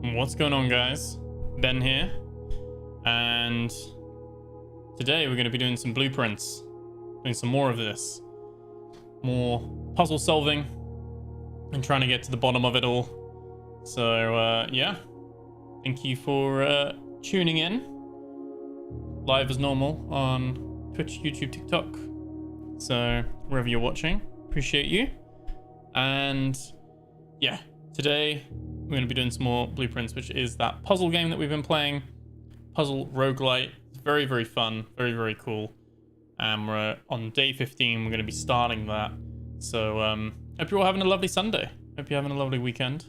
What's going on, guys? Ben here, and today we're going to be doing some blueprints, doing some more of this, more puzzle solving and trying to get to the bottom of it all. So yeah, thank you for tuning in live as normal on Twitch, YouTube, TikTok. So wherever you're watching, appreciate you. And yeah, today we're going to be doing some more blueprints, which is that puzzle game that we've been playing, puzzle roguelite. It's very, very fun, very, very cool. And we're on day 15. We're going to be starting that. So hope you're all having a lovely Sunday. Hope you're having a lovely weekend.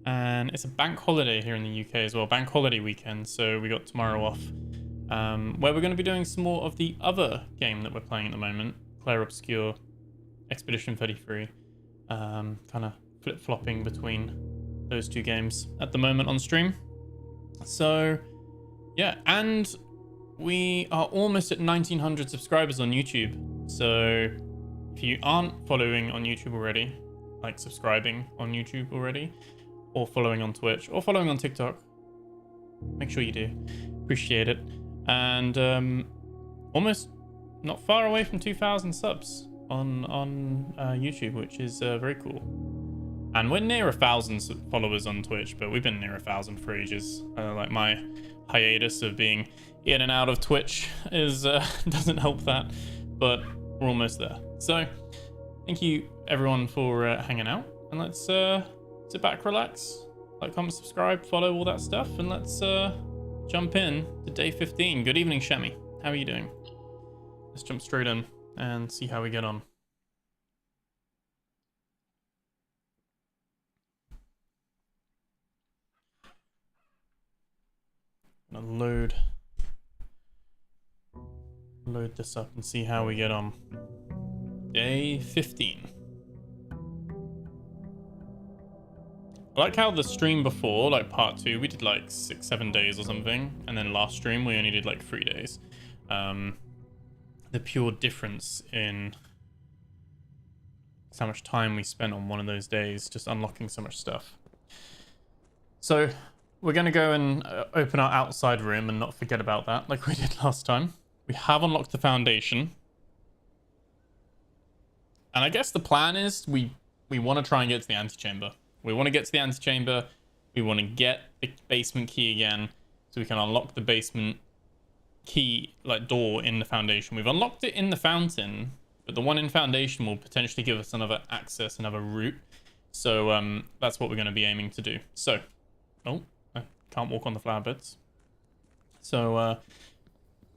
And it's a bank holiday here in the UK as well, bank holiday weekend. So we got tomorrow off, where we're going to be doing some more of the other game that we're playing at the moment, Clair Obscur, Expedition 33. Kind of flip-flopping between those two games at the moment on stream. So yeah, and we are almost at 1900 subscribers on YouTube. So if you aren't following on YouTube already, like subscribing on YouTube already, or following on Twitch, or following on TikTok, make sure you do. Appreciate it. And almost not far away from 2,000 subs on YouTube, which is very cool. And we're near 1,000 followers on Twitch, but we've been near 1,000 for ages. Like my hiatus of being in and out of Twitch is doesn't help that, but we're almost there. So thank you everyone for hanging out, and let's sit back, relax, like, comment, subscribe, follow, all that stuff, and let's jump in to day 15. Good evening, Shami. How are you doing? Let's jump straight in and see how we get on. I'm gonna load this up and see how we get on. Day 15. I like how the stream before, like part 2, we did like 6-7 days or something, and then last stream we only did like 3 days. The pure difference in how much time we spent on one of those days just unlocking so much stuff. So we're going to go and open our outside room and not forget about that like we did last time. We have unlocked the foundation. And I guess the plan is we want to try and get to the antechamber. We want to get to the antechamber. We want to get the basement key again so we can unlock the basement key, like door in the foundation. We've unlocked it in the fountain, but the one in foundation will potentially give us another access, another route. So that's what we're going to be aiming to do. So, oh, I can't walk on the flower beds. So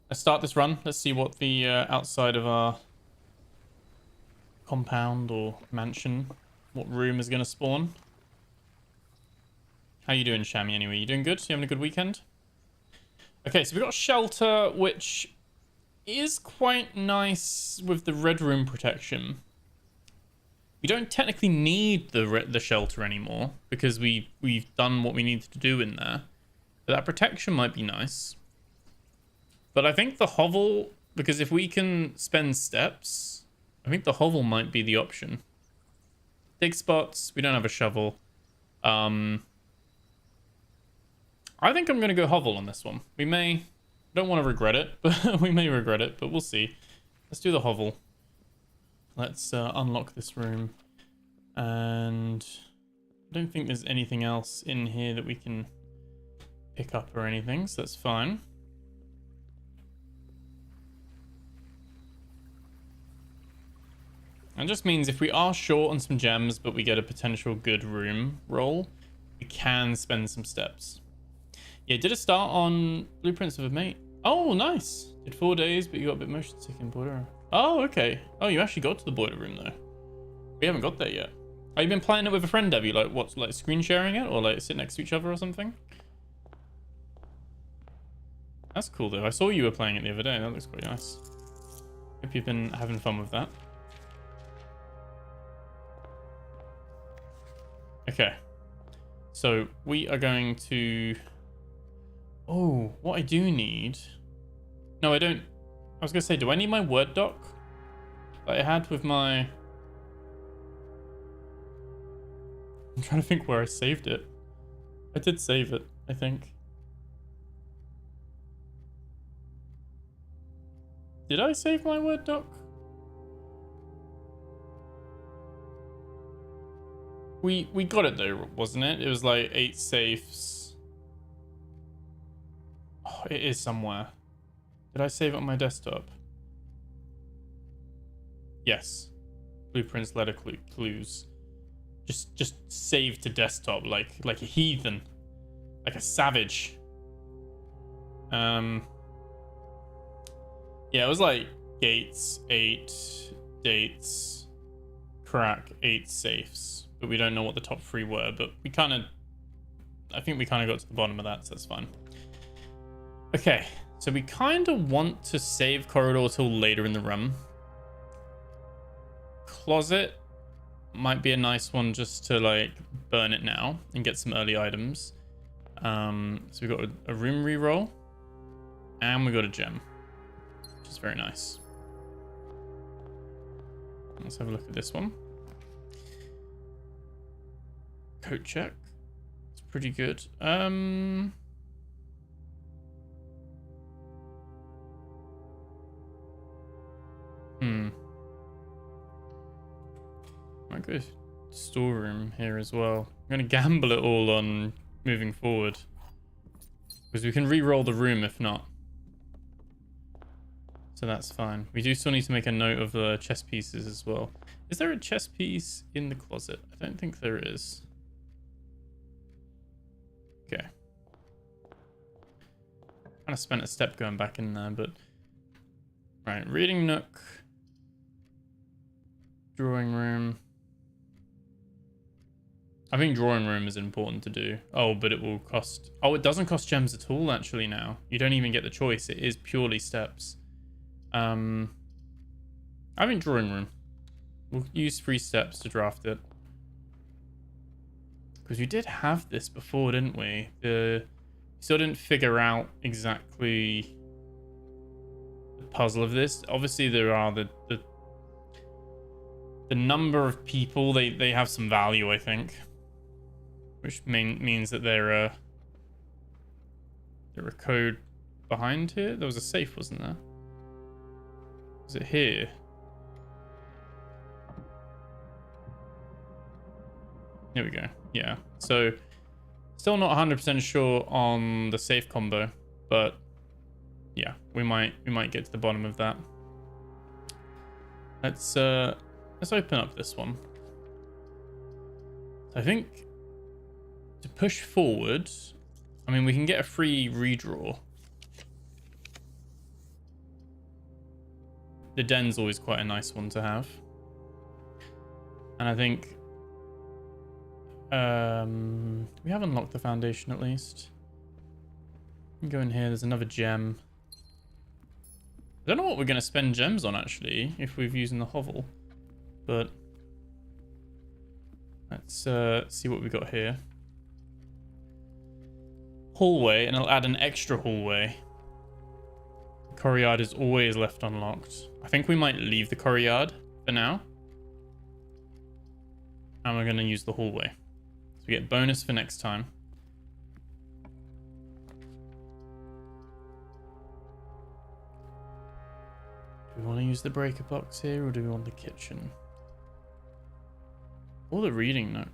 let's start this run. Let's see what the outside of our compound or mansion, what room is going to spawn. How you doing, Shami, anyway? You doing good? You having a good weekend? Okay, so we've got shelter, which is quite nice with the red room protection. We don't technically need the shelter anymore because we've done what we needed to do in there. But that protection might be nice. But I think the hovel, because if we can spend steps, I think the hovel might be the option. Dig spots, we don't have a shovel. I think I'm going to go hovel on this one. We may, don't want to regret it, but we may regret it, but we'll see. Let's do the hovel. Let's unlock this room. And I don't think there's anything else in here that we can pick up or anything, so that's fine. That just means if we are short on some gems, but we get a potential good room roll, we can spend some steps. Yeah, did a start on Blueprints of a Mate. Oh, nice. Did 4 days, but you got a bit motion sick in boiler. Oh, okay. Oh, you actually got to the boiler room though. We haven't got there yet. Have you been playing it with a friend, have you? Like, what's, like, screen sharing it? Or, like, sit next to each other or something? That's cool, though. I saw you were playing it the other day. That looks quite nice. Hope you've been having fun with that. Okay. So, we are going to... Oh, what I do need... No, I don't... I was going to say, do I need my Word doc that I had with my... I'm trying to think where I saved it. I did save it, I think. Did I save my Word doc? We got it though, wasn't it? It was like 8 safes. Oh, it is somewhere. Did I save it on my desktop? Yes. Blueprints, letter clues. Just save to desktop like a heathen. Like a savage. Yeah, it was like gates, 8 dates, crack, 8 safes. But we don't know what the top 3 were, but we kind of... I think we kind of got to the bottom of that, so that's fine. Okay, so we kind of want to save corridor till later in the run. Closet might be a nice one just to like burn it now and get some early items. So we got a room reroll and we got a gem, which is very nice. Let's have a look at this one. Coat check. It's pretty good. Might go storeroom here as well. I'm gonna gamble it all on moving forward because we can re-roll the room if not. So that's fine. We do still need to make a note of the chess pieces as well. Is there a chess piece in the closet? I don't think there is. Okay. Kind of spent a step going back in there, but... Right, reading nook. Drawing room. I think drawing room is important to do. Oh, but it will cost... Oh, it doesn't cost gems at all, actually, now. You don't even get the choice. It is purely steps. I think drawing room. We'll use 3 steps to draft it. Because we did have this before, didn't we? We still didn't figure out exactly the puzzle of this. Obviously, there are the number of people. They have some value, I think. Which means that there are code behind here. There was a safe, wasn't there? Was it here? Here we go. Yeah. So still not 100% sure on the safe combo, but yeah, we might get to the bottom of that. Let's open up this one. I think to push forward, I mean, we can get a free redraw. The den's always quite a nice one to have. And I think we have unlocked the foundation at least. We can go in here, there's another gem. I don't know what we're going to spend gems on actually, if we've used the hovel. But let's see what we got here. Hallway, and I'll add an extra hallway. The courtyard is always left unlocked. I think we might leave the courtyard for now. And we're going to use the hallway. So we get bonus for next time. Do we want to use the breaker box here, or do we want the kitchen? Or the reading nook?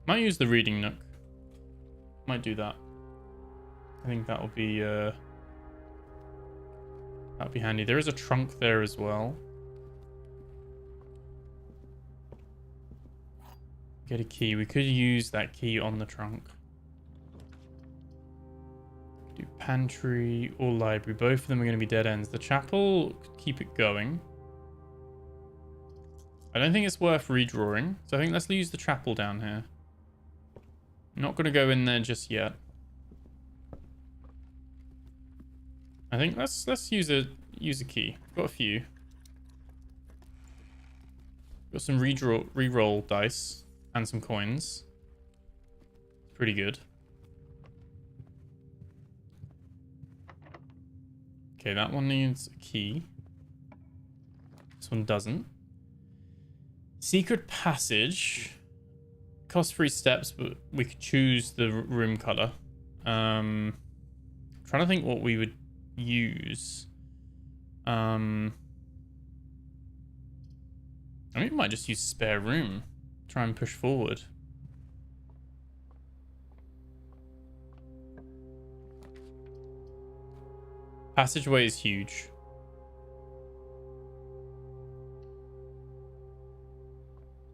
Might use the reading nook. Might do that. I think that'll be handy. There is a trunk there as well. Get a key. We could use that key on the trunk. Do pantry or library. Both of them are going to be dead ends. The chapel, keep it going. I don't think it's worth redrawing. So I think let's use the chapel down here. I'm not going to go in there just yet. I think let's use a key. Got a few. Got some reroll dice and some coins. Pretty good. Okay, that one needs a key. This one doesn't. Secret passage. costs 3 steps, but we could choose the room color. Trying to think what we would use. I mean, we might just use spare room. Try and push forward. Passageway is huge.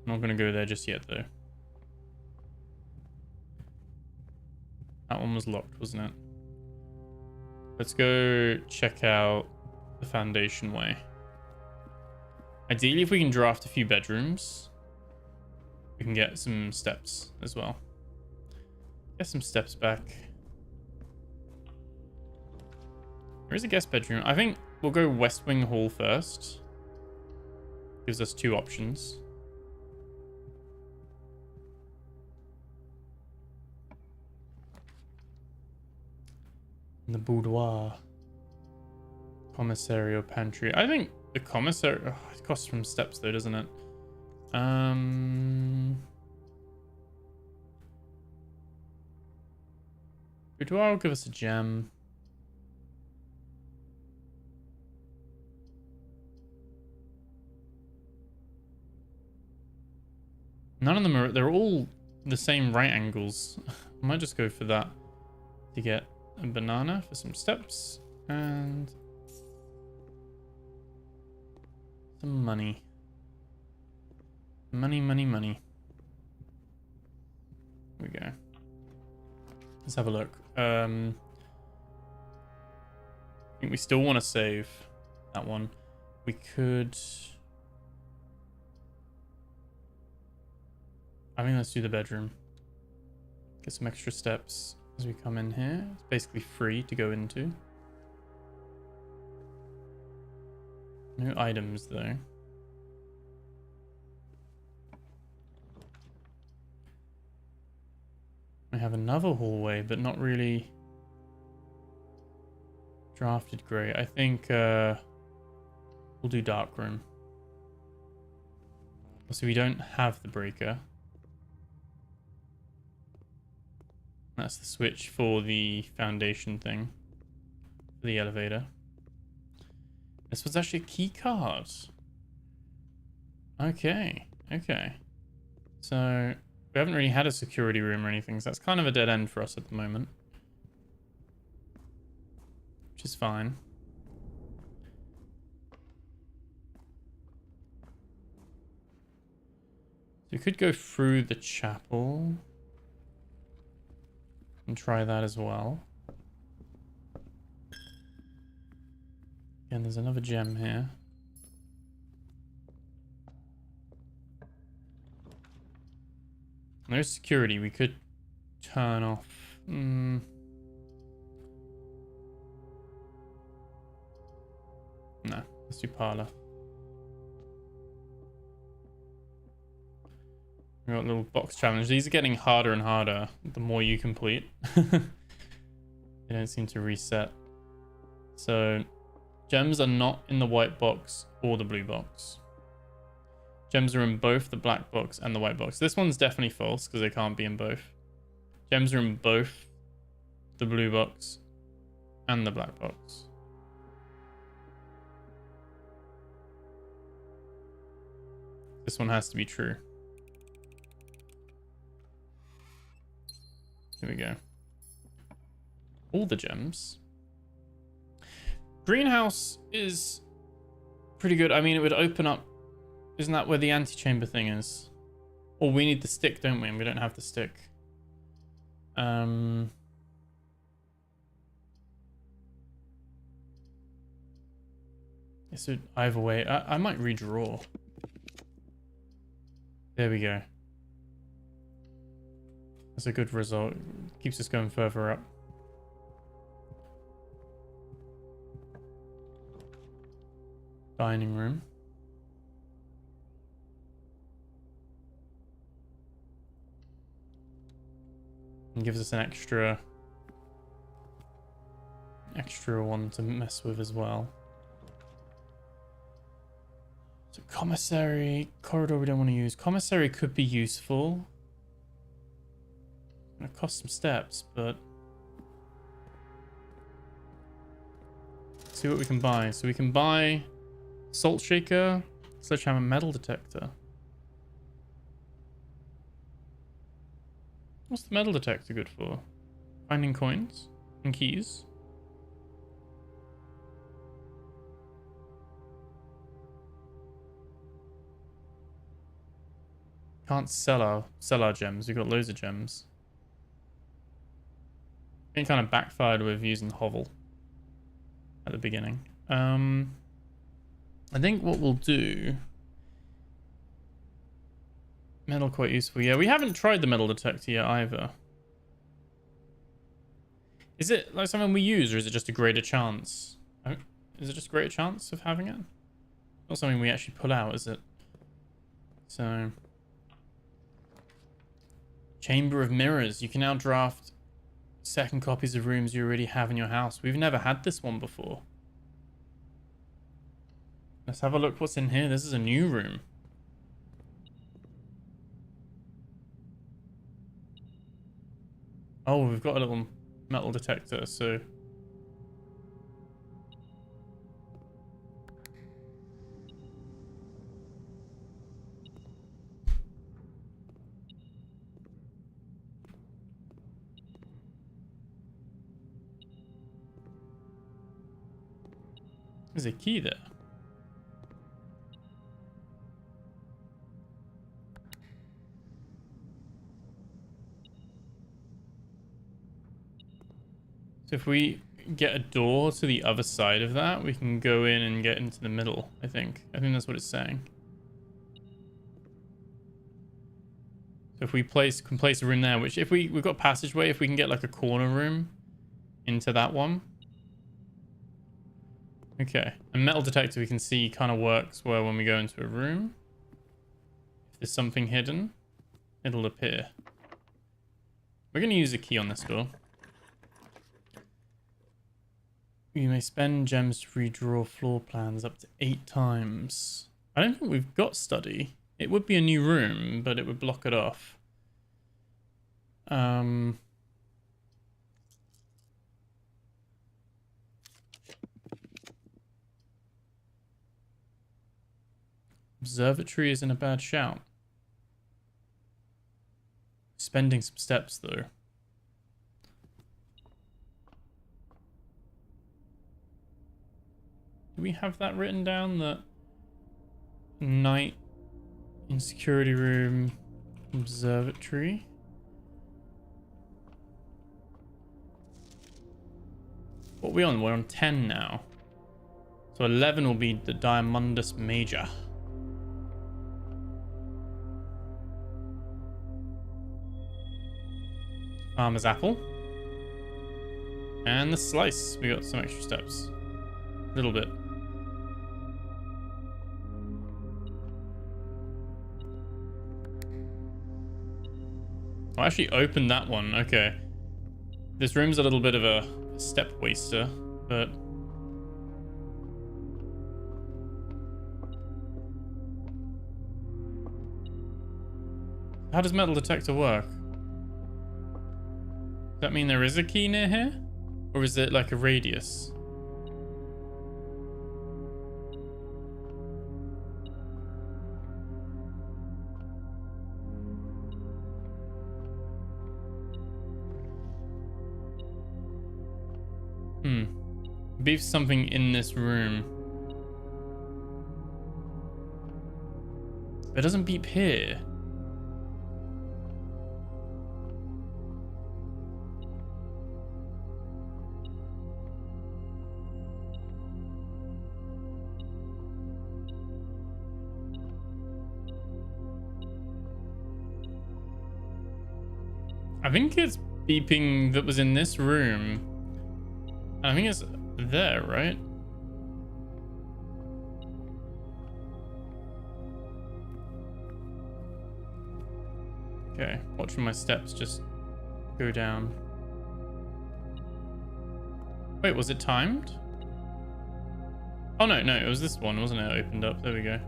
Not gonna go there just yet, though. That one was locked, wasn't it? Let's go check out the foundation way. Ideally, if we can draft a few bedrooms, we can get some steps as well. Get some steps back. There is a guest bedroom. I think we'll go West Wing Hall first. Gives us 2 options. And the boudoir. Commissary or pantry. I think the commissary... Oh, it costs from steps though, doesn't it? Boudoir will give us a gem. None of them are... They're all the same right angles. I might just go for that to get a banana for some steps. And... some money. Money, money, money. Here we go. Let's have a look. I think we still want to save that one. We could... I think let's do the bedroom. Get some extra steps as we come in here. It's basically free to go into. No items though. We have another hallway, but not really drafted great. I think we'll do dark room. So we don't have the breaker. That's the switch for the foundation thing. For the elevator. This was actually a key card. Okay, okay. So we haven't really had a security room or anything, so that's kind of a dead end for us at the moment. Which is fine. So we could go through the chapel. And try that as well. Again, there's another gem here. There's security. We could turn off. No, let's do parlor. We got a little box challenge. These are getting harder and harder the more you complete. They don't seem to reset. So gems are not in the white box or the blue box. Gems are in both the black box and the white box. This one's definitely false because they can't be in both. Gems are in both the blue box and the black box. This one has to be true. Here we go. All the gems. Greenhouse is pretty good. I mean, it would open up... Isn't that where the antechamber thing is? Or we need the stick, don't we? And we don't have the stick. So either way, I might redraw. There we go. That's a good result. Keeps us going further up. Dining room. And gives us an extra one to mess with as well. So commissary corridor we don't want to use. Commissary could be useful. Gonna cost some steps, but let's see what we can buy. So we can buy salt shaker, sledgehammer, metal detector. What's the metal detector good for? Finding coins and keys. Can't sell our gems. We've got loads of gems. It kind of backfired with using hovel at the beginning. I think what we'll do... Metal quite useful. Yeah, we haven't tried the metal detector yet either. Is it like something we use, or is it just a greater chance? Oh, is it just a greater chance of having it? Not something we actually pull out, is it? So... Chamber of Mirrors. You can now draft second copies of rooms you already have in your house. We've never had this one before. Let's have a look what's in here. This is a new room. Oh, we've got a little metal detector, so... There's a key there. So if we get a door to the other side of that, we can go in and get into the middle, I think. I think that's what it's saying. So if we can place a room there, which if we've got passageway, if we can get like a corner room into that one. Okay, a metal detector we can see kind of works well when we go into a room. If there's something hidden, it'll appear. We're going to use a key on this door. You may spend gems to redraw floor plans up to 8 times. I don't think we've got study. It would be a new room, but it would block it off. Observatory isn't a bad shout. Spending some steps, though. Do we have that written down? That night in security room, observatory? What are we on? We're on 10 now. So 11 will be the Diamondus Major. Farmer's Apple. And the slice. We got some extra steps. A little bit. I actually opened that one. Okay. This room's a little bit of a step waster, but... How does metal detector work? Does that mean there is a key near here? Or is it like a radius? Beef something in this room. But it doesn't beep here. I think it's beeping that was in this room. I think it's there, right? Okay, watching my steps just go down. Wait, was it timed? Oh no, it was this one, wasn't it? It opened up. There we go.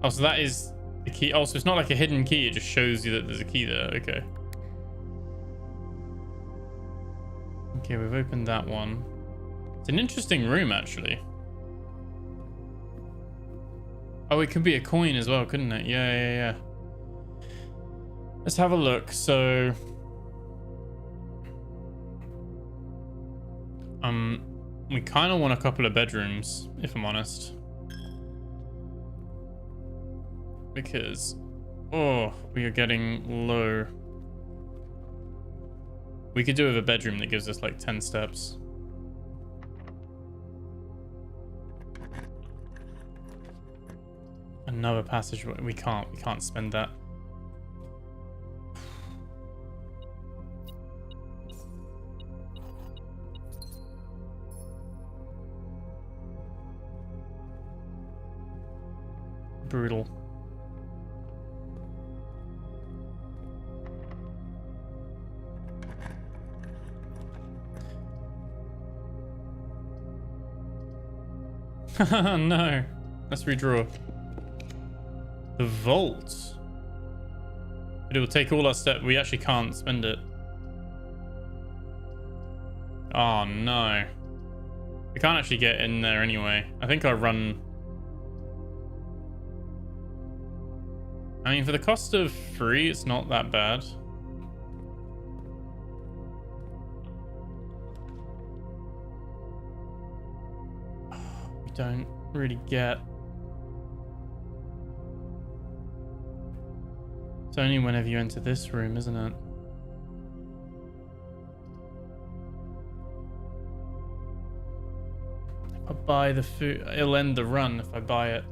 Oh, so that is The key. Oh, so it's not like a hidden key. It just shows you that there's a key there. Okay. Okay, we've opened that one. It's an interesting room, actually. Oh, it could be a coin as well, couldn't it? Yeah. Let's have a look. So, we kind of want a couple of bedrooms, if I'm honest, because we are getting low. We could do with a bedroom that gives us like 10 steps. Another passageway. We can't spend that. Brutal. No. Let's redraw. The vault. But it will take all our steps. We actually can't spend it. Oh no. We can't actually get in there anyway. I think I run. I mean, for the cost of 3, it's not that bad. We don't really get. It's only whenever you enter this room, isn't it? If I buy the food, it'll end the run if I buy it.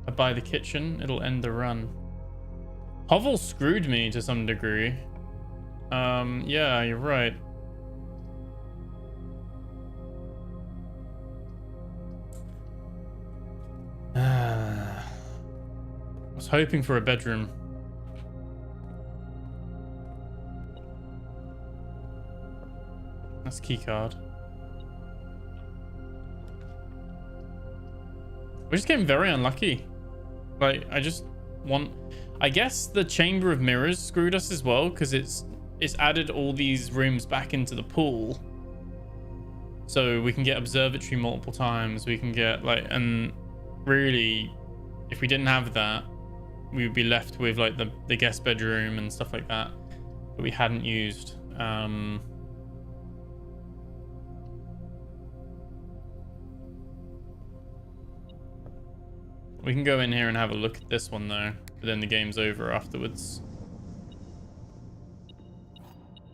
If I buy the kitchen, it'll end the run. Hovel screwed me to some degree. Yeah, you're right. I was hoping for a bedroom. That's keycard. We're just getting very unlucky. Like, I guess the Chamber of Mirrors screwed us as well, because it's added all these rooms back into the pool. So we can get observatory multiple times. We can get like, and really, if we didn't have that, we would be left with like the guest bedroom and stuff like that that we hadn't used. We can go in here and have a look at this one though, but then the game's over afterwards.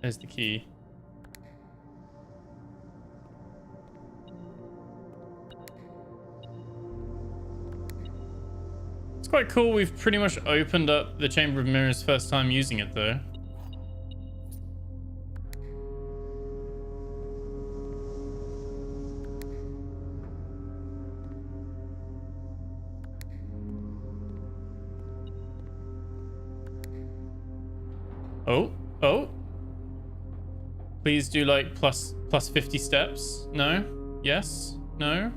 There's the key. It's quite cool. We've pretty much opened up the Chamber of Mirrors first time using it though. Oh. Please do like plus 50 steps. No? Yes? No?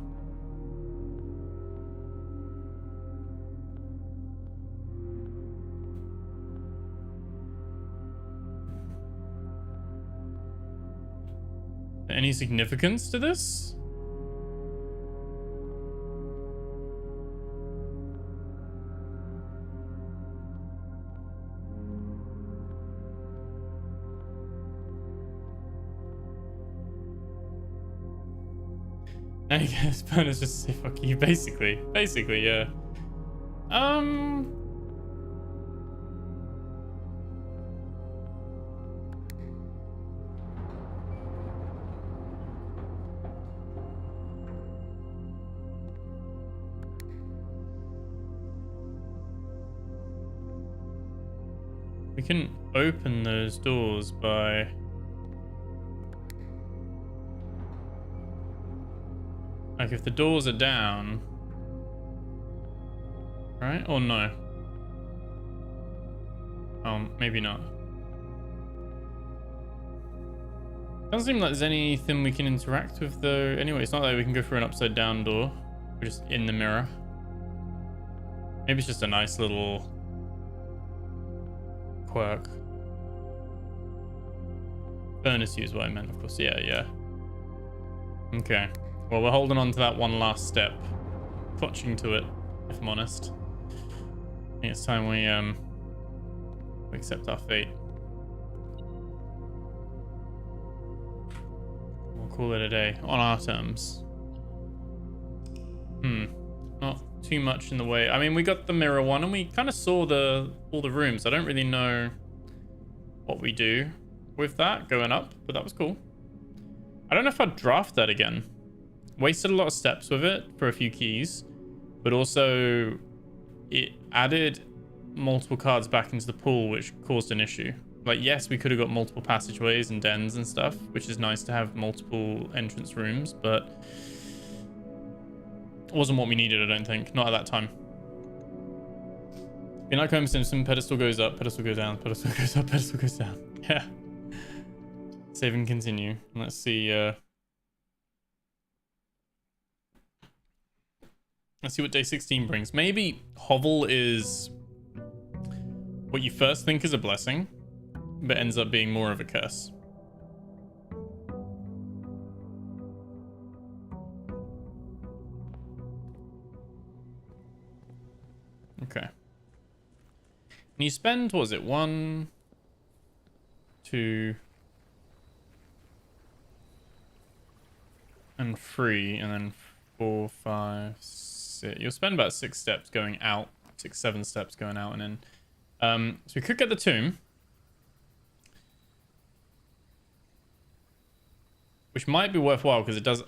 Any significance to this? I guess bonus just say fuck you, basically, yeah. We can open those doors by like if the doors are down, right? Or no? Oh, maybe not. Doesn't seem like there's anything we can interact with though. Anyway, it's not like we can go through an upside down door. We're just in the mirror. Maybe it's just a nice little quirk. Furnace use what I meant, of course. Yeah, yeah. Okay. Well, we're holding on to that one last step. Clutching to it, if I'm honest. I think it's time we accept our fate. We'll call it a day on our terms. Not too much in the way. I mean, we got the mirror one and we kind of saw all the rooms. I don't really know what we do with that going up, but that was cool. I don't know if I'd draft that again. Wasted a lot of steps with it for a few keys, but also it added multiple cards back into the pool, which caused an issue. Like, yes, we could have got multiple passageways and dens and stuff, which is nice to have multiple entrance rooms, but it wasn't what we needed, I don't think. Not at that time. Be like Homer Simpson, pedestal goes up, pedestal goes down, pedestal goes up, pedestal goes down. Yeah. Save and continue. Let's see. Let's see what day 16 brings. Maybe hovel is what you first think is a blessing, but ends up being more of a curse. Okay. And you spend, what was it, 1, 2, and 3, and then 4, 5, 6. You'll spend about 6 steps going out, 6, 7 steps going out and in. So we could get the tomb, which might be worthwhile because it does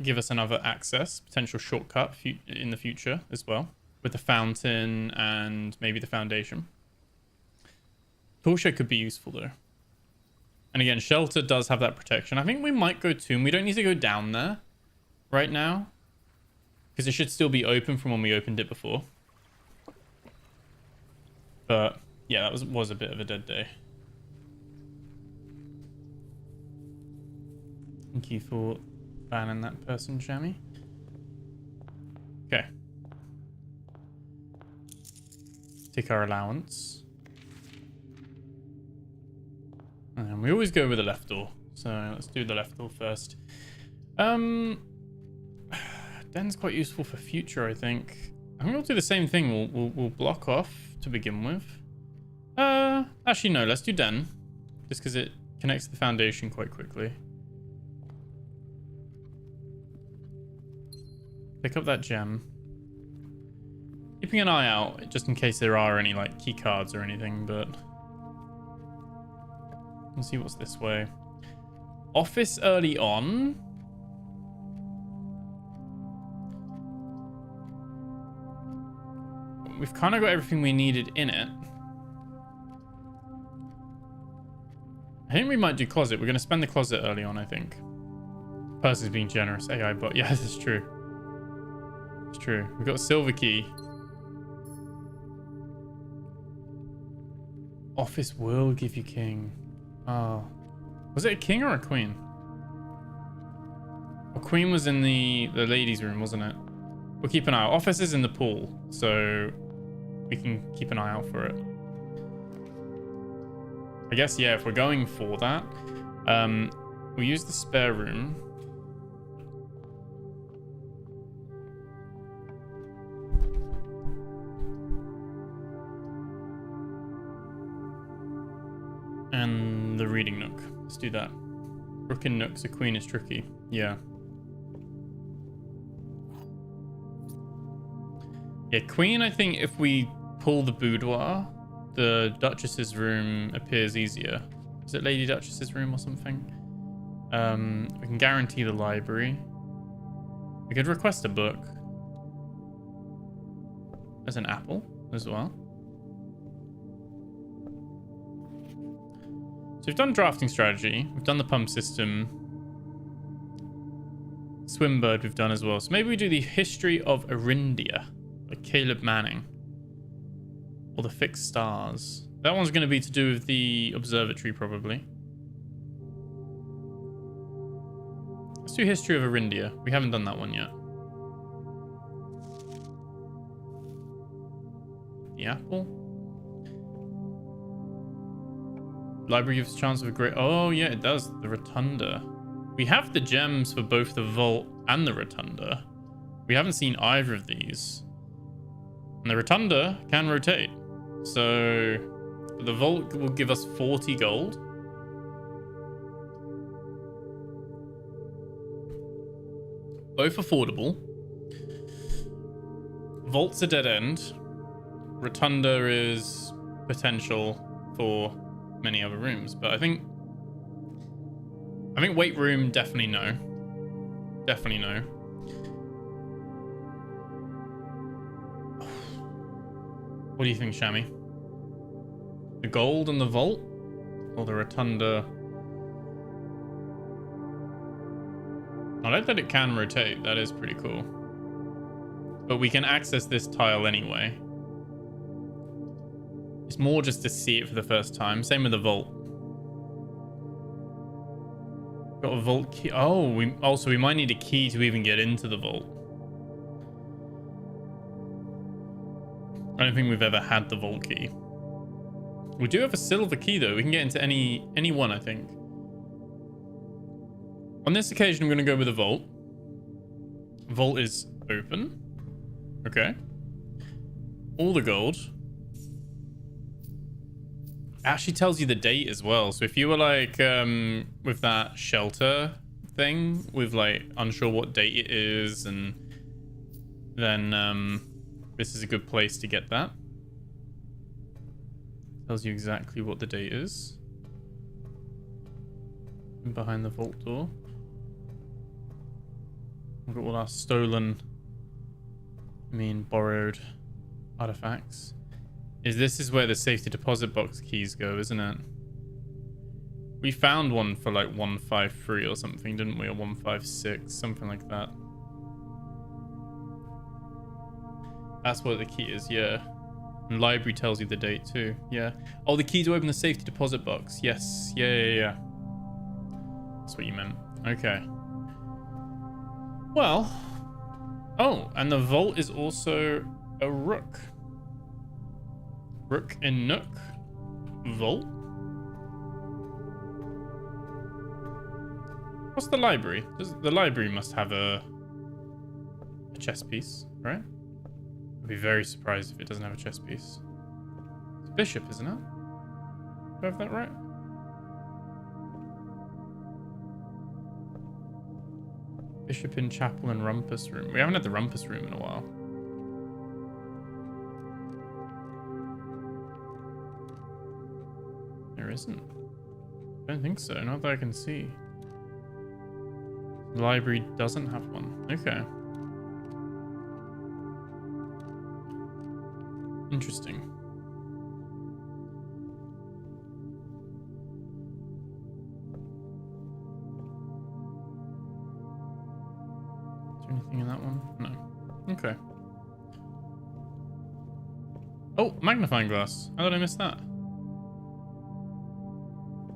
give us another access, potential shortcut in the future as well, with the fountain and maybe the foundation. Toolshed could be useful though. And again, shelter does have that protection. I think we might go tomb. We don't need to go down there right now, because it should still be open from when we opened it before. But yeah, that was a bit of a dead day. Thank you for banning that person, Jamie. Okay. Take our allowance. And we always go with the left door. So let's do the left door first. Den's quite useful for future, I think. I think we'll do the same thing. We'll block off to begin with. Actually, no. Let's do Den, just because it connects to the foundation quite quickly. Pick up that gem. Keeping an eye out just in case there are any like key cards or anything, but let's see what's this way. Office early on. We've kind of got everything we needed in it. I think we might do closet. We're going to spend the closet early on, I think. Percy's being generous. AI bot. Yeah, this is true. It's true. We've got a silver key. Office will give you king. Oh. Was it a king or a queen? A queen was in the ladies' room, wasn't it? We'll keep an eye out. Office is in the pool, so we can keep an eye out for it. I guess, yeah, if we're going for that, we'll use the spare room. And the reading nook. Let's do that. Rook and nooks, a queen is tricky. Yeah. Yeah, queen, I think if we pull the boudoir, the Duchess's room appears easier. Is it Lady Duchess's room or something? We can guarantee the library. We could request a book. There's an apple as well. So we've done drafting strategy. We've done the pump system. Swimbird we've done as well. So maybe we do the history of Arindia by Caleb Manning. Or the fixed stars. That one's going to be to do with the observatory, probably. Let's do history of Arindia. We haven't done that one yet. The apple. Library gives chance of a great... Oh, yeah, it does. The Rotunda. We have the gems for both the Vault and the Rotunda. We haven't seen either of these. And the Rotunda can rotate. So the Vault will give us 40 gold. Both affordable. Vault's a dead end. Rotunda is potential for many other rooms, but I think weight room, definitely no. Definitely no. What do you think, Shammy? The gold and the Vault? Or the Rotunda? I like that it can rotate. That is pretty cool. But we can access this tile anyway. It's more just to see it for the first time. Same with the Vault. Got a Vault key. Oh, we might need a key to even get into the Vault. I don't think we've ever had the Vault key. We do have a silver key though. We can get into any one, I think. On this occasion, I'm going to go with the Vault. Vault is open. Okay. All the gold. Actually tells you the date as well. So if you were like with that shelter thing, with like unsure what date it is, and then this is a good place to get that. Tells you exactly what the date is. And behind the vault door. We've got all our stolen, borrowed artifacts. This is where the safety deposit box keys go, isn't it? We found one for like 153 or something, didn't we? Or 156, something like that. That's what the key is, yeah. And library tells you the date too, yeah. Oh, the key to open the safety deposit box. Yes, yeah. That's what you meant. Okay. Well. Oh, and the vault is also a rook. Rook and Nook. Vault. What's the library? The library must have a chess piece, right? I'd be very surprised if it doesn't have a chess piece. It's bishop, isn't it? Do I have that right? Bishop in chapel and rumpus room. We haven't had the rumpus room in a while. There isn't. I don't think so. Not that I can see. The library doesn't have one. Okay. Interesting. Is there anything in that one? No. Okay. Oh, magnifying glass. How did I miss that?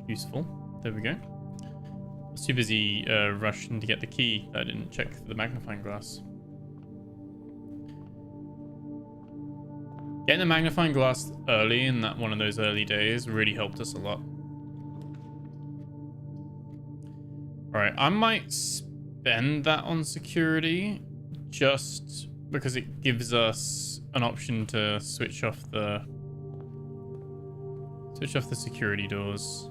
Useful. There we go. I was too busy rushing to get the key that I didn't check for the magnifying glass. Getting the magnifying glass early in that one of those early days really helped us a lot. Alright, I might spend that on security just because it gives us an option to switch off the security doors.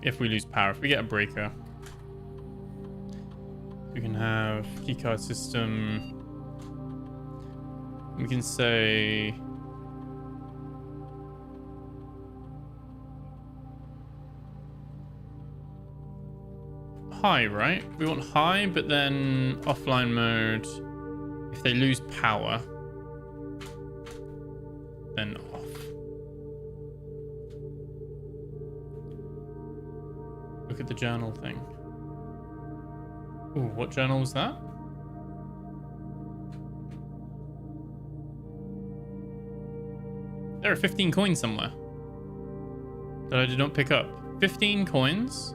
If we lose power, if we get a breaker. We can have keycard system. We can say high, right? We want high, but then offline mode. If they lose power, then off. Look at the journal thing. Ooh, what journal was that? There are 15 coins somewhere that I did not pick up. 15 coins?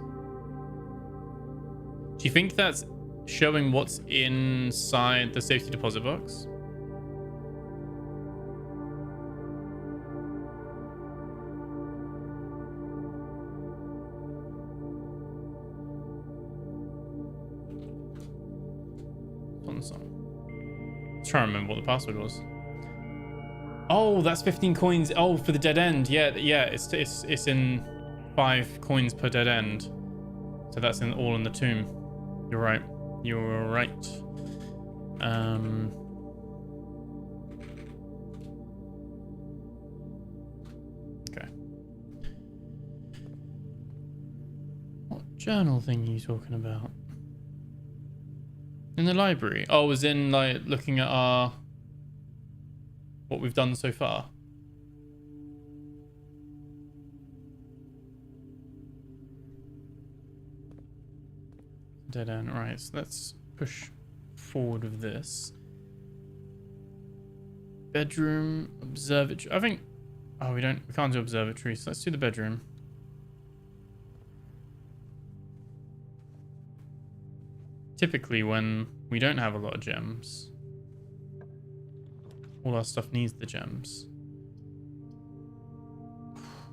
Do you think that's showing what's inside the safety deposit box? Swan Song. Let's try and remember what the password was. Oh, that's 15 coins. Oh, for the dead end. Yeah, it's in 5 coins per dead end. So that's all in the tomb. You're right. You're right. Okay. What journal thing are you talking about? In the library? Oh, it was in like looking at what we've done so far. Dead end. Right, so let's push forward with this. Bedroom, observatory. I think. Oh, we can't do observatory, so let's do the bedroom. Typically, when we don't have a lot of gems, all our stuff needs the gems.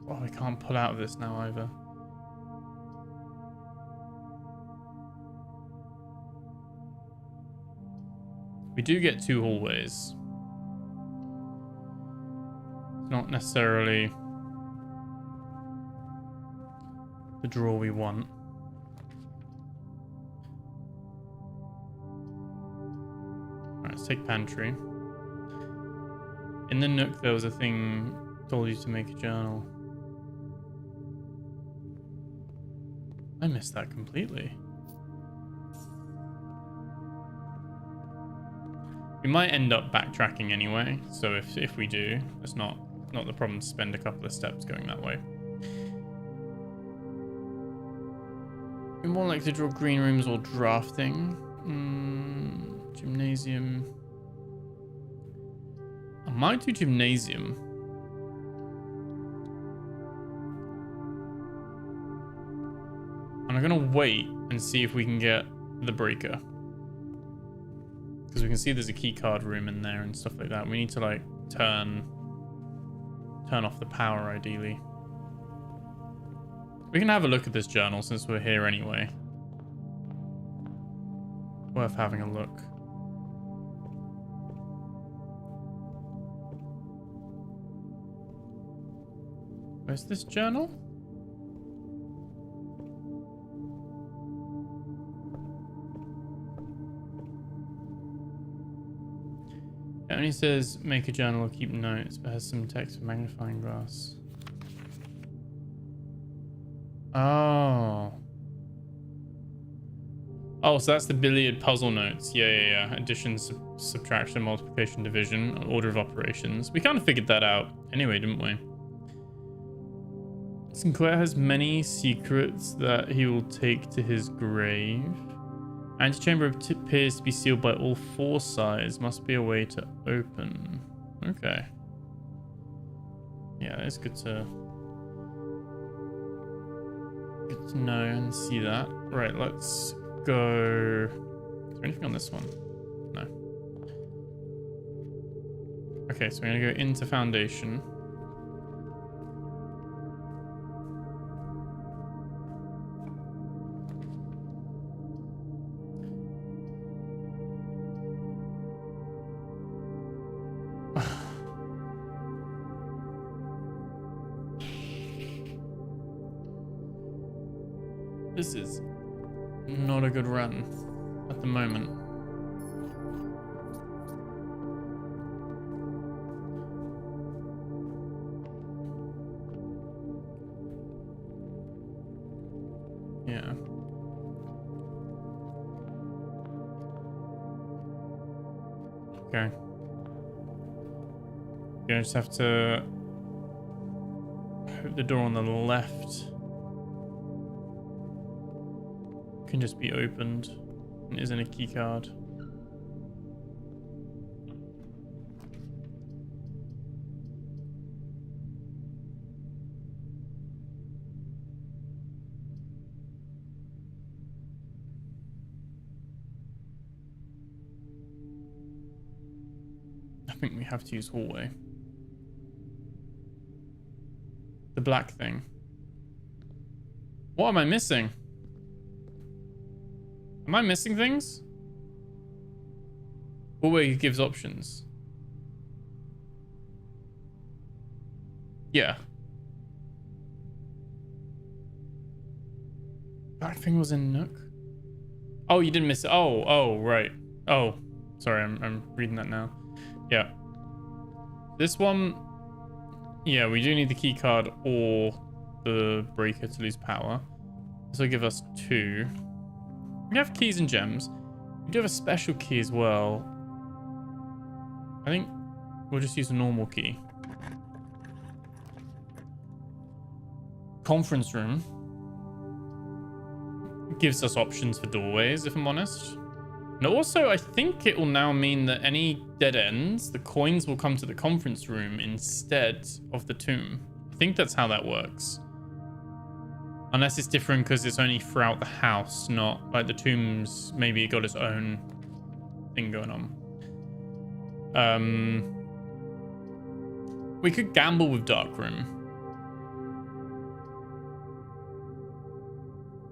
Oh, I can't pull out of this now either. We do get 2 hallways. It's not necessarily the draw we want. Alright, let's take pantry. In the nook there was a thing told you to make a journal. I missed that completely. We might end up backtracking anyway, so if we do, it's not the problem to spend a couple of steps going that way. You're more likely to draw green rooms or drafting. Gymnasium. I might do gymnasium. And I'm gonna wait and see if we can get the breaker. Because we can see there's a key card room in there and stuff like that. We need to like turn off the power ideally. We can have a look at this journal since we're here anyway. Worth having a look. Where's this journal? It only says make a journal or keep notes, but has some text with magnifying glass. Oh. Oh, so that's the billiard puzzle notes. Yeah. Addition, subtraction, multiplication, division, order of operations. We kind of figured that out anyway, didn't we? Sinclair has many secrets that he will take to his grave. Antechamber appears to be sealed by all 4 sides. Must be a way to open. Okay. Yeah, it's good to know and see that. Right, let's go. Is there anything on this one? No. Okay, so we're gonna go into foundation. This is not a good run at the moment. Yeah. Okay. You just have to hope the door on the left can just be opened and isn't a key card. I think we have to use hallway. The black thing. What am I missing? Am I missing things? What way it gives options? Yeah. That thing was in Nook. Oh, you didn't miss it. Oh, right. Oh, sorry. I'm reading that now. Yeah. This one. Yeah, we do need the key card or the breaker to lose power. This will give us 2. We have keys and gems. We do have a special key as well. I think we'll just use a normal key. Conference room. Gives us options for doorways, if I'm honest. And also, I think it will now mean that any dead ends, the coins will come to the conference room instead of the tomb. I think that's how that works. Unless it's different because it's only throughout the house, not like the tombs. Maybe it got its own thing going on. We could gamble with Dark Room.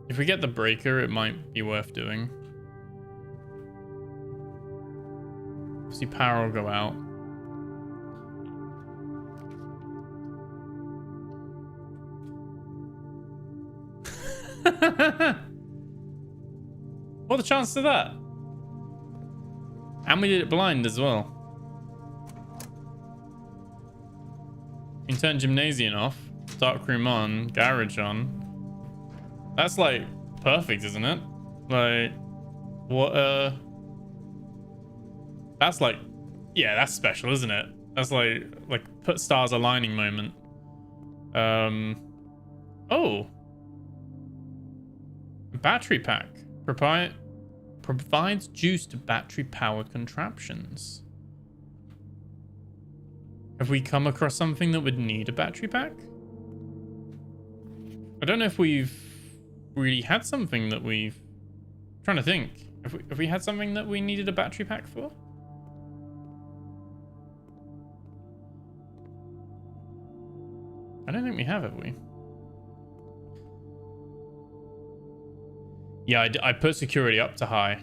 If we get the breaker, it might be worth doing. Obviously, power will go out. What are the chances of that? And we did it blind as well. You can turn Gymnasium off, Dark Room on, Garage on. That's like perfect, isn't it? Like, what? That's like, yeah, that's special, isn't it? That's like put stars aligning moment. Oh, battery pack provides juice to battery powered contraptions. Have we come across something that would need a battery pack? I don't know if we've really had something that I'm trying to think. Have we had something that we needed a battery pack for? I don't think we have we? Yeah, I put security up to high.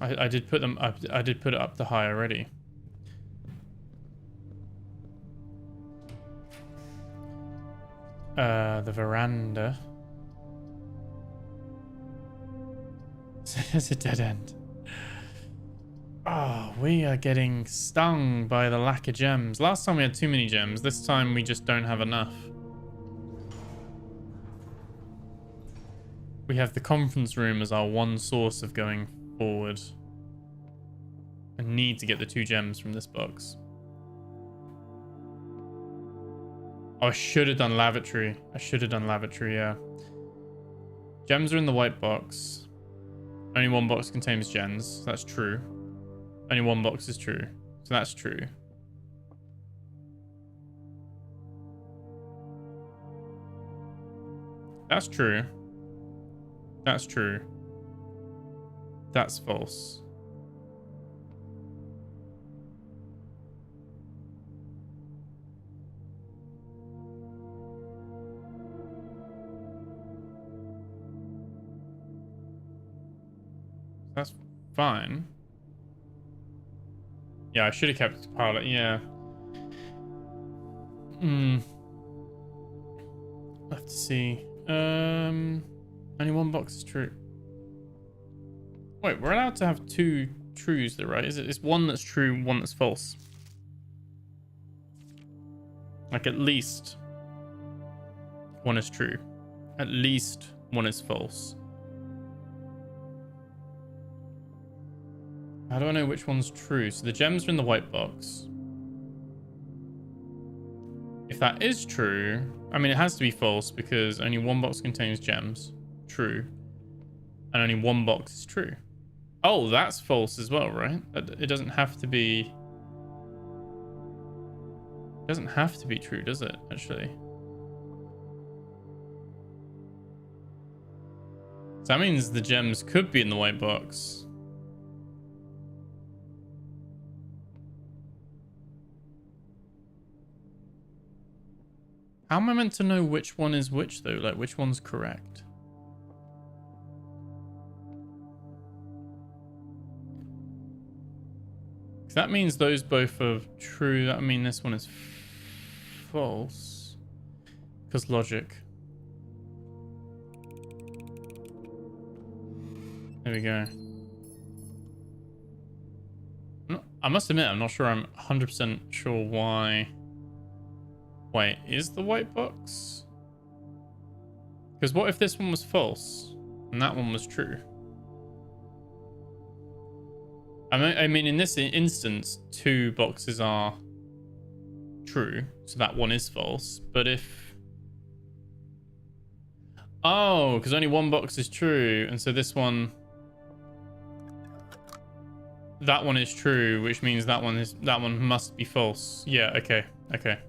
I did put them up. I did put it up to high already. The veranda. It's a dead end. Oh, we are getting stung by the lack of gems. Last time we had too many gems. This time we just don't have enough. We have the conference room as our one source of going forward. I need to get the 2 gems from this box. Oh, I should have done lavatory. Yeah. Gems are in the white box. Only one box contains gems. That's true. Only one box is true. So that's true. That's true. That's true. That's false. That's fine. Yeah, I should have kept the pilot. Yeah. I'll have to see. Only one box is true. Wait, we're allowed to have 2 trues though, right? It's one that's true, one that's false. Like at least one is true. At least one is false. How do I know which one's true? So the gems are in the white box. If that is true, I mean, it has to be false because only one box contains gems. True. And only one box is true. Oh, that's false as well, right? It doesn't have to be... It doesn't have to be true, does it, actually? So that means the gems could be in the white box. How am I meant to know which one is which, though? Like, which one's correct? So that means those both are true. That means this one is false. Because logic. There we go. I must admit, I'm not sure. I'm 100% sure why. Wait, is the white box? Because what if this one was false and that one was true? I mean, in this instance, 2 boxes are true, so that one is false. But if... Oh, because only 1 box is true, and so this one... That one is true, which means that one must be false. Yeah, okay. Okay.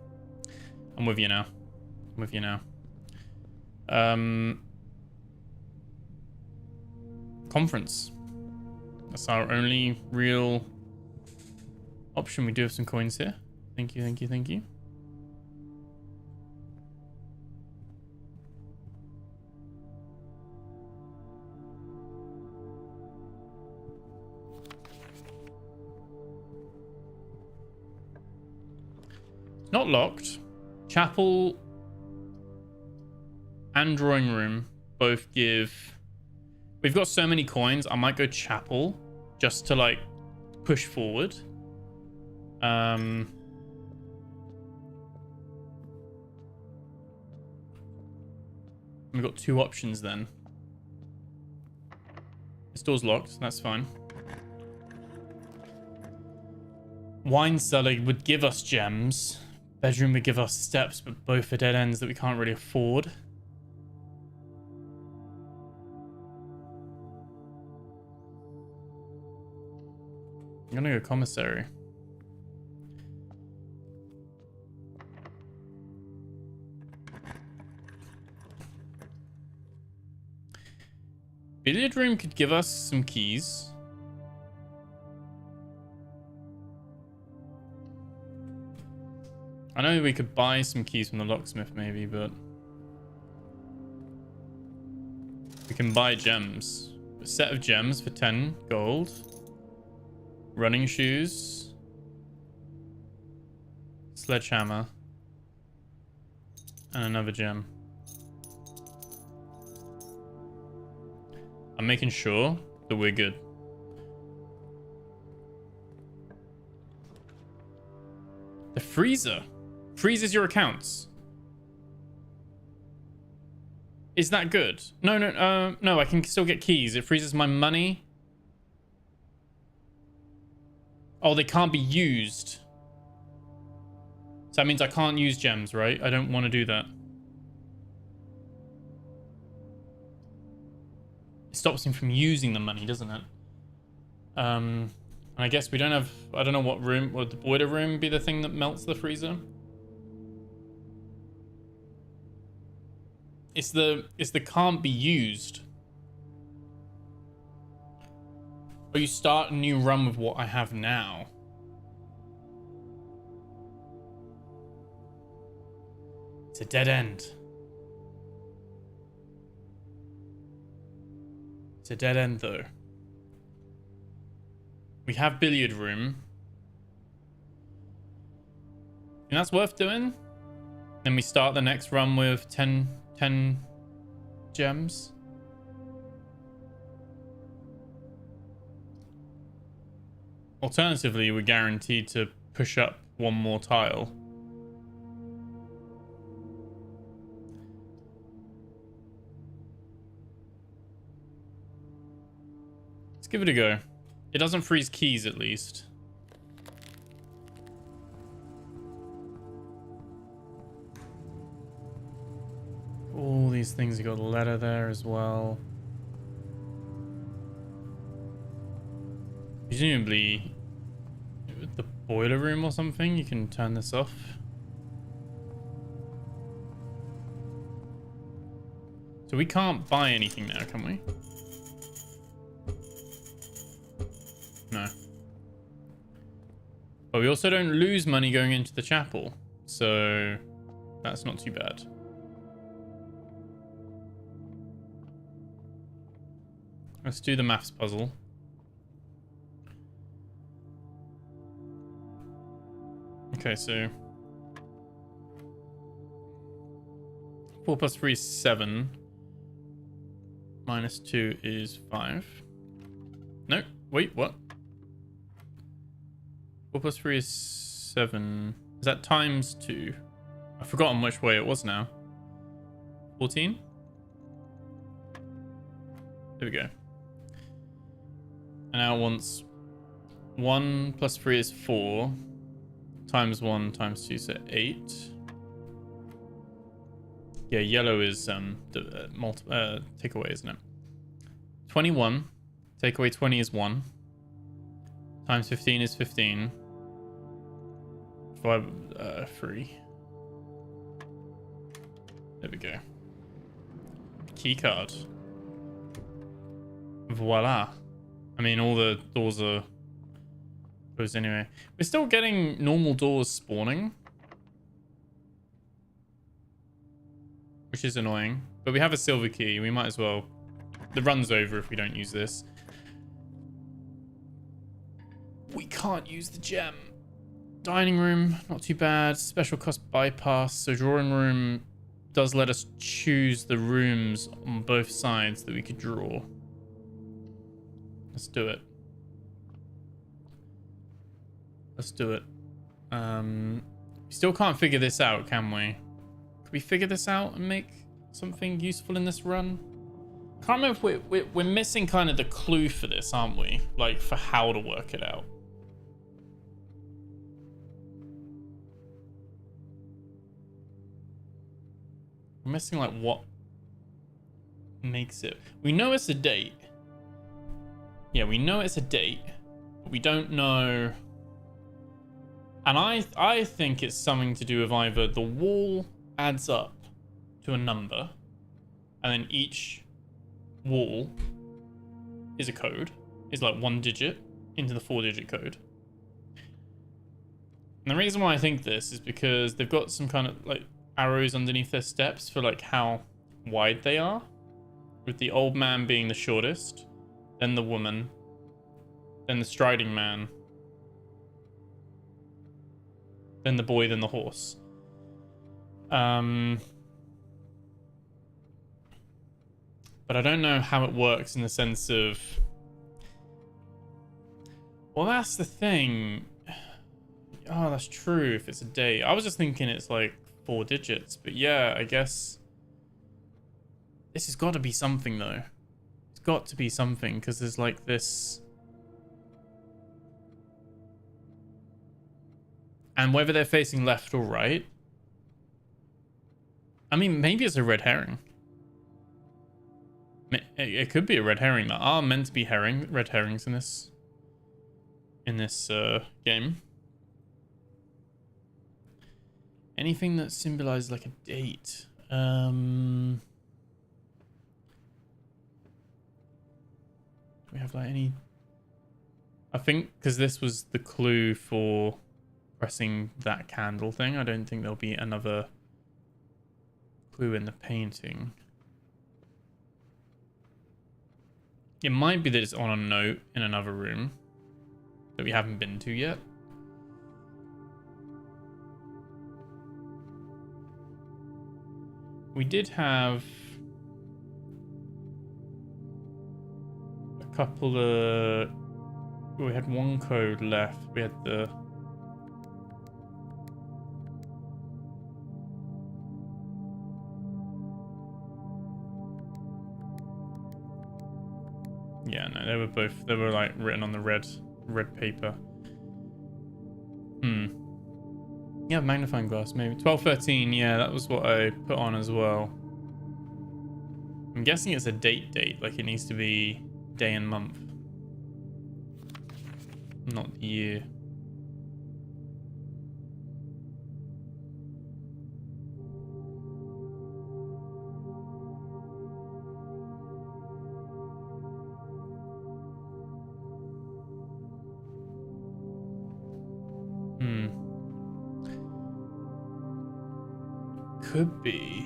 I'm with you now. I'm with you now. Conference. That's our only real option. We do have some coins here. Thank you, thank you, thank you. Not locked. Chapel and drawing room both give... We've got so many coins. I might go chapel just to like push forward. We've got 2 options then. This door's locked. That's fine. Wine cellar would give us gems. Bedroom would give us steps, but both are dead ends that we can't really afford. I'm gonna go commissary. Billiard room could give us some keys. I know we could buy some keys from the locksmith maybe, but we can buy gems. A set of gems for 10 gold. Running shoes. Sledgehammer. And another gem. I'm making sure that we're good. The freezer. Freezes your accounts. Is that good? No, no, I can still get keys. It freezes my money. Oh, they can't be used. So that means I can't use gems, right? I don't want to do that. It stops him from using the money, doesn't it? And I guess we don't have... I don't know what room... Would the boiler room be the thing that melts the freezer? It's the can't be used. Or you start a new run with what I have now. It's a dead end. It's a dead end though. We have billiard room. And that's worth doing. Then we start the next run with 10 gems. Alternatively, we're guaranteed to push up 1 more tile. Let's give it a go. It doesn't freeze keys, at least. All these things, you got a letter there as well. Presumably, with the boiler room or something, you can turn this off. So we can't buy anything now, can we? No. But we also don't lose money going into the chapel. So that's not too bad. Let's do the maths puzzle. Okay, so 4 plus 3 is 7. Minus 2 is 5. No, wait, what? 4 plus 3 is 7. Is that times 2? I've forgotten which way it was now. 14? There we go. And now it wants 1 plus 3 is 4. Times 1 times 2, so 8. Yeah, yellow is takeaway, isn't it? 21. Take away 20 is 1. Times 15 is 15. 3. There we go. Key card. Voila. I mean, all the doors are closed anyway. We're still getting normal doors spawning, which is annoying. But we have a silver key. We might as well. The run's over if we don't use this. We can't use the gem. Dining room, not too bad. Special cost bypass. So drawing room does let us choose the rooms on both sides that we could draw. Let's do it. Let's do it. We still can't figure this out, can we? Could we figure this out and make something useful in this run? I can't remember if we're missing kind of the clue for this, aren't we? Like, for how to work it out. We're missing, like, what makes it... We know it's a date. Yeah, we know it's a date. But we don't know... And I think it's something to do with either the wall adds up to a number, and then each wall is a code, is like 1 digit into the 4-digit code. And the reason why I think this is because they've got some kind of like arrows underneath their steps for like how wide they are, with the old man being the shortest, then the woman, then the striding man, then the boy, then the horse. But I don't know how it works in the sense of... Well, that's the thing. Oh, that's true if it's a day. I was just thinking it's like 4 digits. But yeah, I guess... This has got to be something, though. It's got to be something, because there's like this... And whether they're facing left or right... I mean, maybe it's a red herring. It could be a red herring. There are meant to be red herrings in this game. Anything that symbolizes like a date. Do we have like any... I think because this was the clue for pressing that candle thing, I don't think there'll be another clue in the painting. It might be that it's on a note in another room that we haven't been to yet. We did have a couple of... We had one code left. We had the... Yeah, no, they were like written on the red paper. Yeah, magnifying glass, maybe. 1213, yeah, that was what I put on as well. I'm guessing it's a date, like it needs to be day and month. Not the year. Could be.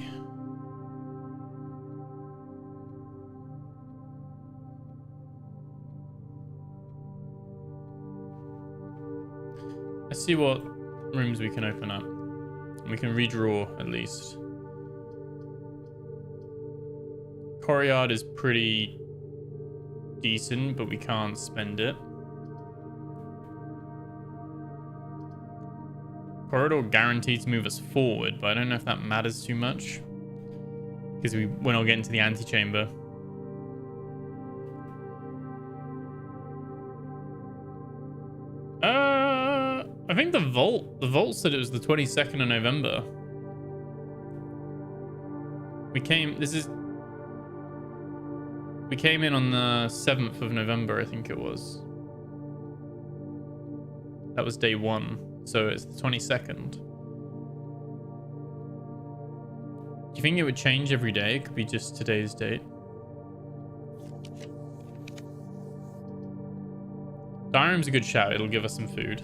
Let's see what rooms we can open up. We can redraw at least. Courtyard is pretty decent, but we can't spend it. Corridor guaranteed to move us forward, but I don't know if that matters too much. Because we're not getting to the antechamber. I think the vault said it was the 22nd of November. We came in on the 7th of November, I think it was. That was day 1, so it's the 22nd. Do you think it would change every day? It could be just today's date. Dining room's a good shout. It'll give us some food.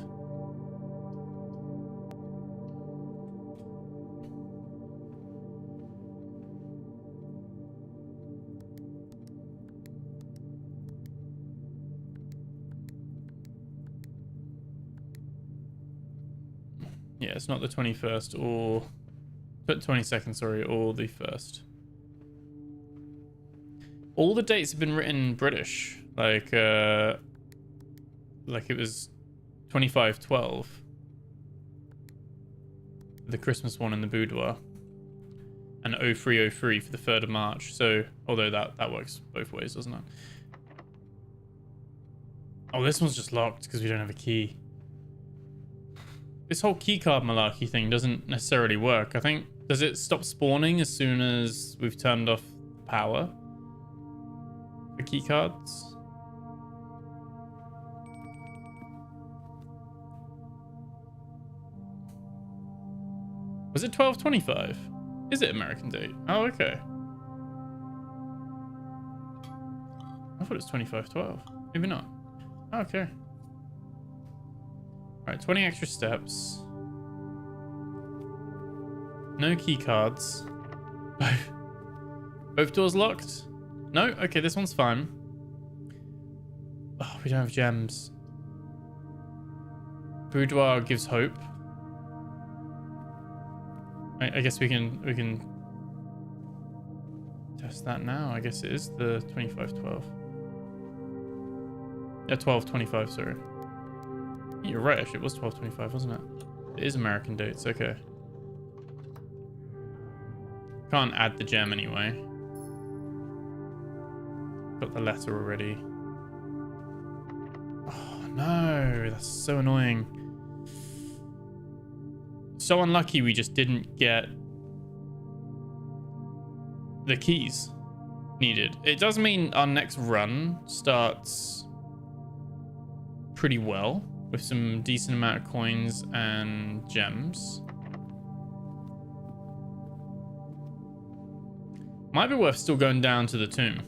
Yeah, it's not the 21st or... But 22nd, sorry, or the 1st. All the dates have been written British. Like it was 25/12. The Christmas one in the boudoir. And 03/03 for the 3rd of March. So, although that works both ways, doesn't it? Oh, this one's just locked because we don't have a key. This whole keycard malarkey thing doesn't necessarily work. I think, does it stop spawning as soon as we've turned off power? The keycards? Was it 12/25? Is it American date? Oh, okay. I thought it was 25/12. Maybe not. Oh, okay. Alright, 20 extra steps. No key cards. Both doors locked? No? Okay, this one's fine. Oh, we don't have gems. Boudoir gives hope. I guess we can test that now. I guess it is the 25/12. Yeah, 12/25, sorry. You're right, actually, it was 12/25, wasn't it? It is American dates, okay. Can't add the gem anyway. Got the letter already. Oh no, that's so annoying. So unlucky we just didn't get the keys needed. It does mean our next run starts pretty well with some decent amount of coins and gems. Might be worth still going down to the tomb.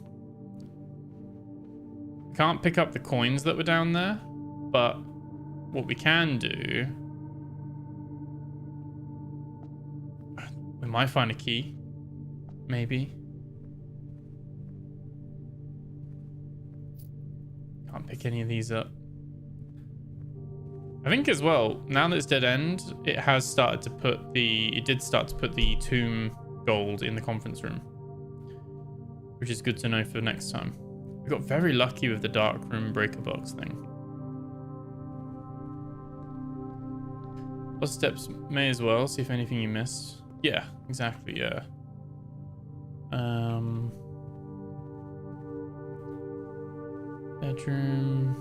Can't pick up the coins that were down there, but what we can do... We might find a key. Maybe. Can't pick any of these up. I think as well, now that it's dead end, it has started to put the... It did start to put the tomb gold in the conference room. Which is good to know for next time. We got very lucky with the dark room breaker box thing. Plus steps may as well, see if anything you missed. Yeah, exactly, yeah. Bedroom.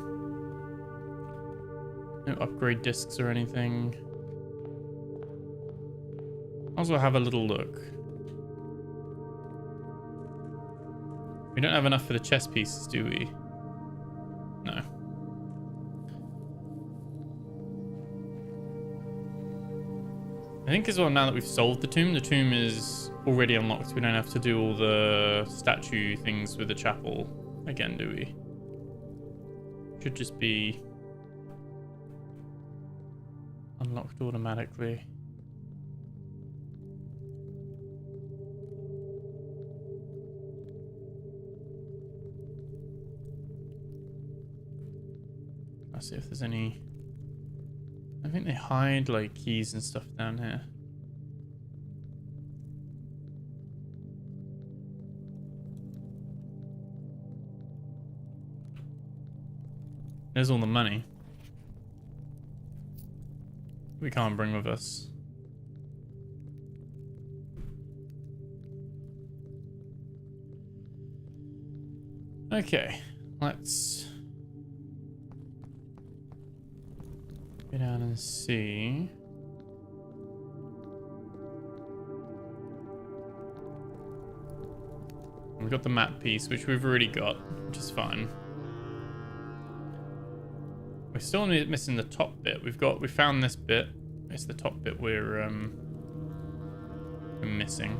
No upgrade discs or anything. Also have a little look. We don't have enough for the chess pieces, do we? No. I think as well, now that we've solved the tomb is already unlocked. We don't have to do all the statue things with the chapel again, do we? Should just be unlocked automatically. Let's see if there's any... I think they hide like keys and stuff down here. There's all the money. We can't bring with us. Okay, let's go down and see. We've got the map piece, which we've already got, which is fine. We're still missing the top bit. We found this bit. It's the top bit we're missing.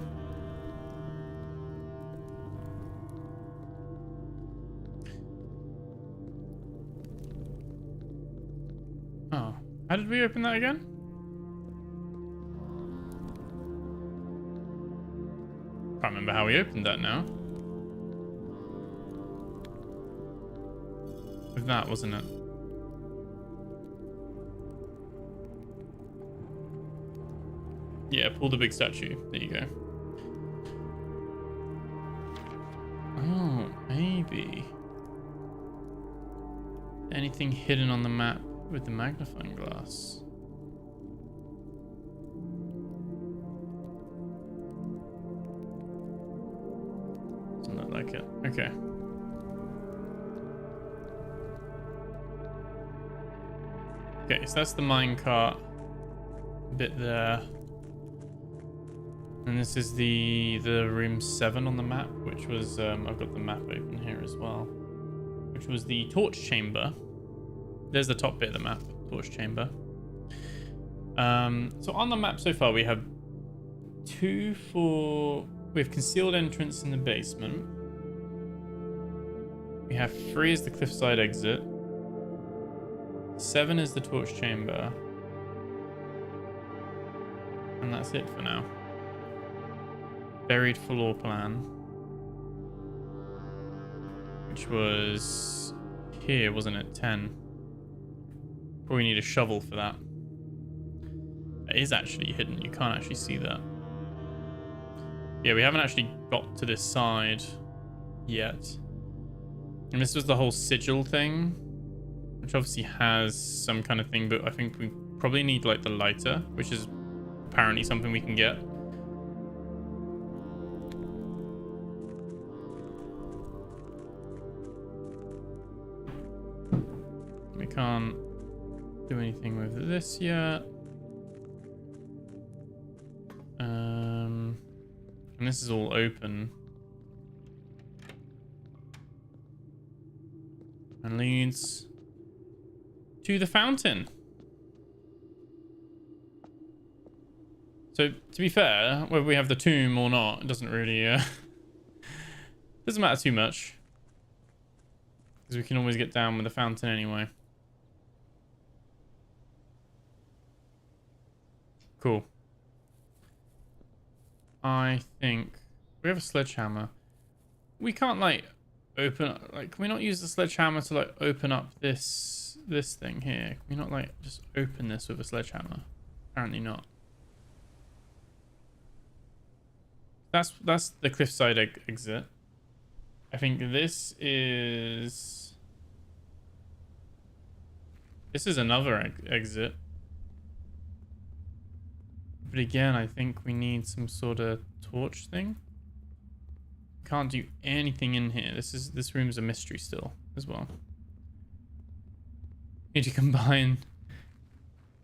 Oh, how did we open that again? Can't remember how we opened that now. With that, wasn't it? Yeah, pull the big statue. There you go. Oh, maybe. Anything hidden on the map with the magnifying glass? Doesn't look like it. Okay. Okay, so that's the minecart bit there. And this is the room 7 on the map, which was, I've got the map open here as well, which was the torch chamber. There's the top bit of the map, torch chamber. So on the map so far, we have we have concealed entrance in the basement. We have 3 as the cliffside exit. 7 is the torch chamber. And that's it for now. Buried floor plan, which was here, wasn't it? 10. Probably need a shovel for that. That is actually hidden. You can't actually see that. Yeah, we haven't actually got to this side yet. And this was the whole sigil thing, which obviously has some kind of thing, but I think we probably need like the lighter, which is apparently something we can get. We can't do anything with this yet. And this is all open. And leads to the fountain. So, to be fair, whether we have the tomb or not, it doesn't really, doesn't matter too much. Because we can always get down with the fountain anyway. Cool. I think we have a sledgehammer. We can't like open, like, can we not use the sledgehammer to like open up this thing here? Can we not like just open this with a sledgehammer? Apparently not. That's the cliffside exit. I think this is another exit. But again, I think we need some sort of torch thing. Can't do anything in here. This room's a mystery still as well. Need to combine.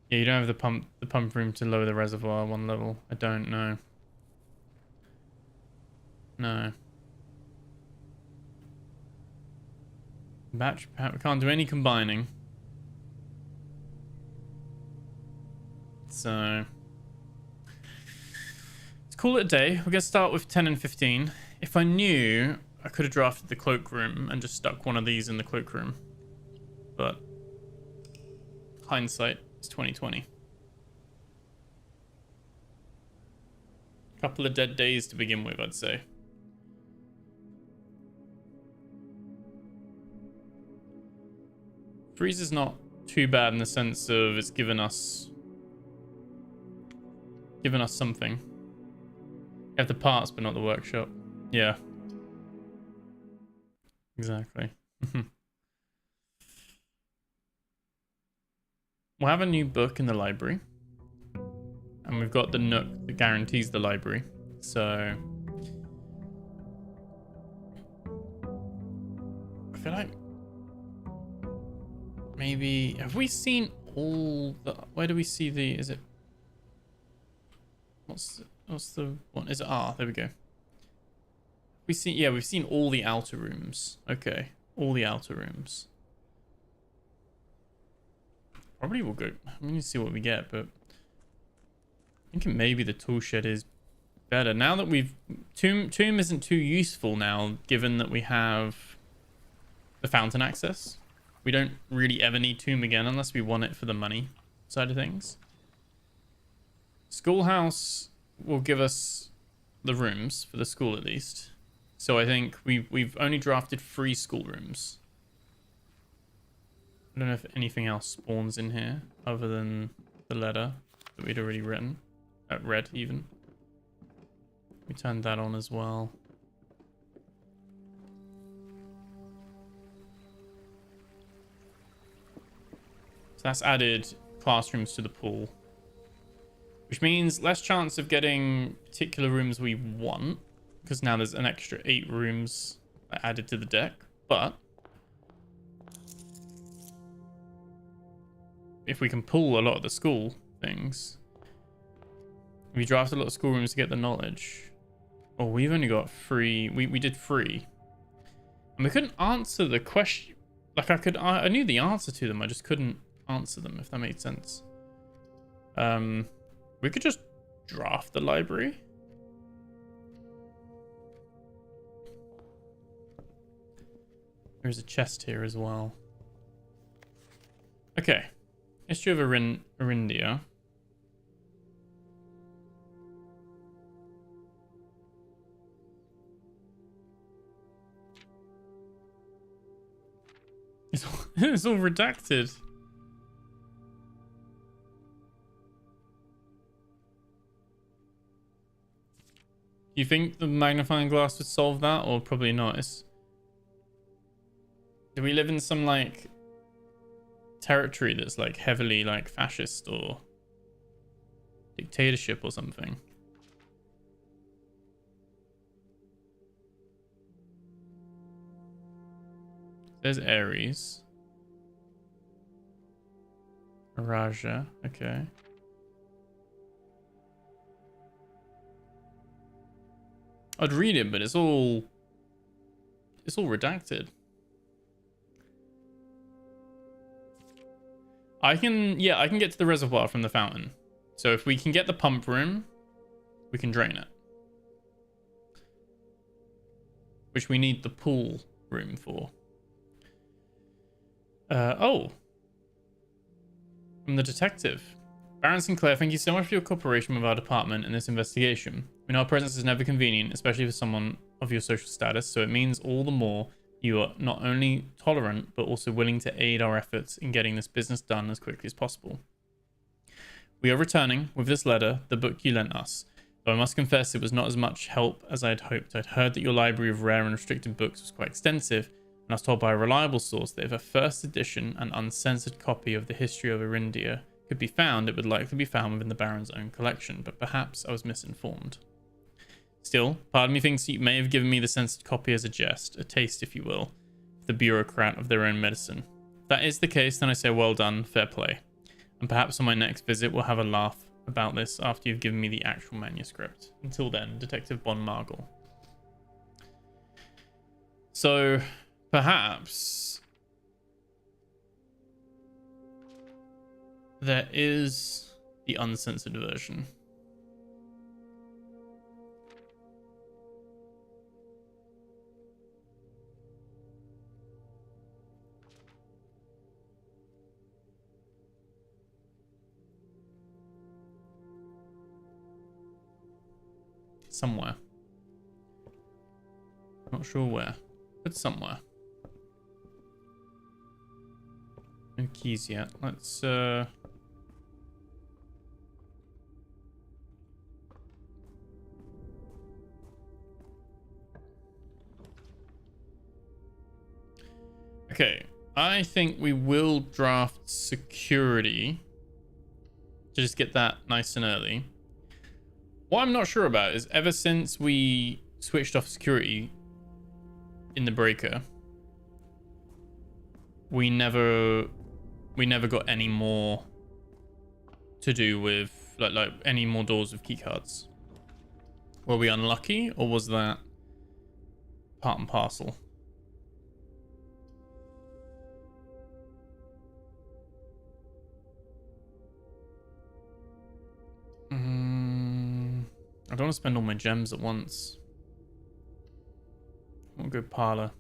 Yeah, you don't have the pump room to lower the reservoir 1 level. I don't know. No. Batch pack. We can't do any combining. So let's call it a day. We're gonna start with 10 and 15. If I knew, I could have drafted the cloakroom and just stuck one of these in the cloakroom. But hindsight is 20/20. Couple of dead days to begin with, I'd say. Freezer's not too bad in the sense of it's given us something. You have the parts, but not the workshop. Yeah. Exactly. We'll have a new book in the library. And we've got the Nook that guarantees the library. So I feel like maybe have we seen all the where do we see the is it what's the one? Is it there we go. We see we've seen all the outer rooms. Okay. All the outer rooms. Probably we'll go. I'm gonna see what we get, but I think maybe the tool shed is better now that we've tomb isn't too useful now, given that we have the fountain access. We don't really ever need tomb again unless we want it for the money side of things. Schoolhouse will give us the rooms for the school at least. So I think we've only drafted 3 schoolrooms. I don't know if anything else spawns in here other than the letter that we'd already written. Read even. We turned that on as well. So that's added classrooms to the pool, which means less chance of getting particular rooms we want, because now there's an extra 8 rooms added to the deck. But if we can pull a lot of the school things, we drafted a lot of schoolrooms to get the knowledge. Oh, we've only got 3. We did 3, and we couldn't answer the question. Like I knew the answer to them, I just couldn't answer them, if that made sense. We could just draft the library. There's a chest here as well. Okay. History of Arindia. It's all redacted. Do you think the magnifying glass would solve that, or probably not? Do we live in some like territory that's like heavily like fascist or dictatorship or something? There's Ares. Raja, okay. I'd read it, but it's all redacted. I can get to the reservoir from the fountain. So if we can get the pump room, we can drain it. Which we need the pool room for. From the detective. Baron Sinclair, thank you so much for your cooperation with our department in this investigation. We know our presence is never convenient, especially for someone of your social status, so it means all the more you are not only tolerant, but also willing to aid our efforts in getting this business done as quickly as possible. We are returning, with this letter, the book you lent us, though I must confess it was not as much help as I had hoped. I'd heard that your library of rare and restricted books was quite extensive, and I was told by a reliable source that if a first edition and uncensored copy of the history of Arindia could be found, it would likely be found within the Baron's own collection, but perhaps I was misinformed. Still, part of me thinks you may have given me the censored copy as a jest, a taste, if you will, of the bureaucrat of their own medicine. If that is the case, then I say well done, fair play. And perhaps on my next visit we'll have a laugh about this after you've given me the actual manuscript. Until then, Detective Bon Margle. So, perhaps there is the uncensored version. Somewhere. Not sure where, but somewhere. No keys yet. Let's okay, I think we will draft security to just get that nice and early. What I'm not sure about is ever since we switched off security in the breaker, we never got any more to do with like any more doors with keycards. Were we unlucky, or was that part and parcel? I don't want to spend all my gems at once. I want to go parlor.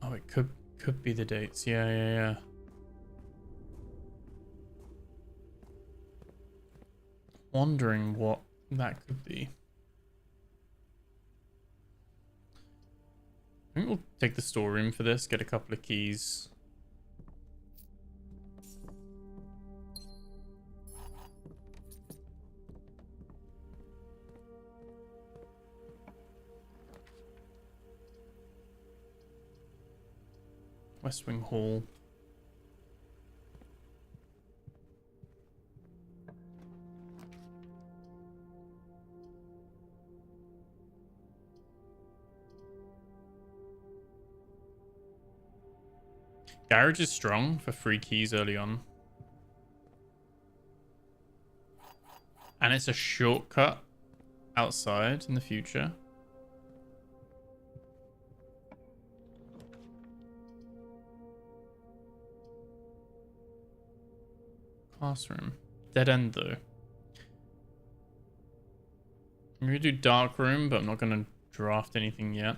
Oh, it could be the dates. Yeah. Wondering what that could be. I think we'll take the storeroom for this, get a couple of keys. West Wing Hall. Garage is strong for free keys early on. And it's a shortcut outside in the future. Classroom. Dead end though. I'm gonna do dark room, but I'm not gonna draft anything yet.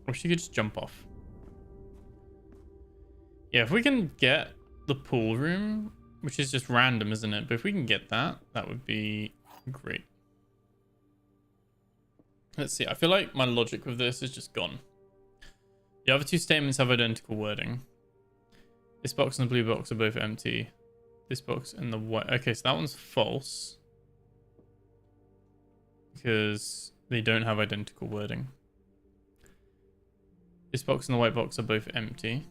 Or she could just jump off. Yeah, if we can get the pool room, which is just random, isn't it? But if we can get that, that would be great. Let's see. I feel like my logic with this is just gone. The other two statements have identical wording. This box and the blue box are both empty. This box and the white... Okay, so that one's false. Because they don't have identical wording. This box and the white box are both empty.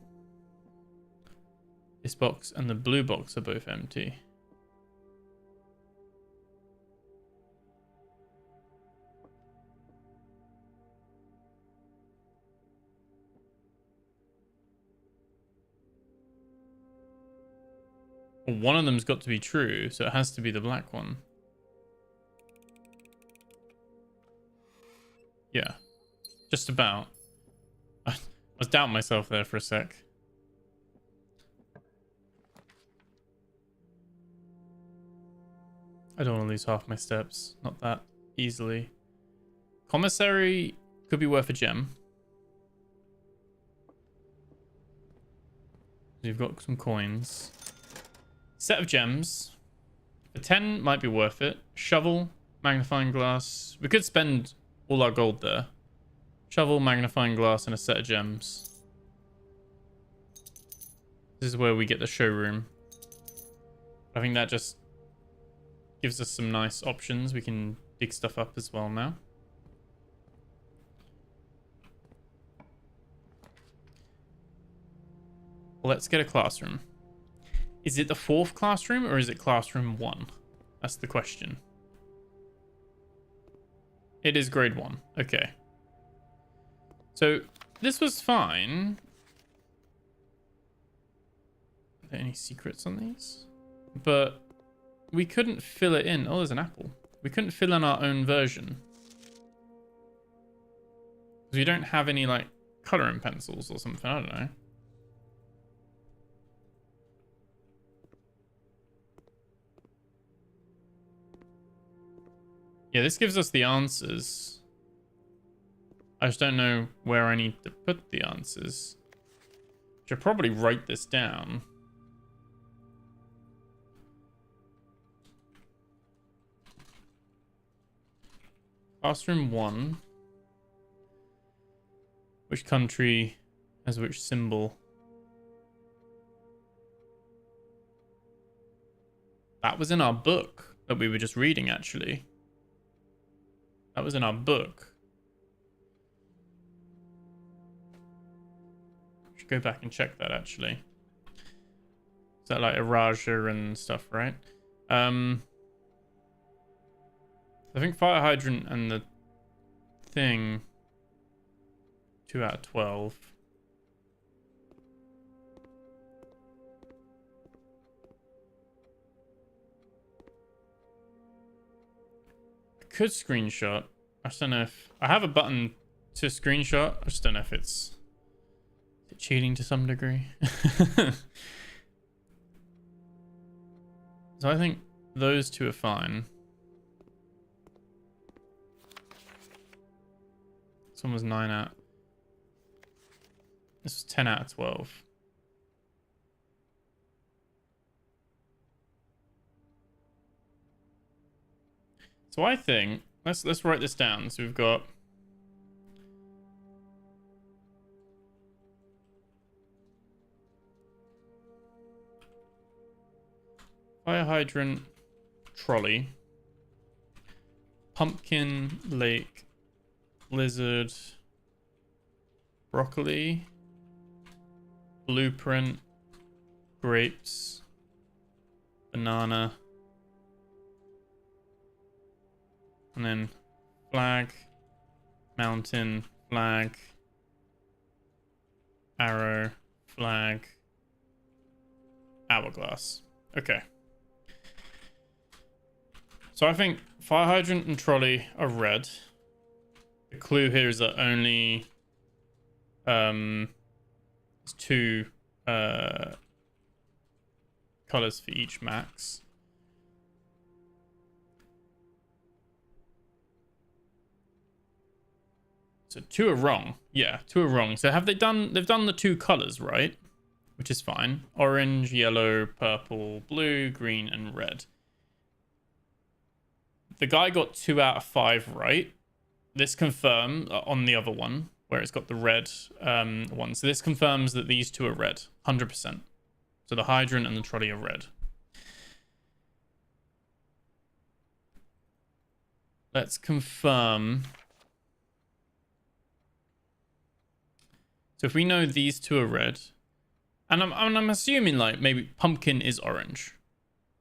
This box and the blue box are both empty. Well, one of them's got to be true, so it has to be the black one. Yeah, just about. I was doubting myself there for a sec. I don't want to lose half my steps. Not that easily. Commissary could be worth a gem. You've got some coins. Set of gems. A 10 might be worth it. Shovel, magnifying glass. We could spend all our gold there. Shovel, magnifying glass, and a set of gems. This is where we get the showroom. I think that just gives us some nice options. We can dig stuff up as well now. Well, let's get a classroom. Is it the 4th classroom or is it classroom 1? That's the question. It is grade 1. Okay. So this was fine. Are there any secrets on these? But we couldn't fill it in. Oh, there's an apple. We couldn't fill in our own version. Because we don't have any, like, coloring pencils or something. I don't know. Yeah, this gives us the answers. I just don't know where I need to put the answers. Should probably write this down. Classroom 1. Which country has which symbol? That was in our book that we were just reading, actually. That was in our book. Should go back and check that, actually. Is that like Erasia and stuff, right? I think fire hydrant and the thing 2 out of 12. I could screenshot. I just don't know if I have a button to screenshot. I just don't know if it's cheating to some degree. So I think those two are fine. This one was 9 out. This was 10 out of 12. So I think let's write this down. So we've got fire hydrant, trolley, pumpkin, lake, lizard, broccoli, blueprint, grapes, banana, and then flag, mountain, flag, arrow, flag, hourglass. Okay. So I think fire hydrant and trolley are red. The clue here is that only it's 2 colors for each max. So 2 are wrong. Yeah, 2 are wrong. So they've done the 2 colors, right? Which is fine. Orange, yellow, purple, blue, green, and red. The guy got 2 out of 5 right. This confirms on the other one where it's got the red one. So this confirms that these 2 are red, 100%. So the hydrant and the trolley are red. Let's confirm. So if we know these 2 are red, and I'm assuming like maybe pumpkin is orange.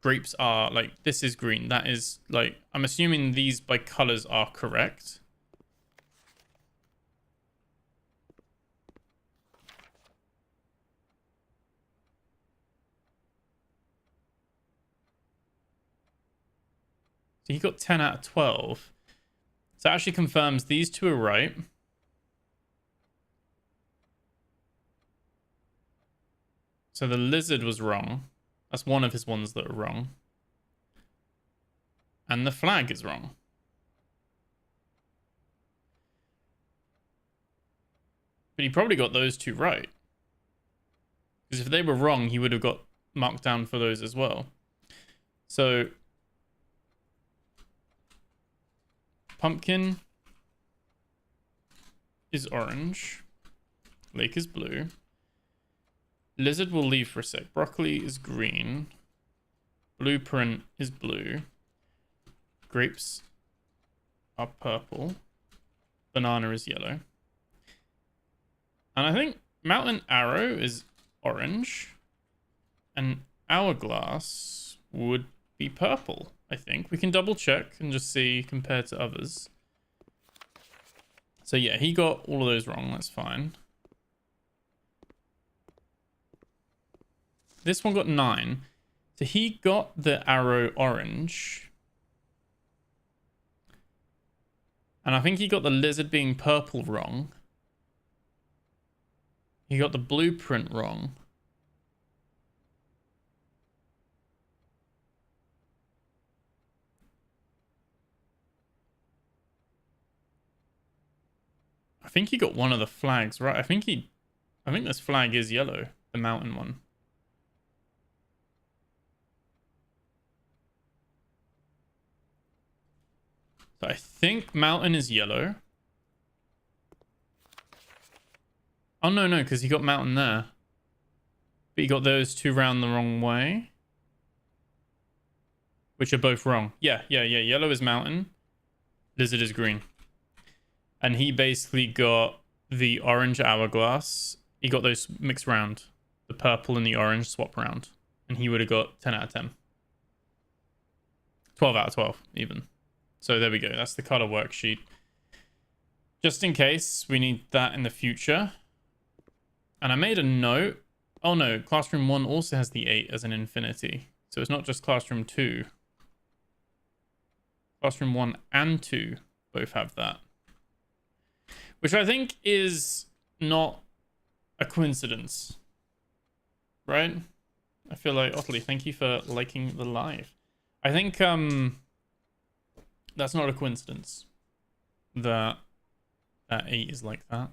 Grapes are like, this is green. That is like, I'm assuming these by colors are correct. So he got 10 out of 12. So that actually confirms these 2 are right. So the lizard was wrong. That's one of his ones that are wrong. And the flag is wrong. But he probably got those 2 right. Because if they were wrong, he would have got marked down for those as well. So pumpkin is orange. Lake is blue. Lizard will leave for a sec. Broccoli is green. Blueprint is blue. Grapes are purple. Banana is yellow. And I think Mountain Arrow is orange. And Hourglass would be purple, I think. We can double check and just see compared to others. So yeah, he got all of those wrong. That's fine. This one got 9. So he got the arrow orange. And I think he got the lizard being purple wrong. He got the blueprint wrong. I think he got one of the flags right. I think this flag is yellow, the mountain one. But I think mountain is yellow. Oh, no, because he got mountain there. But he got those two round the wrong way. Which are both wrong. Yeah. Yellow is mountain. Lizard is green. And he basically got the orange hourglass. He got those mixed round. The purple and the orange swap round. And he would have got 10 out of 10. 12 out of 12, even. So there we go. That's the color worksheet. Just in case we need that in the future. And I made a note. Oh no, Classroom 1 also has the 8 as an infinity. So it's not just Classroom 2. Classroom 1 and 2 both have that. Which I think is not a coincidence. Right? I feel like, Otley, thank you for liking the live. I think that's not a coincidence that that 8 is like that.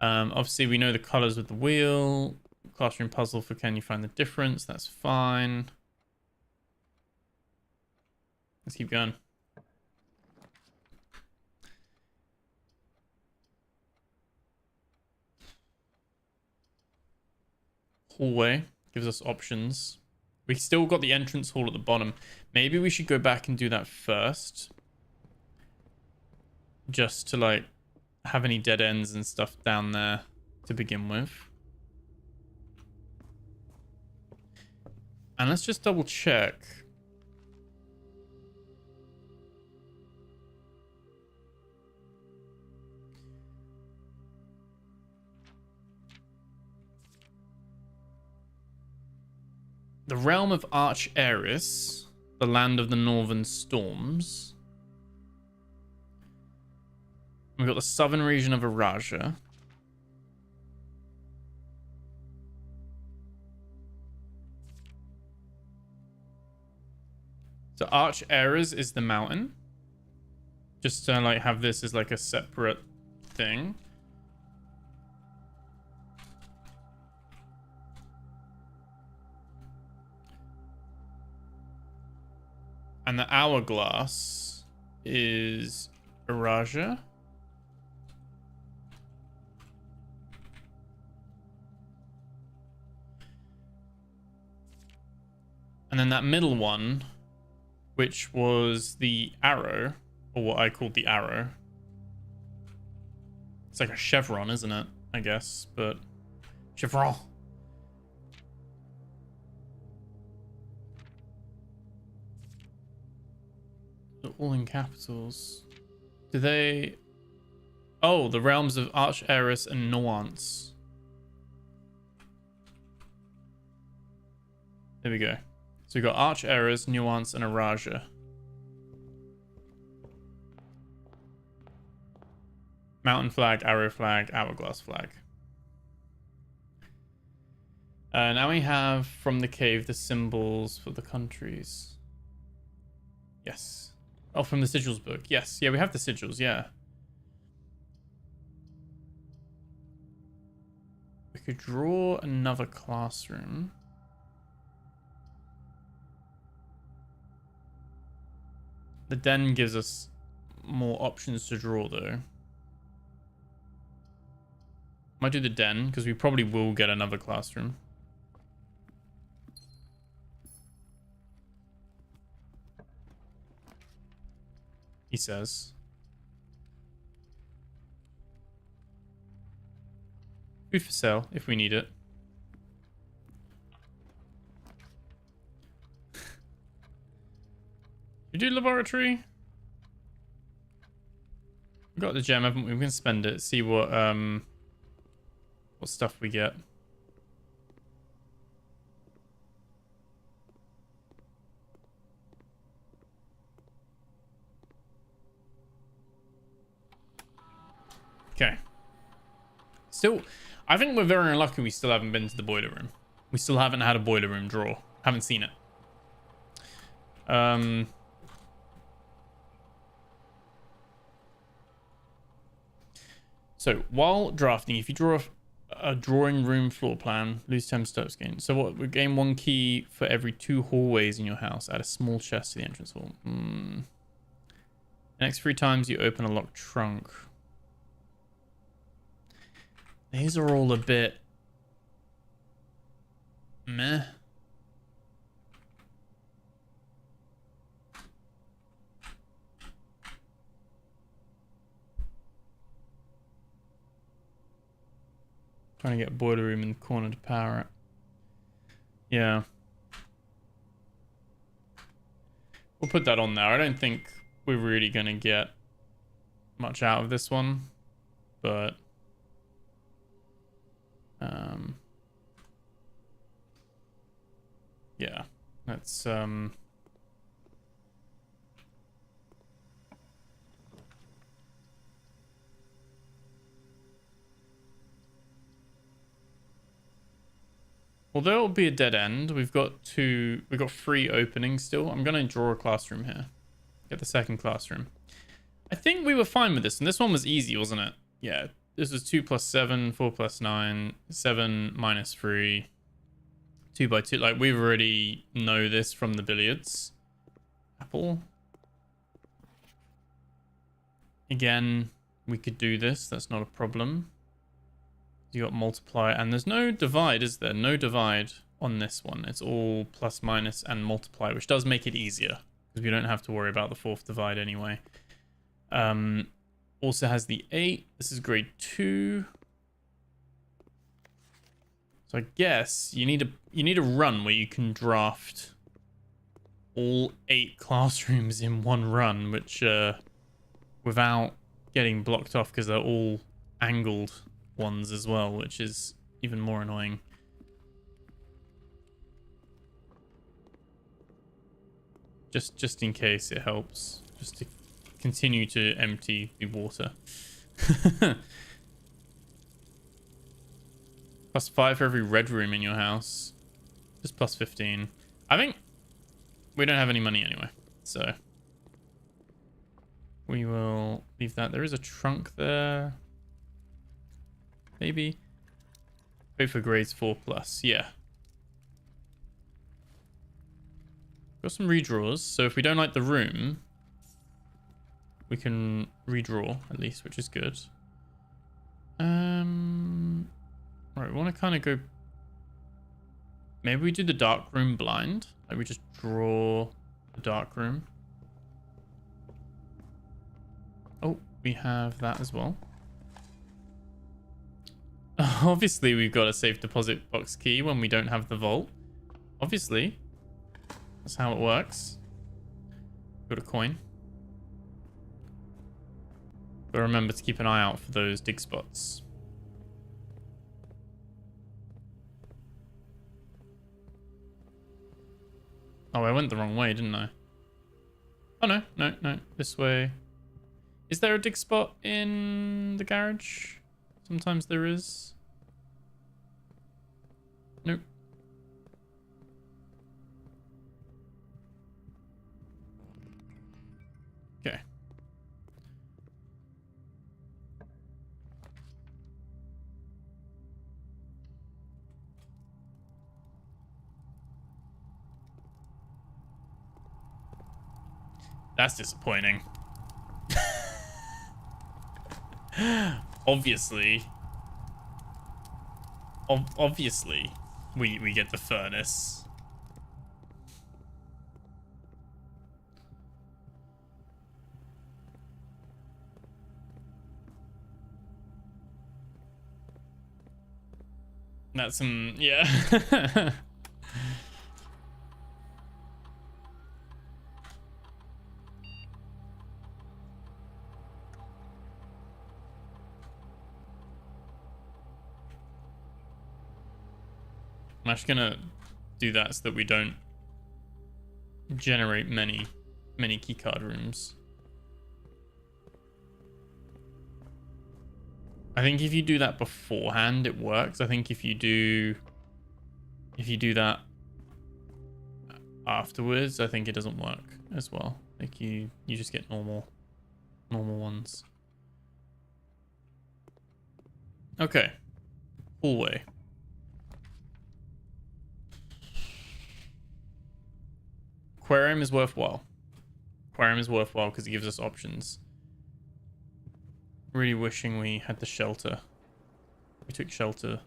Obviously, we know the colors with the wheel. Classroom puzzle for can you find the difference? That's fine. Let's keep going. Hallway gives us options. We still got the entrance hall at the bottom. Maybe we should go back and do that first. Just to like have any dead ends and stuff down there to begin with. And let's just double check. The realm of Arch Eris, the land of the northern storms. We've got the southern region of Araja. So Arch Eris is the mountain. Just to like have this as like a separate thing. And the hourglass is Araja. And then that middle one, which was the arrow, or what I called the arrow. It's like a chevron, isn't it? I guess, but chevron. They're all in capitals. Do they... Oh, the realms of Arch Eris and Nuance. There we go. So we've got Arch Eris, Nuance, and Araja. Mountain flag, arrow flag, hourglass flag. Now we have from the cave the symbols for the countries. Yes. Oh, from the sigils book. Yes. Yeah, we have the sigils. Yeah. We could draw another classroom. The den gives us more options to draw, though. Might do the den, because we probably will get another classroom. He says. Food for sale, if we need it. We do laboratory. We got the gem, haven't we? We can spend it, see what stuff we get. Okay. Still, I think we're very unlucky we still haven't been to the boiler room. We still haven't had a boiler room draw. Haven't seen it. So, while drafting, if you draw a drawing room floor plan, lose 10 steps gain. So what, we gain 1 key for every 2 hallways in your house. Add a small chest to the entrance hall. Next 3 times you open a locked trunk. These are all a bit meh. Trying to get a boiler room in the corner to power it. Yeah. We'll put that on there. I don't think we're really going to get much out of this one, but yeah, let's although it'll be a dead end, we've got 3 openings still. I'm gonna draw a classroom here. Get the second classroom. I think we were fine with this, and this one was easy, wasn't it? Yeah, this was 2 plus 7, 4 plus 9, 7 minus 3, 2 by 2. Like, we already know this from the billiards. Apple. Again, we could do this. That's not a problem. You got multiply, and there's no divide, is there? No divide on this one. It's all plus, minus, and multiply, which does make it easier because we don't have to worry about the 4th divide anyway. Also has the 8. This is grade 2. So I guess you need a run where you can draft all 8 classrooms in one run, which without getting blocked off because they're all angled ones as well, which is even more annoying. Just in case it helps, just to continue to empty the water. Plus 5 for every red room in your house. Just plus 15. I think we don't have any money anyway, so we will leave that. There is a trunk there. Maybe. Wait for grades 4 plus. Yeah. Got some redraws. So if we don't like the room, we can redraw at least, which is good. Right, we want to kind of go. Maybe we do the dark room blind. Like we just draw the dark room. Oh, we have that as well. Obviously, we've got a safe deposit box key when we don't have the vault. Obviously. That's how it works. Got a coin. But remember to keep an eye out for those dig spots. Oh, I went the wrong way, didn't I? Oh, no. No. This way. Is there a dig spot in the garage? Sometimes there is. Nope. Okay. That's disappointing. Obviously, we get the furnace. That's some, yeah. I'm actually gonna do that so that we don't generate many keycard rooms. I think if you do that beforehand, it works. I think if you do that afterwards, I think it doesn't work as well. Like you just get normal ones. Okay, hallway. Aquarium is worthwhile. Aquarium is worthwhile because it gives us options. Really wishing we had the shelter. We took shelter.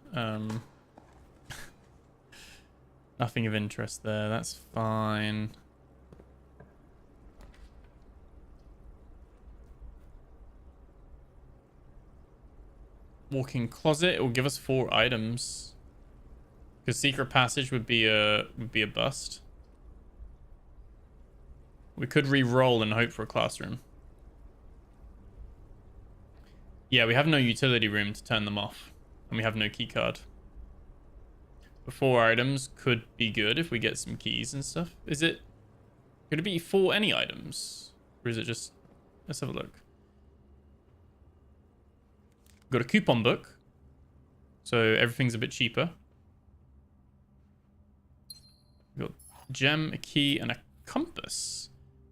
Nothing of interest there. That's fine. Walk-in closet. It will give us 4 items. Because secret passage would be a bust. We could re-roll and hope for a classroom. Yeah, we have no utility room to turn them off. And we have no key card. But 4 items could be good if we get some keys and stuff. Is it... Could it be 4 any items? Or is it just... Let's have a look. Got a coupon book. So everything's a bit cheaper. We've got a gem, a key, and a compass.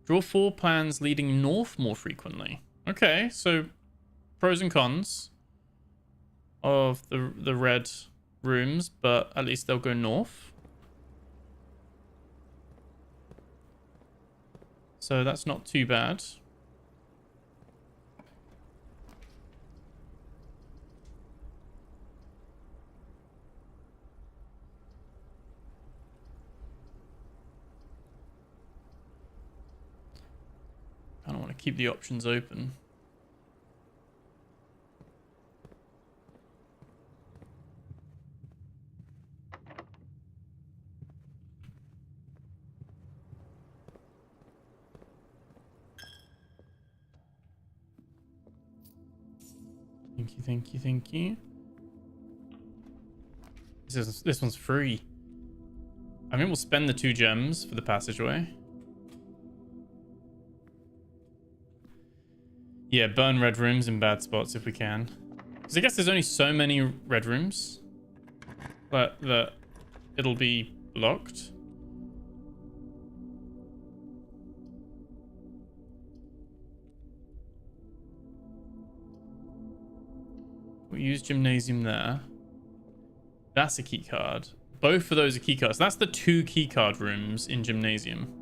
Draw 4 plans leading north more frequently. Okay, so pros and cons of the red rooms, but at least they'll go north. So that's not too bad. I don't want to keep the options open. Thank you, thank you, thank you. This one's free. I mean, we'll spend the 2 gems for the passageway. Yeah, burn red rooms in bad spots if we can. Because I guess there's only so many red rooms. But that it'll be blocked. We'll use gymnasium there. That's a key card. Both of those are key cards. That's the 2 key card rooms in gymnasium.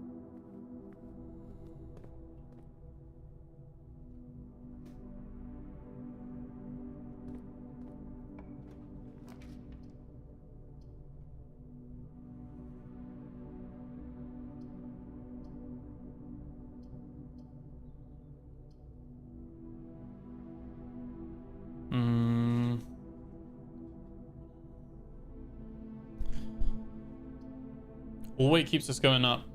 Hallway keeps us going up,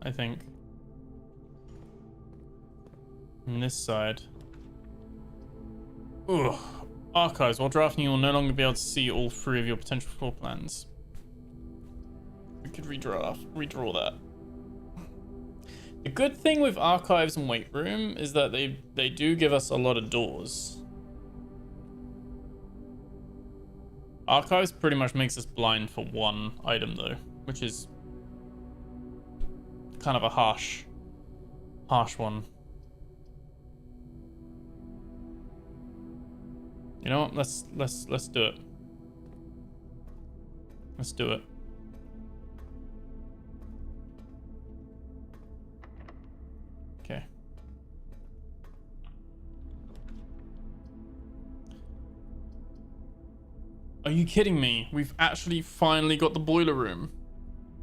I think. On this side. Ugh. Archives. While drafting, you will no longer be able to see all 3 of your potential floor plans. We could redraw that. The good thing with archives and weight room is that they do give us a lot of doors. Archives pretty much makes us blind for 1 item though, which is kind of a harsh one. You know what? Let's do it. Let's do it. Okay. Are you kidding me? We've actually finally got the boiler room.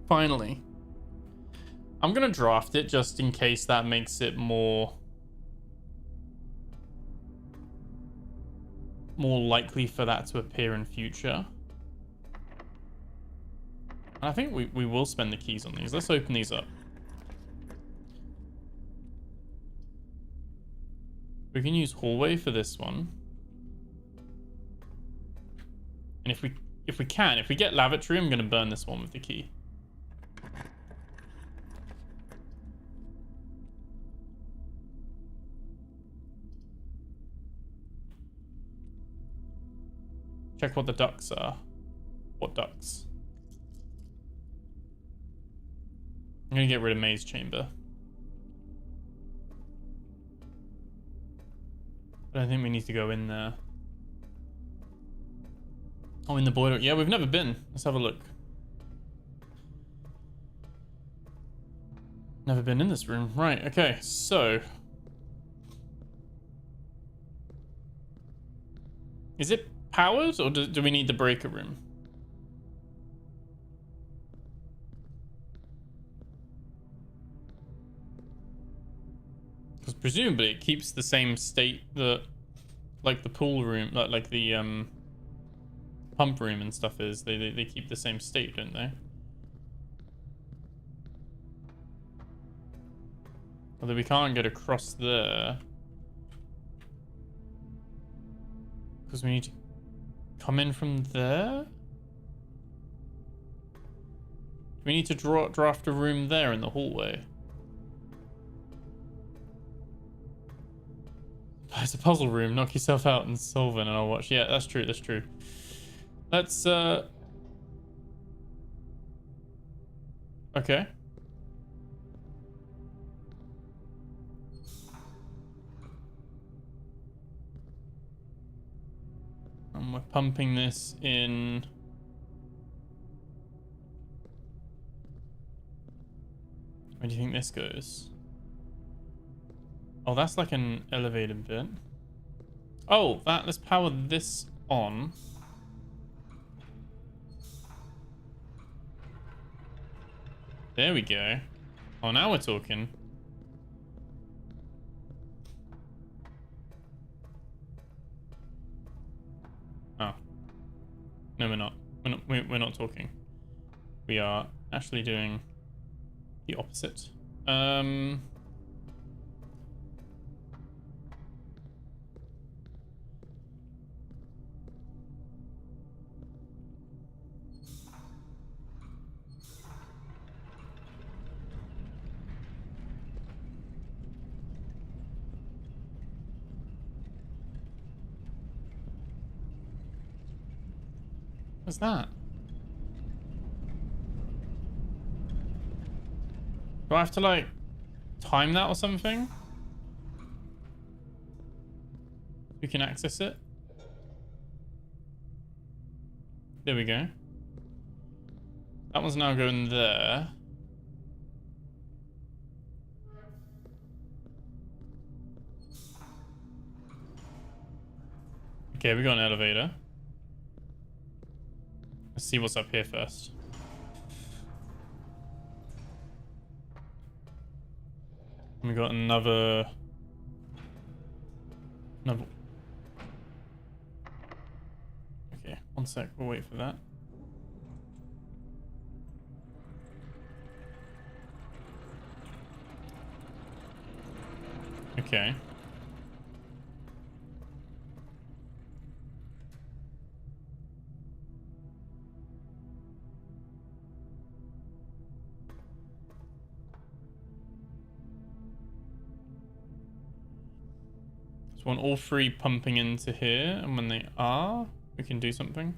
Finally. I'm gonna draft it just in case that makes it more likely for that to appear in future. And I think we will spend the keys on these. Let's open these up. We can use hallway for this one. And if we get lavatory, I'm gonna burn this one with the key. Check what the ducts are. What ducts? I'm gonna get rid of maze chamber. But I think we need to go in there. Oh, in the boiler. Yeah, we've never been. Let's have a look. Never been in this room. Right, okay, so... Is it powered, or do we need the breaker room? Because presumably it keeps the same state that, like the pool room, like the pump room and stuff is. They keep the same state, don't they? Although we can't get across there. Because we need to come in from there? We need to draft a room there in the hallway. It's a puzzle room. Knock yourself out and solve it and I'll watch. Yeah, that's true. That's true. Let's, okay. And we're pumping this in. Where do you think this goes? Oh, that's like an elevated bit. Oh, let's power this on. There we go. Oh, now we're talking. Oh. No, we're not. We're not talking. We are actually doing the opposite. What's that? Do I have to like time that or something? We can access it. There we go. That one's now going there. Okay, we got an elevator. Let's see what's up here first. We got another. Okay, one sec. We'll wait for that. Okay. So want all three pumping into here, and when they are, we can do something.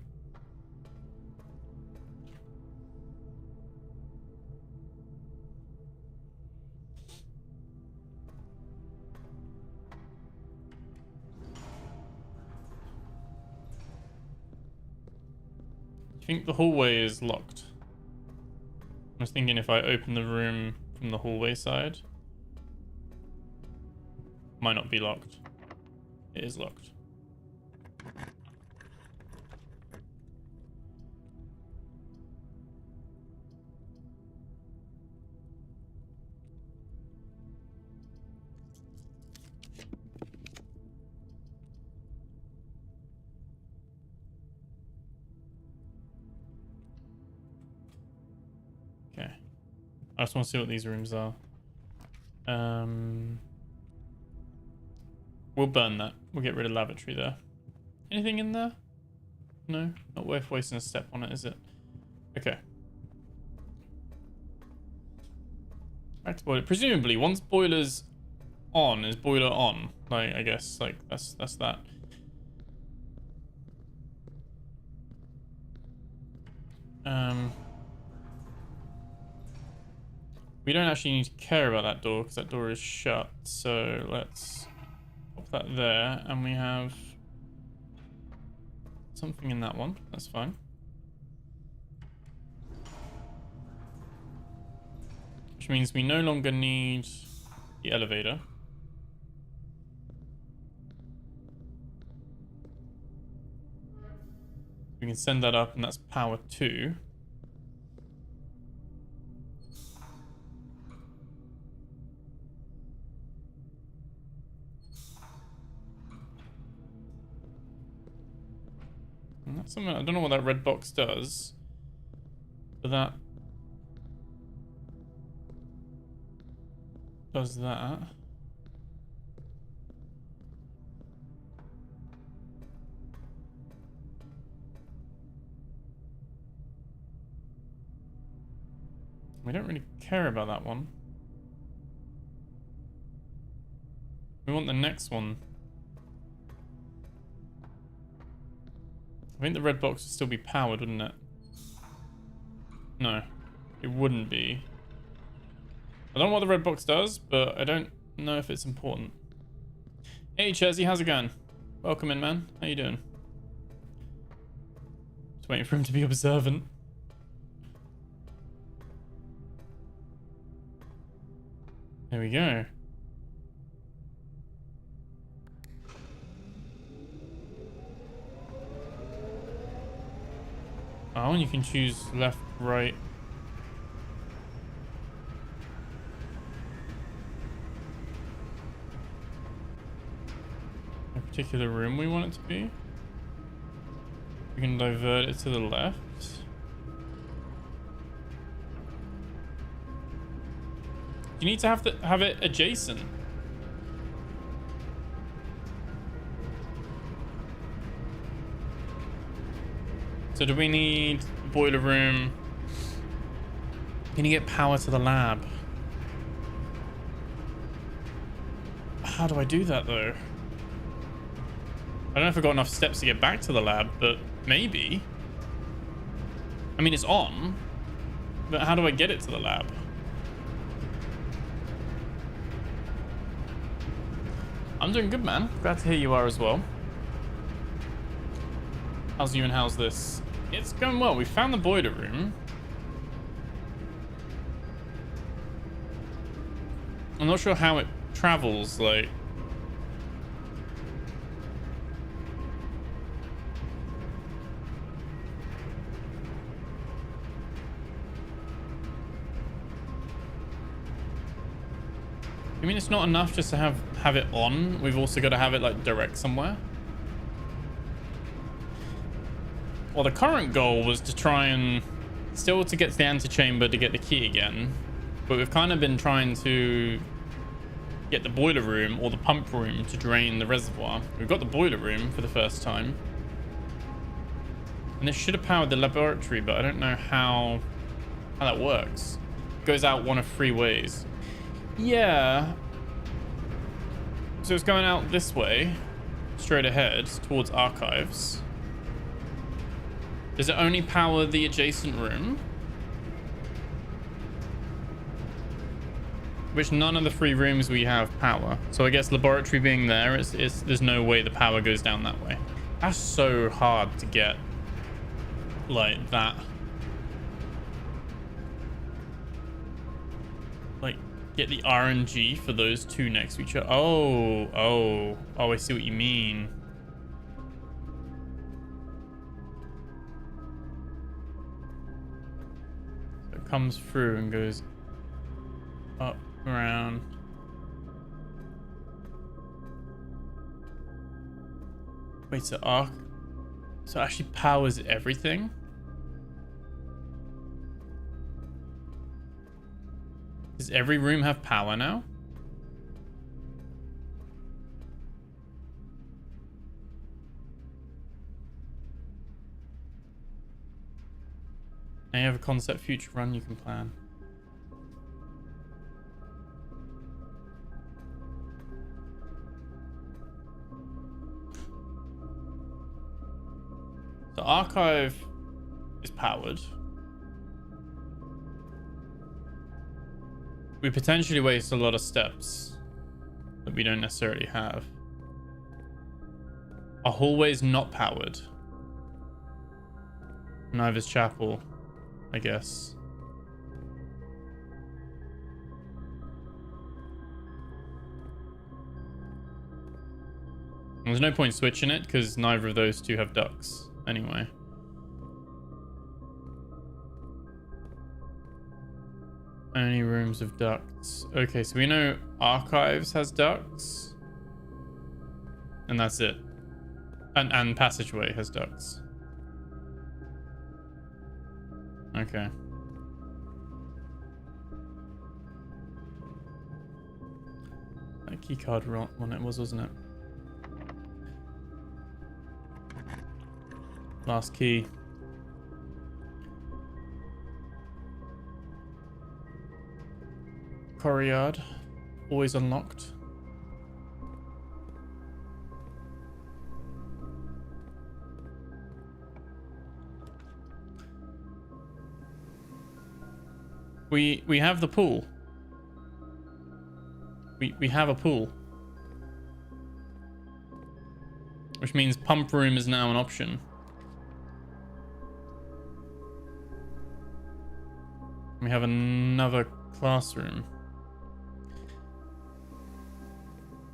I think the hallway is locked. I was thinking if I open the room from the hallway side, might not be locked. It is locked. Okay. I just want to see what these rooms are. We'll burn that. We'll get rid of lavatory there. Anything in there? No? Not worth wasting a step on it, is it? Okay. Back to boiler. Presumably, once boiler's on, is boiler on. Like, I guess, like, that's that. We don't actually need to care about that door, because that door is shut. So, let's pop that there, and we have something in that one. That's fine. which means we no longer need the elevator. We can send that up, and that's power 2. And that's something, I don't know what that red box does, but that does that. We don't really care about that one. We want the next one. I think the red box would still be powered, wouldn't it? No, it wouldn't be. I don't know what the red box does, but I don't know if it's important. Hey Chelsea, how's it going? Welcome in, man. How you doing? Just waiting for him to be observant. There we go. Oh, and you can choose left, right. A particular room we want it to be. We can divert it to the left. You need to have it adjacent. So do we need the boiler room? Can you get power to the lab? How do I do that though? I don't know if I've got enough steps to get back to the lab, but maybe. I mean, it's on, but how do I get it to the lab? I'm doing good, man. Glad to hear you are as well. How's you and how's this? It's going well. We found the boiler room. I'm not sure how it travels, like... I mean, it's not enough just to have it on. We've also got to have it like direct somewhere. Well, the current goal was to try and still to get to the antechamber to get the key again, but we've kind of been trying to get the boiler room or the pump room to drain the reservoir. We've got the boiler room for the first time, and this should have powered the laboratory, but I don't know how that works. It goes out one of 3 ways. Yeah. So it's going out this way, straight ahead towards archives. Does it only power the adjacent room? Which none of the 3 rooms we have power. So I guess laboratory being there, there's no way the power goes down that way. That's so hard to get like that. Like, get the RNG for those 2 next to each other. Oh, I see what you mean. So it comes through and goes up, around. Wait, so arc? So it actually powers everything? Does every room have power now? Now you have a concept future run you can plan. The archive is powered. We potentially waste a lot of steps that we don't necessarily have. Our hallway's not powered. Neither's chapel, I guess. There's no point switching it because neither of those two have ducts anyway. Only rooms of ducts. Okay, so we know archives has ducts. And that's it. And passageway has ducts. Okay. That keycard one it was, wasn't it? Last key. Courtyard. Always unlocked. We have the pool. We have a pool. Which means pump room is now an option. We have another classroom.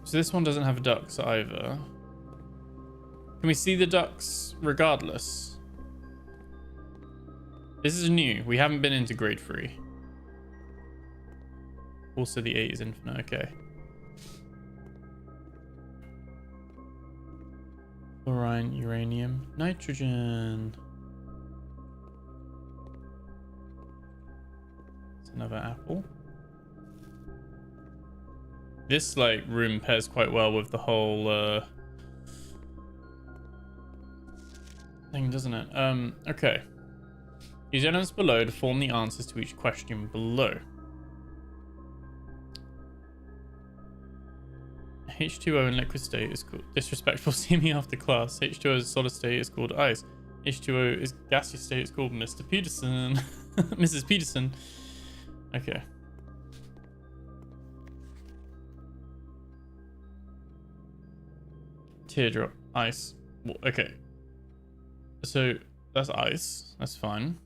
So this one doesn't have ducts either. Can we see the ducts regardless? This is new. We haven't been into grade 3. Also the 8 is infinite. Okay. Fluorine, uranium, nitrogen. It's another apple. This like room pairs quite well with the whole thing, doesn't it? Okay. Use elements below to form the answers to each question below. H2O in liquid state is called disrespectful. See me after class. H2O is solid state is called ice. H2O is gaseous state is called Mr. Peterson. Mrs. Peterson. Okay. Teardrop. Ice. Okay. So that's ice. That's fine.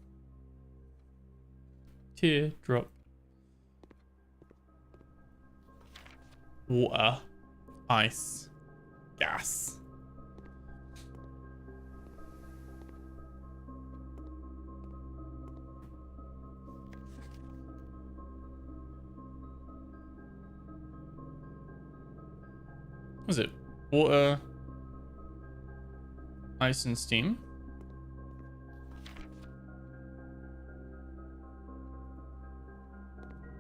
Teardrop. Water. Ice. Gas. What was it? Water, ice, and steam.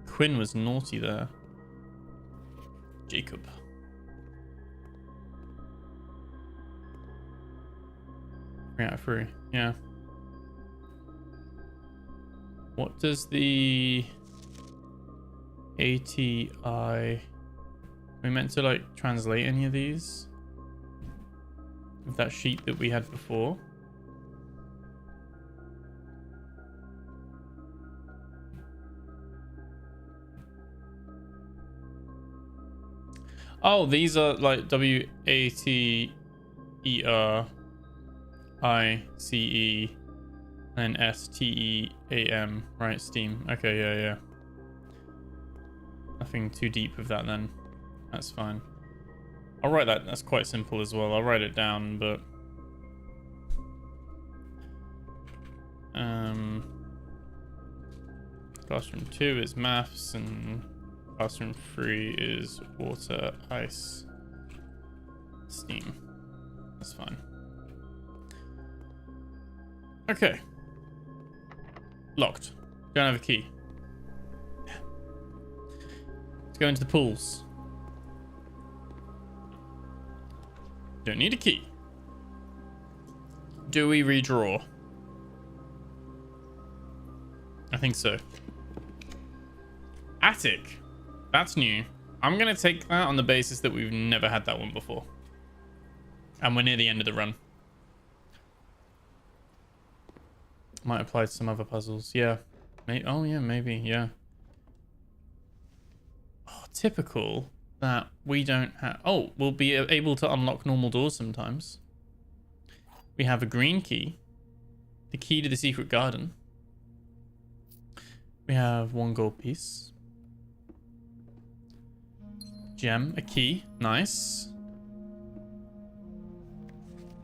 Quinn was naughty there. Jacob. 3 out of 3. Yeah. What does the ATI... we meant to like translate any of these with that sheet that we had before? Oh, these are like WATERICE and STEAM, right? Steam. Okay, yeah. Nothing too deep with that then. That's fine. I'll write that. That's quite simple as well. I'll write it down, but classroom 2 is maths and classroom 3 is water, ice, steam. That's fine. Okay. Locked. Don't have a key. Let's go into the pools. Don't need a key. Do we redraw? I think so. Attic. That's new. I'm going to take that on the basis that we've never had that one before. And we're near the end of the run. Might apply to some other puzzles. Yeah. Oh, yeah, maybe. Yeah. Oh, typical that we don't have... oh, we'll be able to unlock normal doors sometimes. We have a green key. The key to the secret garden. We have 1 gold piece. Gem. A key. Nice.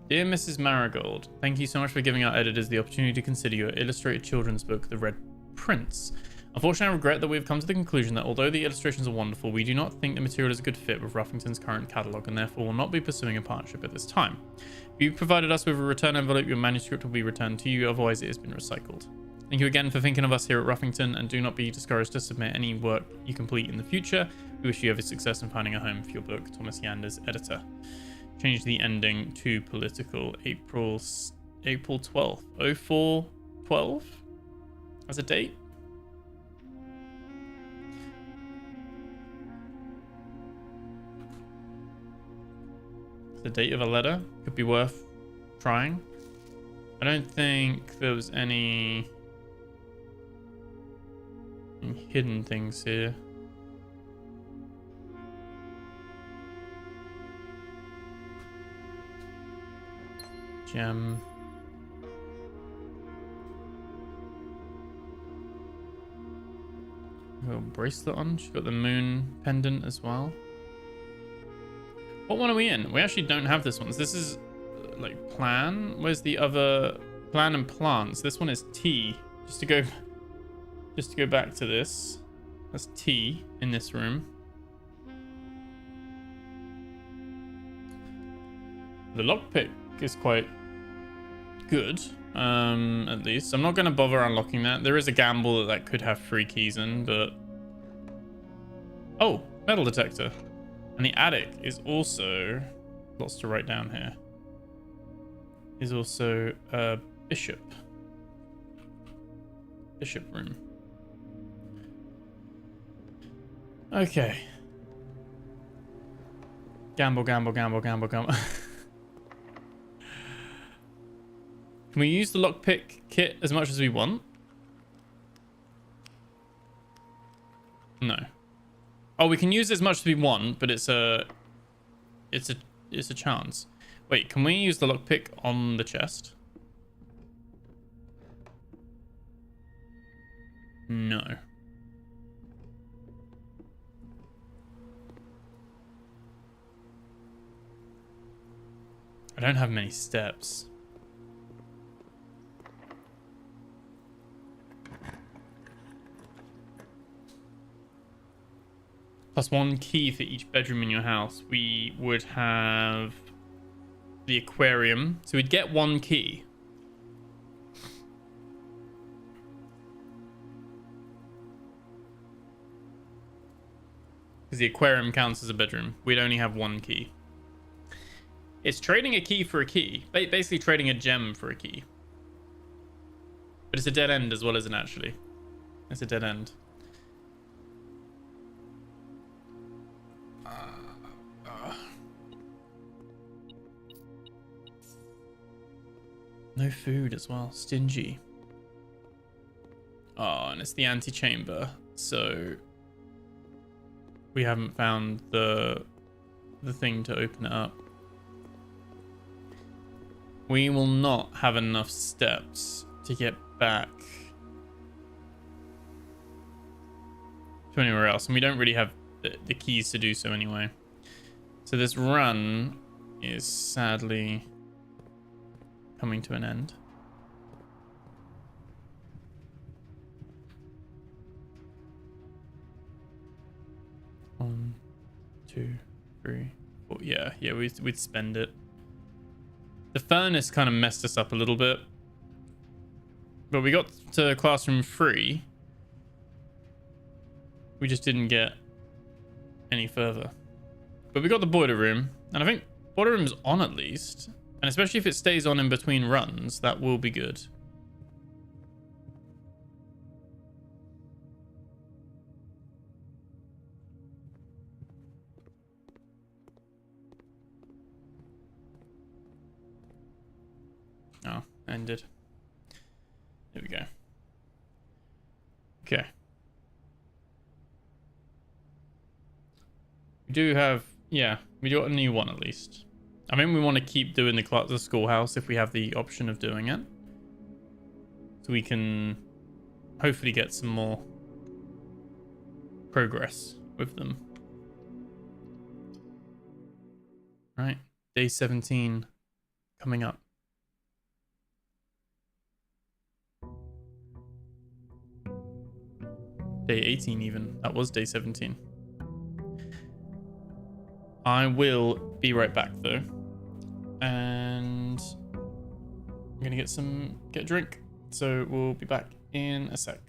Dear Mrs. Marigold, thank you so much for giving our editors the opportunity to consider your illustrated children's book, The Red Prince. Unfortunately, I regret that we've come to the conclusion that although the illustrations are wonderful, we do not think the material is a good fit with Ruffington's current catalogue and therefore will not be pursuing a partnership at this time. If you provided us with a return envelope, your manuscript will be returned to you, otherwise it has been recycled. Thank you again for thinking of us here at Ruffington, and do not be discouraged to submit any work you complete in the future. We wish you every success in finding a home for your book. Thomas Yanders, editor. Change the ending to political. April 12th. 04/12 as a date. The date of a letter could be worth trying. I don't think there was any hidden things here. Gem. Little bracelet on. She's got the moon pendant as well. What one are we in? We actually don't have this one. This is like plan. Where's the other plan and plants? This one is T. Just to go back to this. That's T in this room. The lockpick is quite good, at least. I'm not going to bother unlocking that. There is a gamble that could have 3 keys in, but... Oh, metal detector. And the attic is also... Lots to write down here. Is also a bishop. Bishop room. Okay. Gamble, gamble, gamble, gamble, gamble. Can we use the lockpick kit as much as we want? No. Oh, we can use as much as we want, but it's a chance. Wait, can we use the lockpick on the chest? No. I don't have many steps. Plus 1 key for each bedroom in your house. We would have the aquarium. So we'd get 1 key. Because the aquarium counts as a bedroom. We'd only have 1 key. It's trading a key for a key. Basically trading a gem for a key. But it's a dead end as well, isn't it, actually? It's a dead end. No food as well. Stingy. Oh, and it's the antechamber. So we haven't found the thing to open it up. We will not have enough steps to get back to anywhere else. And we don't really have the keys to do so anyway. So this run is sadly coming to an end. One, 2, 3, 4. Yeah, we'd spend it. The furnace kind of messed us up a little bit. But we got to classroom 3. We just didn't get any further. But we got the boiler room. And I think boiler room's on at least. And especially if it stays on in between runs, that will be good. Oh, ended. There we go. Okay. We do have, yeah, we got a new one at least. I mean, we want to keep doing the schoolhouse if we have the option of doing it. So we can hopefully get some more progress with them. Right, day 17 coming up. Day 18 even. That was day 17. I will be right back though. And I'm gonna get a drink. So we'll be back in a sec.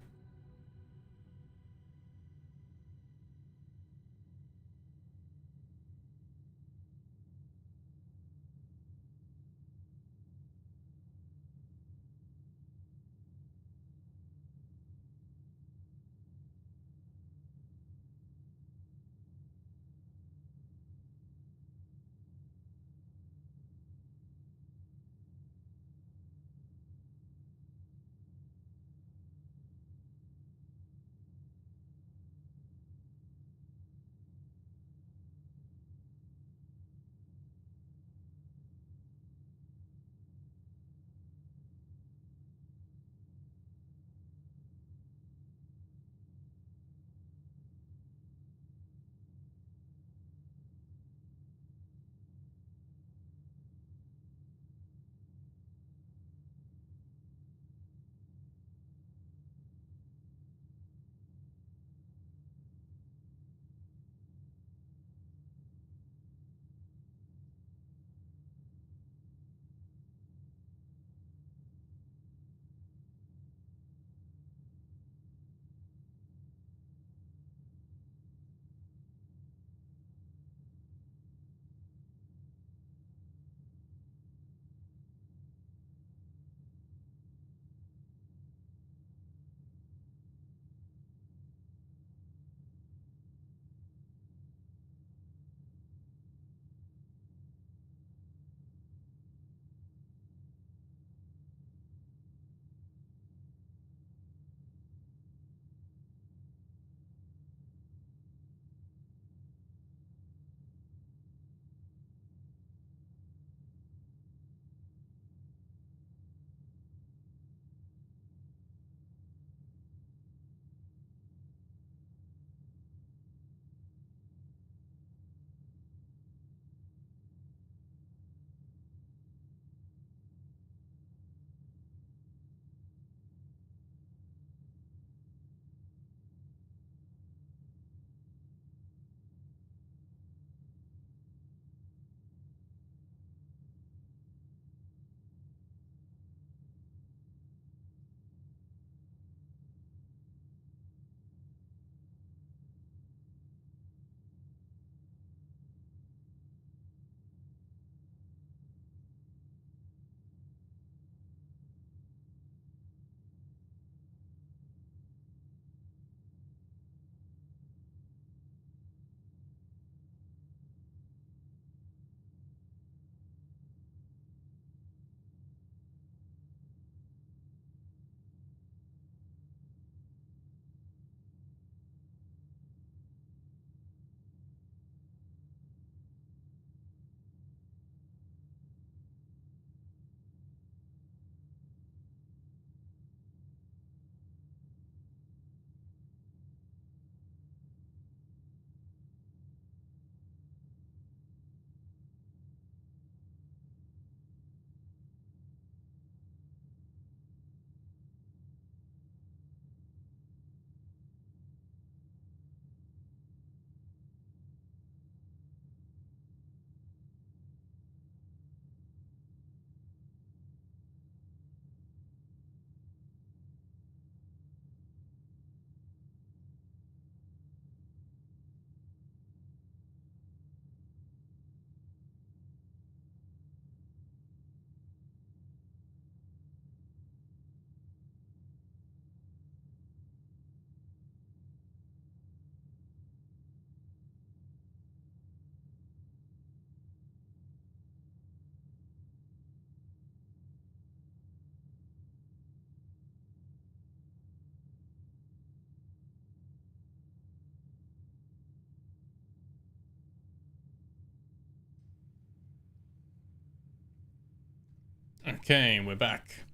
Okay, we're back.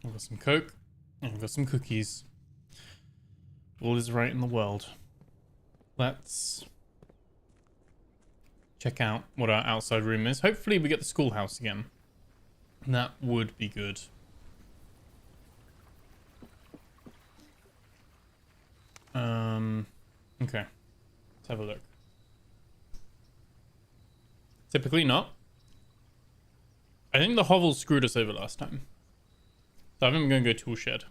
I've got some Coke and I've got some cookies. All is right in the world. Let's check out what our outside room is. Hopefully we get the schoolhouse again. That would be good. Okay. Let's have a look. Typically not. I think the hovels screwed us over last time. So I think I'm going to go tool shed.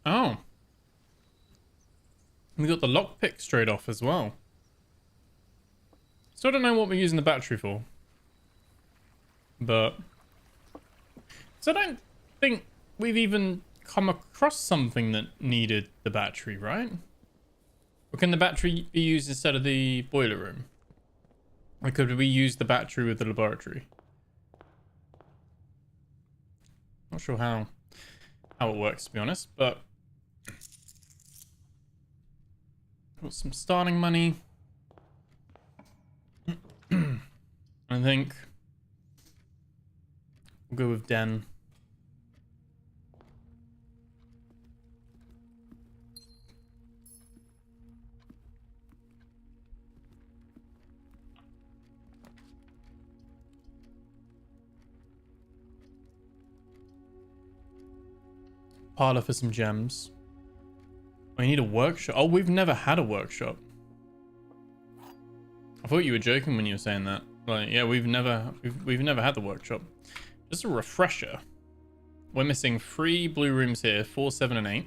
Oh. We got the lockpick straight off as well. Still don't know what we're using the battery for. But... So I don't think we've even come across something that needed the battery, right? Or can the battery be used instead of the boiler room? Or could we use the battery with the laboratory? Not sure how it works, to be honest, but... Got some starting money. I think we'll go with Den. Parlor for some gems. We need a workshop. Oh, we've never had a workshop. I thought you were joking when you were saying that. Like, yeah, we've never had the workshop. Just a refresher. We're missing 3 blue rooms here, 4, 7, and 8.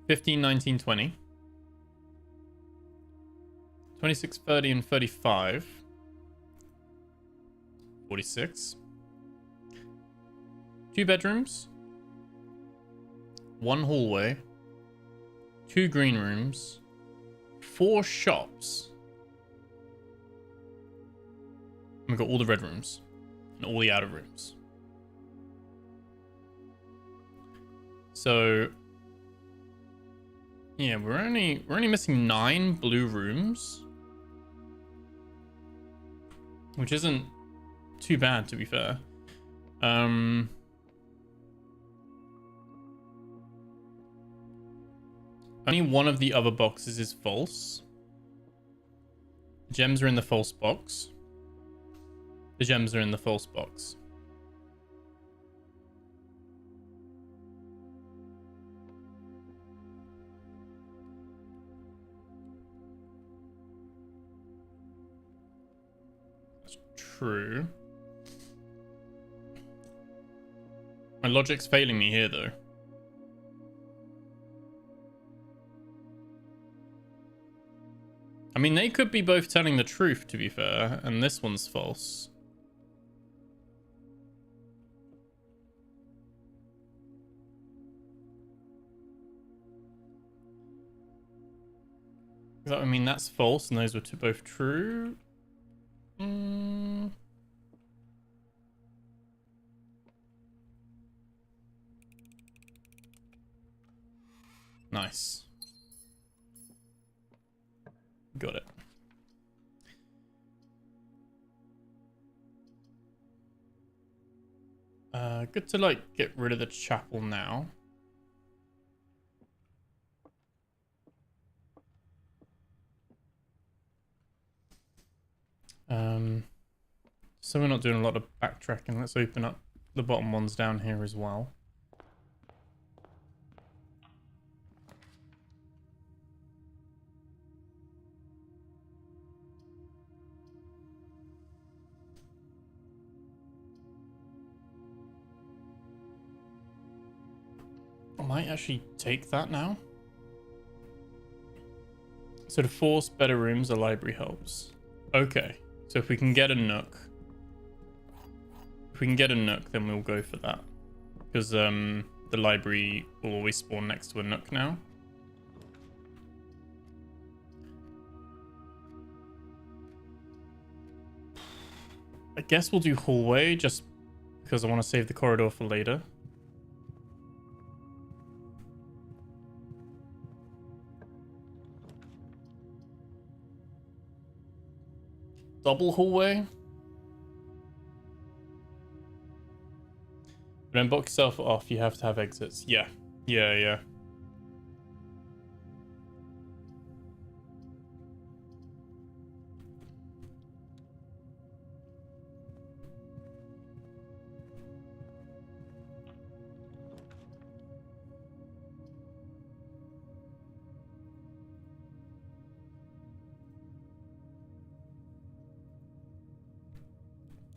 15, 19, 20. 26, 30, and 35. 46. 2 bedrooms. 1 hallway. 2 green rooms. 4 shops. We've got all the red rooms and all the outer rooms. So yeah, we're only missing 9 blue rooms, which isn't too bad, to be fair. Only one of the other boxes is false. The gems are in the false box. The gems are in the false box. That's true. My logic's failing me here, though. I mean, they could be both telling the truth, to be fair, and this one's false. I mean, that's false, and those were both true. Nice. Got it. Good to, like, get rid of the chapel now. So we're not doing a lot of backtracking. Let's open up the bottom ones down here as well. I might actually take that now. So to force better rooms, a library helps. Okay, so if we can get a nook, then we'll go for that. Because the library will always spawn next to a nook now. I guess we'll do hallway just because I want to save the corridor for later. double hallway. Don't box yourself off, you have to have exits. Yeah. Yeah.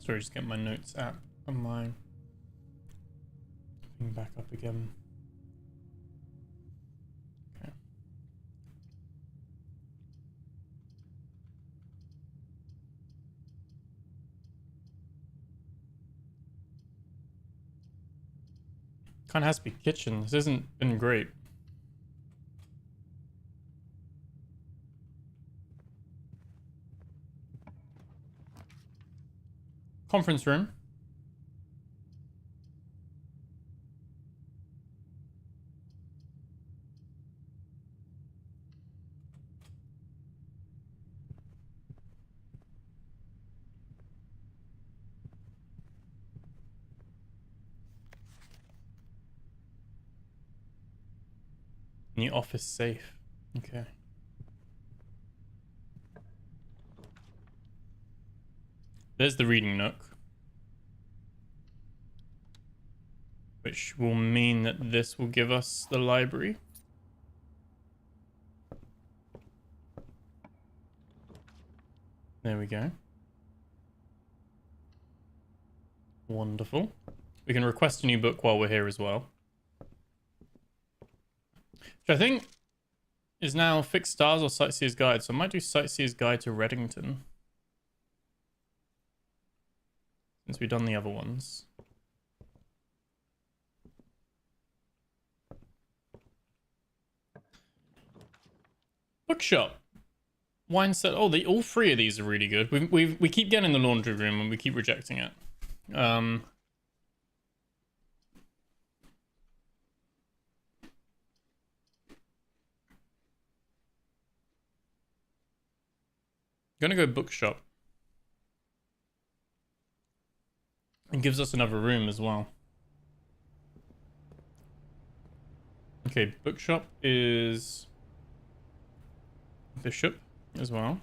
Sorry, just get my notes app on mine. Back up again. Okay. Kind of has to be kitchen. This hasn't been great. Conference room. New office safe. Okay. There's the reading nook. Which will mean that this will give us the library. There we go. Wonderful. We can request a new book while we're here as well. Which I think is now Fixed Stars or Sightseer's Guide. So I might do Sightseer's Guide to Reddington. Since we've done the other ones. Bookshop. Wine set. Oh, all three of these are really good. We keep getting the laundry room and we keep rejecting it. Gonna go bookshop. And gives us another room as well. Okay, bookshop is Bishop as well.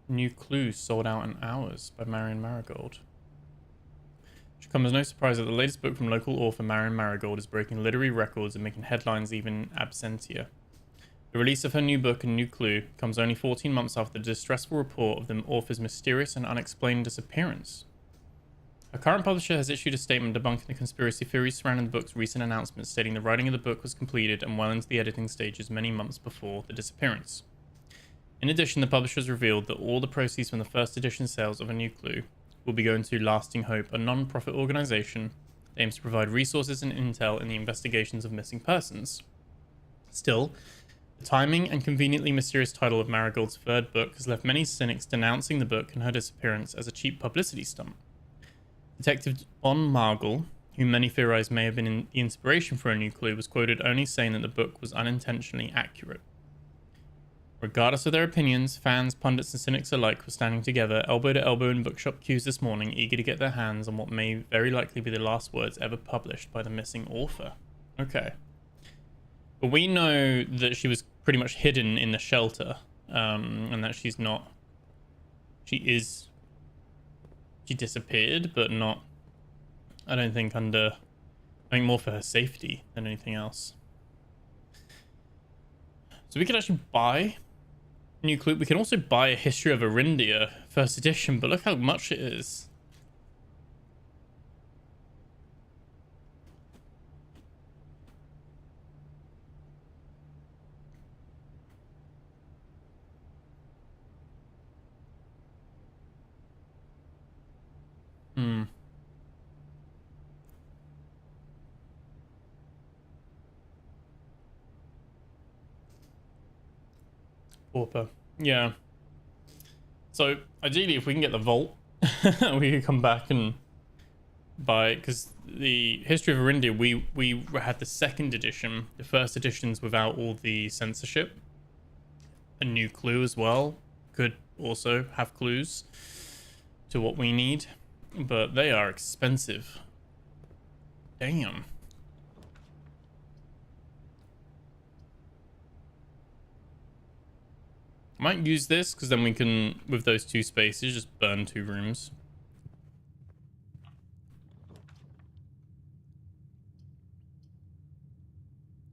New Clues sold out in hours by Marion Marigold. It should come as no surprise that the latest book from local author Marion Marigold is breaking literary records and making headlines even absentia. The release of her new book, A New Clue, comes only 14 months after the distressful report of the author's mysterious and unexplained disappearance. Her current publisher has issued a statement debunking the conspiracy theories surrounding the book's recent announcement, stating the writing of the book was completed and well into the editing stages many months before the disappearance. In addition, the publisher has revealed that all the proceeds from the first edition sales of A New Clue will be going to Lasting Hope, a non-profit organization that aims to provide resources and intel in the investigations of missing persons. Still, the timing and conveniently mysterious title of Marigold's third book has left many cynics denouncing the book and her disappearance as a cheap publicity stunt. Detective Bon Margle, who many theorize may have been the inspiration for A New Clue, was quoted only saying that the book was unintentionally accurate. Regardless of their opinions, fans, pundits, and cynics alike were standing together, elbow to elbow in bookshop queues this morning, eager to get their hands on what may very likely be the last words ever published by the missing author. Okay. But we know that she was pretty much hidden in the shelter, and that she's not... She disappeared, but not... I don't think under... I think more for her safety than anything else. So we could actually buy New Clue. We can also buy a History of Arindia first edition, but look how much it is. Pauper. Yeah. So ideally, if we can get the vault, we could come back and because the History of Arindia, we had the second edition. The first edition's without all the censorship. A new clue as well could also have clues to what we need, but they are expensive. Damn. I might use this because then we can, with those 2 spaces, just burn 2 rooms.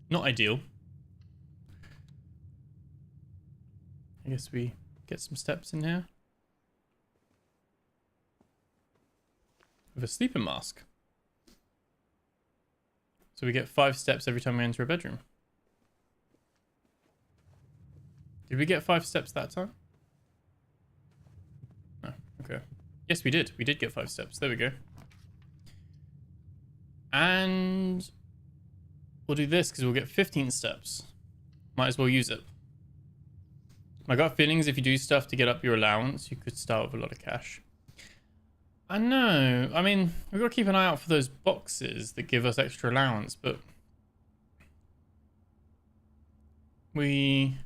Not ideal. I guess we get some steps in here. With a sleeping mask. So we get 5 steps every time we enter a bedroom. Did we get 5 steps that time? Oh, okay. Yes, we did. We did get 5 steps. There we go. And we'll do this because we'll get 15 steps. Might as well use it. My gut feeling is if you do stuff to get up your allowance, you could start with a lot of cash. I know. I mean, we've got to keep an eye out for those boxes that give us extra allowance, but we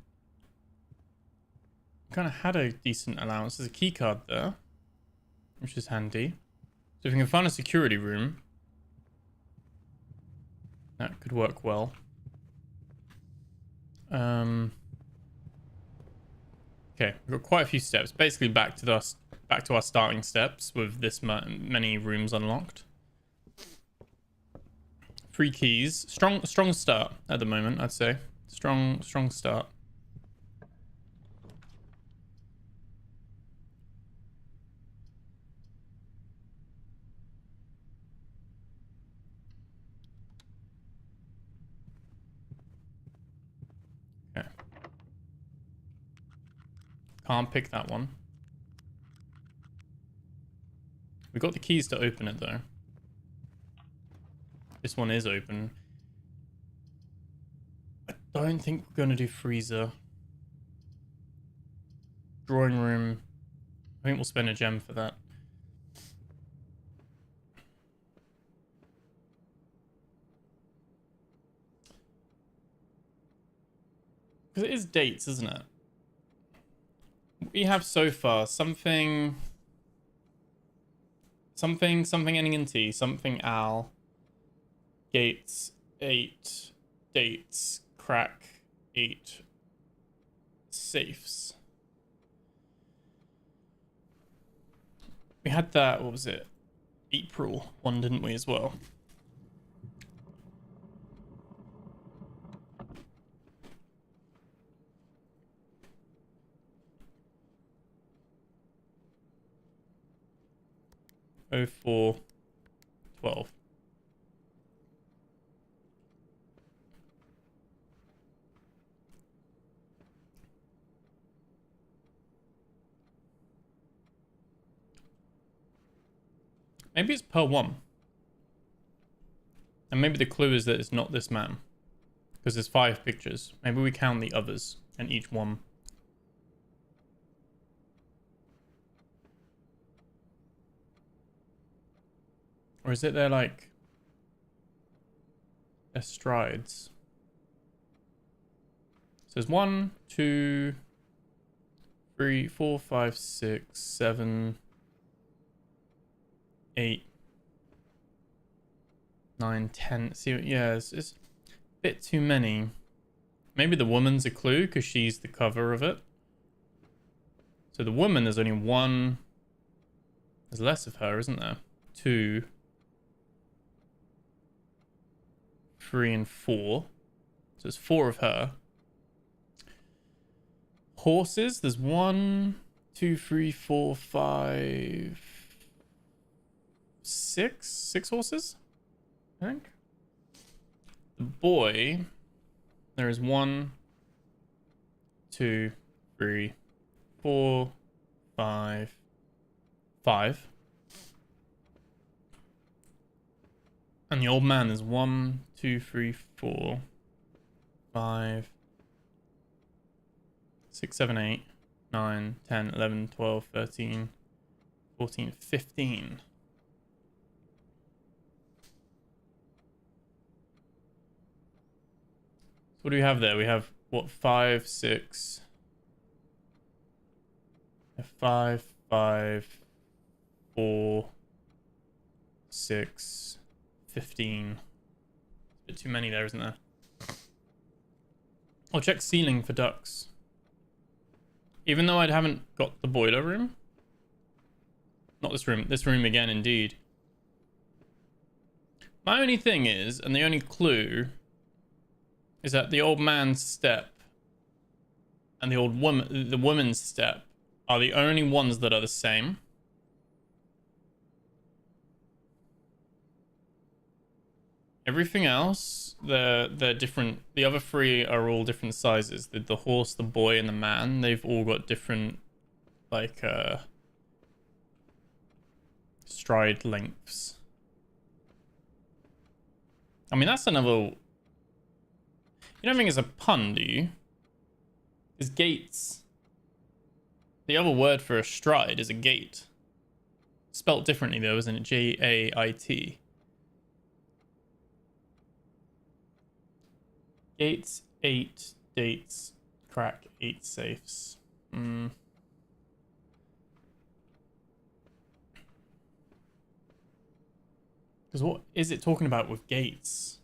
kind of had a decent allowance. There's a key card there, which is handy. So if we can find a security room, that could work well. Okay, we've got quite a few steps. Basically back to our starting steps with this many rooms unlocked. 3 keys. Strong start at the moment, I'd say. Strong start. Okay. Can't pick that one. We got the keys to open it though. This one is open. I don't think we're going to do freezer. Drawing room. I think we'll spend a gem for that. Because it is dates, isn't it? We have so far something ending in T, something Al, gates, 8, dates, crack, 8, safes. We had that, what was it? April one, didn't we, as well? Oh, 04, 12. Maybe it's per one. And maybe the clue is that it's not this man. Because there's 5 pictures. Maybe we count the others and each one. Or is it their, like, their strides? So there's 1, 2, 3, 4, 5, 6, 7, 8, 9, 10. See, yeah, it's a bit too many. Maybe the woman's a clue because she's the cover of it. So the woman, there's only 1. There's less of her, isn't there? 2, 3, and 4. So there's 4 of her. Horses, there's 1, 2, 3, 4, 5, 6 horses, I think. The boy, there is 1, 2, 3, 4, 5, 5. And the old man is 1, 2, 3, 4, 5, 6, 7, 8, 9, 10, 11, 12, 13, 14, 15. What do we have there? We have, what, 5, 6... 5, 5, 4, 6, 15. A bit too many there, isn't there? I'll check ceiling for ducks. Even though I haven't got the boiler room. Not this room. This room again, indeed. My only thing is, and the only clue, is that the old man's step and the woman's step are the only ones that are the same. Everything else, they're different. The other three are all different sizes. The horse, the boy, and the man, they've all got different, like, stride lengths. I mean, that's another... You don't think it's a pun, do you? Because gates... The other word for a stride is a gate. Spelt differently though, isn't it? J-A-I-T. Gates, 8, dates, crack, 8 safes. Because what is it talking about with gates?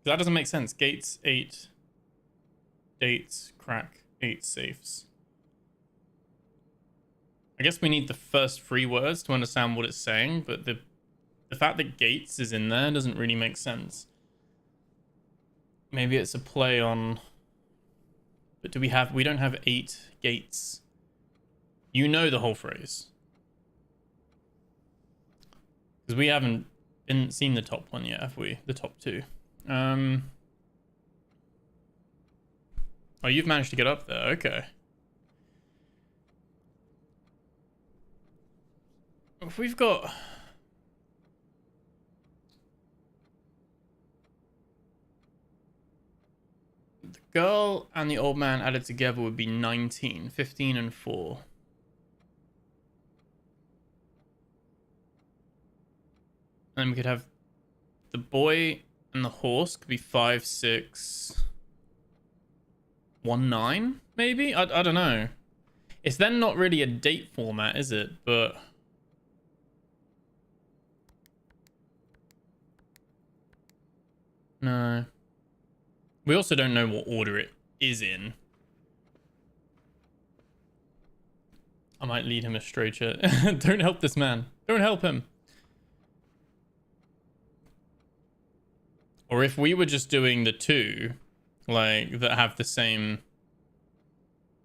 That doesn't make sense. Gates, 8, dates, crack, 8 safes. I guess we need the first 3 words to understand what it's saying, but the fact that gates is in there doesn't really make sense. Maybe it's a play on... But do we have... We don't have 8 gates. You know the whole phrase. Because we haven't seen the top one yet, have we? The top 2. Oh, you've managed to get up there. Okay. If we've got... The girl and the old man added together would be 19. 15 and 4. And then we could have the boy and the horse could be 5, 6, 1, 9, maybe? I don't know. It's then not really a date format, is it? But... No. We also don't know what order it is in. I might lead him astray, chat. Don't help this man. Don't help him. Or if we were just doing the 2, like, that have the same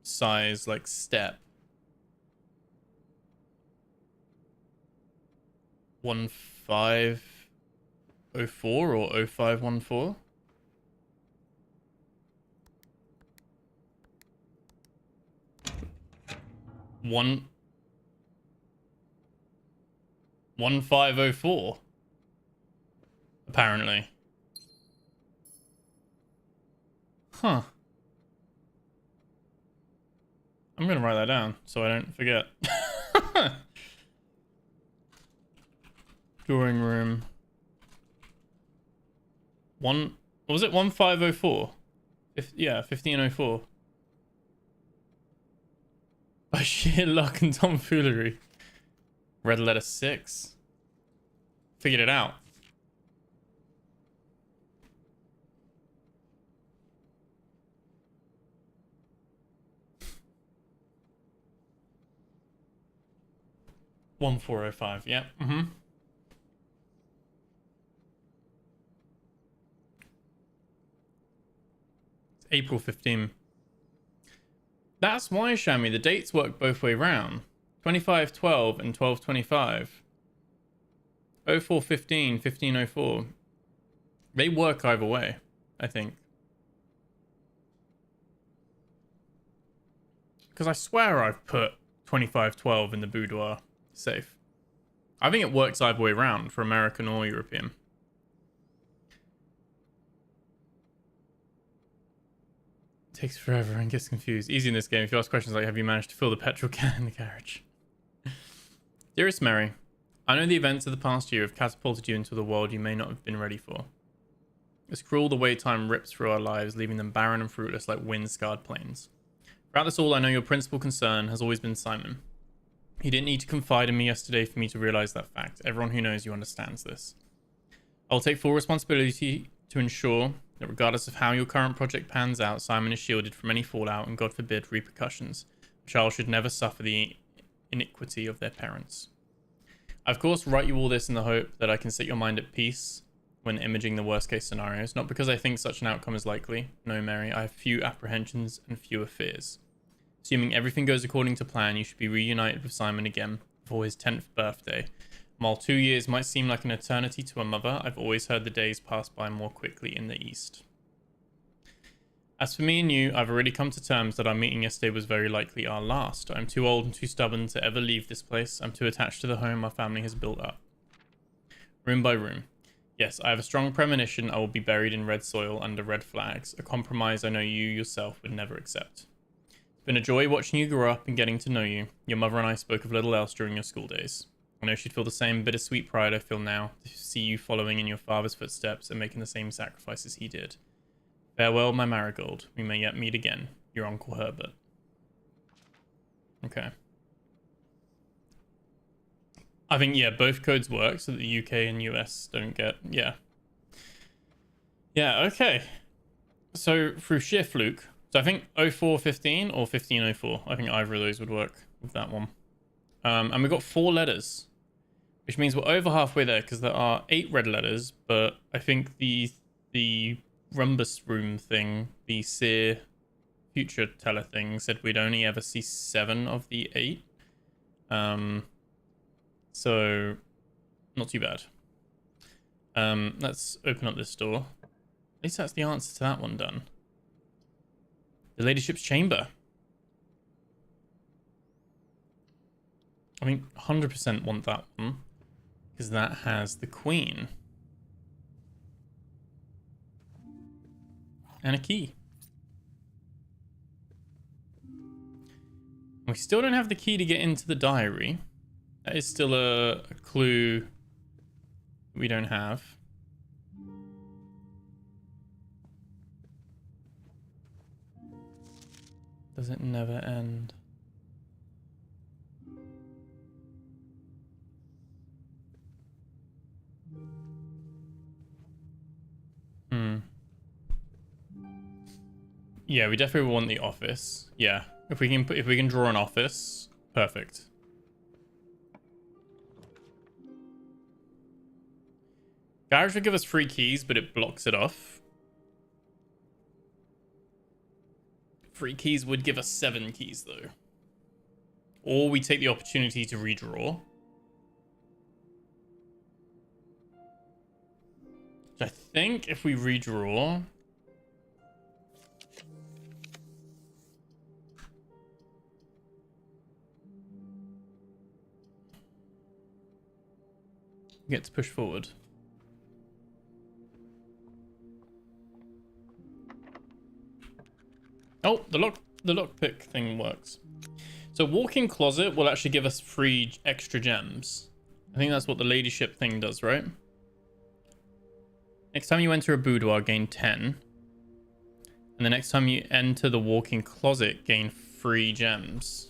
size, like, step. 1504 or 0514. One 1504. Apparently. Huh. I'm gonna write that down so I don't forget. Drawing room. What was it? 1504? Yeah, 1504. By sheer luck and tomfoolery. Red letter 6. Figured it out. $1405. Yep. Mm-hmm. It's April 15. That's why, Shami, the dates work both way round. 2512 and 1225. 0415, 1504. They work either way, I think. Because I swear I've put 2512 in the boudoir safe. I think it works either way round for American or European. Takes forever and gets confused. Easy in this game. If you ask questions like, have you managed to fill the petrol can in the garage? Dearest Mary, I know the events of the past year have catapulted you into the world you may not have been ready for. It's cruel the way time rips through our lives, leaving them barren and fruitless like wind-scarred plains. Throughout this all, I know your principal concern has always been Simon. You didn't need to confide in me yesterday for me to realize that fact. Everyone who knows you understands this. I'll take full responsibility to ensure that regardless of how your current project pans out, Simon is shielded from any fallout and, God forbid, repercussions. A child should never suffer the iniquity of their parents. I, of course, write you all this in the hope that I can set your mind at peace when imaging the worst case scenarios, not because I think such an outcome is likely. No, Mary, I have few apprehensions and fewer fears. Assuming everything goes according to plan, you should be reunited with Simon again for his 10th birthday. While 2 years might seem like an eternity to a mother, I've always heard the days pass by more quickly in the East. As for me and you, I've already come to terms that our meeting yesterday was very likely our last. I'm too old and too stubborn to ever leave this place. I'm too attached to the home our family has built up. Room by room. Yes, I have a strong premonition I will be buried in red soil under red flags, a compromise I know you yourself would never accept. It's been a joy watching you grow up and getting to know you. Your mother and I spoke of little else during your school days. I know she'd feel the same bittersweet pride I feel now to see you following in your father's footsteps and making the same sacrifices he did. Farewell, my marigold. We may yet meet again. Your Uncle Herbert. Okay. I think, yeah, both codes work so that the UK and US don't get... Yeah. Yeah, okay. So, through sheer fluke. So, I think 0415 or 1504. I think either of those would work with that one. And we've got 4 letters. Which means we're over halfway there because there are 8 red letters. But I think the Rumbus Room thing, the Seer Future Teller thing, said we'd only ever see 7 of the 8. So, not too bad. Let's open up this door. At least that's the answer to that one done. The Ladyship's Chamber. I mean, 100% want that one. Because that has the Queen. And a key. We still don't have the key to get into the diary. That is still a clue we don't have. Does it never end? Yeah, we definitely want the office. Yeah, if we can draw an office, perfect. Garage would give us 3 keys, but it blocks it off. 3 keys would give us 7 keys, though. Or we take the opportunity to redraw. I think if we redraw... we get to push forward. Oh, the lockpick thing works. So walk-in closet will actually give us 3 extra gems. I think that's what the ladyship thing does, right? Next time you enter a boudoir, gain 10. And the next time you enter the walk-in closet, gain 3 gems.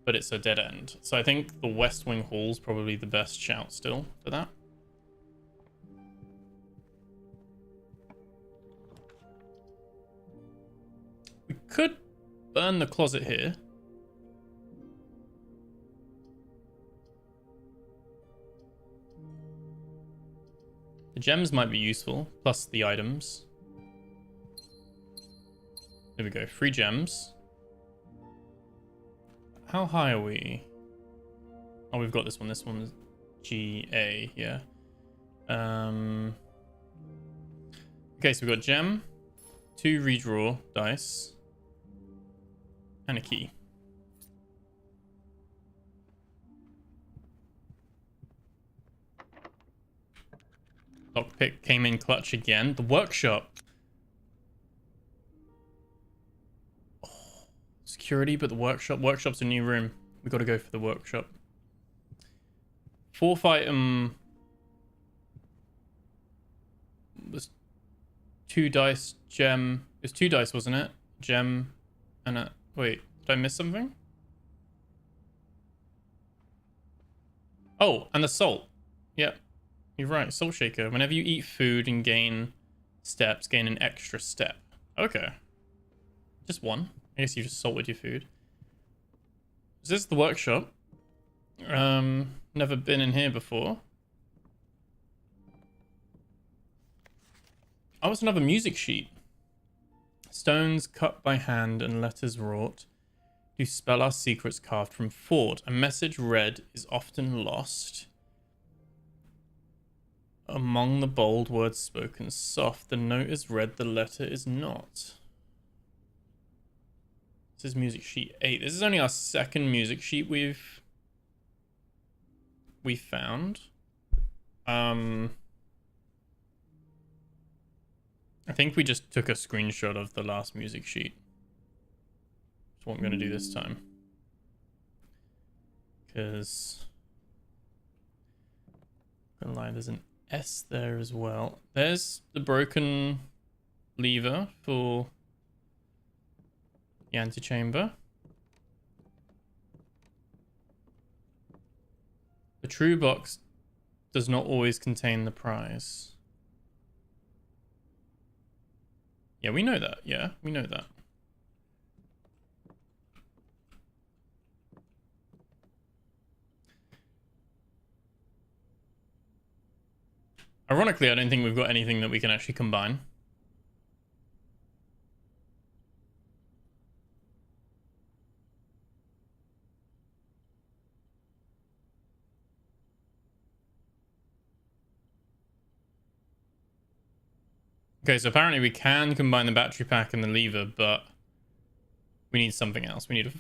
But it's a dead end. So I think the West Wing Hall's probably the best shout still for that. We could burn the closet here. The gems might be useful, plus the items. There we go, 3 gems. How high are we? Oh, we've got this one. This one's GA, yeah. Okay, so we've got gem, 2 redraw dice, and a key. Lockpick came in clutch again. The workshop. Oh, security, but the workshop. Workshop's a new room. We got to go for the workshop. 4th item was 2 dice, gem. It's 2 dice, wasn't it? Gem and a... Wait, did I miss something? Oh, and the salt. Yep, you're right. Salt shaker. Whenever you eat food and gain steps, gain an extra step. Okay. Just one. I guess you just salted your food. Is this the workshop? Never been in here before. Oh, it's another music sheet. Stones cut by hand and letters wrought do spell our secrets carved from thought. A message read is often lost. Among the bold words spoken soft, the note is read, the letter is not. This is music sheet 8. This is only our second music sheet we've found. I think we just took a screenshot of the last music sheet. That's what I'm going to do this time. Because... there's an S there as well. There's the broken lever for the antechamber. The true box does not always contain the prize. Yeah, we know that. Yeah, we know that. Ironically, I don't think we've got anything that we can actually combine. Okay, so apparently we can combine the battery pack and the lever, but we need something else. We need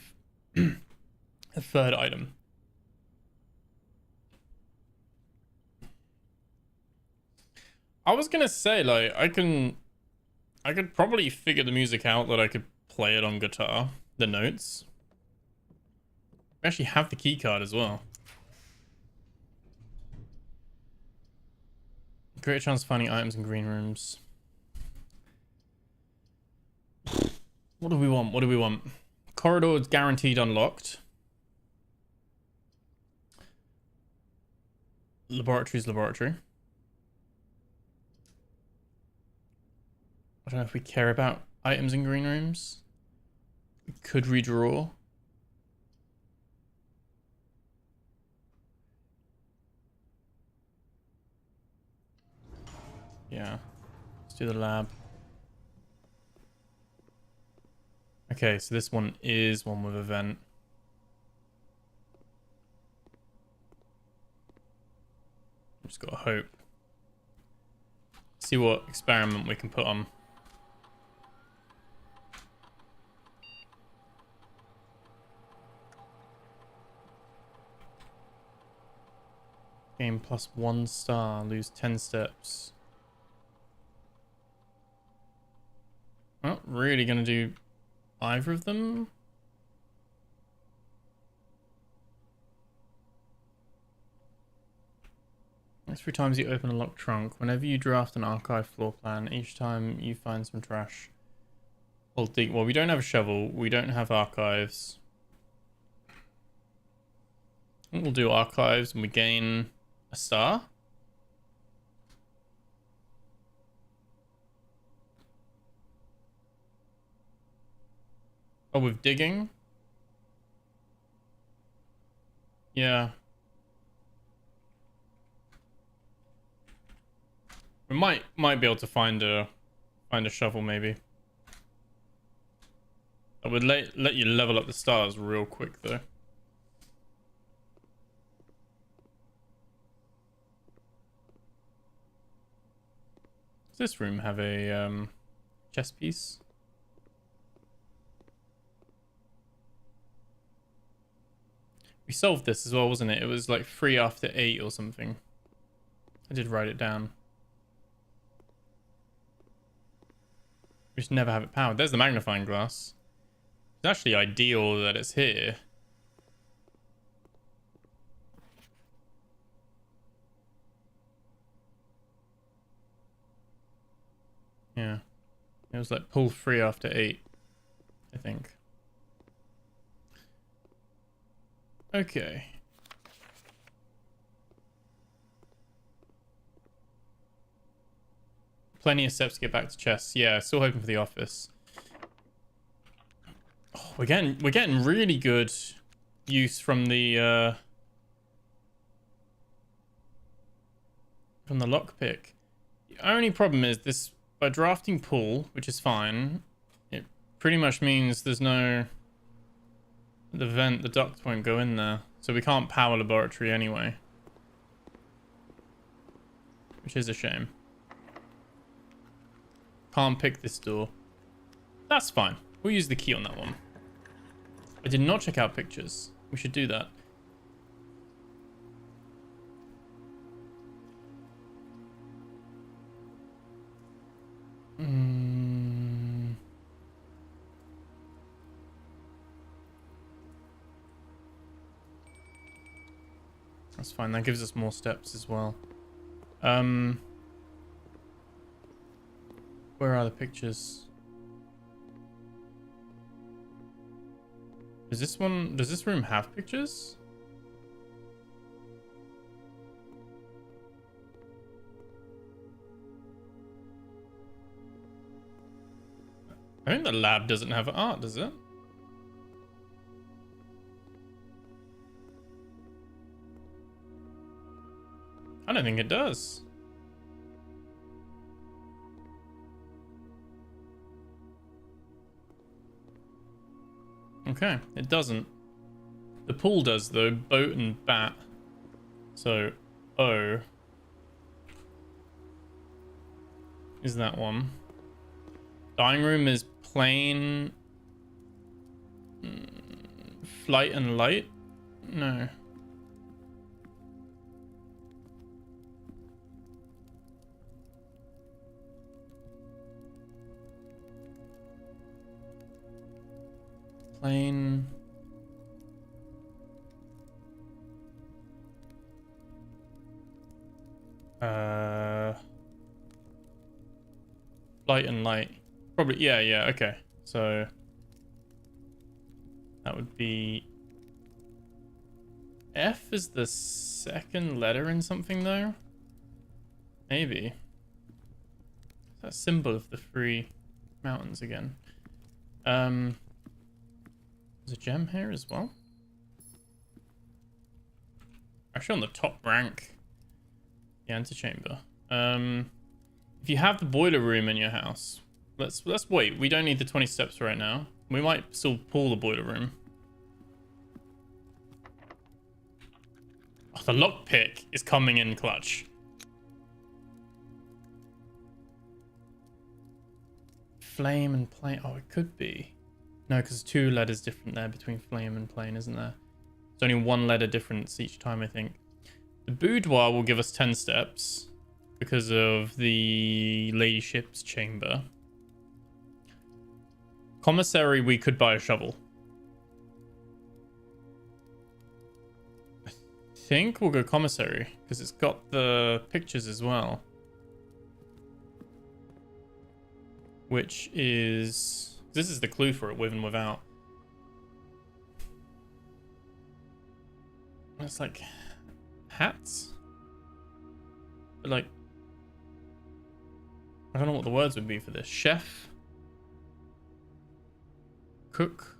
a third item. I was gonna say, like, I could probably figure the music out that I could play it on guitar, the notes. We actually have the key card as well. Great chance of finding items in green rooms. What do we want? What do we want? Corridor is guaranteed unlocked. Laboratory is laboratory. I don't know if we care about items in green rooms. We could redraw. Yeah. Let's do the lab. Okay, so this one is one with event. Just gotta hope. See what experiment we can put on. Game plus 1 star, lose 10 steps. Not really gonna do either of them. That's 3 times you open a locked trunk. Whenever you draft an archive floor plan, each time you find some trash. Well, we don't have a shovel. We don't have archives. We'll do archives and we gain a star. Oh, with digging? Yeah. We might be able to find a shovel maybe. I would let you level up the stars real quick though. Does this room have a chess piece? We solved this as well, wasn't it? It was like 3 after 8 or something. I did write it down. We just never have it powered. There's the magnifying glass. It's actually ideal that it's here. Yeah. It was like pull 3 after 8, I think. Okay. Plenty of steps to get back to chests. Yeah, still hoping for the office. Oh, we're getting really good use from the lockpick. The only problem is this, by drafting pull, which is fine, it pretty much means there's no, the duct won't go in there, so we can't power laboratory anyway, which is a shame. Can't pick this door. That's fine. We'll use the key on that one. I did not check out pictures. We should do that. That's fine. That gives us more steps as well. Where are the pictures? Does this room have pictures? I think the lab doesn't have art, does it? I don't think it does. Okay, it doesn't. The pool does though, boat and bat. So, O is that one. Dining room is plain. Flight and light? No. Plain. Flight and light. Probably, yeah, okay. So that would be F is the second letter in something though? Maybe. That symbol of the 3 mountains again. There's a gem here as well. Actually on the top rank. The antechamber. If you have the boiler room in your house, let's wait. We don't need the 20 steps right now. We might still pull the boiler room. Oh, the lockpick is coming in clutch. Flame and plane. Oh, it could be. No, because 2 letters different there between flame and plane, isn't there? It's only 1 letter difference each time, I think. The boudoir will give us 10 steps because of the ladyship's chamber. Commissary, we could buy a shovel. I think we'll go commissary because it's got the pictures as well. Which is... This is the clue for it, with and without. It's like hats? But like... I don't know what the words would be for this. Chef? Cook?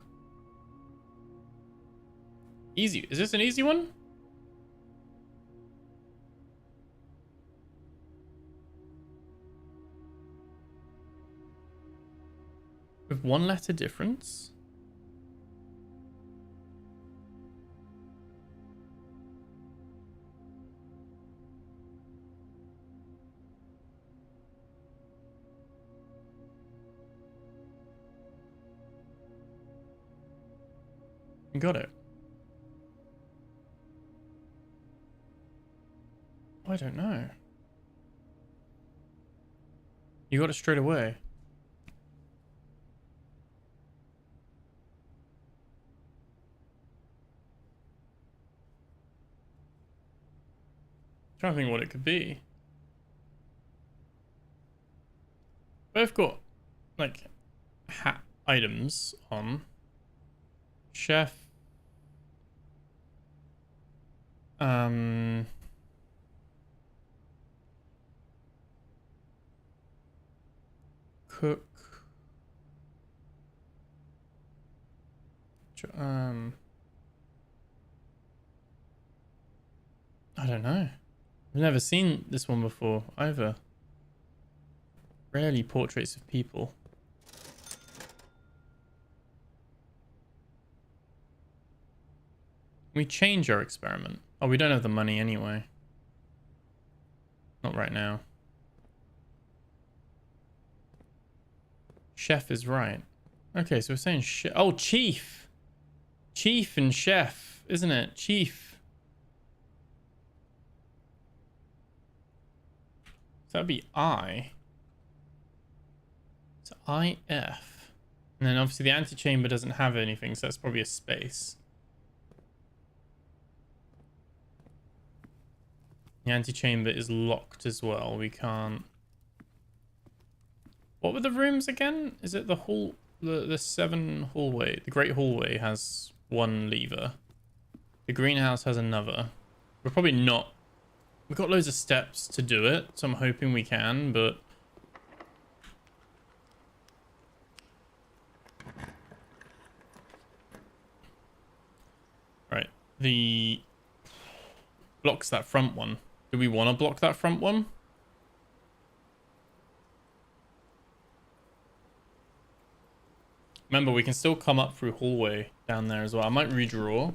Easy. Is this an easy one? With 1 letter difference? Got it. I don't know. You got it straight away. Trying to think what it could be. both got like hat items on. Chef. Cook. I don't know. I've never seen this one before either. Rarely portraits of people. We change our experiment. Oh, we don't have the money anyway. Not right now. Chef is right. Okay, so we're saying chef. Oh, chief. Chief and chef, isn't it? Chief. So that'd be I. So IF. And then obviously the antechamber doesn't have anything, so that's probably a space. The antechamber is locked as well. We can't. What were the rooms again? Is it the hall? The 7 hallway? The great hallway has 1 lever. The greenhouse has another. We're probably not. We've got loads of steps to do it, so I'm hoping we can, but. Right. The. Blocks that front one. Do we want to block that front one? Remember, we can still come up through hallway down there as well. I might redraw.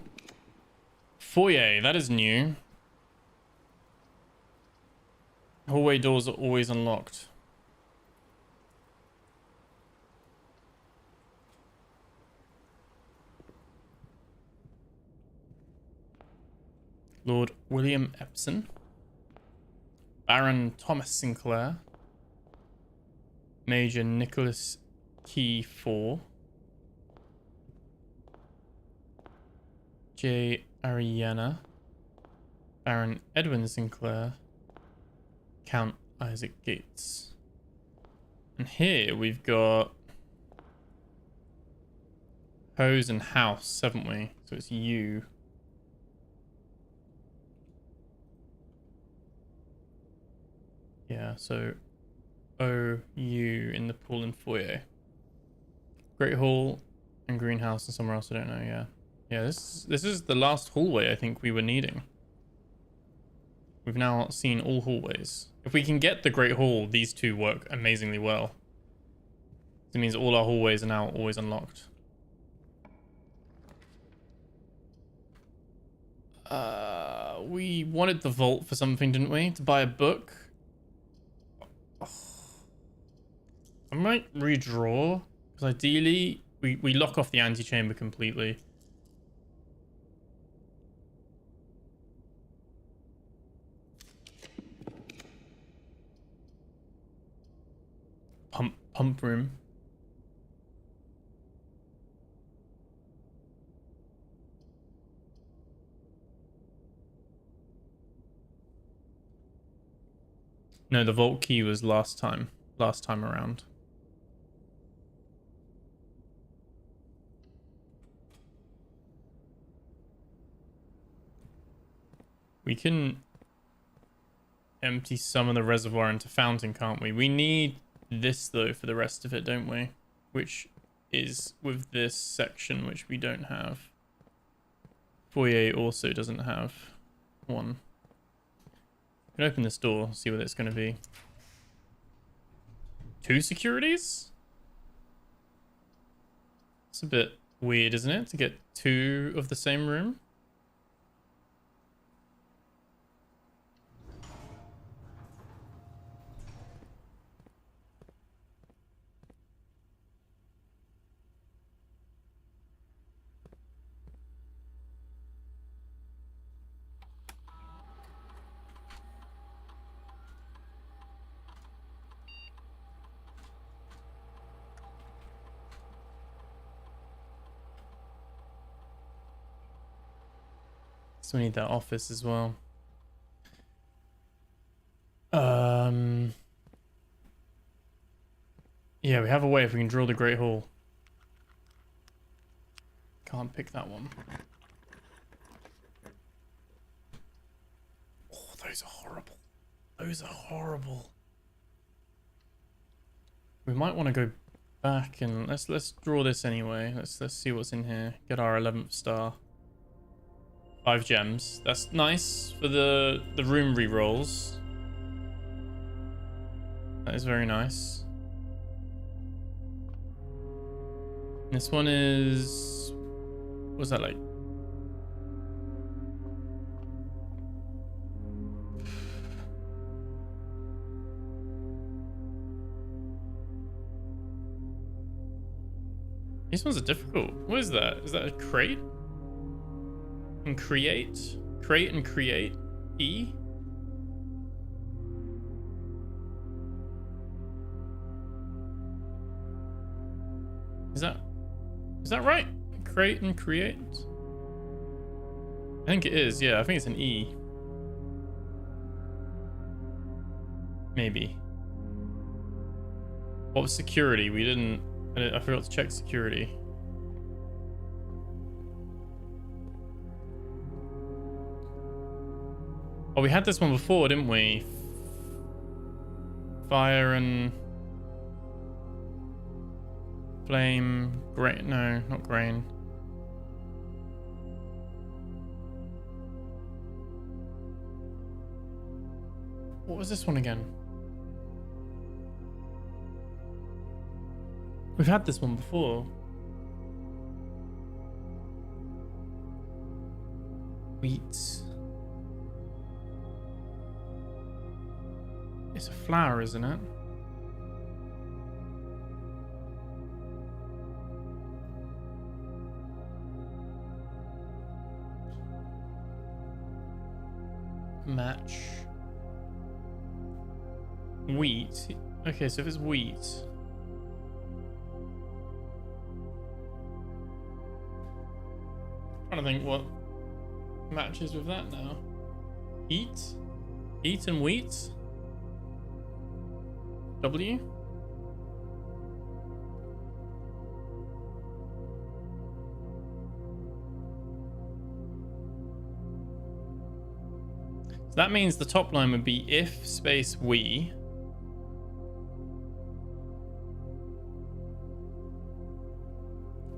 Foyer, that is new. Hallway doors are always unlocked. Lord William Epson. Baron Thomas Sinclair. Major Nicholas Key 4. J. Ariana. Baron Edwin Sinclair. Count Isaac Gates. And here we've got Hose and House, haven't we? So it's you. Yeah, so OU in the pool and foyer. Great Hall and Greenhouse and somewhere else, I don't know, yeah. Yeah, this is the last hallway I think we were needing. We've now seen all hallways. If we can get the Great Hall, these two work amazingly well. It means all our hallways are now always unlocked. We wanted the vault for something, didn't we? To buy a book. I might redraw, because ideally we lock off the antechamber completely. Pump room. No, the vault key was last time around. We can empty some of the reservoir into fountain, can't we? We need this though for the rest of it, don't we? Which is with this section, which we don't have. Foyer also doesn't have one. We can open this door, see what it's going to be. 2 securities? It's a bit weird, isn't it? To get 2 of the same room. So we need that office as well. Yeah, we have a way if we can drill the Great Hall. Can't pick that one. Oh, those are horrible. Those are horrible. We might want to go back and let's draw this anyway. Let's see what's in here. Get our 11th star. 5 gems. That's nice for the room rerolls. That is very nice. This one is... what's that like? These ones are difficult. What is that? Is that a crate? And create? Crate and create? E? Is that right? Create and create? I think it is, yeah. I think it's an E. Maybe. What was security? We didn't... I forgot to check security. Oh, we had this one before, didn't we? Fire and... flame... grain... no, not grain. What was this one again? We've had this one before. Wheat. It's a flower, isn't it? Match. Wheat. Okay, so if it's wheat. Trying to think what matches with that now. Eat? Eat and wheat? W? So that means the top line would be if space we.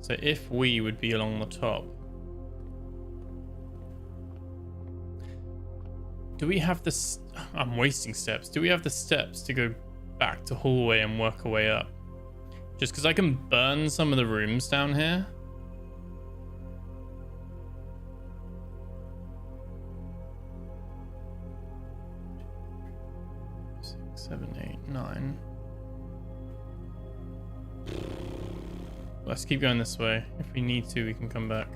So if we would be along the top. Do we have this? I'm wasting steps. Do we have the steps to go back to hallway and work our way up? Just because I can burn some of the rooms down here. Six, 7, 8, 9. Let's keep going this way. If we need to, we can come back.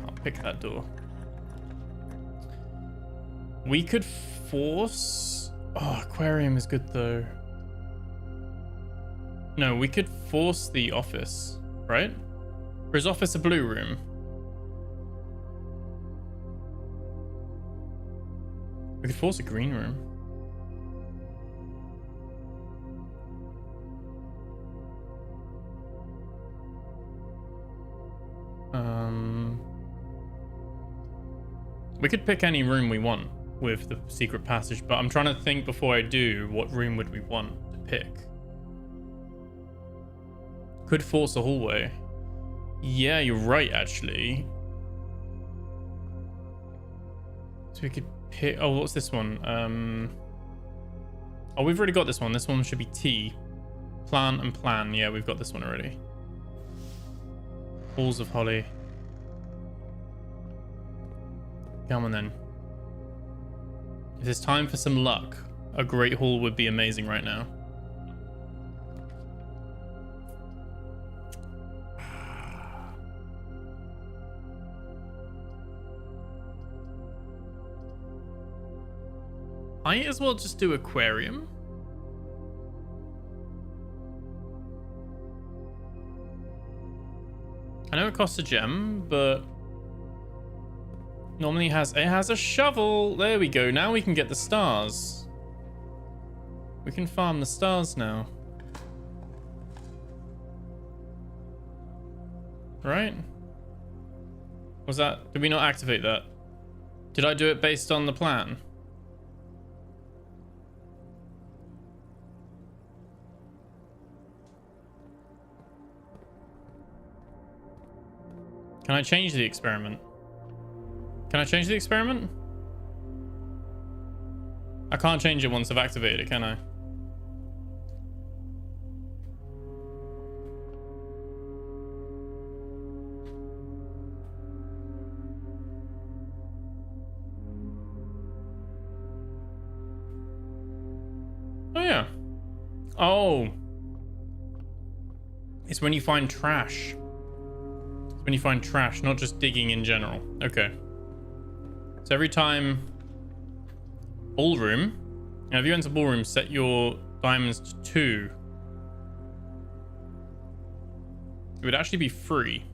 I'll pick that door. We could force... oh, aquarium is good though. No, we could force the office, right? Or is office a blue room? We could force a green room. We could pick any room we want with the secret passage, but I'm trying to think before I do, what room would we want to pick? Could force a hallway. Yeah, you're right, actually. So we could pick... oh, what's this one? Oh, we've already got this one. This one should be T. Plan and plan. Yeah, we've got this one already. Halls of Holly. Come on then. If it's time for some luck, a great hall would be amazing right now. Might as well just do aquarium. I know it costs a gem, but normally it has a shovel. There we go. Now we can get the stars. We can farm the stars now. Right? Was that... Did we not activate that? Did I do it based on the plan? Can I change the experiment? Can I change the experiment? I can't change it once I've activated it, can I? Oh, yeah. Oh. It's when you find trash. It's when you find trash, not just digging in general. Okay. So every time... Ballroom. Now, if you enter ballroom, set your diamonds to 2. It would actually be free.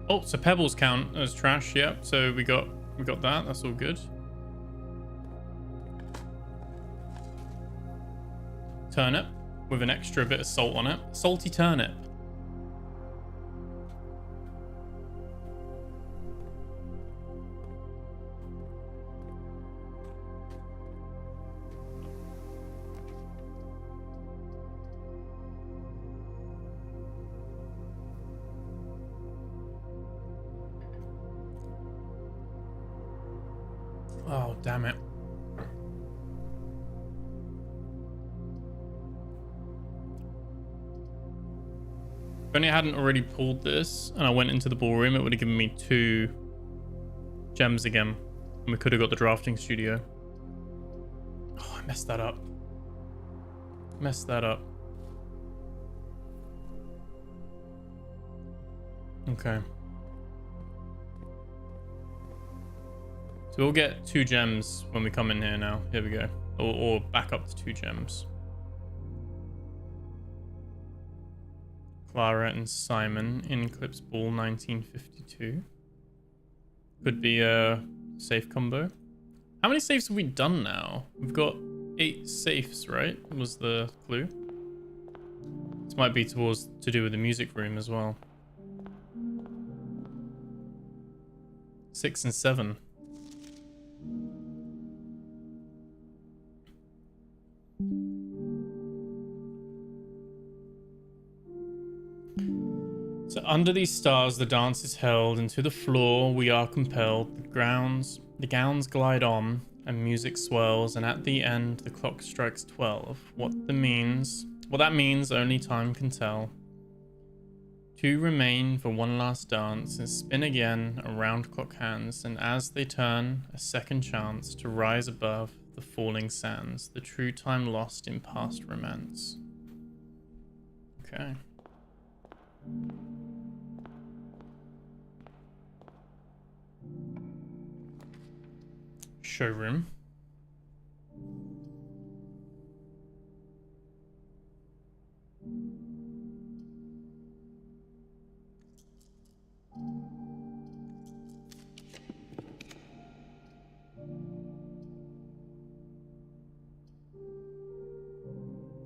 Oh, so pebbles count as trash. Yep. So we got that. That's all good. Turnip with an extra bit of salt on it. Salty turnip. Oh, damn it. If only I hadn't already pulled this and I went into the ballroom, it would have given me 2 gems again. And we could have got the drafting studio. Oh, I messed that up. Messed that up. Okay. So we'll get 2 gems when we come in here now. Here we go. Or back up to 2 gems. Clara and Simon in Clips Ball 1952. Could be a safe combo. How many safes have we done now? We've got 8 safes, right? Was the clue. This might be to do with the music room as well. 6 and 7. So under these stars the dance is held, and to the floor we are compelled. The gowns glide on, and music swells, and at the end the clock strikes 12. What that means only time can tell. 2 remain for one last dance, and spin again around clock hands, and as they turn, a second chance to rise above the falling sands, the true time lost in past romance. Okay. Showroom.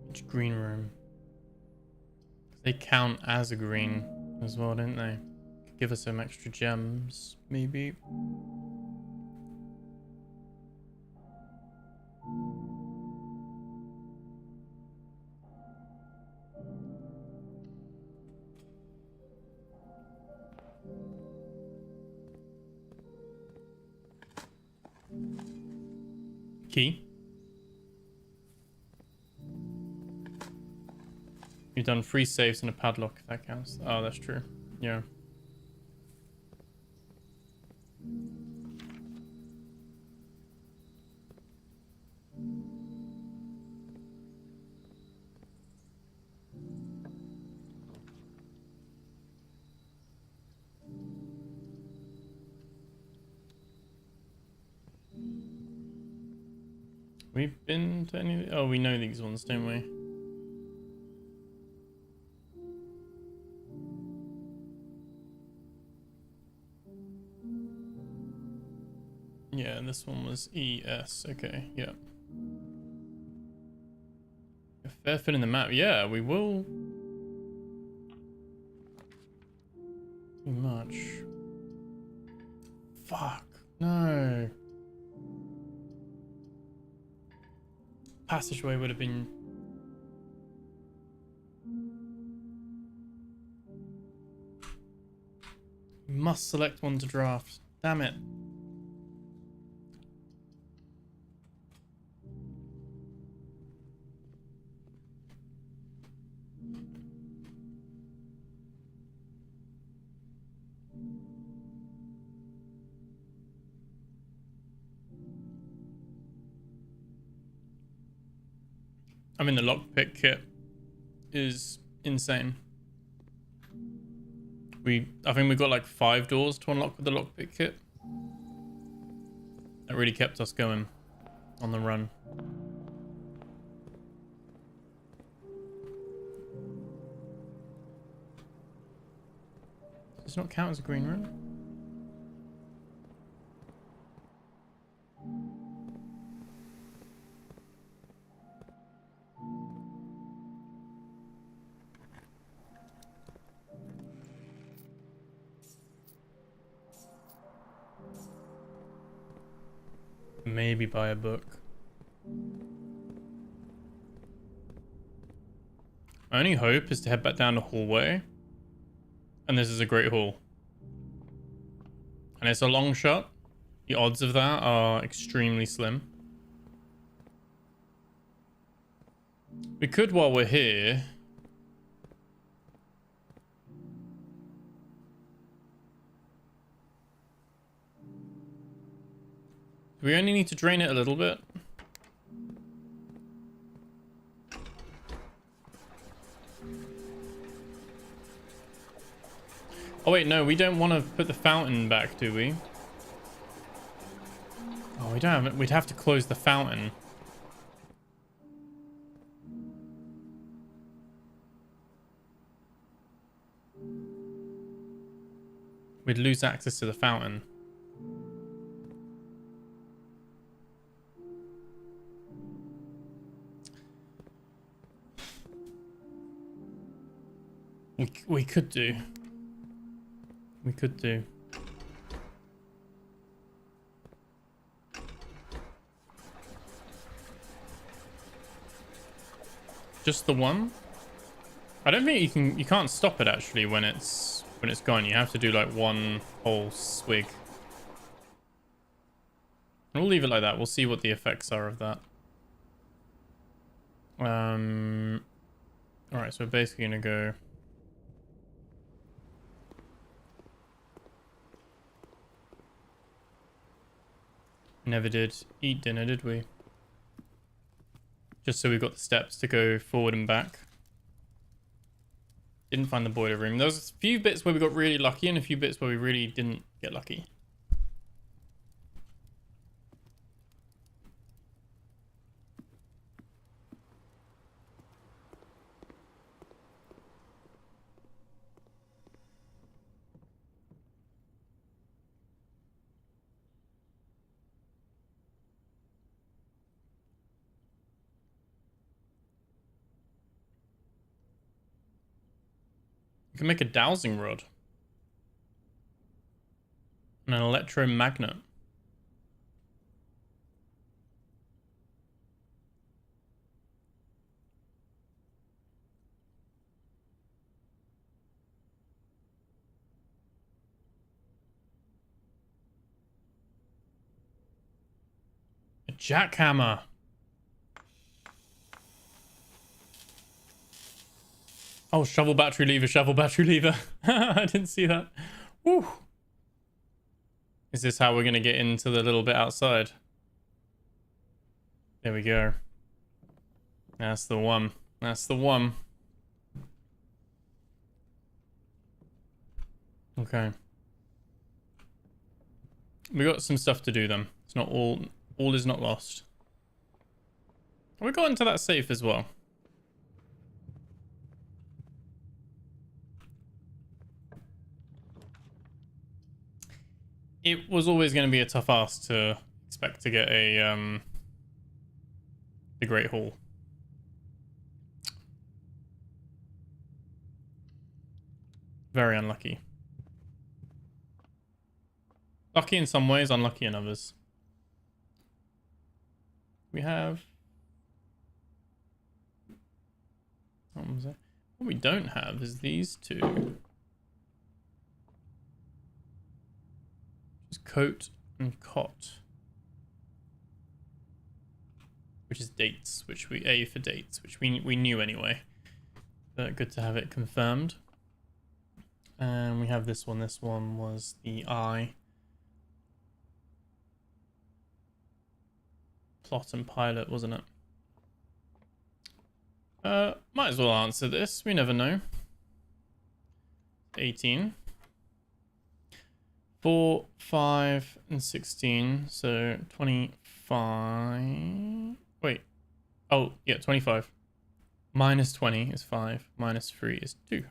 Which green room? They count as a green as well, didn't they? Could give us some extra gems, maybe. Key. You've done 3 saves and a padlock, if that counts. Oh, that's true. Yeah. We've been to any... Oh, we know these ones, don't we? Yeah, this one was ES. Okay, yeah. A fair fit in the map. Yeah, we will... Too much. Fuck. No. Passageway would have been... Must select one to draft. Damn it. I mean, the lockpick kit is insane. I think we got like 5 doors to unlock with the lockpick kit. That really kept us going on the run. Does this not count as a green room? Maybe buy a book. My only hope is to head back down the hallway. And this is a great hall. And it's a long shot. The odds of that are extremely slim. We could, while we're here... We only need to drain it a little bit. Oh wait, no, we don't want to put the fountain back, do we? Oh, we don't have it. We'd have to close the fountain. We'd lose access to the fountain. We could do. We could do. Just the one? I don't think you can't stop it actually when it's gone. You have to do like one whole swig. We'll leave it like that. We'll see what the effects are of that. Alright, so we're basically gonna go. Never did eat dinner, did we? Just so we've got the steps to go forward and back. Didn't find the boiler room. There was a few bits where we got really lucky and a few bits where we really didn't get lucky. We can make a dowsing rod. And an electromagnet. A jackhammer. Oh, shovel battery lever, shovel battery lever. I didn't see that. Woo. Is this how we're going to get into the little bit outside? There we go. That's the one. That's the one. Okay. We got some stuff to do then. It's not all is not lost. We got into that safe as well. It was always going to be a tough ask to expect to get a the Great Hall. Very unlucky. Lucky in some ways, unlucky in others. We have... What was that? What we don't have is these two. Just coat and cot. Which is dates, which we... A for dates, which we knew anyway. But good to have it confirmed. And we have this one. This one was the I. Plot and pilot, wasn't it? Might as well answer this. We never know. 18. 4, 5, and 16. So 25. Wait. Oh, yeah, 25. Minus 20 is 5. Minus 3 is 2.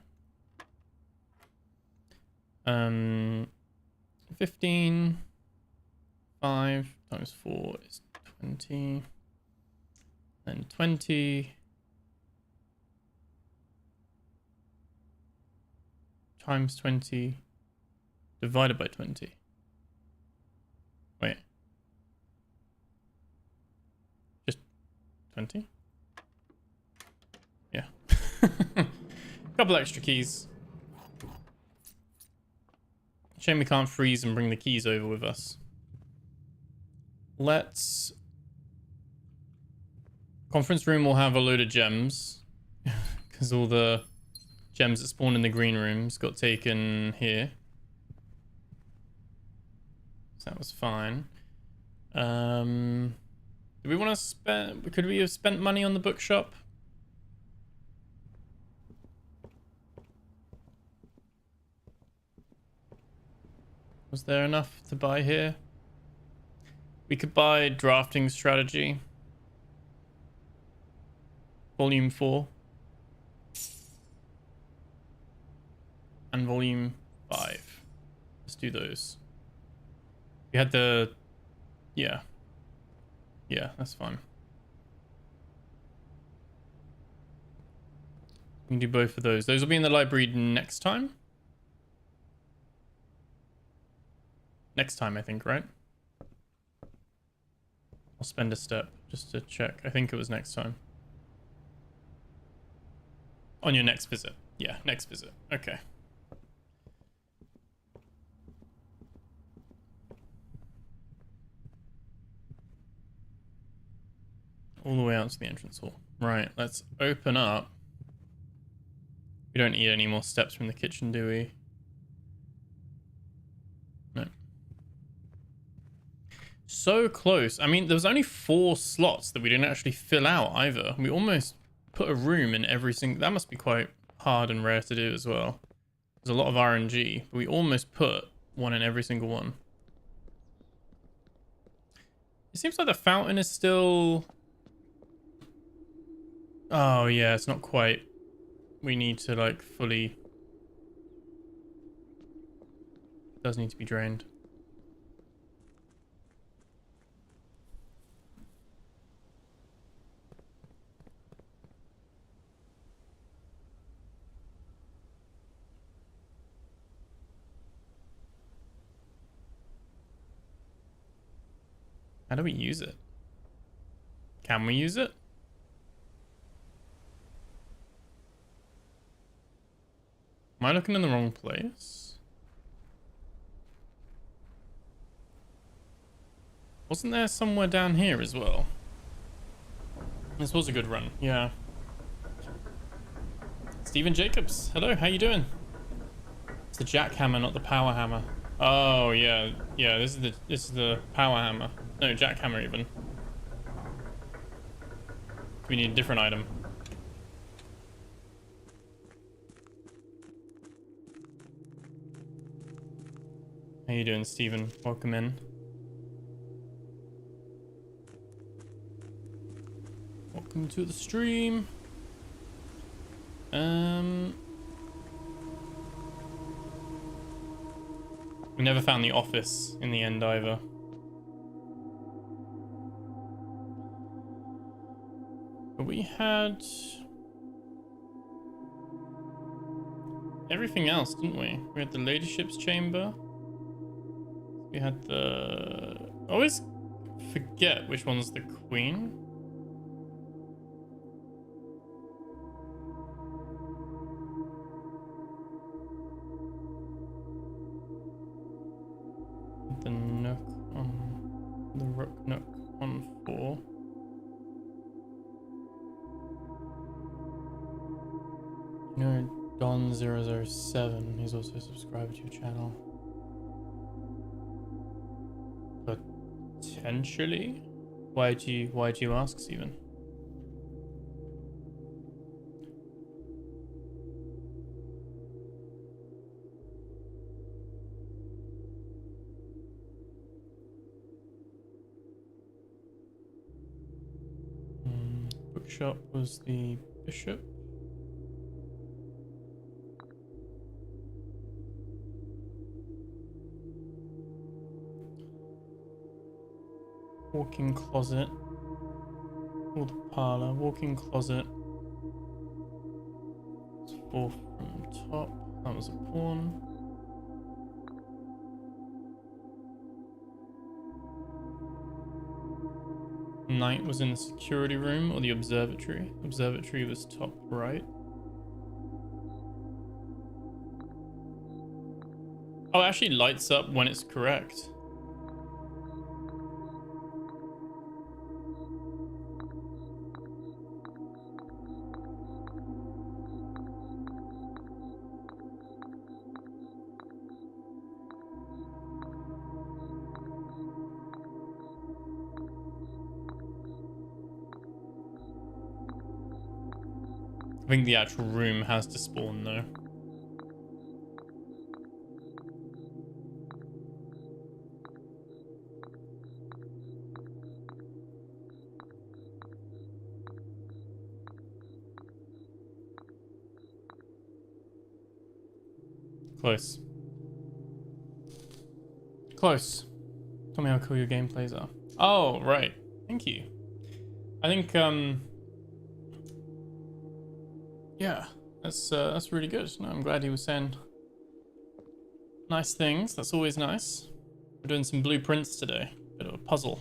15. 5 times 4 is 20. Then 20. Times 20. Divided by 20. Wait. Just 20? Yeah. Couple extra keys. Shame we can't freeze and bring the keys over with us. Let's... Conference room will have a load of gems. Because all the gems that spawn in the green rooms got taken here. So that was fine. Do we want to spend... Could we have spent money on the bookshop? Was there enough to buy here? We could buy drafting strategy. Volume 4. And volume 5. Let's do those. We had the... Yeah. Yeah, that's fine. We can do both of those. Those will be in the library next time. Next time, I think, right? I'll spend a step just to check. I think it was next time. On your next visit. Yeah, next visit. Okay. All the way out to the entrance hall. Right, let's open up. We don't need any more steps from the kitchen, do we? No. So close. I mean, there was only 4 slots that we didn't actually fill out either. We almost put a room in every single... That must be quite hard and rare to do as well. There's a lot of RNG, but we almost put one in every single one. It seems like the fountain is still... Oh, yeah, it's not quite... We need to, like, fully... It does need to be drained. How do we use it? Can we use it? Am I looking in the wrong place? Wasn't there somewhere down here as well? This was a good run, yeah. Stephen Jacobs, hello, how you doing? It's the jackhammer, not the power hammer. Oh yeah, yeah. This is the power hammer. No, jackhammer even. We need a different item. How you doing, Stephen? Welcome in. Welcome to the stream. We never found the office in the end either. But we had everything else, didn't we? We had the ladyship's chamber. We had the... I always forget which one's the queen. The nook on... the rook nook on 4. You know, Don007, he's also subscribed to your channel. Potentially? Why do you ask, Steven? Bookshop was the bishop. Walk-in closet. Or the parlor. Walk-in closet. It's 4 from top. That was a pawn. Knight was in the security room or the observatory. Observatory was top right. Oh, it actually lights up when it's correct. I think the actual room has to spawn though. Close. Close. Tell me how cool your gameplays are. Oh, right. Thank you. I think, yeah, that's really good. No, I'm glad he was saying nice things. That's always nice. We're doing some blueprints today. Bit of a puzzle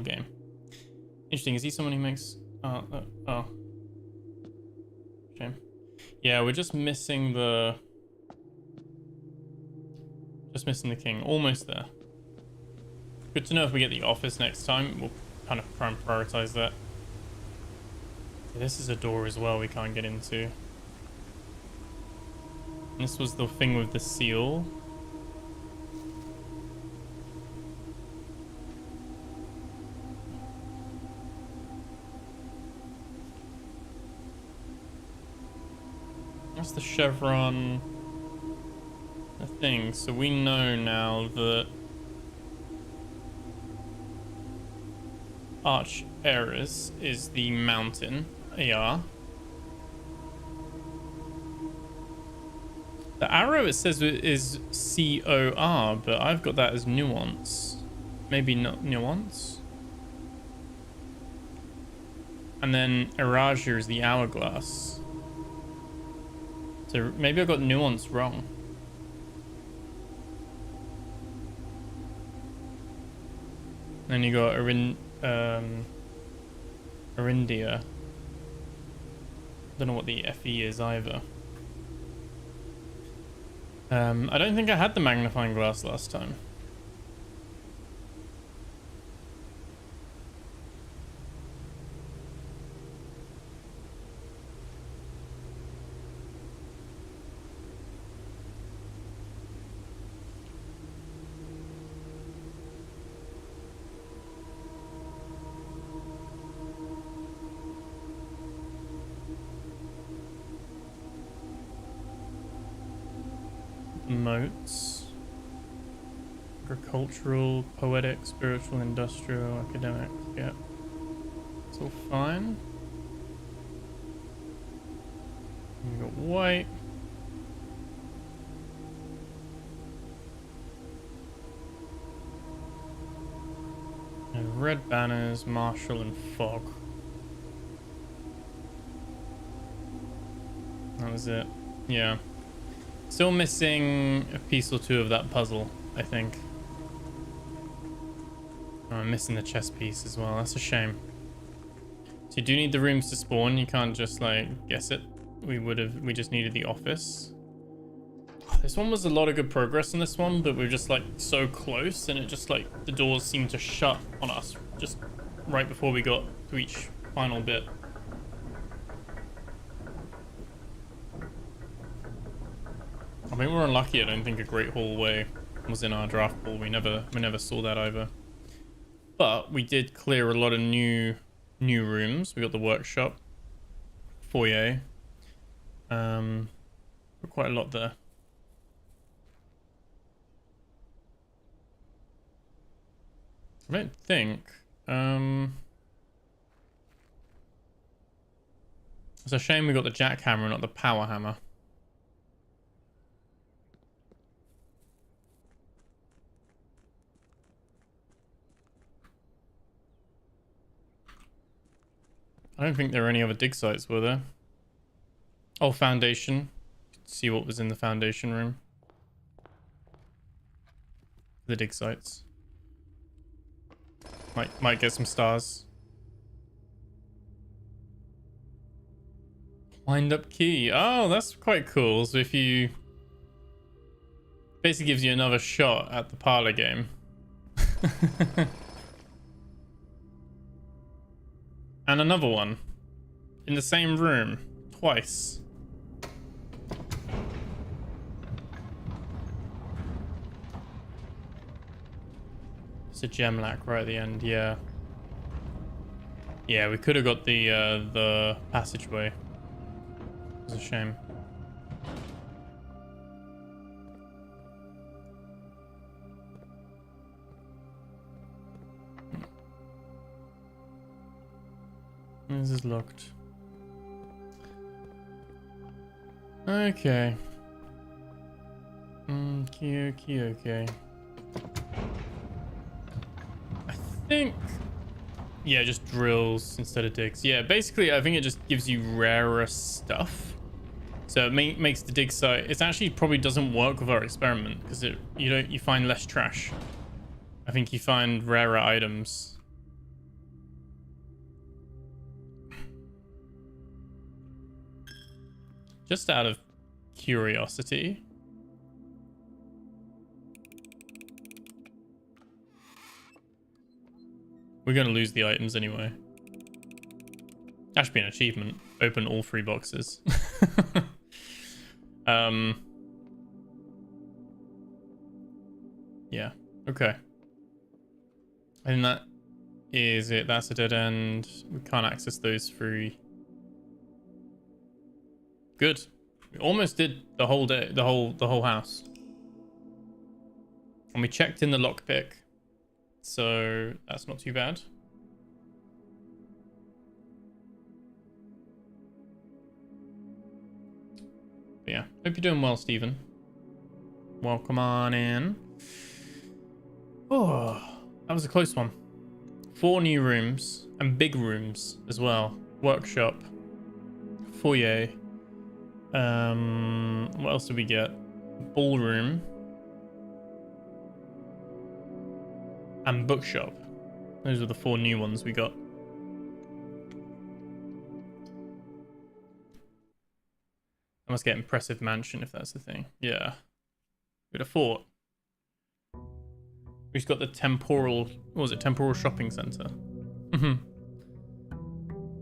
game. Interesting. Is he someone who makes? Oh, shame. Yeah, we're just missing the king. Almost there. Good to know if we get the office next time. We'll kind of try and prioritize that. This is a door as well we can't get into. And this was the thing with the seal. That's the chevron. The thing. So we know now that Arch Errors is the mountain. AR. The arrow it says is COR, but I've got that as nuance. Maybe not nuance. And then Erasure is the hourglass. So maybe I got nuance wrong. Then you got Arindia. Don't know what the FE is either. I don't think I had the magnifying glass last time. moats. Agricultural, poetic, spiritual, industrial, academic. Yeah. It's all fine. We got white. And red banners, martial, and fog. That was it. Yeah. Still missing a piece or two of that puzzle, I think. Oh, I'm missing the chess piece as well. That's a shame. So you do need the rooms to spawn. You can't just like guess it. We just needed the office. This one was a lot of good progress in this one, but we we're just like so close, and it just like the doors seemed to shut on us just right before we got to each final bit. I mean, we're unlucky. I don't think a Great Hallway was in our draft pool. We never saw that either. But we did clear a lot of new rooms. We got the workshop, foyer. Quite a lot there. I don't think. It's a shame we got the jackhammer, not the power hammer. I don't think there were any other dig sites, were there? Oh, foundation. See what was in the foundation room. The dig sites. Might get some stars. Wind up key. Oh, that's quite cool. So if you... Basically gives you another shot at the parlor game. And another one. In the same room. Twice. It's a gem lack right at the end, yeah. Yeah, we could have got the passageway. It's a shame. This is locked. Okay. Okay. I think... Yeah, just drills instead of digs. Yeah, basically, I think it just gives you rarer stuff. So it makes the dig site... It actually probably doesn't work with our experiment, because you find less trash. I think you find rarer items. Just out of curiosity. We're going to lose the items anyway. That should be an achievement. Open all 3 boxes. Yeah. Okay. I think that is it. That's a dead end. We can't access those 3. Good. We almost did the whole day, the whole house. And we checked in the lockpick. So that's not too bad. But yeah, hope you're doing well, Stephen. Welcome on in. Oh, that was a close one. 4 new rooms and big rooms as well. Workshop, foyer. What else did we get? Ballroom and bookshop. Those are the 4 new ones we got. I must get impressive mansion if that's the thing. Yeah, we'd have thought. We've got the temporal. What was it? Temporal shopping center.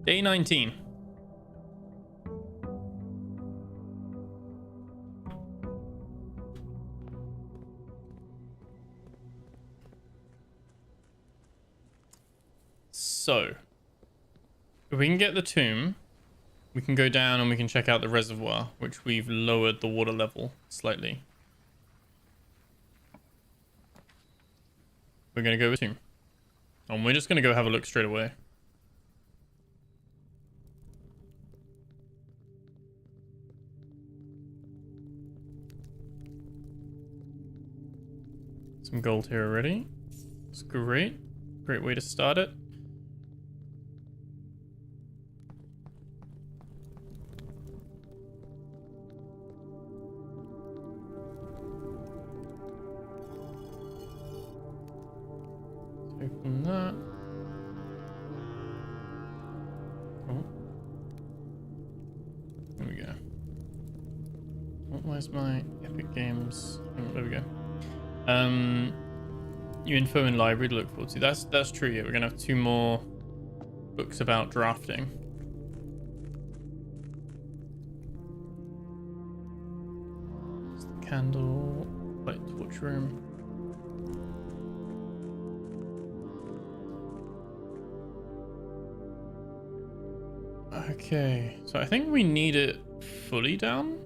Day 19. So, if we can get the tomb, we can go down and we can check out the reservoir, which we've lowered the water level slightly. we're going to go with team. And we're just going to go have a look straight away. Some gold here already. It's great. Great way to start it. Let's open that. Oh. There we go. Oh, where's my Epic Games? Oh, there we go. New info in library to look forward to. That's true. Yeah, we're gonna have 2 more books about drafting. It's the candle, light torch room. Okay, so I think we need it fully down.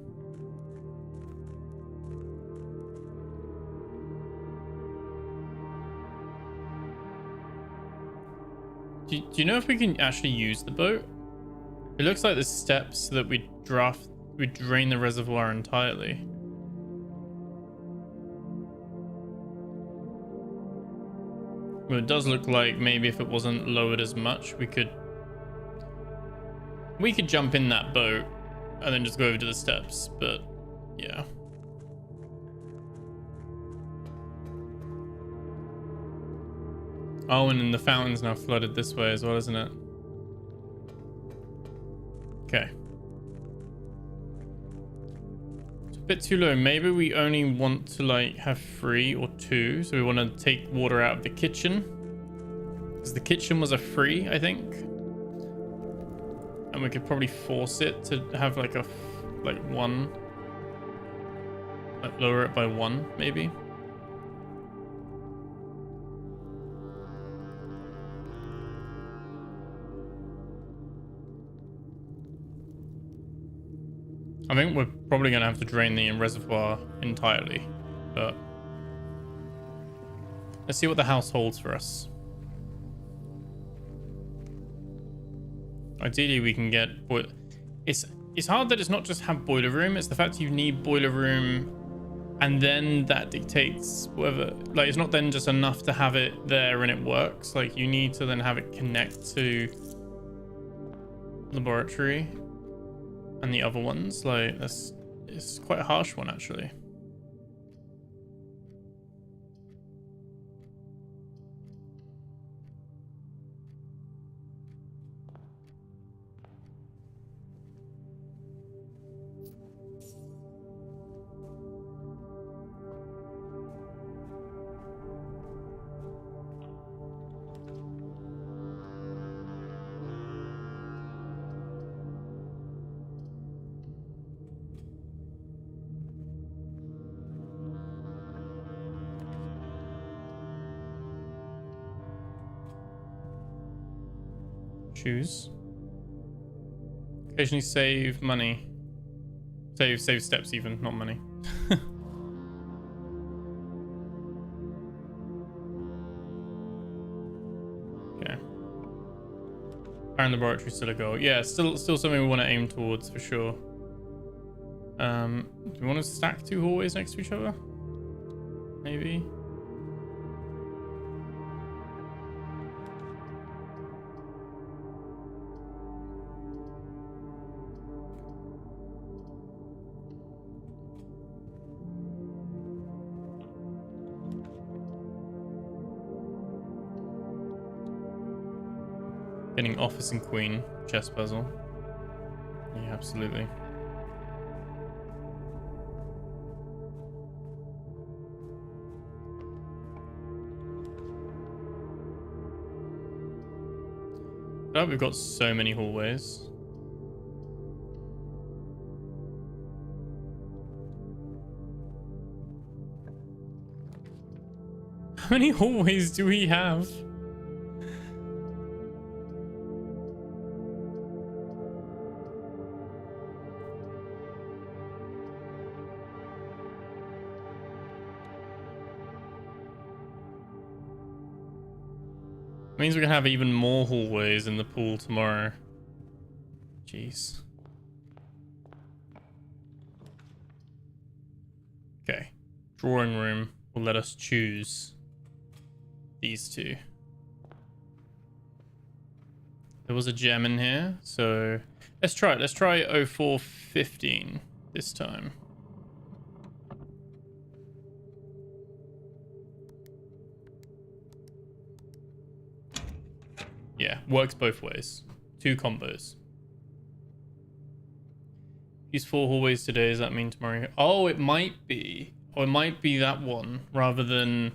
Do you know if we can actually use the boat? It looks like the steps that we drain the reservoir entirely. Well, it does look like maybe if it wasn't lowered as much, we could jump in that boat and then just go over to the steps, but yeah. Oh, and then the fountain's now flooded this way as well, isn't it? Okay. It's a bit too low. Maybe we only want to like have 3 or 2. So we want to take water out of the kitchen. Because the kitchen was a 3, I think. And we could probably force it to have like a 1. Like lower it by 1, maybe. I think we're probably going to have to drain the reservoir entirely, but let's see what the house holds for us. Ideally, we can get... It's hard that it's not just have boiler room. It's the fact you need boiler room, and then that dictates whether... Like, it's not then just enough to have it there and it works. Like, you need to then have it connect to laboratory and the other ones. Like, it's quite a harsh one, actually. Choose. Occasionally save money. Save steps even, not money. Okay. Fire in the laboratory still a goal. Yeah, still something we want to aim towards for sure. Do we want to stack 2 hallways next to each other? Maybe. Getting office and queen chess puzzle. Yeah, absolutely. Oh, we've got so many hallways. How many hallways do we have? means we're gonna have even more hallways in the pool tomorrow. Jeez. Okay. Drawing room will let us choose these two. There was a gem in here, so let's try it. Let's try 0415 this time. Yeah, works both ways. 2 combos. Use 4 hallways today. Does that mean tomorrow? Oh, it might be. Or it might be that one rather than.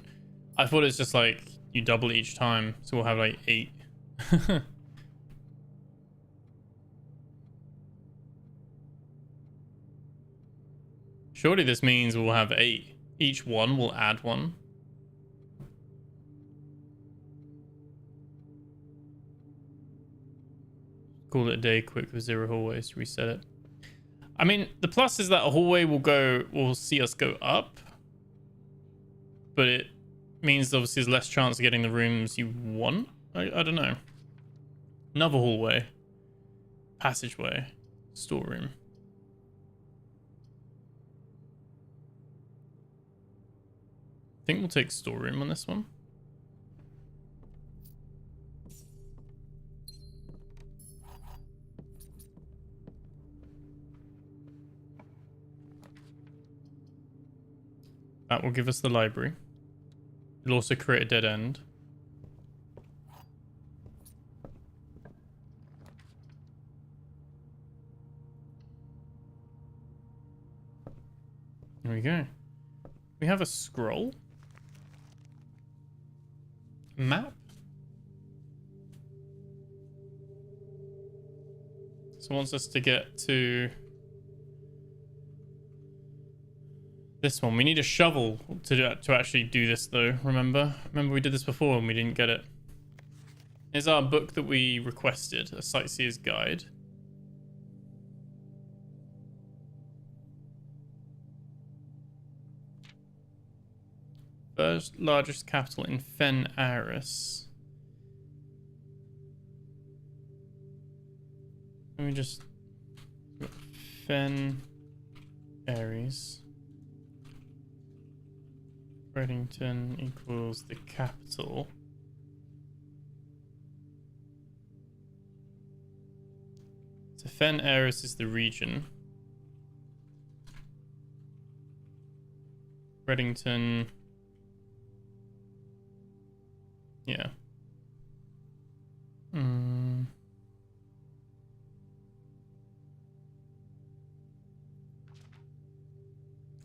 I thought it's just like you double each time, so we'll have like 8. Surely this means we'll have 8. Each one will add 1. Call it a day quick with 0 hallways. Reset it. I mean, the plus is that a hallway will see us go up. But it means obviously there's less chance of getting the rooms you want. I don't know. Another hallway. Passageway. Storeroom. I think we'll take storeroom on this one. That will give us the library. It'll also create a dead end. There we go. We have a scroll. Map. So it wants us to get to this one. We need a shovel to actually do this though, remember we did this before and we didn't get it. Here's our book that we requested, a sightseer's guide. First largest capital in Fen Aris. Let me just Fen Ares. Reddington equals the capital. So Fen Aris is the region. Reddington. Yeah.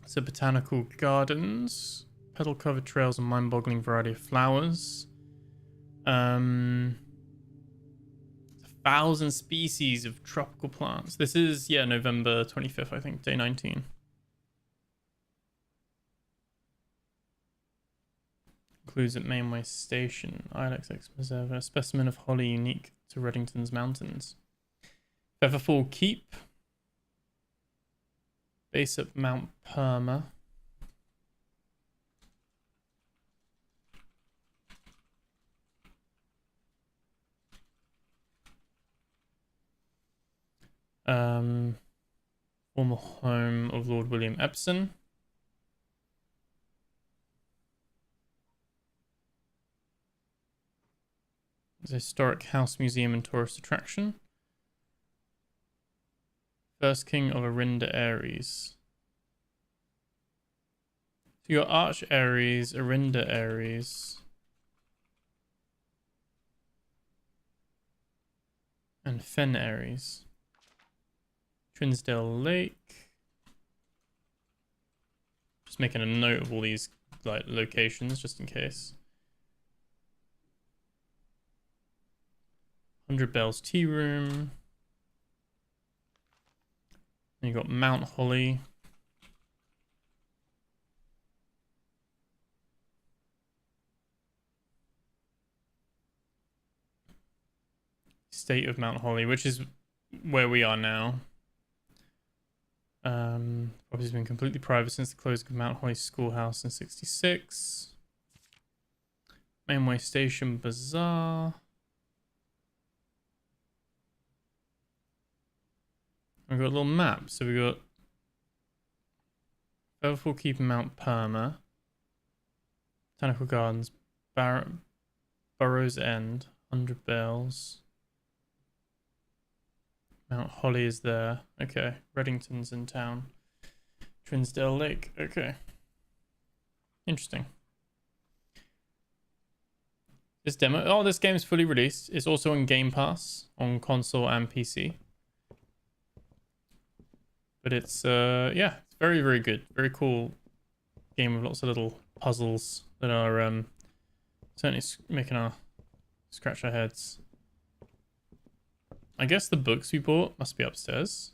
So botanical gardens. Petal-covered trails and mind-boggling variety of flowers. 1,000 species of tropical plants. This is, yeah, November 25th, I think, day 19. Includes at Mainway Station. Ilex Ex Preserva. A specimen of holly unique to Reddington's mountains. Featherfall Keep. Base at Mount Perma. Former home of Lord William Epsom. There's a historic house, museum, and tourist attraction. First king of Arinda Ares. So your Arch Ares, Arinda Ares, and Fen Ares. Trinsdale Lake. Just making a note of all these like locations just in case. 100 Bells Tea Room. And you got Mount Holly. State of Mount Holly, which is where we are now. Property has been completely private since the closing of Mount Holly Schoolhouse in '66. Mainway Station Bazaar. We've got a little map. So we got Featherfall Keep, Mount Perma, Botanical Gardens, Burrows End, 100 Bells. Mount Holly is there. Okay. Reddington's in town. Trinsdale Lake. Okay. Interesting. This demo. Oh, this game's fully released. It's also on Game Pass on console and PC. But it's yeah, it's very, very good. Very cool game with lots of little puzzles that are certainly making our scratch our heads. I guess the books we bought must be upstairs.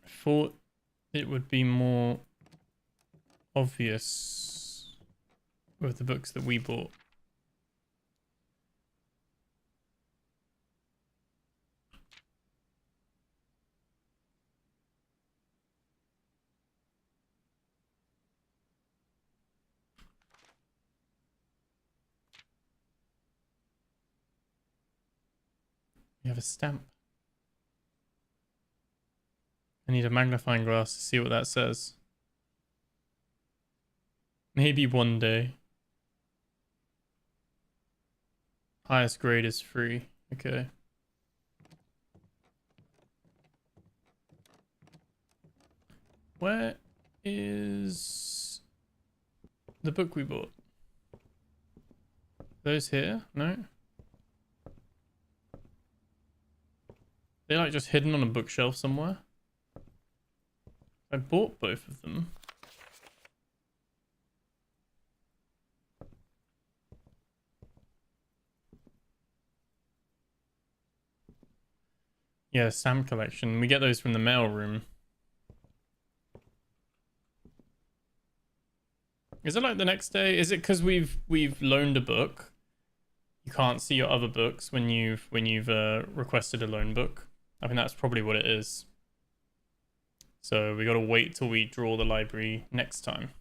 I thought it would be more obvious with the books that we bought. We have a stamp. I need a magnifying glass to see what that says. Maybe one day. Highest grade is free. Okay. Where is the book we bought? Those here? No? They're like just hidden on a bookshelf somewhere. I bought both of them. Yeah, stamp collection. We get those from the mail room. Is it like the next day? Is it because we've loaned a book? You can't see your other books when you've requested a loan book. I think that's probably what it is. So we got to wait till we draw the library next time.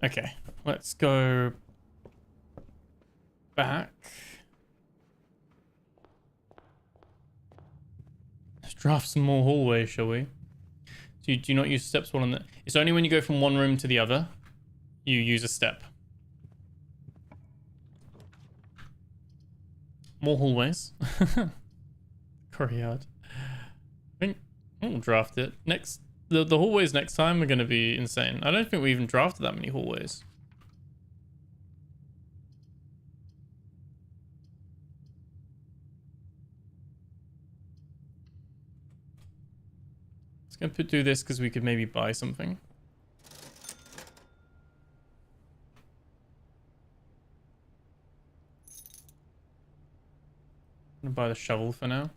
Okay, let's go back. Let's draft some more hallways, shall we? Do you not use steps while on the... It's only when you go from one room to the other, you use a step. More hallways. Courtyard. I think we'll draft it. Next, the hallways next time are going to be insane. I don't think we even drafted that many hallways. Let's go do this because we could maybe buy something. I'm gonna buy the shovel for now.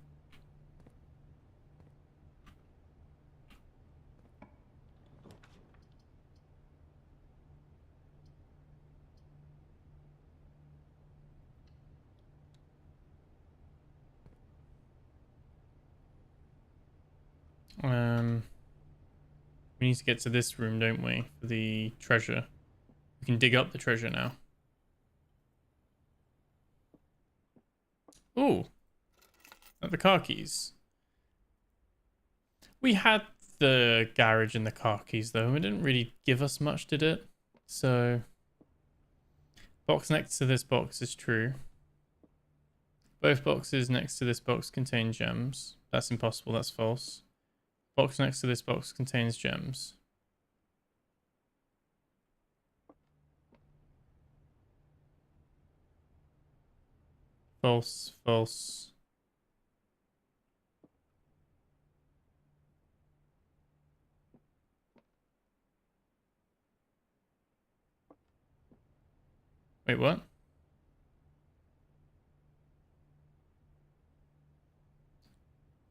We need to get to this room, don't we? For the treasure. We can dig up the treasure now. Ooh. The car keys. We had the garage and the car keys though. It didn't really give us much, did it? So box next to this box is true. Both boxes next to this box contain gems. That's impossible, that's false. Box next to this box contains gems. False, false. Wait, what?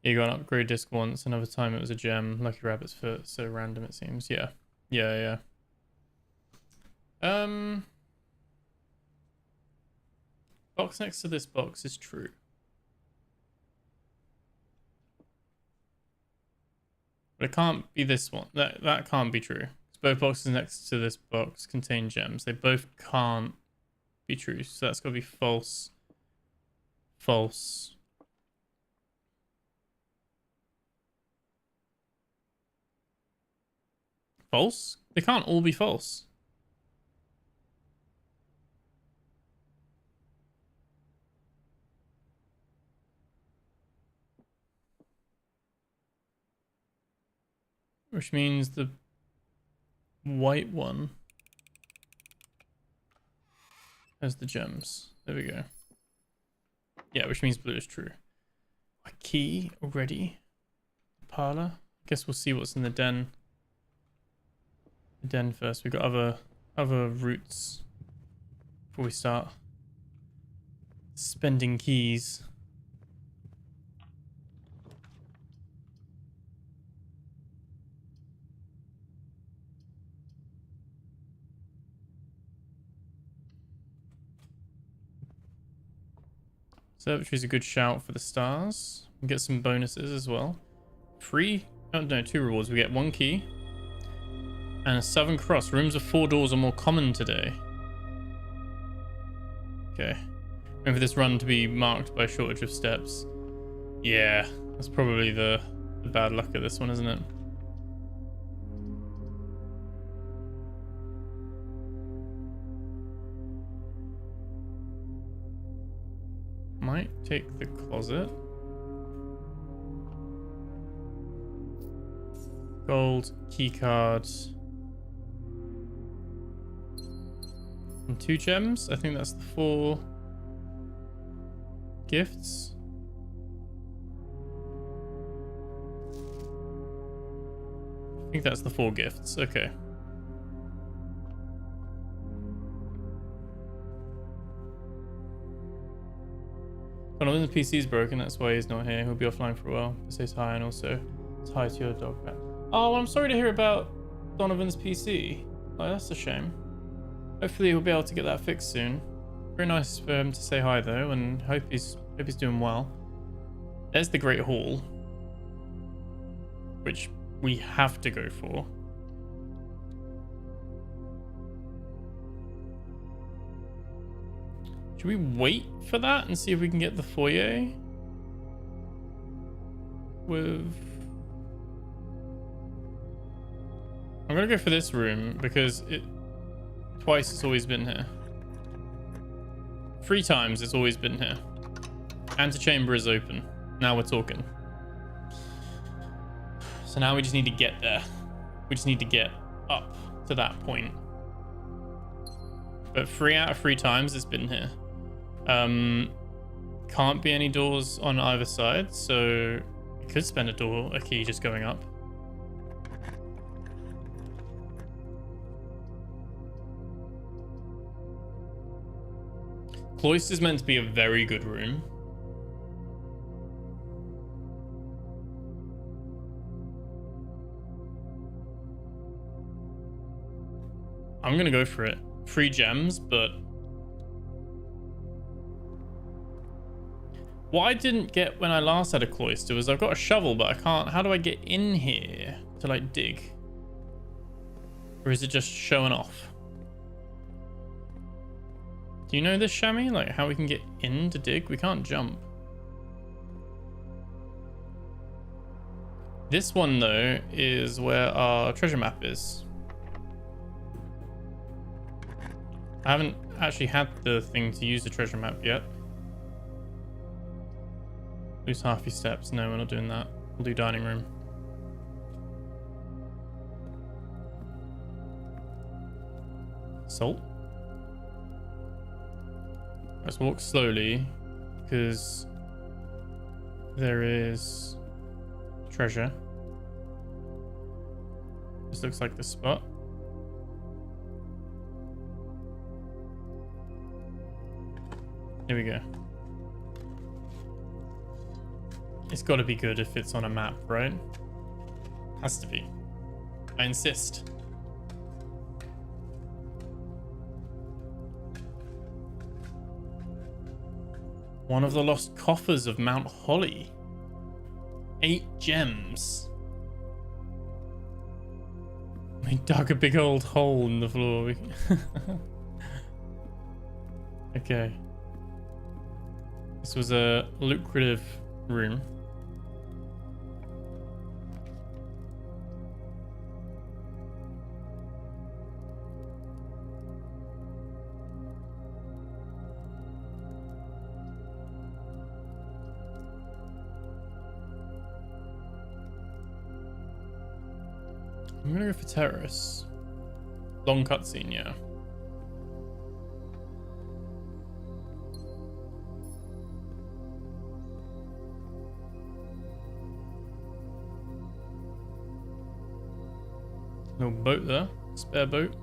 You got an upgrade disc once, another time it was a gem. Lucky rabbit's foot, so random it seems. Yeah. Yeah. Box next to this box is true. But it can't be this one. That can't be true. Both boxes next to this box contain gems. They both can't be true. So that's got to be false. False. False? They can't all be false. Which means the white one has the gems. There we go. Yeah, which means blue is true. A key already. Parlor. I guess we'll see what's in the den. The den first. We've got other routes before we start spending keys. Observatory is a good shout for the stars. We get some bonuses as well. Free, oh no, 2 rewards. We get 1 key and a Southern Cross. Rooms with 4 doors are more common today. Okay. Remember this run to be marked by shortage of steps. Yeah, that's probably the bad luck of this one, isn't it? Might take the closet. Gold, key cards. And 2 gems. I think that's the 4 gifts. I think that's the 4 gifts. Okay. Donovan's PC is broken, that's why he's not here. He'll be offline for a while. He says hi and also say hi to your dog pet. Oh, well, I'm sorry to hear about Donovan's PC. Oh, that's a shame. Hopefully he'll be able to get that fixed soon. Very nice for him to say hi though, and hope he's doing well. There's the Great Hall, which we have to go for. Should we wait for that and see if we can get the foyer? With... I'm gonna go for this room because twice it's always been here. 3 times it's always been here. Antechamber is open. Now we're talking. So now we just need to get there. We just need to get up to that point. But 3 out of 3 times it's been here. Can't be any doors on either side, so we could spend a key just going up. Cloister's meant to be a very good room. I'm gonna go for it. 3 gems, but what I didn't get when I last had a cloister was I've got a shovel, but I can't. How do I get in here to like dig? Or is it just showing off? Do you know this, Shammy? Like how we can get in to dig? We can't jump. This one though is where our treasure map is. I haven't actually had the thing to use the treasure map yet. Lose half your steps. No, we're not doing that. We'll do dining room. Salt. Let's walk slowly because there is treasure. This looks like the spot. Here we go. It's got to be good if it's on a map, right? Has to be. I insist. One of the lost coffers of Mount Holly. 8 gems. We dug a big old hole in the floor. Okay. This was a lucrative room. I'm gonna go for terrace. Long cutscene, yeah. No boat there. Spare boat.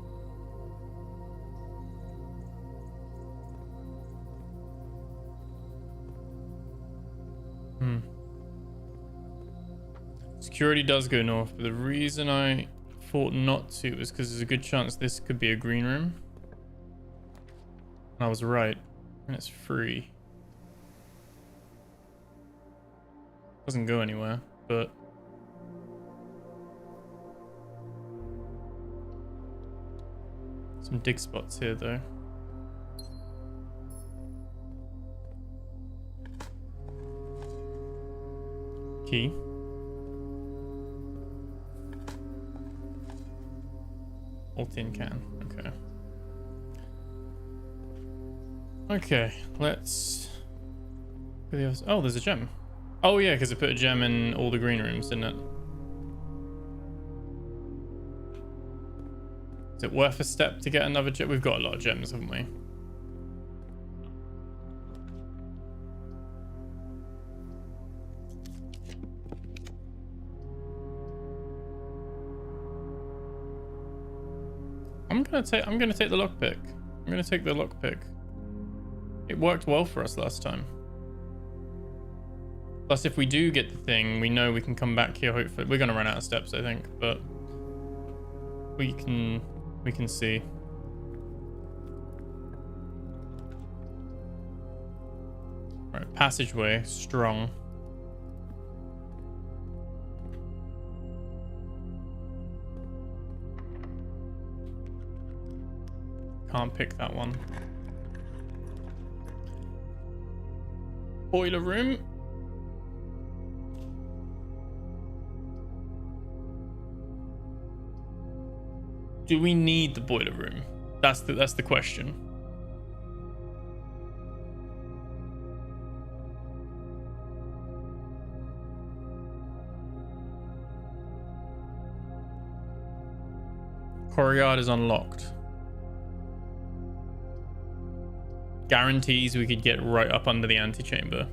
Security does go north, but the reason I thought not to was because there's a good chance this could be a green room. And I was right. And it's free. Doesn't go anywhere, but... some dig spots here, though. Key. All tin can. Okay. Okay, let's... oh, there's a gem. Oh, yeah, because it put a gem in all the green rooms, didn't it? Is it worth a step to get another gem? We've got a lot of gems, haven't we? I'm gonna take the lockpick. I'm gonna take the lockpick. It worked well for us last time. Plus, if we do get the thing, we know we can come back here. Hopefully, we're gonna run out of steps, I think, but we can see. All right, passageway, strong. Can't pick that one. Boiler room. Do we need the boiler room? That's the question. Courtyard is unlocked. Guarantees we could get right up under the antechamber.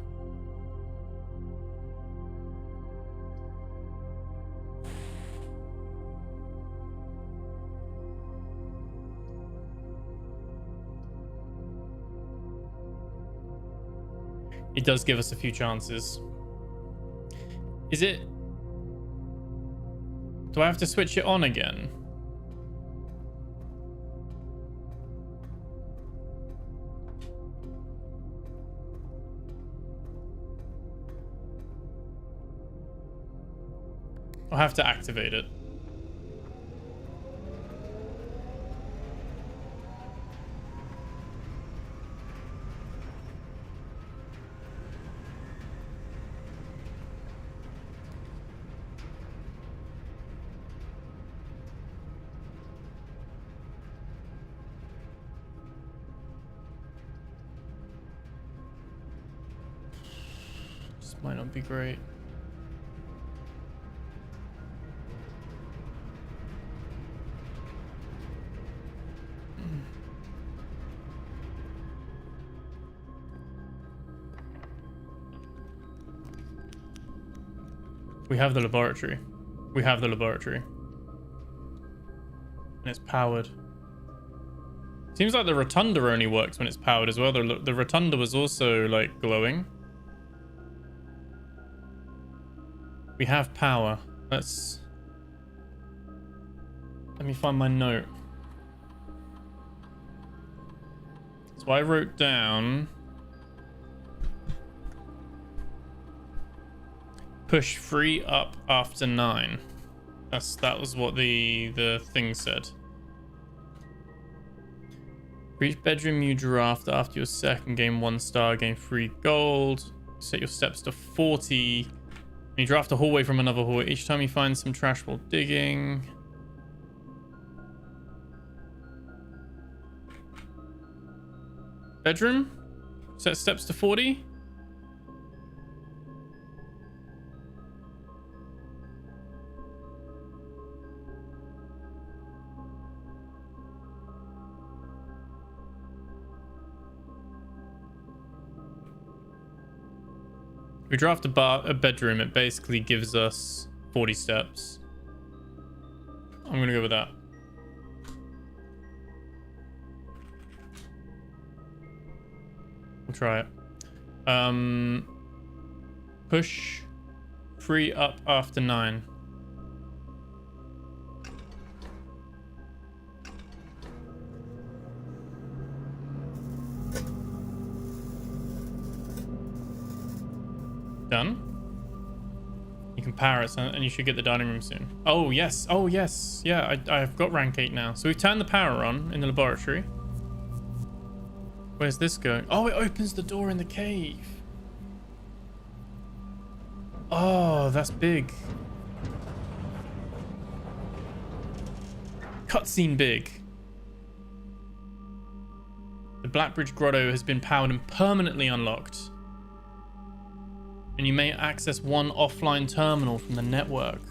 It does give us a few chances. Is it... do I have to switch it on again? I'll have to activate it. This might not be great. We have the laboratory. We have the laboratory. And it's powered. Seems like the rotunda only works when it's powered as well. The rotunda was also like glowing. We have power. Let me find my note. So I wrote down Push 3 up after 9. That was what the thing said. For each bedroom you draft after your second game, 1 star, gain 3 gold. Set your steps to 40. And you draft a hallway from another hallway. Each time you find some trash while digging. Bedroom? Set steps to 40. We draft a bedroom, it basically gives us 40 steps. I'm gonna go with that. We'll try it. Push 3 up after 9. Done. You can power it and you should get the dining room soon. Oh yes, oh yes. Yeah, I've got rank 8 now. So we've turned the power on in the laboratory. Where's this going? Oh, it opens the door in the cave. Oh, that's big. Cutscene big. The Blackbridge Grotto has been powered and permanently unlocked. And you may access one offline terminal from the network.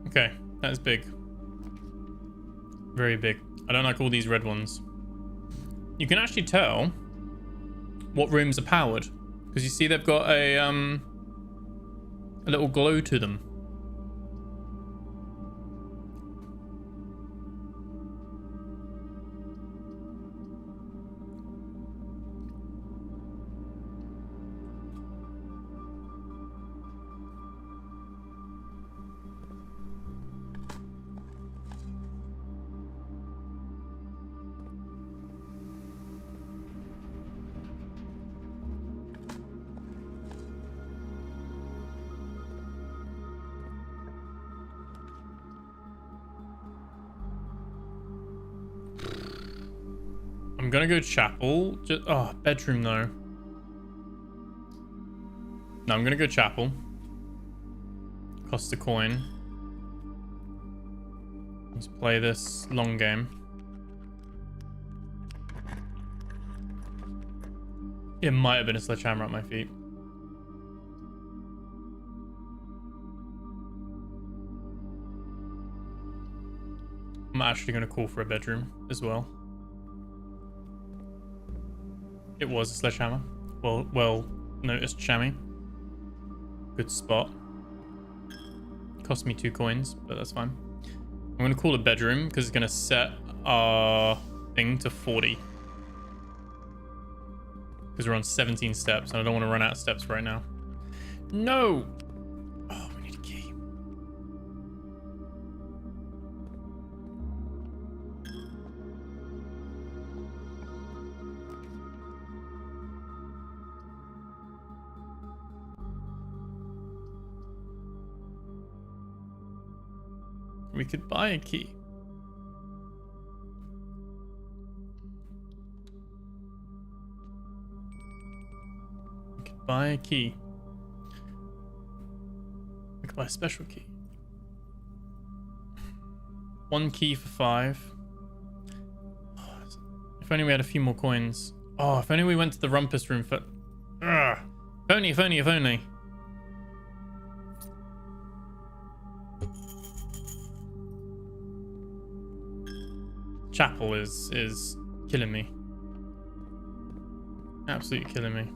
Okay, that's big. Very big. I don't like all these red ones. You can actually tell what rooms are powered, because you see they've got a little glow to them. I'm gonna go chapel. Bedroom though. No, I'm gonna go chapel. Cost a coin. Let's play this long game. It might have been a sledgehammer at my feet. I'm actually gonna call for a bedroom as well. It was a sledgehammer. Well noticed, Shammy. Good spot. Cost me 2 coins, but that's fine. I'm going to call a bedroom because it's going to set our thing to 40. Because we're on 17 steps and I don't want to run out of steps right now. No! Oh, we need a key. We could buy a key. We could buy a key. We could buy a special key. 1 key for 5. If only we had a few more coins. Oh, if only we went to the rumpus room for... Ugh. If only. Chapel is killing me. Absolutely killing me.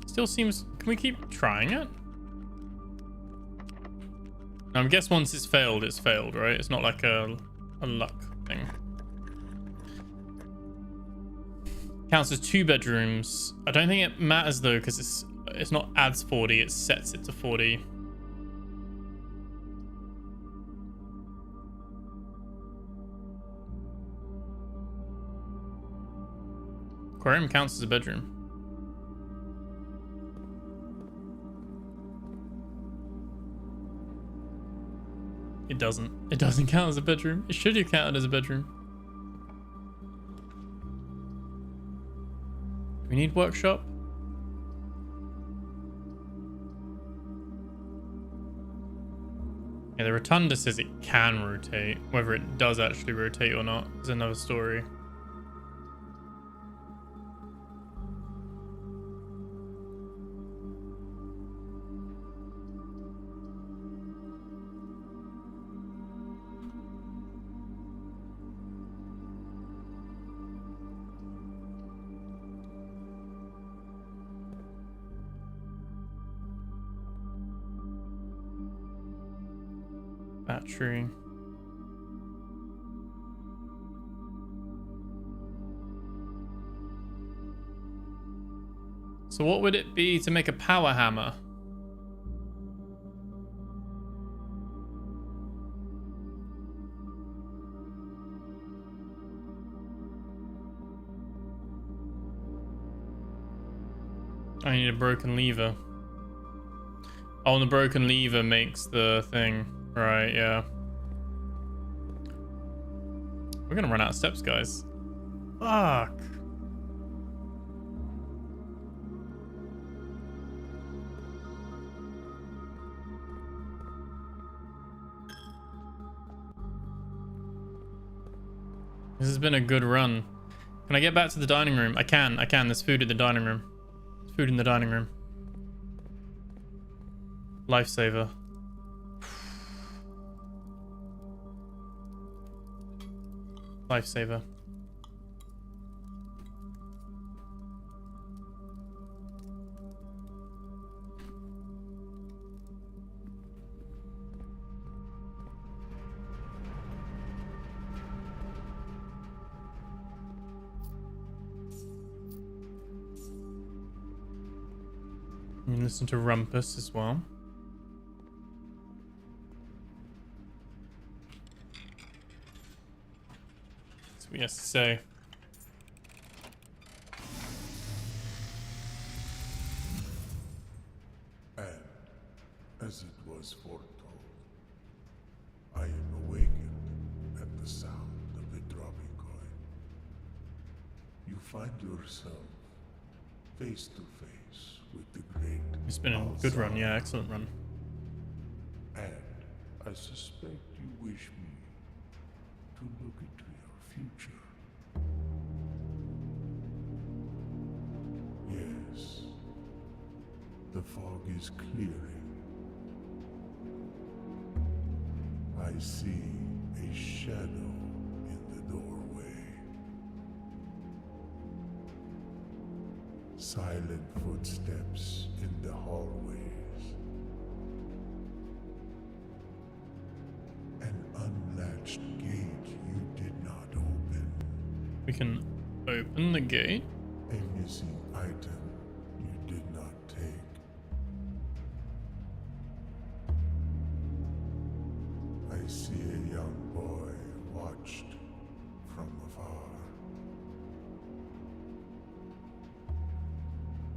Still seems... Can we keep trying it? I guess once it's failed, right? It's not like a luck thing. Counts as 2 bedrooms. I don't think it matters though, because it's not adds 40, it sets it to 40. Aquarium counts as a bedroom. It doesn't. It doesn't count as a bedroom. It should have counted as a bedroom. Do we need workshop? Yeah, the rotunda says it can rotate. Whether it does actually rotate or not is another story. Battery. So what would it be to make a power hammer? I need a broken lever. Oh, and the broken lever makes the thing. Right, yeah. We're gonna run out of steps, guys. Fuck. This has been a good run. Can I get back to the dining room? I can. There's food in the dining room. There's food in the dining room. Lifesaver. Lifesaver. You can listen to Rumpus as well. That's what he has to say. And as it was foretold, I am awakened at the sound of the dropping coin. You find yourself face to face with the great. It's been a good run, yeah, excellent run. And I suspect you wish me to look into your future. Yes, the fog is clearing. I see a shadow in the doorway. Silent footsteps in the hallways. An unlatched gate you did not open. We can open the gate. A missing item you did not take. I see a young boy watched from afar.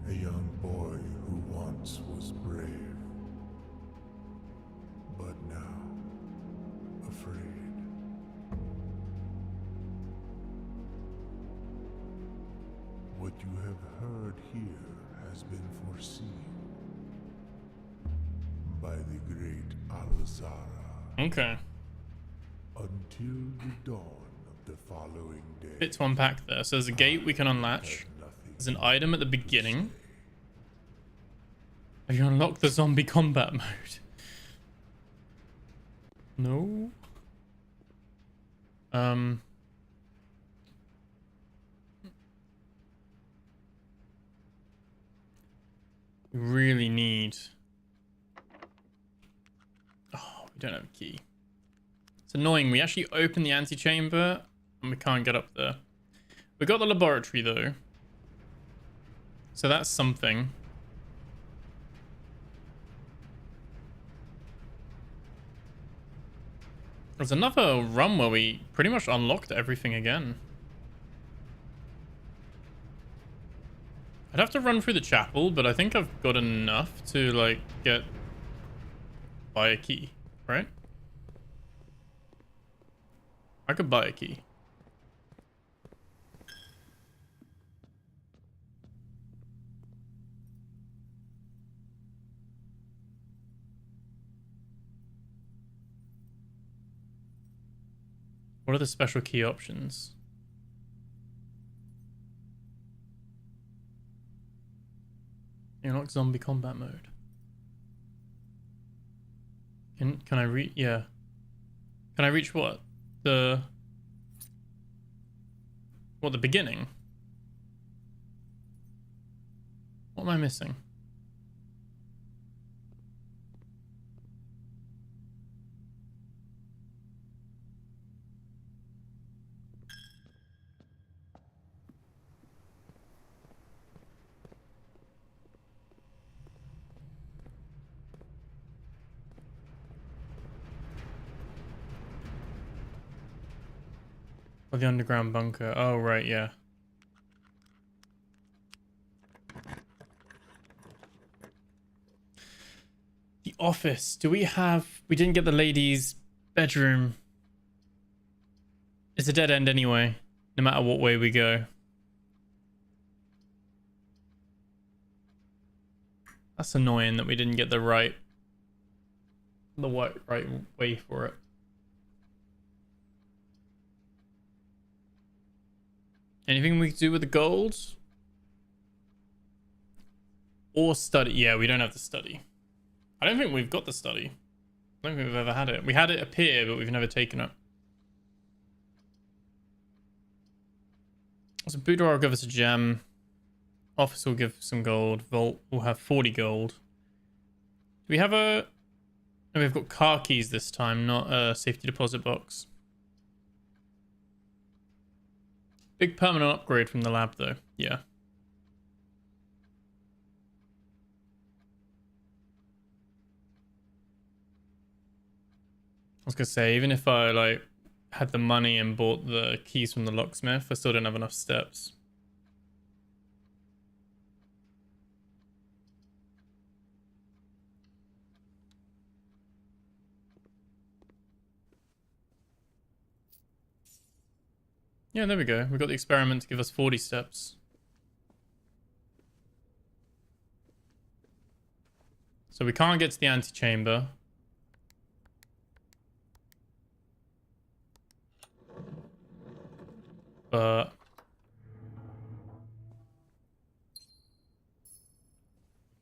A young boy who once was brave, but now afraid. What you have heard here has been foreseen by the great Al-Zara. Okay. Until the dawn of the following day. Bit to unpack there. So there's a gate we can unlatch. There's an item at the beginning. Have you unlocked the zombie combat mode? No. We really need. Oh, we don't have a key. It's annoying. We actually opened the antechamber and we can't get up there. We got the laboratory though. So that's something. There's another run where we pretty much unlocked everything again. I'd have to run through the chapel, but I think I've got enough to, like, buy a key, right? I could buy a key. What are the special key options? Unlock zombie combat mode. Can I reach? Yeah. Can I reach what? The beginning? What am I missing? Or the underground bunker. Oh, right, yeah. The office. Do we have... We didn't get the ladies' bedroom. It's a dead end anyway, no matter what way we go. That's annoying that we didn't get the right way for it. Anything we can do with the gold? Or study? Yeah, we don't have the study. I don't think we've got the study. I don't think we've ever had it. We had it appear, but we've never taken it. So Boudoir will give us a gem. Office will give some gold. Vault will have 40 gold. Do we have a... No, we've got car keys this time, not a safety deposit box. Big permanent upgrade from the lab, though. Yeah. I was gonna say, even if I, like, had the money and bought the keys from the locksmith, I still don't have enough steps. Yeah, there we go. We got the experiment to give us 40 steps. So we can't get to the antechamber. But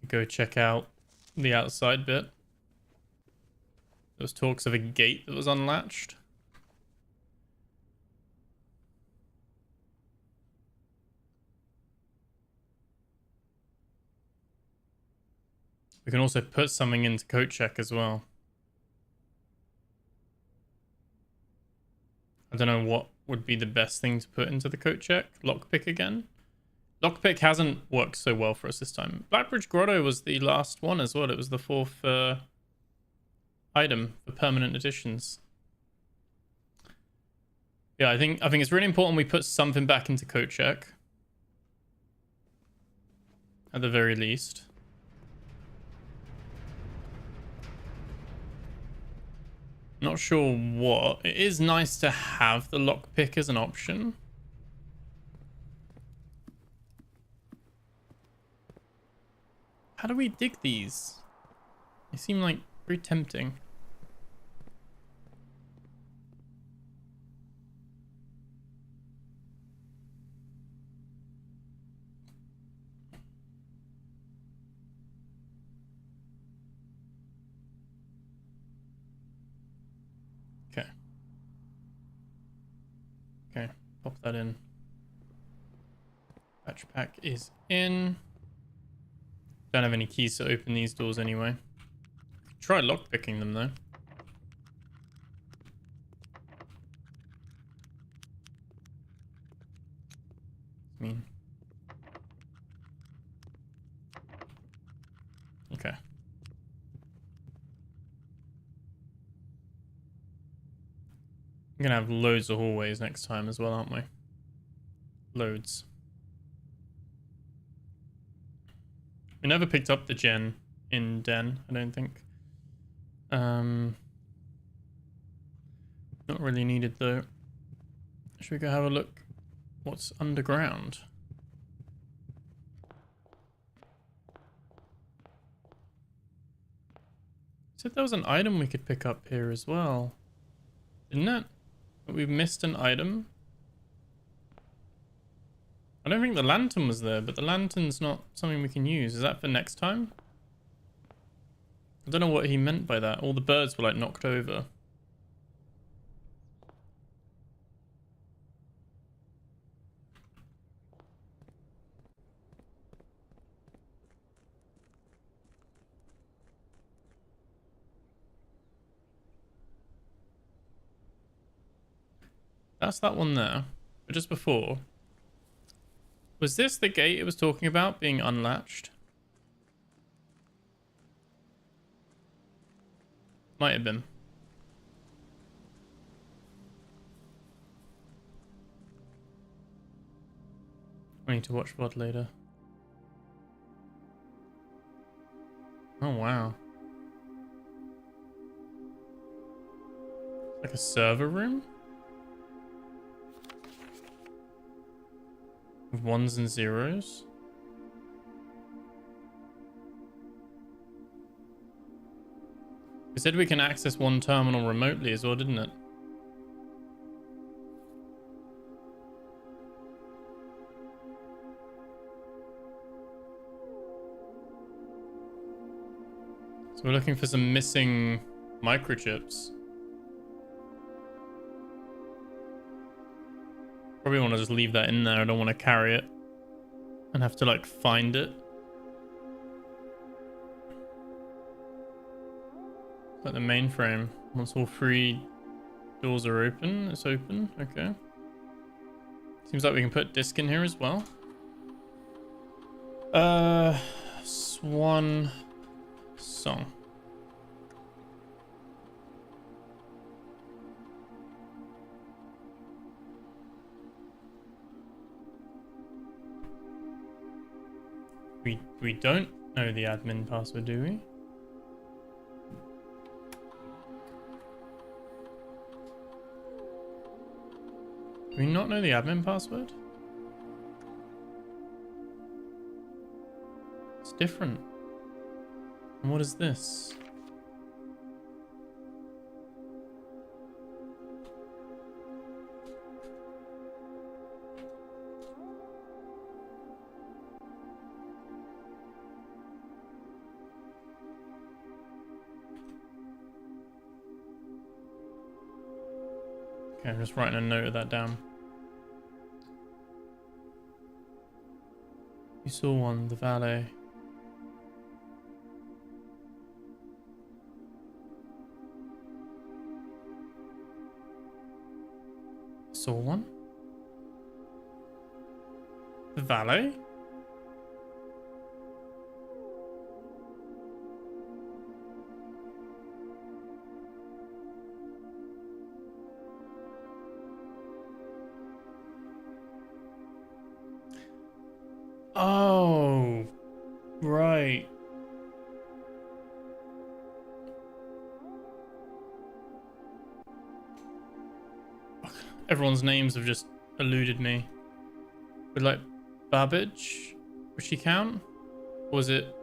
go check out the outside bit. There was talks of a gate that was unlatched. We can also put something into code check as well. I don't know what would be the best thing to put into the code check. Lockpick again. Lockpick hasn't worked so well for us this time. Blackbridge Grotto was the last one as well. It was the fourth item for permanent additions. Yeah, I think it's really important we put something back into code check. At the very least. Not sure what. It is nice to have the lockpick as an option. How do we dig these? They seem like very tempting. Okay. Okay, pop that in. Batch pack is in. Don't have any keys to open these doors anyway. Try lockpicking them though. Mean. We're gonna have loads of hallways next time as well, aren't we? Loads. We never picked up the gen in Den, I don't think. Not really needed though. Should we go have a look what's underground? Said there was an item we could pick up here as well. Didn't it? But we've missed an item. I don't think the lantern was there, but the lantern's not something we can use. Is that for next time? I don't know what he meant by that. All the birds were like knocked over. That's that one there. But just before, was this the gate it was talking about being unlatched? Might have been. I need to watch VOD later. Oh wow. Like a server room? With ones and zeros? It said we can access one terminal remotely as well, didn't it? So we're looking for some missing microchips. Probably want to just leave that in there. I don't want to carry it and have to like find it. Like the mainframe. Once all three doors are open, it's open. Okay. Seems like we can put disk in here as well. Swan song. We don't know the admin password, do we? Do we not know the admin password? It's different. And what is this? Okay, I'm just writing a note of that down. You saw one, the valet. Saw one? The valet? Oh, right. Everyone's names have just eluded me. But like Babbage, would she count? Or was it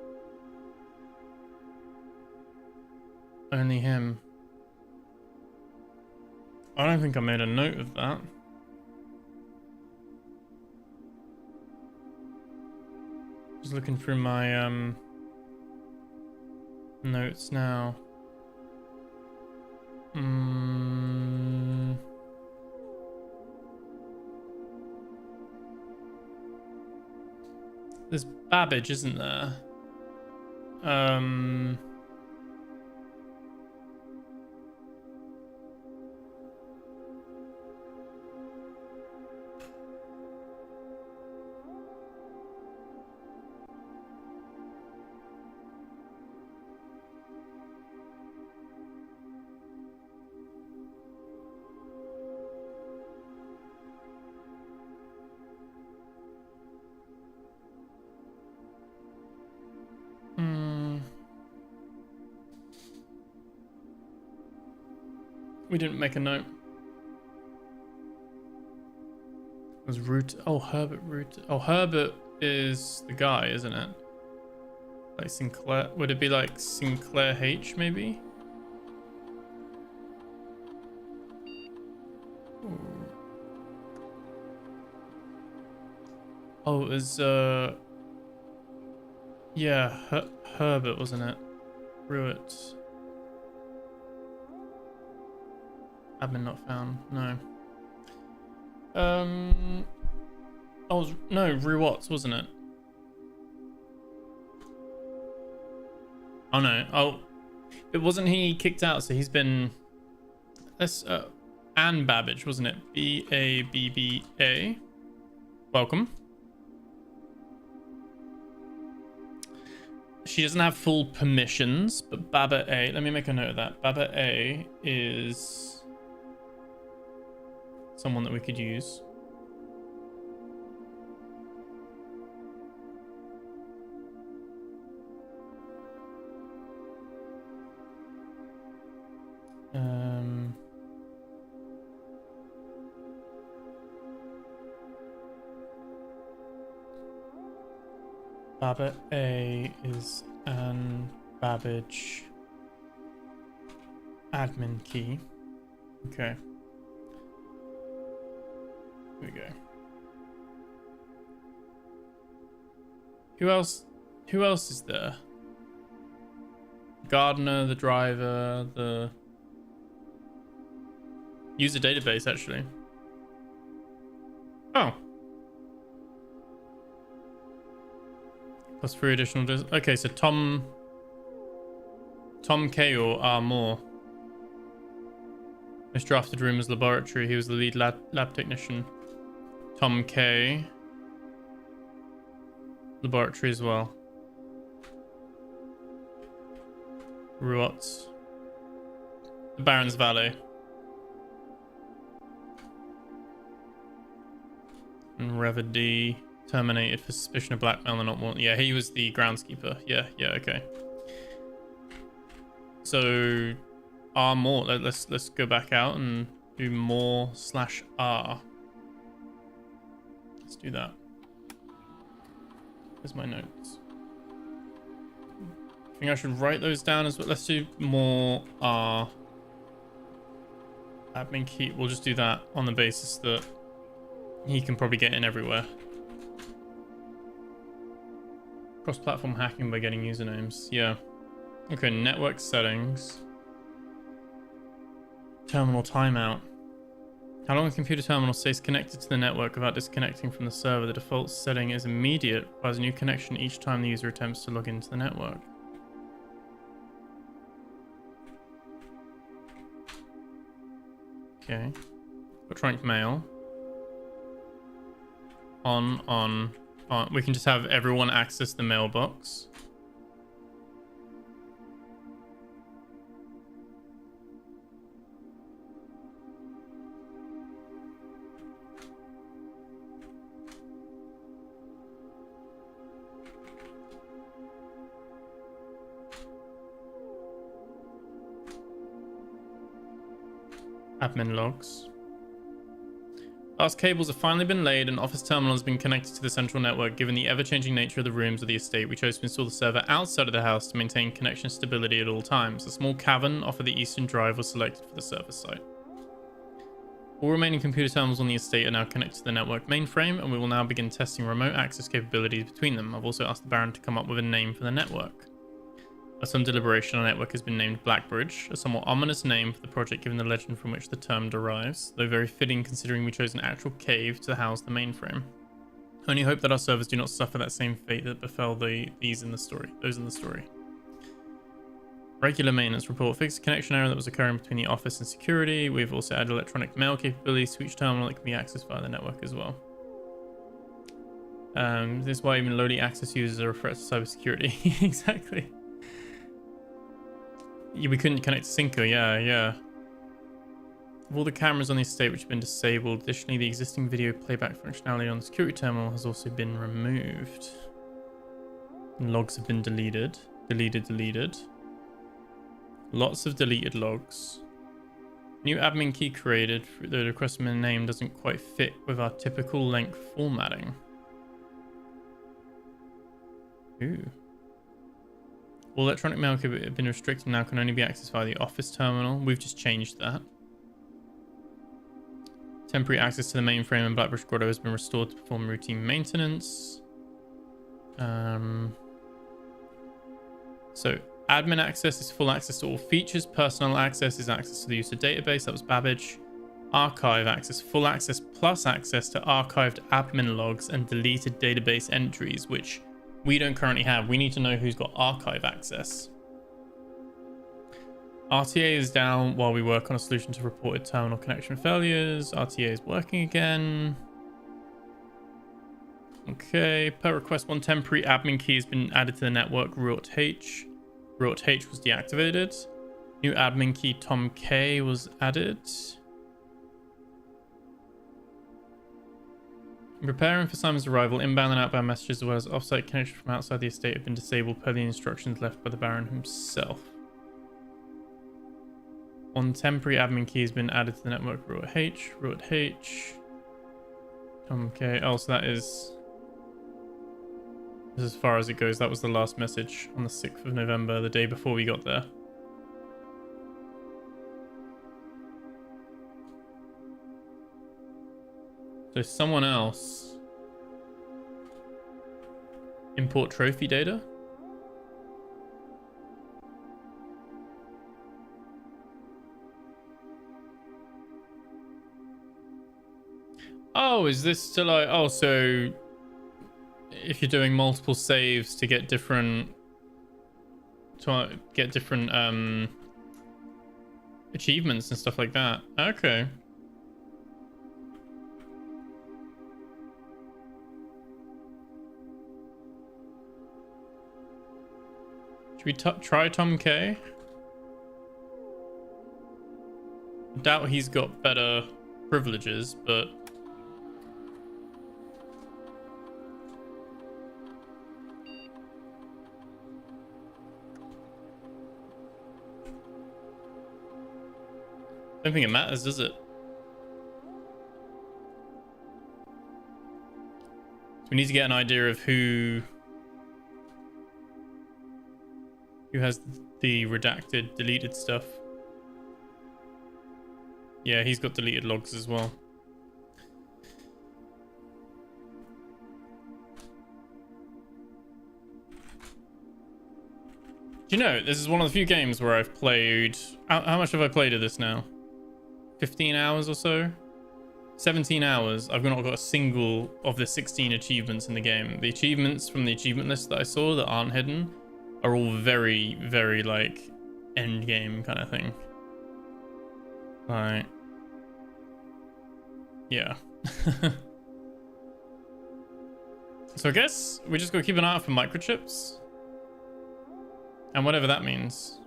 only him? I don't think I made a note of that. Just looking through my notes now. There's Babbage, isn't there? We didn't make a note. It was Root. Oh, Herbert Root. Oh, Herbert is the guy, isn't it? Like Sinclair. Would it be like Sinclair H, maybe? Ooh. Oh, it was, yeah, Herbert, wasn't it? Ruet. Admin not found. No. Oh, no, Ruot's, wasn't it? Oh, no. Oh, it wasn't he kicked out, so he's been... That's, Anne Babbage, wasn't it? B-A-B-B-A. Welcome. She doesn't have full permissions, but Baba A, let me make a note of that. Baba A is someone that we could use. Baba A is Anne Babbage admin key. Okay. Here we go. Who else is there? Gardener, the driver, the user database actually. Oh. Plus 3 additional. Okay, so Tom K or R Moore. Most drafted room is laboratory. He was the lead lab technician. Tom K. Laboratory as well. Ruotz. The Baron's valet. And Rever D. Terminated for suspicion of blackmail and not more. Yeah, he was the groundskeeper. Yeah, okay. So R more. Let's go back out and do more /R. Let's do that. Here's my notes. I think I should write those down as well. Let's do more R. Admin key. We'll just do that on the basis that he can probably get in everywhere. Cross-platform hacking by getting usernames. Yeah. Okay, network settings. Terminal timeout. How long a computer terminal stays connected to the network without disconnecting from the server? The default setting is immediate, requires a new connection each time the user attempts to log into the network. Okay. Electronic mail. On. We can just have everyone access the mailbox. Admin logs. Last cables have finally been laid and office terminal has been connected to the central network. Given the ever-changing nature of the rooms of the estate, we chose to install the server outside of the house to maintain connection stability at all times. A small cavern off of the eastern drive was selected for the server site. All remaining computer terminals on the estate are now connected to the network mainframe, and we will now begin testing remote access capabilities between them. I've also asked the Baron to come up with a name for the network. After some deliberation, our network has been named Blackbridge, a somewhat ominous name for the project given the legend from which the term derives, though very fitting considering we chose an actual cave to house the mainframe. I only hope that our servers do not suffer that same fate that befell those in the story. Regular maintenance report. Fixed a connection error that was occurring between the office and security. We've also added electronic mail capabilities to each terminal that can be accessed via the network as well. This is why even lowly access users are a threat to cybersecurity. Exactly. Yeah, we couldn't connect to Cinco, yeah. Of all the cameras on the estate which have been disabled, additionally the existing video playback functionality on the security terminal has also been removed. And logs have been deleted. Deleted. Lots of deleted logs. New admin key created. The request name doesn't quite fit with our typical length formatting. Ooh. All electronic mail could have been restricted, now can only be accessed via the office terminal. We've just changed that. Temporary access to the mainframe and Blackbush Grotto has been restored to perform routine maintenance. So admin access is full access to all features. Personal access is access to the user database. That was Babbage. Archive access, full access plus access to archived admin logs and deleted database entries, which we don't currently have. We need to know who's got archive access. RTA is down while we work on a solution to reported terminal connection failures. RTA is working again. Okay, per request, one temporary admin key has been added to the network, root-h. Root-h was deactivated. New admin key, Tom K, was added. Preparing for Simon's arrival, inbound and outbound messages as well as offsite connection from outside the estate have been disabled per the instructions left by the Baron himself. One temporary admin key has been added to the network, root-h. Tom K. Oh, so that is as far as it goes. That was the last message on the 6th of November, the day before we got there. So someone else import trophy data. Oh, is this still like, oh, so if you're doing multiple saves to get different achievements and stuff like that. Okay. Should we try Tom K? I doubt he's got better privileges, but I don't think it matters, does it? So we need to get an idea of who has the redacted, deleted stuff. Yeah, he's got deleted logs as well. Do you know, this is one of the few games where I've played... How much have I played of this now? 15 hours or so? 17 hours. I've not got a single of the 16 achievements in the game. The achievements from the achievement list that I saw that aren't hidden are all very, very, like, end game kind of thing. Like, yeah. So I guess we just gotta keep an eye out for microchips. And whatever that means.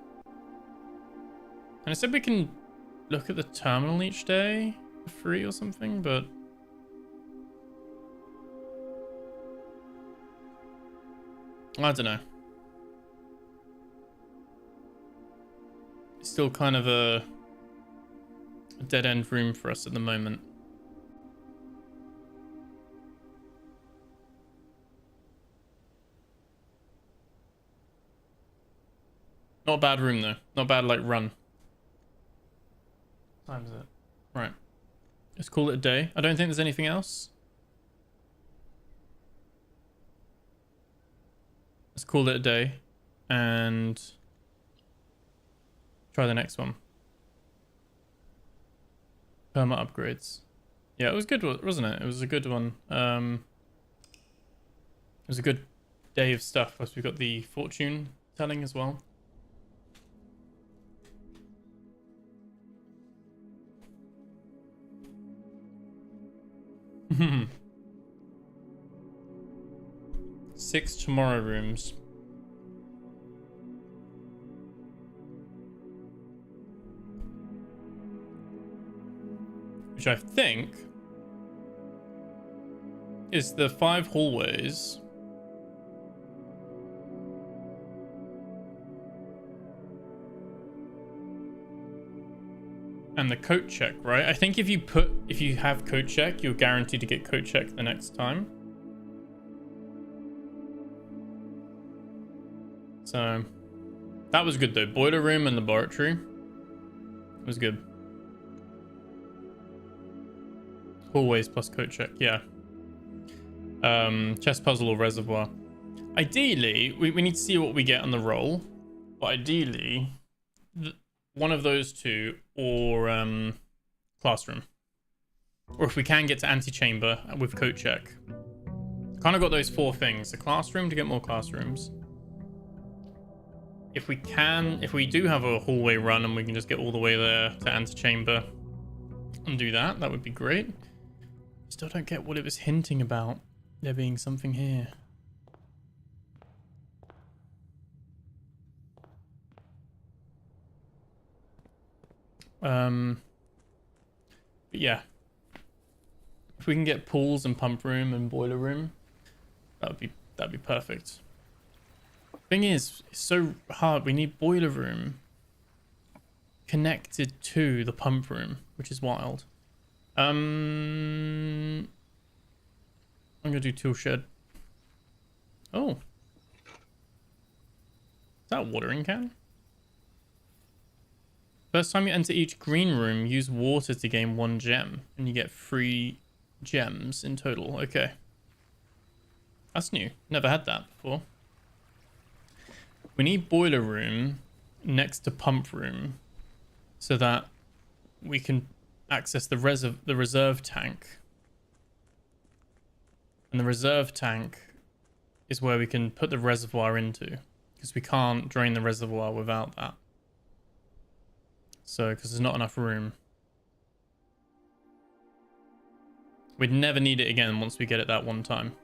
And I said we can look at the terminal each day for free or something, but I don't know. It's still kind of a dead end room for us at the moment. Not a bad room though. Not bad like run. What time is it? Right. Let's call it a day. I don't think there's anything else. Let's call it a day and try the next one. Perma upgrades. Yeah, it was good, wasn't it? It was a good one. It was a good day of stuff. Plus we got the fortune telling as well. Six tomorrow rooms. Which I think is the 5 hallways. and the coat check, right? I think if you have coat check, you're guaranteed to get coat check the next time. So that was good though. Boiler room and laboratory was good. Hallways plus coat check, yeah. Chest puzzle or reservoir. Ideally, we need to see what we get on the roll. But ideally, one of those two or classroom. Or if we can get to antechamber with coat check. Kind of got those 4 things. The classroom to get more classrooms. If we do have a hallway run and we can just get all the way there to antechamber and do that, that would be great. Still don't get what it was hinting about. There being something here. But yeah. If we can get pools and pump room and boiler room, that'd be perfect. Thing is, it's so hard. We need boiler room connected to the pump room, which is wild. I'm gonna do tool shed. Oh, is that a watering can? First time you enter each green room, use water to gain 1 gem, and you get 3 gems in total. Okay, that's new. Never had that before. We need boiler room next to pump room, so that we can access the reserve tank. And the reserve tank is where we can put the reservoir into, because we can't drain the reservoir without that. So, because there's not enough room. We'd never need it again once we get it that one time.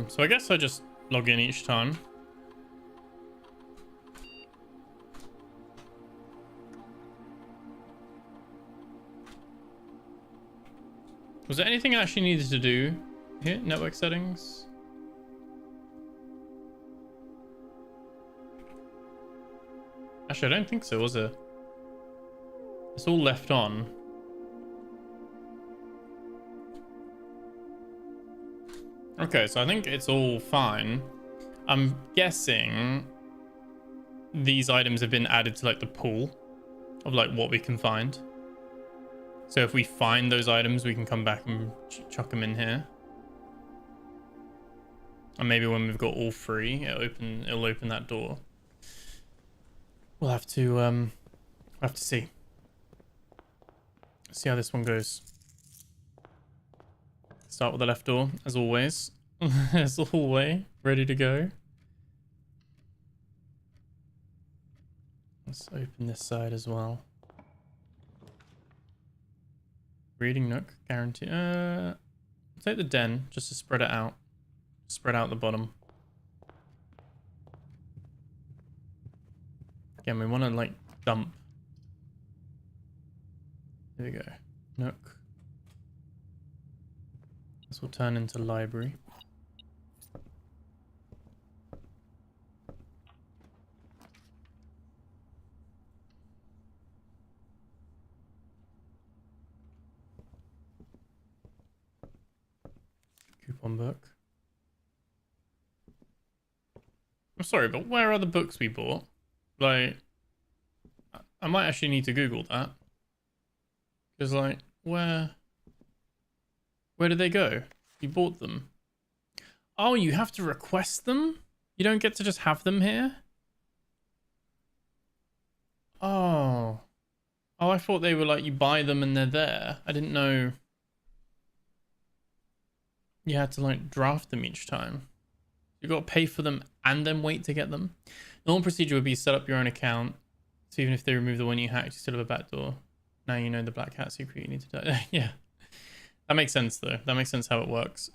So I guess I just log in each time. Was there anything I actually needed to do here? Network settings. Actually, I don't think so, was it? It's all left on. Okay, so I think it's all fine. I'm guessing these items have been added to like the pool of like what we can find. So if we find those items, we can come back and chuck them in here. And maybe when we've got all 3, it'll open that door. We'll have to see. See how this one goes. Start with the left door, as always. There's the hallway, ready to go. Let's open this side as well. Reading nook, guarantee. I'll take the den just to spread it out. Spread out the bottom. Again, we want to like dump. Here we go. Nook. This will turn into library. Coupon book. I'm sorry, but where are the books we bought? Like, I might actually need to Google that. Because, like, where did they go? You bought them. Oh, you have to request them? You don't get to just have them here? Oh. Oh, I thought they were like, you buy them and they're there. I didn't know you had to, like, draft them each time. You got to pay for them and then wait to get them. Normal procedure would be set up your own account. So even if they remove the one you hacked, you still have a backdoor. Now you know the black hat secret you need to do. Yeah. That makes sense though. That makes sense how it works.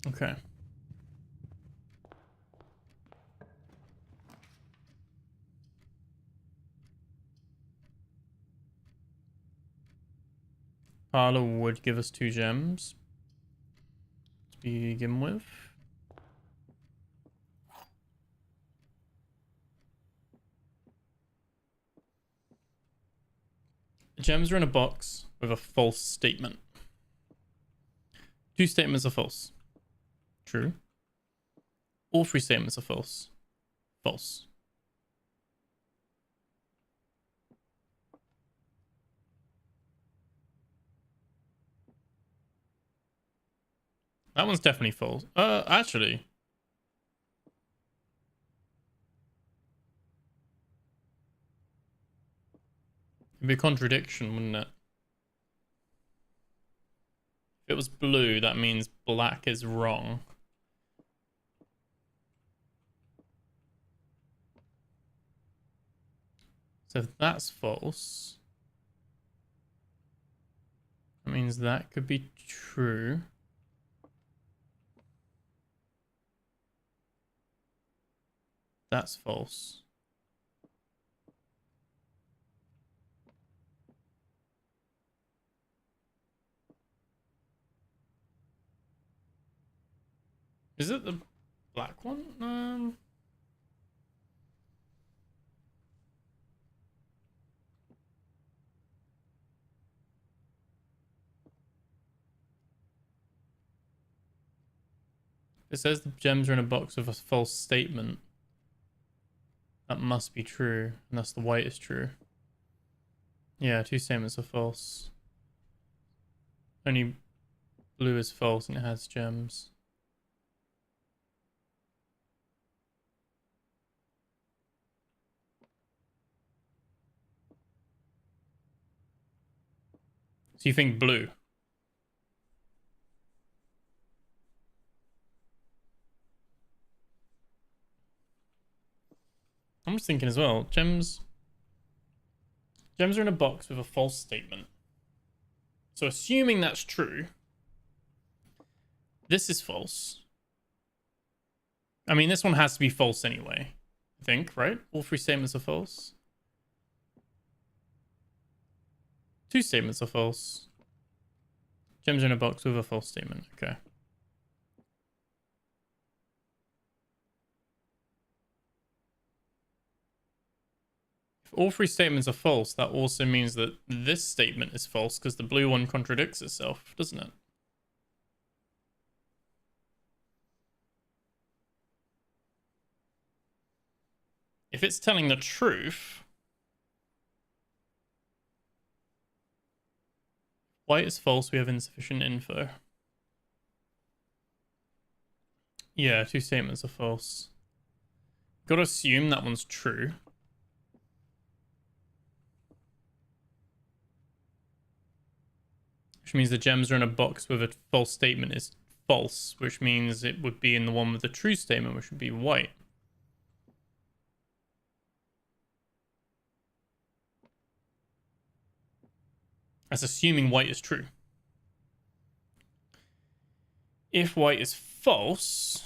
Okay. Parlor would give us 2 gems. begin with. Gems are in a box with a false statement. 2 statements are false. True. All 3 statements are false. False. That one's definitely false. Actually. It'd be a contradiction, wouldn't it? If it was blue, that means black is wrong. So if that's false, that means that could be true. That's false. Is it the black one? It says the gems are in a box with a false statement. That must be true, unless the white is true. Yeah, 2 statements are false. Only blue is false and it has gems. So you think blue? I'm just thinking as well. Gems are in a box with a false statement. So assuming that's true, this is false. I mean, this one has to be false anyway, I think, right? All 3 statements are false. 2 statements are false. Gems are in a box with a false statement. Okay. If all 3 statements are false, that also means that this statement is false because the blue one contradicts itself, doesn't it? If it's telling the truth, white is false, we have insufficient info. Yeah, 2 statements are false. Gotta assume that one's true. Which means the gems are in a box with a false statement is false, which means it would be in the one with the true statement, which would be white. That's assuming white is true. If white is false,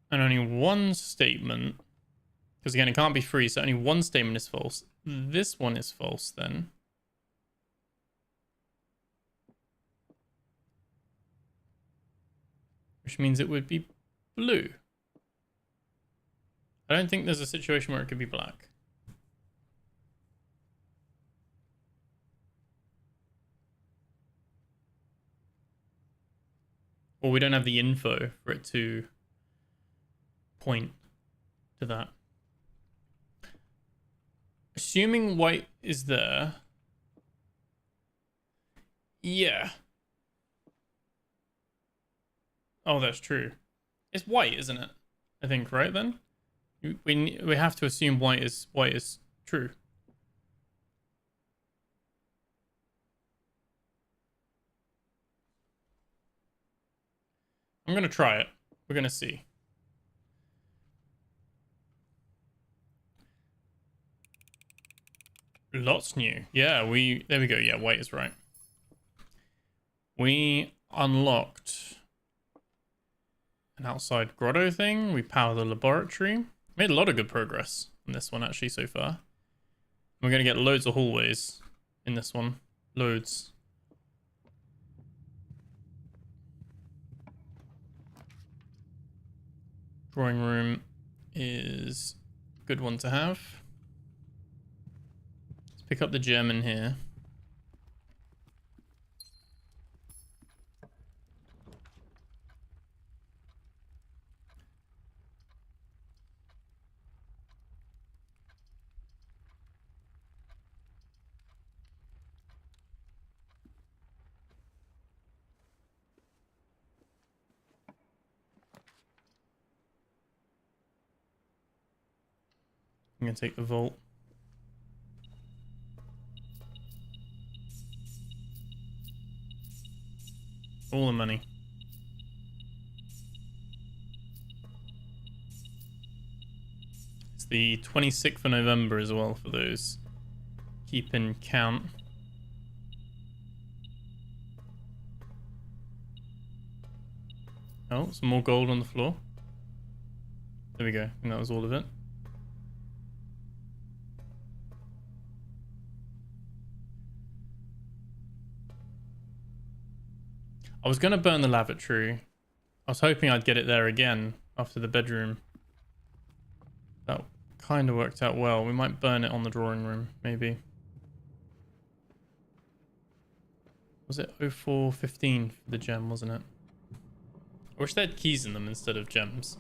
and only one statement, because again, it can't be 3, so only one statement is false. This one is false then. Which means it would be blue. I don't think there's a situation where it could be black. Or we don't have the info for it to point to that. Assuming white is there. Yeah. Oh, that's true. It's white, isn't it? I think, right then? We have to assume white is true. I'm gonna try it. We're gonna see. Lots new. Yeah, there we go. Yeah, white is right. We unlocked an outside grotto thing. We power the laboratory. Made a lot of good progress on this one actually so far. We're gonna get loads of hallways in this one. Loads. Drawing room is a good one to have. Let's pick up the gem in here. I'm gonna take the vault. All the money. It's the 26th of November as well for those keeping count. Oh, some more gold on the floor. There we go. And that was all of it. I was going to burn the lavatory. I was hoping I'd get it there again after the bedroom. That kind of worked out well. We might burn it on the drawing room, maybe. Was it 0415 for the gem, wasn't it? I wish they had keys in them instead of gems.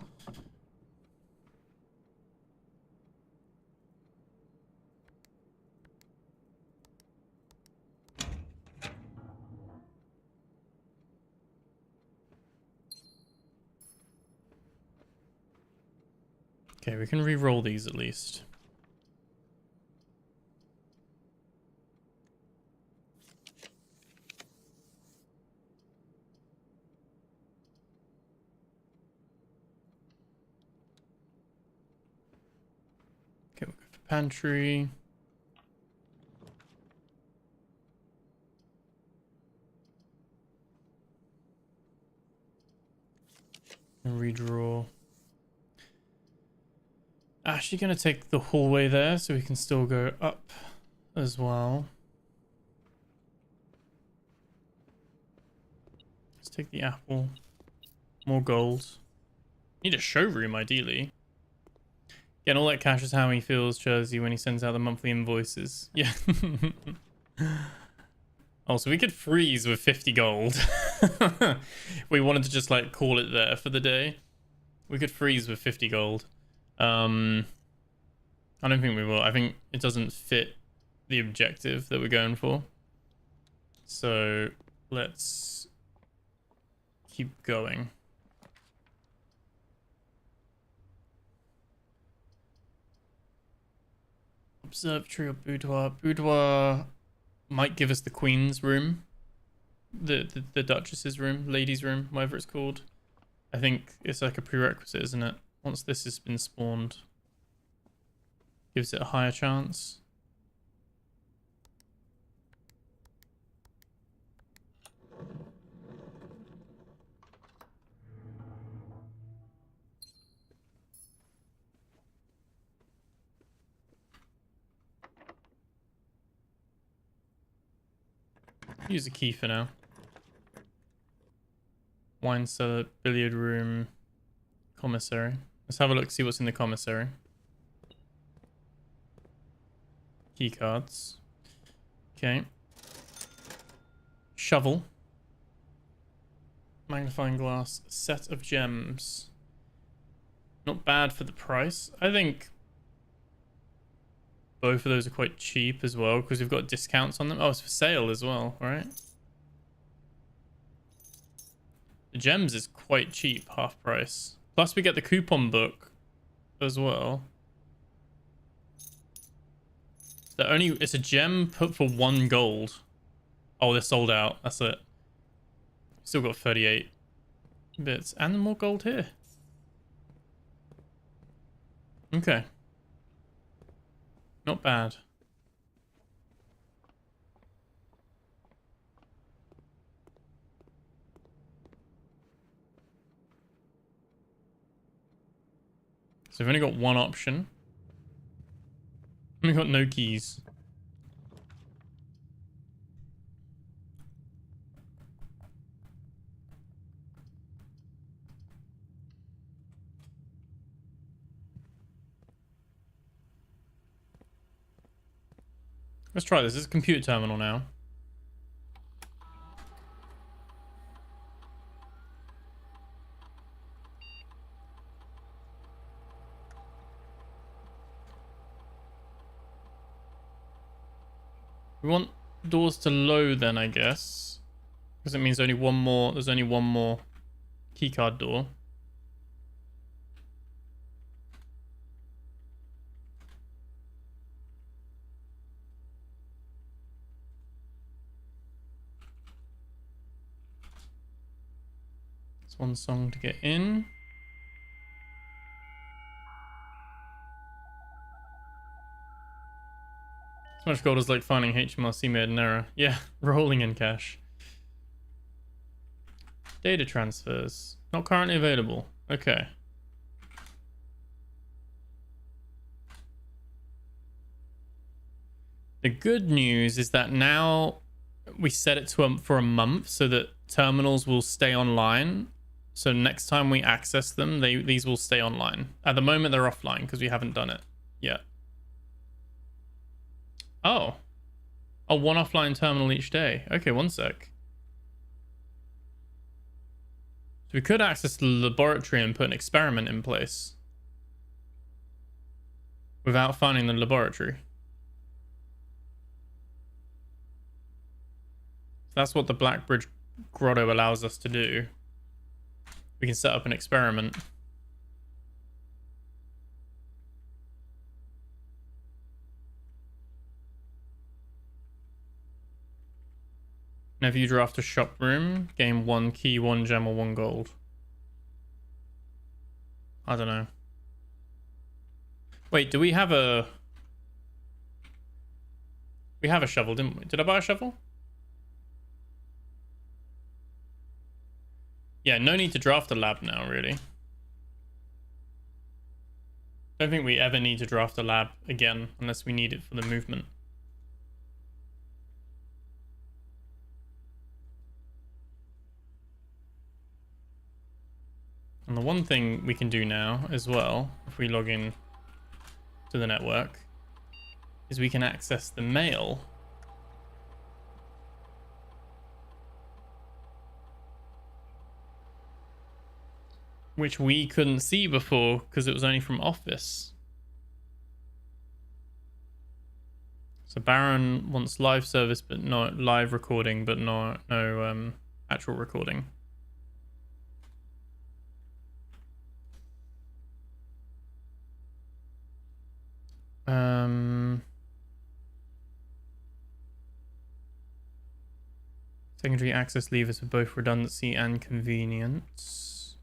Okay, we can re-roll these at least. Okay, we'll go for pantry. And redraw. Actually gonna take the hallway there so we can still go up as well. Let's take the apple. More gold. Need a showroom ideally. Getting all that cash is how he feels, Jersey, when he sends out the monthly invoices. Yeah. Oh, so we could freeze with 50 gold. We wanted to just like call it there for the day. We could freeze with 50 gold. I don't think we will. I think it doesn't fit the objective that we're going for. So let's keep going. Observatory or boudoir. Boudoir might give us the queen's room. The duchess's room, lady's room, whatever it's called. I think it's like a prerequisite, isn't it? Once this has been spawned, gives it a higher chance. Use a key for now. Wine cellar, billiard room, commissary. Let's have a look, see what's in the commissary. Key cards. Okay. Shovel. Magnifying glass. Set of gems. Not bad for the price. I think both of those are quite cheap as well because we've got discounts on them. Oh, it's for sale as well, right? The gems is quite cheap, half price. Plus we get the coupon book as well. It's a gem put for 1 gold. Oh, they're sold out. That's it. Still got 38 bits and more gold here. Okay. Not bad. So we've only got one option. We've got no keys. Let's try this. It's a computer terminal now. We want doors to load then, I guess. Because it means only one more, there's only one more keycard door. It's one song to get in. So much gold is like finding HMRC made an error. Yeah, rolling in cash. Data transfers. Not currently available. Okay. The good news is that now we set it to for a month so that terminals will stay online. So next time we access them, these will stay online. At the moment, they're offline because we haven't done it yet. Oh. Oh, one offline terminal each day. Okay, one sec. So we could access the laboratory and put an experiment in place without finding the laboratory. So that's what the Black Bridge Grotto allows us to do. We can set up an experiment. Whenever you draft a shop room, gain 1 key, 1 gem, or 1 gold. I don't know. Wait, do we have a... We have a shovel, didn't we? Did I buy a shovel? Yeah, no need to draft a lab now, really. Don't think we ever need to draft a lab again, unless we need it for the movement. And the one thing we can do now as well, if we log in to the network, is we can access the mail. Which we couldn't see before because it was only from Office. So Baron wants live service, but no live recording, but no actual recording. Secondary access levers for both redundancy and convenience.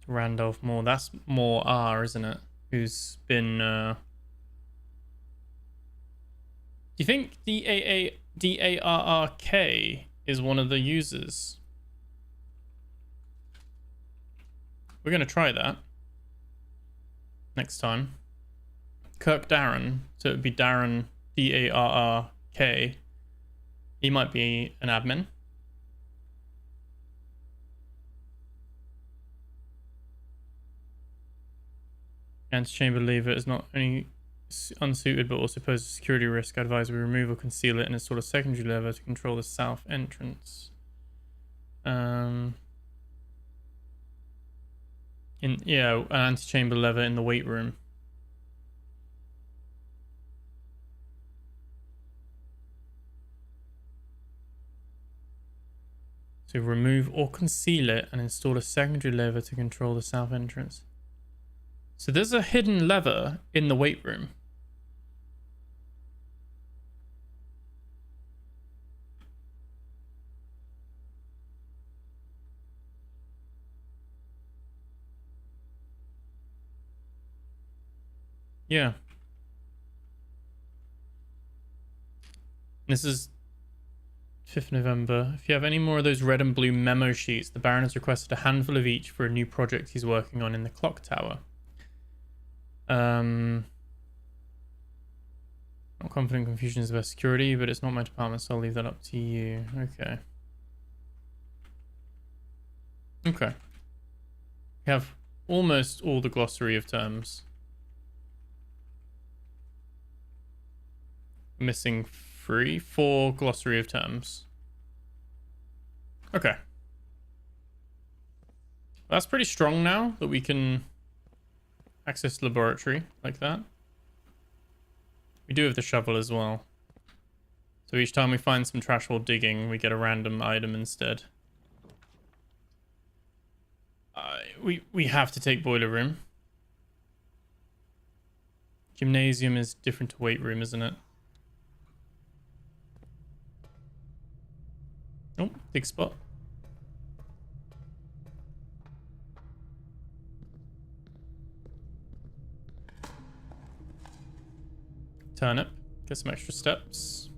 Randolph Moore, that's Moore R, isn't it? Who's been do you think DARRK is one of the users? We're going to try that next time. Kirk Darren, so it would be Darren, DARRK. He might be an admin. Antechamber lever is not only unsuited but also poses a security risk. I advise we remove or conceal it and install a secondary lever to control the south entrance. An antechamber lever in the weight room. So remove or conceal it and install a secondary lever to control the south entrance. So there's a hidden lever in the weight room. Yeah. This is 5th November. If you have any more of those red and blue memo sheets, the Baron has requested a handful of each for a new project he's working on in the clock tower. Not confident confusion is the best security, but it's not my department, so I'll leave that up to you. Okay. Okay. We have almost all the glossary of terms. Missing 4 glossary of terms. Okay. That's pretty strong now that we can access the laboratory like that. We do have the shovel as well. So each time we find some trash while digging, we get a random item instead. We have to take boiler room. Gymnasium is different to weight room, isn't it? Oh, big spot. Turnip. Get some extra steps.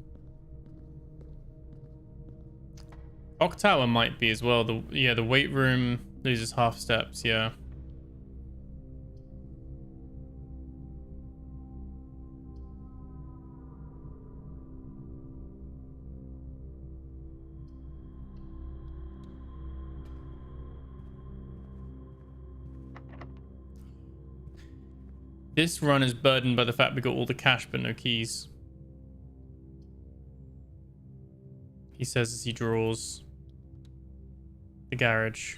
Clock tower might be as well. The weight room loses half steps, yeah. This run is burdened by the fact we got all the cash but no keys. He says as he draws the garage.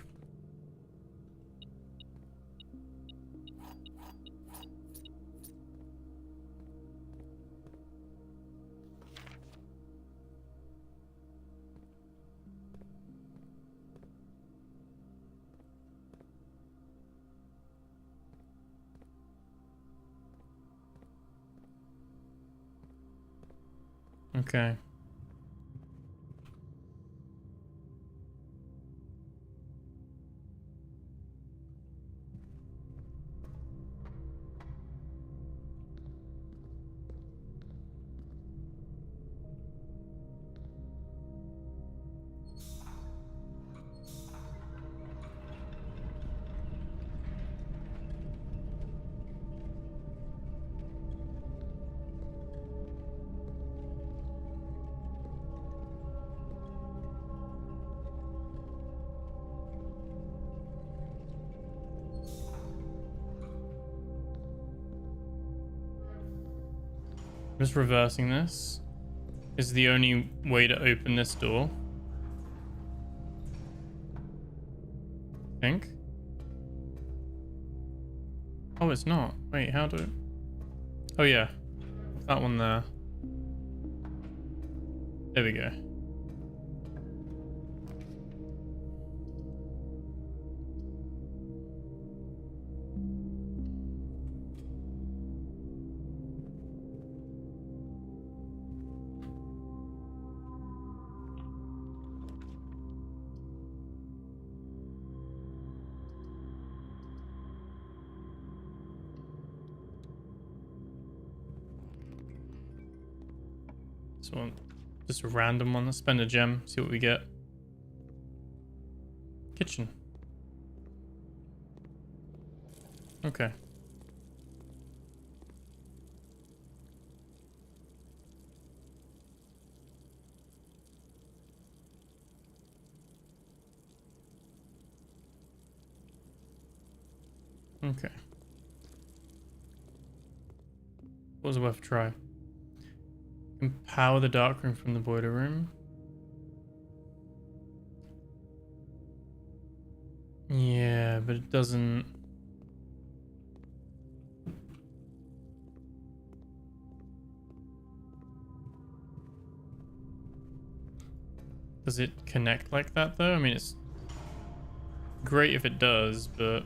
Okay. Just reversing this is the only way to open this door. I think. Oh, it's not. Wait, how do... Oh, yeah. That one there. There we go. So just a random one. Let's spend a gem, see what we get. Kitchen. Okay. Okay. Was worth a try. Can power the darkroom from the boiler room. Yeah, but it doesn't. Does it connect like that though? I mean, it's great if it does, but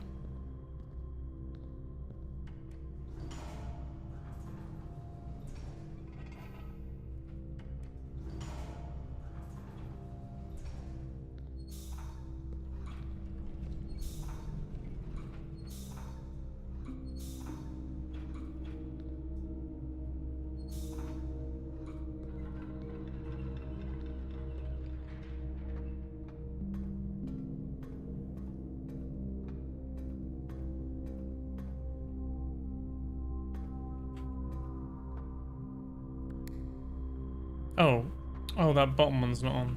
oh, that bottom one's not on.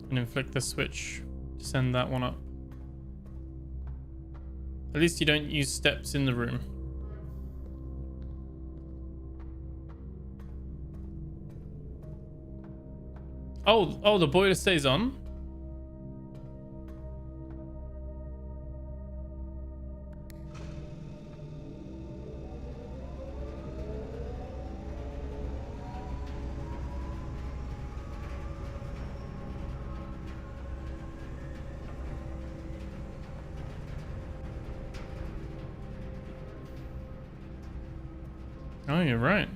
And then flick the switch to send that one up. At least you don't use steps in the room. Oh, the boiler stays on? Oh, you're right.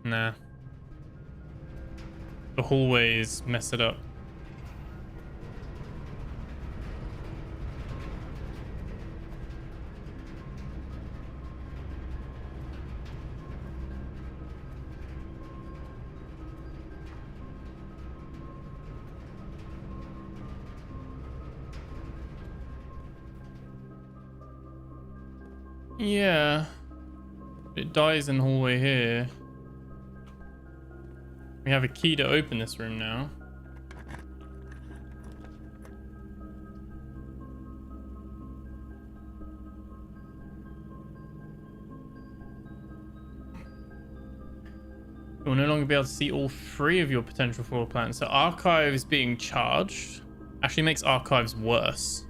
Nah. The hallways mess it up. Yeah. It dies in the hallway here. We have a key to open this room now. You'll no longer be able to see all 3 of your potential floor plans. So archives being charged actually makes archives worse.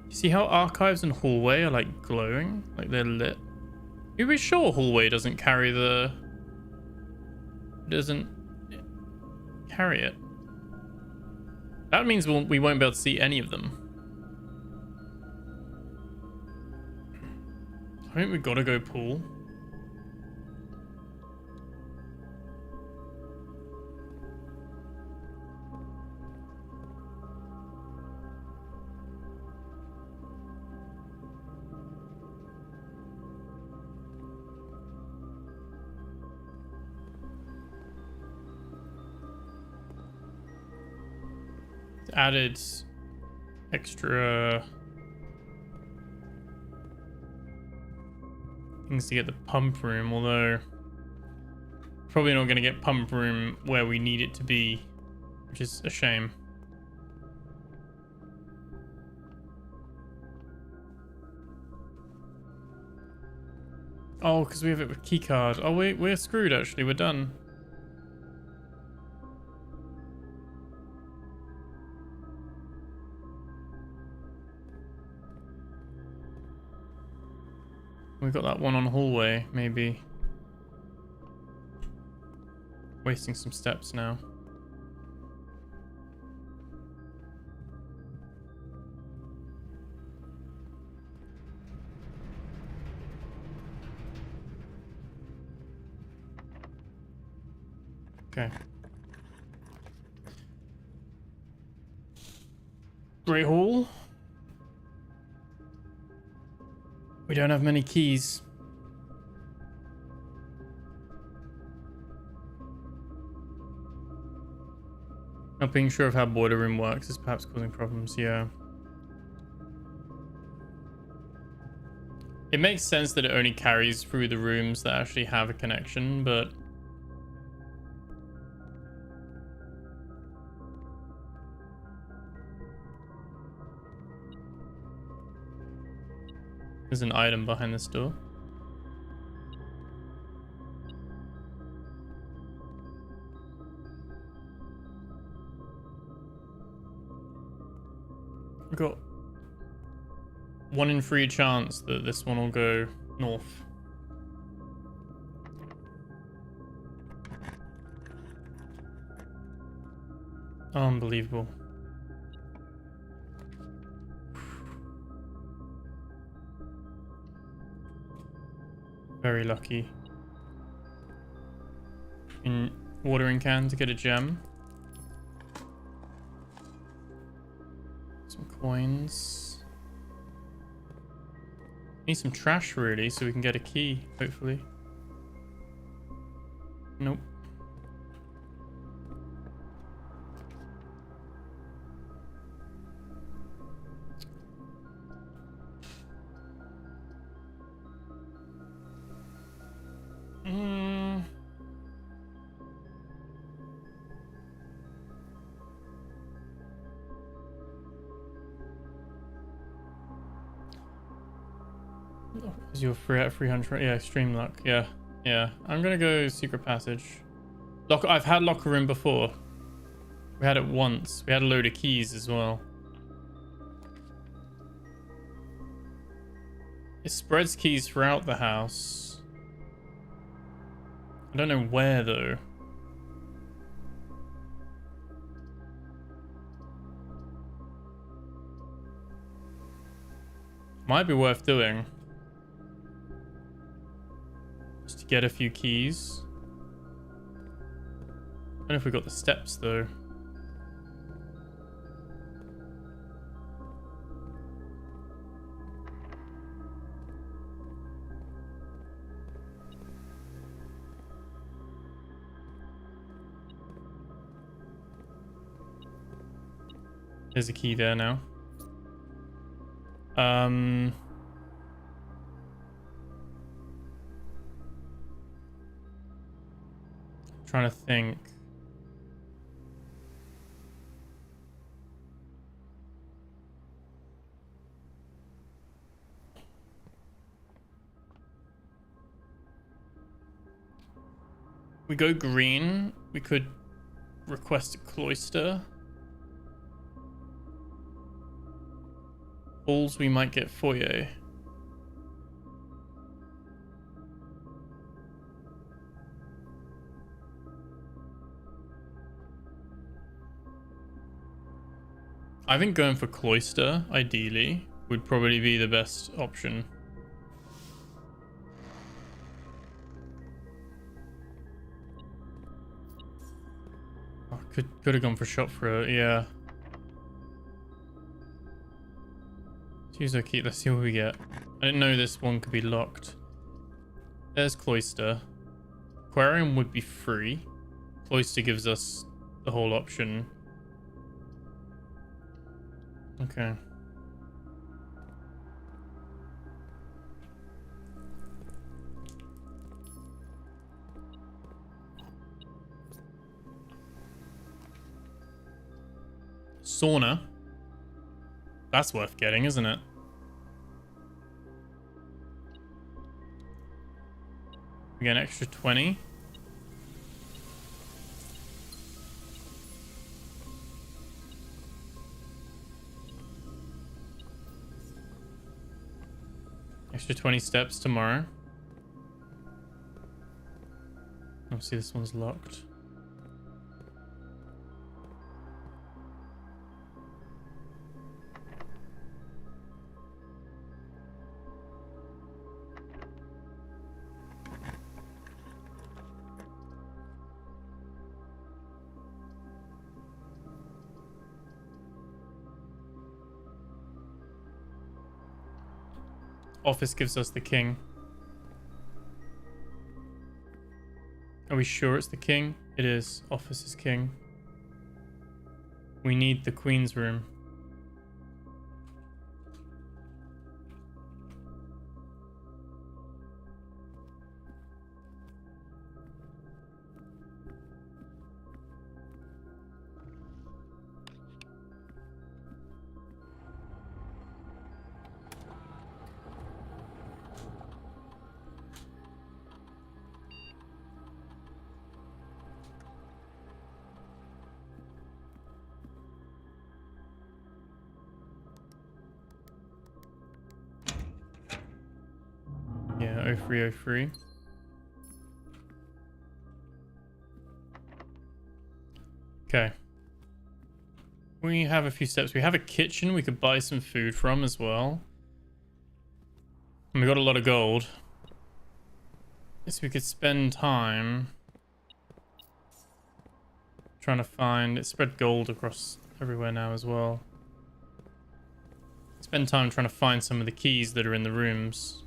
You see how archives and hallway are like glowing? Like they're lit. Are we sure hallway doesn't carry the... doesn't carry it? That means we won't be able to see any of them. I think we gotta go pool. Added extra things to get the pump room, although probably not going to get pump room where we need it to be, which is a shame. Oh, because we have it with keycard. Oh wait, we're screwed actually, we're done. We've got that one on hallway, maybe. Wasting some steps now. Okay. Great Hall. We don't have many keys. Not being sure of how boiler room works is perhaps causing problems, yeah. It makes sense that it only carries through the rooms that actually have a connection, but... There's an item behind this door. We've got 1 in 3 chance that this one will go north. Unbelievable. Very lucky. In watering can to get a gem. Some coins. Need some trash really so we can get a key, hopefully. Nope. Is your free at 300? Yeah, extreme luck. Yeah, yeah. I'm gonna go secret passage. I've had locker room before. We had it once. We had a load of keys as well. It spreads keys throughout the house. I don't know where though. Might be worth doing. Just to get a few keys. I don't know if we got the steps though. There's a key there now. Trying to think. We go green. We could request a cloister. Balls, we might get foyer. I think going for cloister, ideally, would probably be the best option. Oh, could have gone for shop thrower, yeah. Let's use our key. Let's see what we get. I didn't know this one could be locked. There's cloister. Aquarium would be free. Cloister gives us the whole option. Okay. Sauna. That's worth getting, isn't it? We get an extra 20. Extra 20 steps tomorrow. Obviously this one's locked. Office gives us the king. Are we sure it's the king? It is. Office is king. We need the queen's room. Yeah, 0303. Okay. We have a few steps. We have a kitchen we could buy some food from as well. And we got a lot of gold. Guess we could spend time trying to find... It spread gold across everywhere now as well. Spend time trying to find some of the keys that are in the rooms.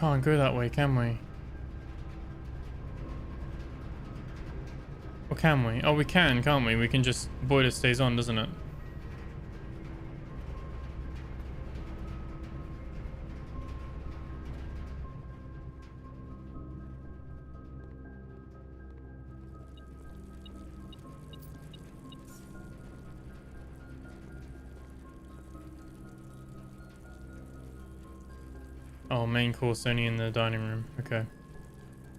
Can't go that way, can we? Or can we? Oh, we can, can't we? We can just... The boiler stays on, doesn't it? Oh, main course only in the dining room. Okay.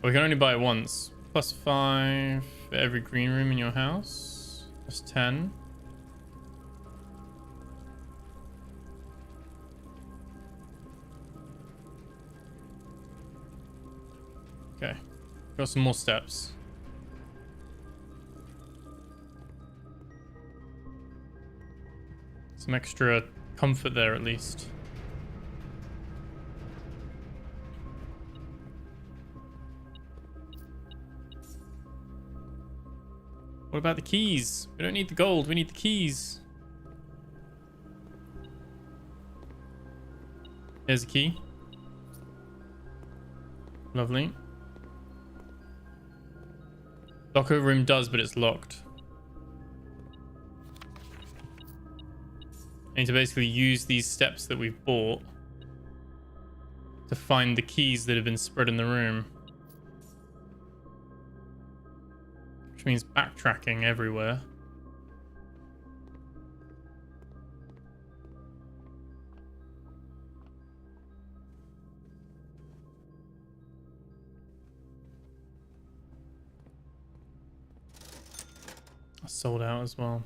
We can only buy it once. +5 for every green room in your house. That's 10. Okay. Got some more steps. Some extra comfort there at least. What about the keys? We don't need the gold, we need the keys. Here's a key. Lovely. Locker room does, but it's locked. I need to basically use these steps that we've bought to find the keys that have been spread in the room. Which means backtracking everywhere. I sold out as well.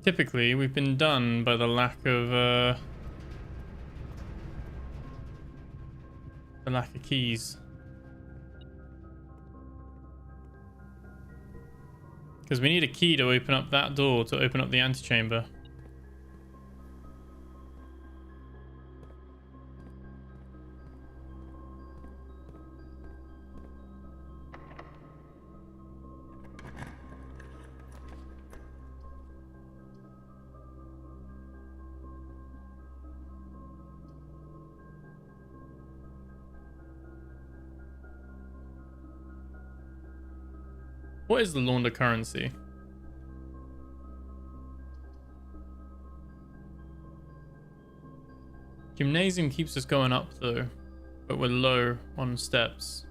Typically, we've been done by the lack of keys. Because we need a key to open up that door, to open up the antechamber. What is the launder currency? Gymnasium keeps us going up though, but we're low on steps.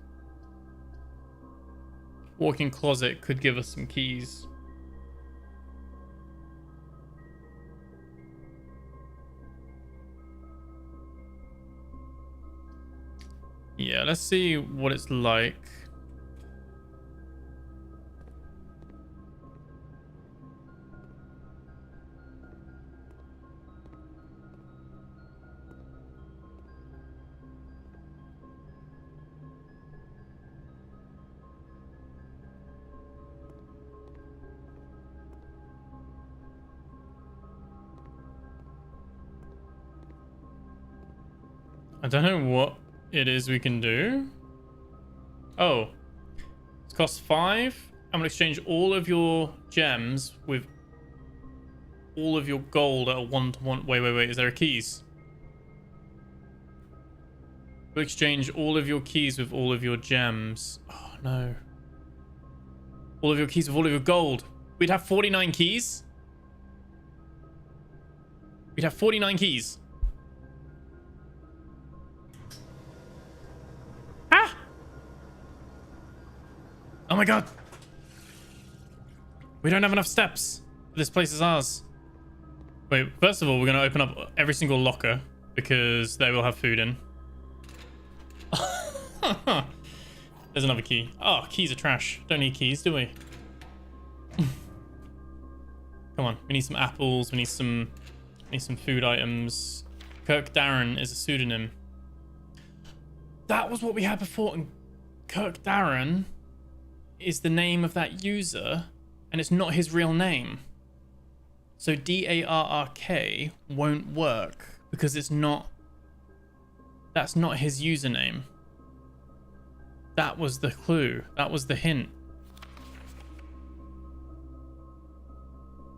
Walk-in closet could give us some keys. Yeah, let's see what it's like. I don't know what it is we can do. Oh, it costs 5. I'm gonna exchange all of your gems with all of your gold at a 1-to-1. Wait. Is there a keys? We'll exchange all of your keys with all of your gems. Oh no. All of your keys with all of your gold. We'd have 49 keys. We'd have 49 keys. Oh my god. We don't have enough steps. This place is ours. Wait, first of all, we're going to open up every single locker because they will have food in. There's another key. Oh, keys are trash. Don't need keys, do we? Come on. We need some apples. We need some food items. Kirk Darren is a pseudonym. That was what we had before. And Kirk Darren is the name of that user, and it's not his real name. So DARRK won't work because it's not, that's not his username. That was the clue. That was the hint.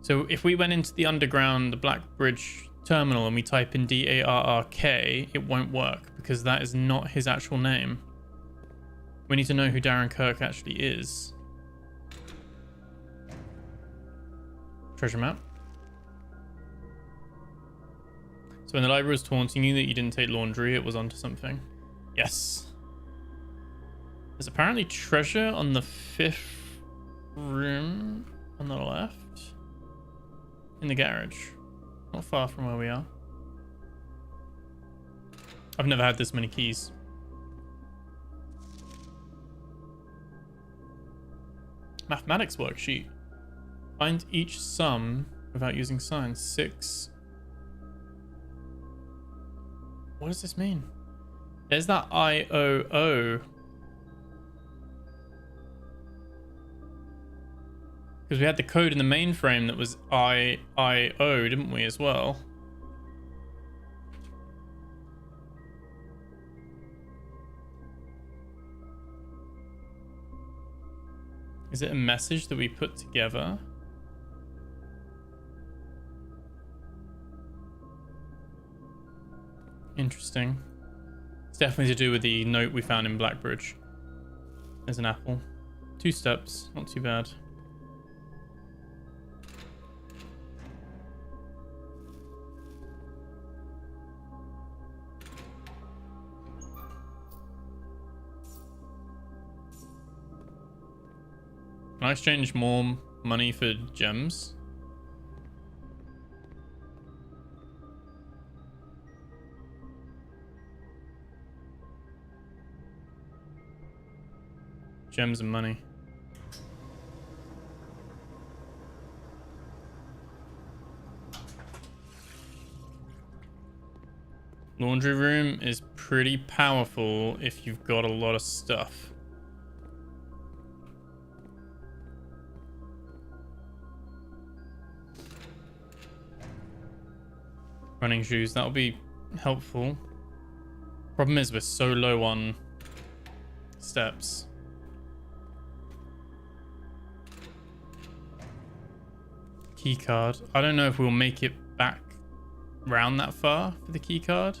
So if we went into the underground, the Black Bridge terminal, and we type in DARRK, it won't work because that is not his actual name. We need to know who Darren Kirk actually is. Treasure map. So when the library was taunting you that you didn't take laundry, it was onto something. Yes. There's apparently treasure on the 5th room on the left. In the garage. Not far from where we are. I've never had this many keys. Mathematics worksheet. Find each sum without using signs. 6. What does this mean? There's that IOO. Because we had the code in the mainframe that was IIO, didn't we, as well? Is it a message that we put together? Interesting. It's definitely to do with the note we found in Blackbridge. There's an apple. 2 steps, not too bad. Can I exchange more money for gems? Gems and money. Laundry room is pretty powerful if you've got a lot of stuff. Running shoes, that'll be helpful. Problem is we're so low on steps. Key card. I don't know if we'll make it back round that far for the key card.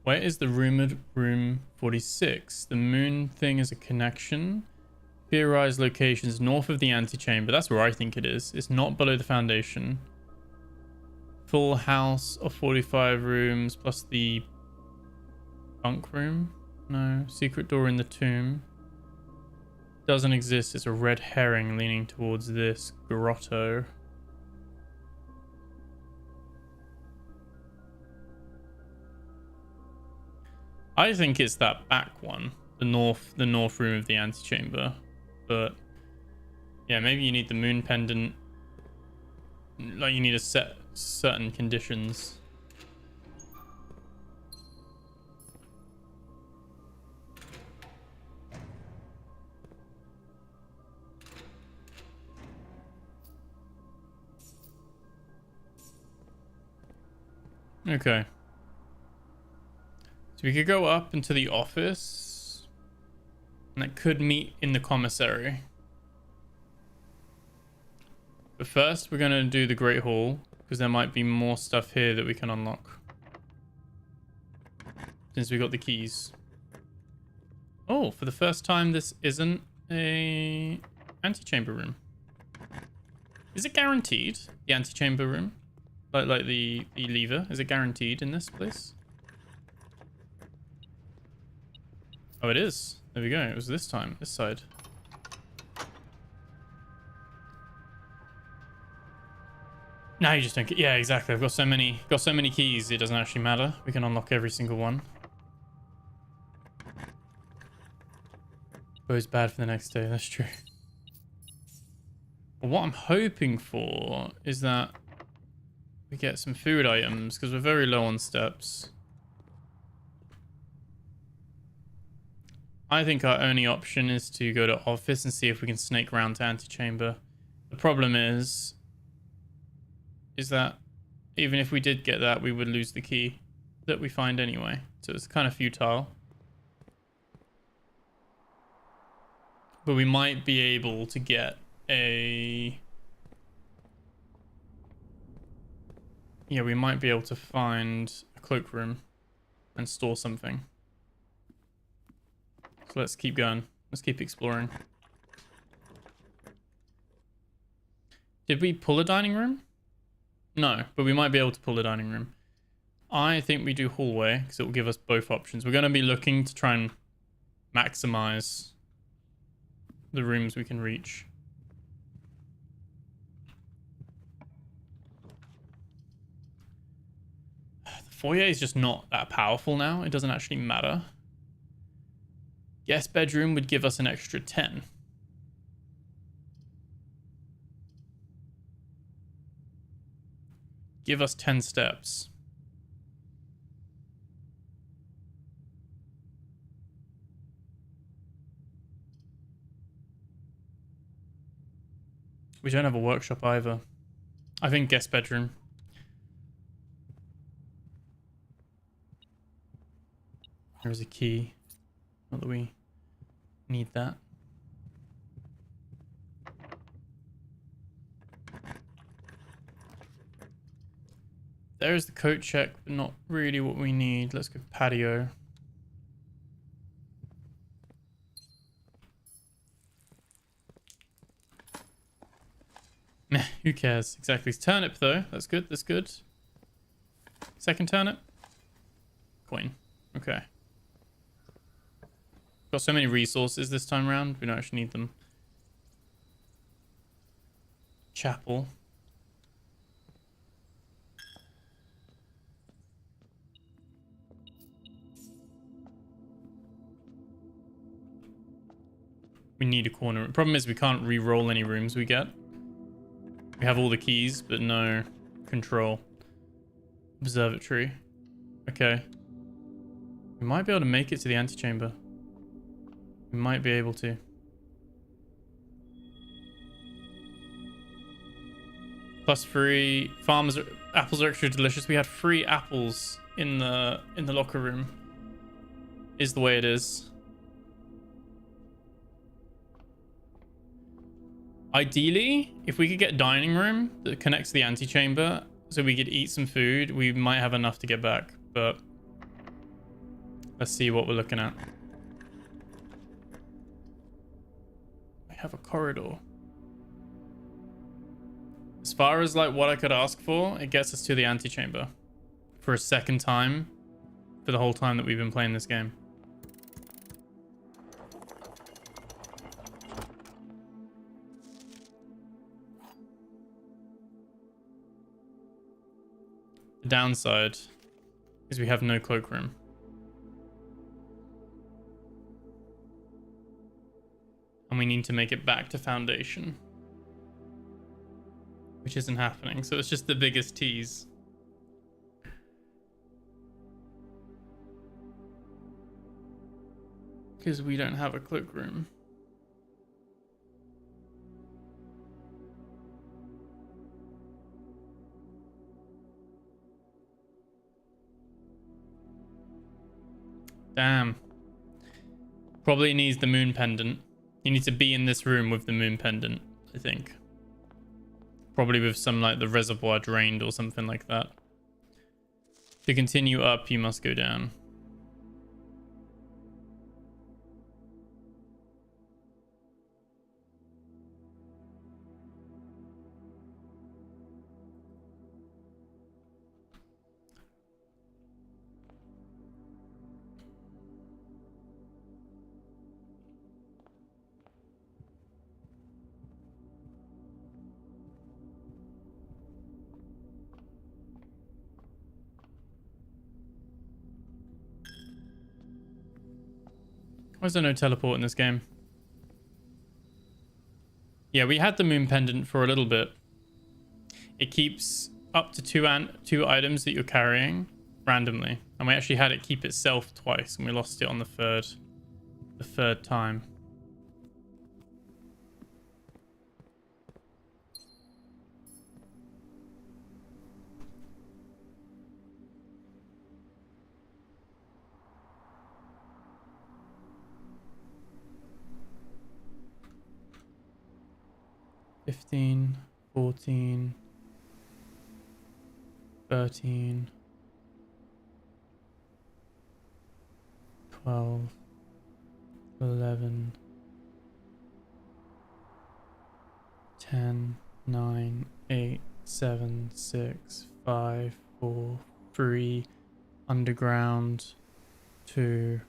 Where is the rumored room 46? The moon thing is a connection. Theorized locations north of the antechamber. That's where I think it is. It's not below the foundation. Full house of 45 rooms plus the bunk room. No. Secret door in the tomb. Doesn't exist. It's a red herring leaning towards this grotto. I think it's that back one, the north room of the antechamber, but yeah, maybe you need the moon pendant. Like you need to set certain conditions. Okay. So we could go up into the office, and that could meet in the commissary. But first, we're going to do the Great Hall, because there might be more stuff here that we can unlock. Since we got the keys. Oh, for the first time, this isn't a antechamber room. Is it guaranteed, the antechamber room? Like the lever, is it guaranteed in this place? Oh, it is. There we go. It was this time, this side. Now you just don't get... Yeah, exactly. I've got so many keys, it doesn't actually matter. We can unlock every single one. Goes bad for the next day. That's true. But what I'm hoping for is that we get some food items because we're very low on steps. I think our only option is to go to office and see if we can snake around to antechamber. The problem is that even if we did get that, we would lose the key that we find anyway. So it's kind of futile. But we might be able to get a... Yeah, we might be able to find a cloakroom and store something. So let's keep going. Let's keep exploring. Did we pull a dining room? No, but we might be able to pull a dining room. I think we do hallway because it will give us both options. We're going to be looking to try and maximize the rooms we can reach. The foyer is just not that powerful now. It doesn't actually matter. Guest bedroom would give us an extra 10. Give us 10 steps. We don't have a workshop either. I think guest bedroom. There's a key. Not that we need that. There's the coat check, but not really what we need. Let's go patio. Meh, who cares? Exactly. Turnip though. That's good. That's good. Second turnip. Coin. Okay. Got so many resources this time around. We don't actually need them. Chapel. We need a corner. The problem is we can't re-roll any rooms we get. We have all the keys, but no control. Observatory. Okay. We might be able to make it to the antechamber. We might be able to. +3. Farmers. Apples are extra delicious. We had 3 apples in the locker room. Is the way it is. Ideally, if we could get a dining room that connects to the antechamber so we could eat some food, we might have enough to get back. But let's see what we're looking at. We have a corridor. As far as like what I could ask for, it gets us to the antechamber for a second time for the whole time that we've been playing this game. The downside is we have no cloakroom. And we need to make it back to Foundation. Which isn't happening, so it's just the biggest tease. Because we don't have a cloakroom. Damn. Probably needs the moon pendant. You need to be in this room with the moon pendant, I think. Probably with some like the reservoir drained or something like that. To continue up, you must go down. Why is there no teleport in this game? Yeah, we had the moon pendant for a little bit. It keeps up to two items that you're carrying randomly. And we actually had it keep itself twice, and we lost it on the third time. $15, $14, $13, $12, $11, $10, $9, $8, $7, $6, $5, $4, $3, underground, $2.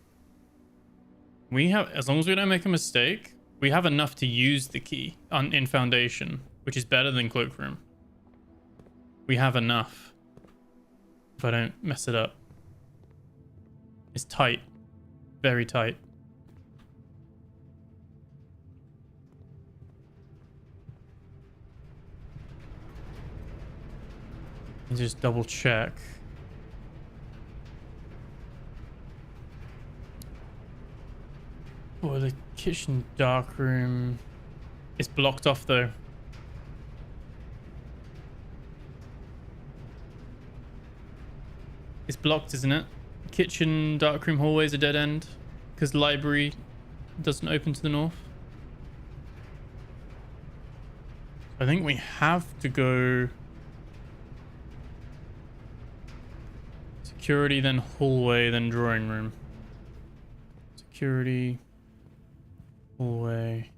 We have, as long as we don't make a mistake, we have enough to use the key in Foundation, which is better than Cloakroom. We have enough. If I don't mess it up. It's tight. Very tight. Let's just double check. Oh, the kitchen darkroom is blocked off though. It's blocked, isn't it? Kitchen darkroom hallway is a dead end because library doesn't open to the north. I think we have to go security, then hallway, then drawing room. Security, hallway,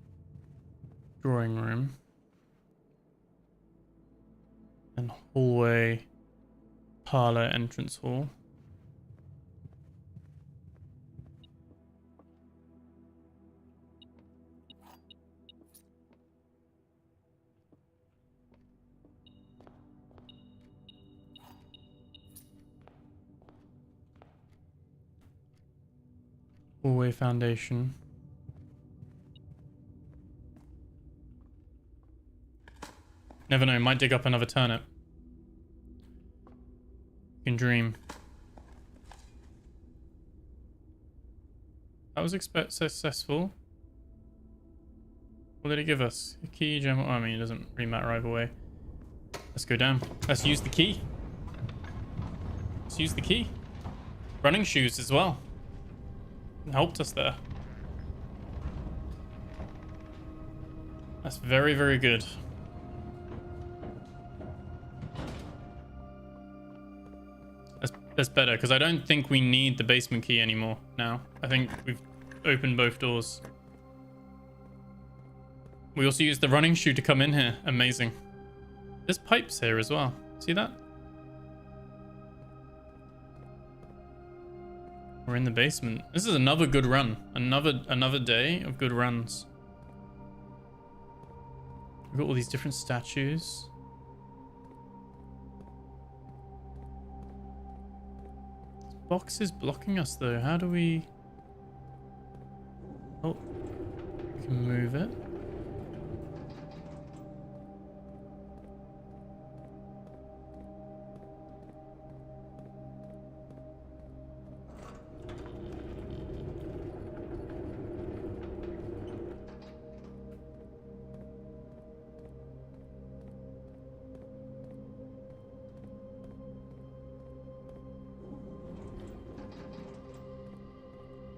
drawing room, and hallway, parlor, entrance hall. Hallway, foundation. Never know, might dig up another turnip. You can dream. That was successful. What did it give us? A key, gem. Oh, I mean, it doesn't really matter either way. Let's go down. Let's use the key. Let's use the key. Running shoes as well. It helped us there. That's very, very good. That's better, because I don't think we need the basement key anymore now. I think we've opened both doors. We also used the running shoe to come in here. Amazing. There's pipes here as well. See that? We're in the basement. This is another good run. Another day of good runs. We've got all these different statues. Box is blocking us though. How do we... Oh, we can move it.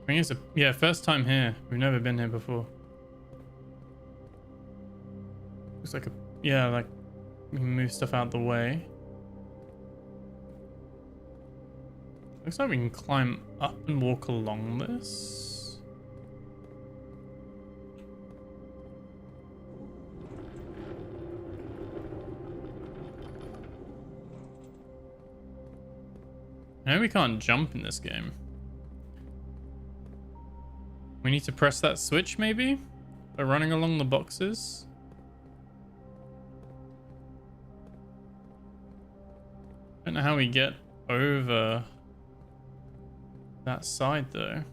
I think it's yeah, first time here. We've never been here before. Looks like yeah, like we can move stuff out the way. Looks like we can climb up and walk along this. I know we can't jump in this game. We need to press that switch, maybe? By running along the boxes? I don't know how we get over that side, though.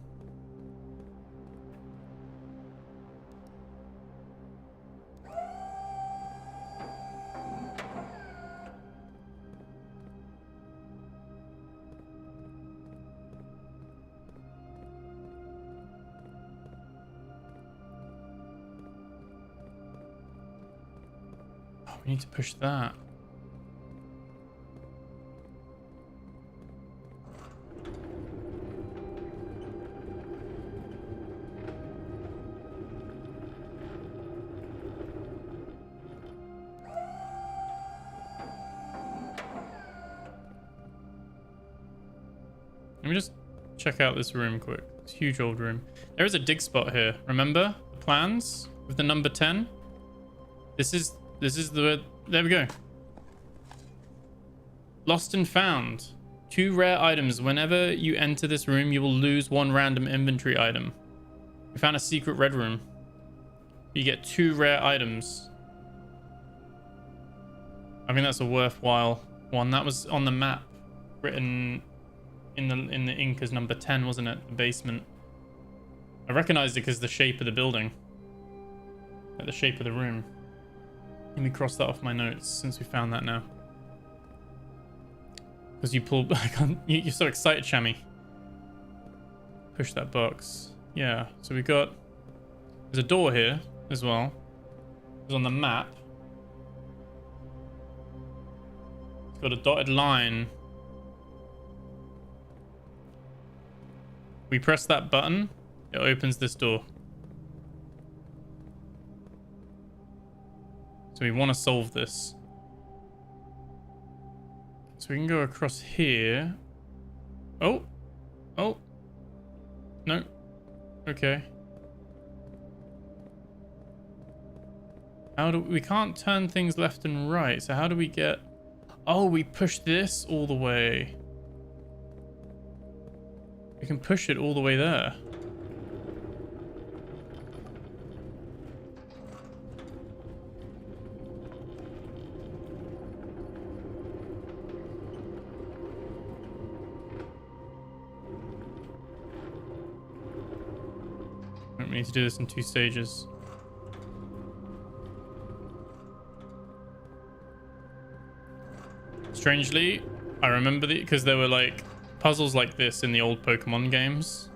we need to push that. Let me just check out this room quick. It's a huge old room. There is a dig spot here. Remember the plans with the number 10? This is the... There we go. Lost and found. 2 rare items. Whenever you enter this room, you will lose 1 random inventory item. We found a secret red room. You get 2 rare items. I think that's a worthwhile one. That was on the map, written in the ink as number 10, wasn't it? The basement. I recognized it because the shape of the building, like the shape of the room. Let me cross that off my notes since we found that now. Because you pulled back on... You're so excited, Shammy. Push that box. Yeah, so we got... There's a door here as well. It's on the map. It's got a dotted line. We press that button, it opens this door. So we want to solve this. So we can go across here. Oh. Oh. No. Okay. How do we can't turn things left and right. So how do we get... Oh, we push this all the way. We can push it all the way there. We need to do this in 2 stages. Strangely, I remember because there were like puzzles like this in the old Pokemon games.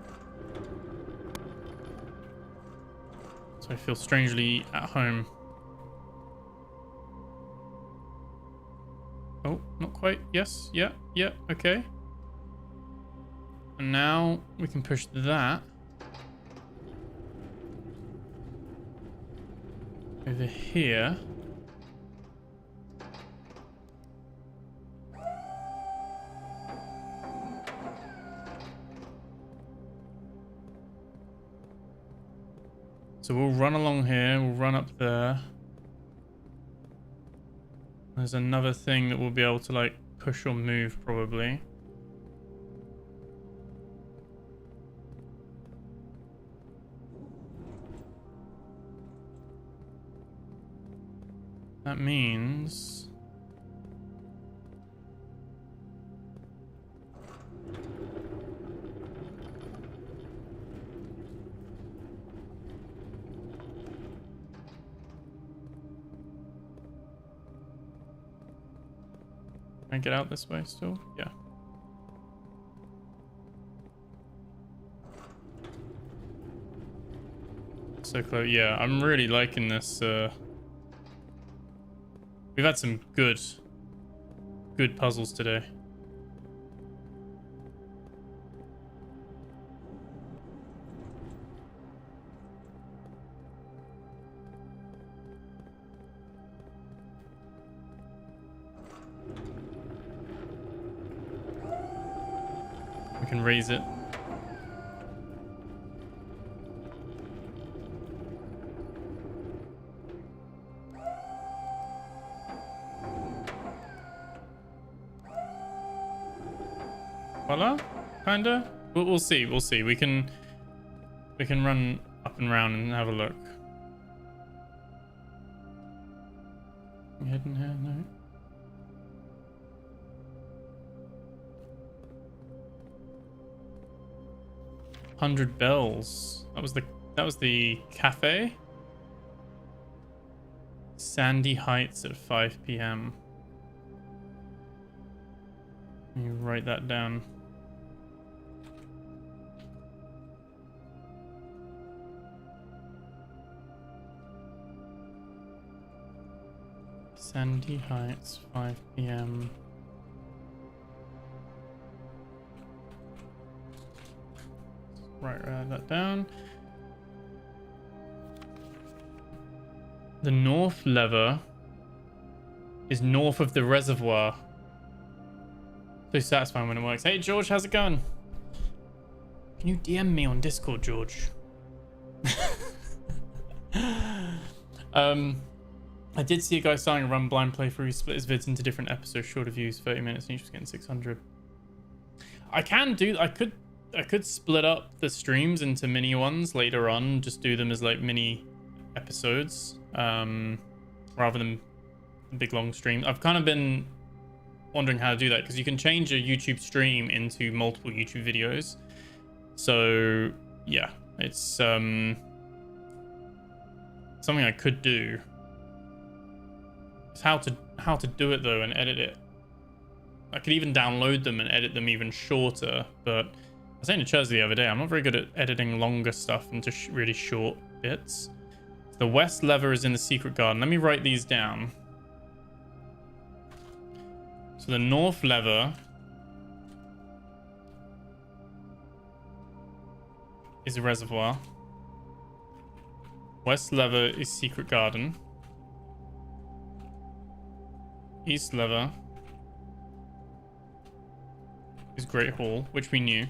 So I feel strangely at home. Oh, not quite. Yes. Yeah. Yeah. Okay. And now we can push that over here. So we'll run along here, we'll run up there. There's another thing that we'll be able to like push or move probably. That means... Can I get out this way still? Yeah. So close. Yeah, I'm really liking this. We've had some good puzzles today. We can raise it. Voila, kinda. We'll see. We'll see. We can run up and round and have a look. Hidden here, no. $100 bells. That was the cafe. Sandy Heights at 5 p.m. You write that down. Sandy Heights, 5 p.m. Write that down. The north lever is north of the reservoir. So satisfying when it works. Hey George, how's it going? Can you DM me on Discord, George? I did see a guy starting a run blind playthrough. He split his vids into different episodes, shorter views, 30 minutes, and each was getting 600. I could split up the streams into mini ones later on, just do them as like mini episodes, rather than big long stream. I've kind of been wondering how to do that because you can change a YouTube stream into multiple YouTube videos. So yeah, it's something I could do. It's how to do it though and edit it. I could even download them and edit them even shorter, but I was saying to Chaz the other day, I'm not very good at editing longer stuff into really short bits. The west lever is in the secret garden. Let me write these down. So the north lever is a reservoir. West lever is secret garden. East lever is Great Hall, which we knew.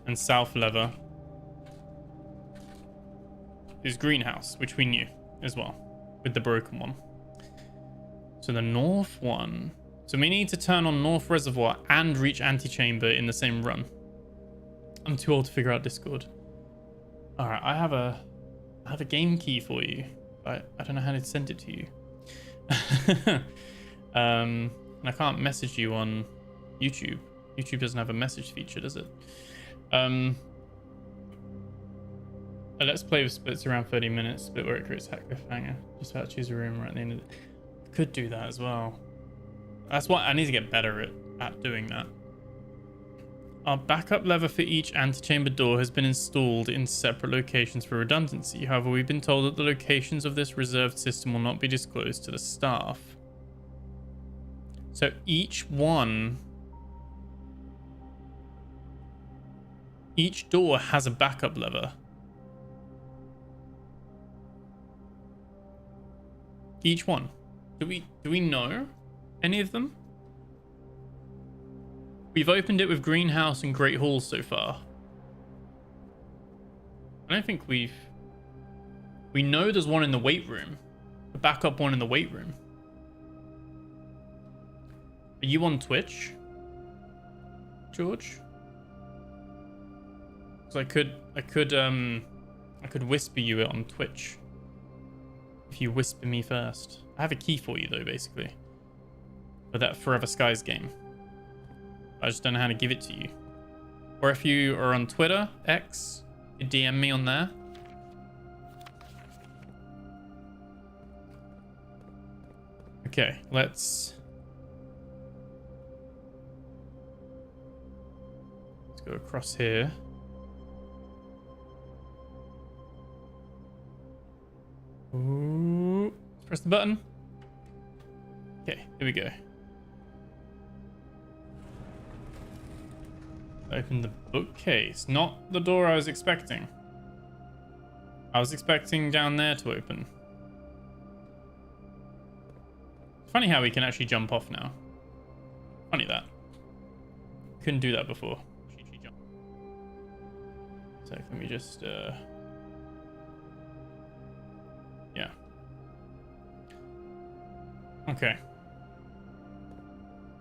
And south lever is Greenhouse, which we knew as well, with the broken one. So the north one. So we need to turn on North Reservoir and reach Antechamber in the same run. I'm too old to figure out Discord. Alright, I have a game key for you. But I don't know how to send it to you. And I can't message you on YouTube. YouTube doesn't have a message feature, does it? Let's play with splits around 30 minutes. Split where it creates hack cliffhanger. Just have to choose a room right at the end of it. Could do that as well. That's what I need to get better at doing that. Our backup lever for each antechamber door has been installed in separate locations for redundancy. However, we've been told that the locations of this reserved system will not be disclosed to the staff. So each door has a backup lever. Each one. Do we know any of them? We've opened it with Greenhouse and Great Hall so far. I don't think we know there's one in the weight room. The backup one in the weight room. Are you on Twitch, George? Because I could whisper you it on Twitch. If you whisper me first. I have a key for you though, basically. For that Forever Skies game. I just don't know how to give it to you. Or if you are on Twitter, X, you DM me on there. Okay, let's go across here. Ooh, let's press the button. Okay, here we go. Open the bookcase. Not the door I was expecting. I was expecting down there to open. It's funny how we can actually jump off now. Funny that. Couldn't do that before. So let me just yeah. Okay.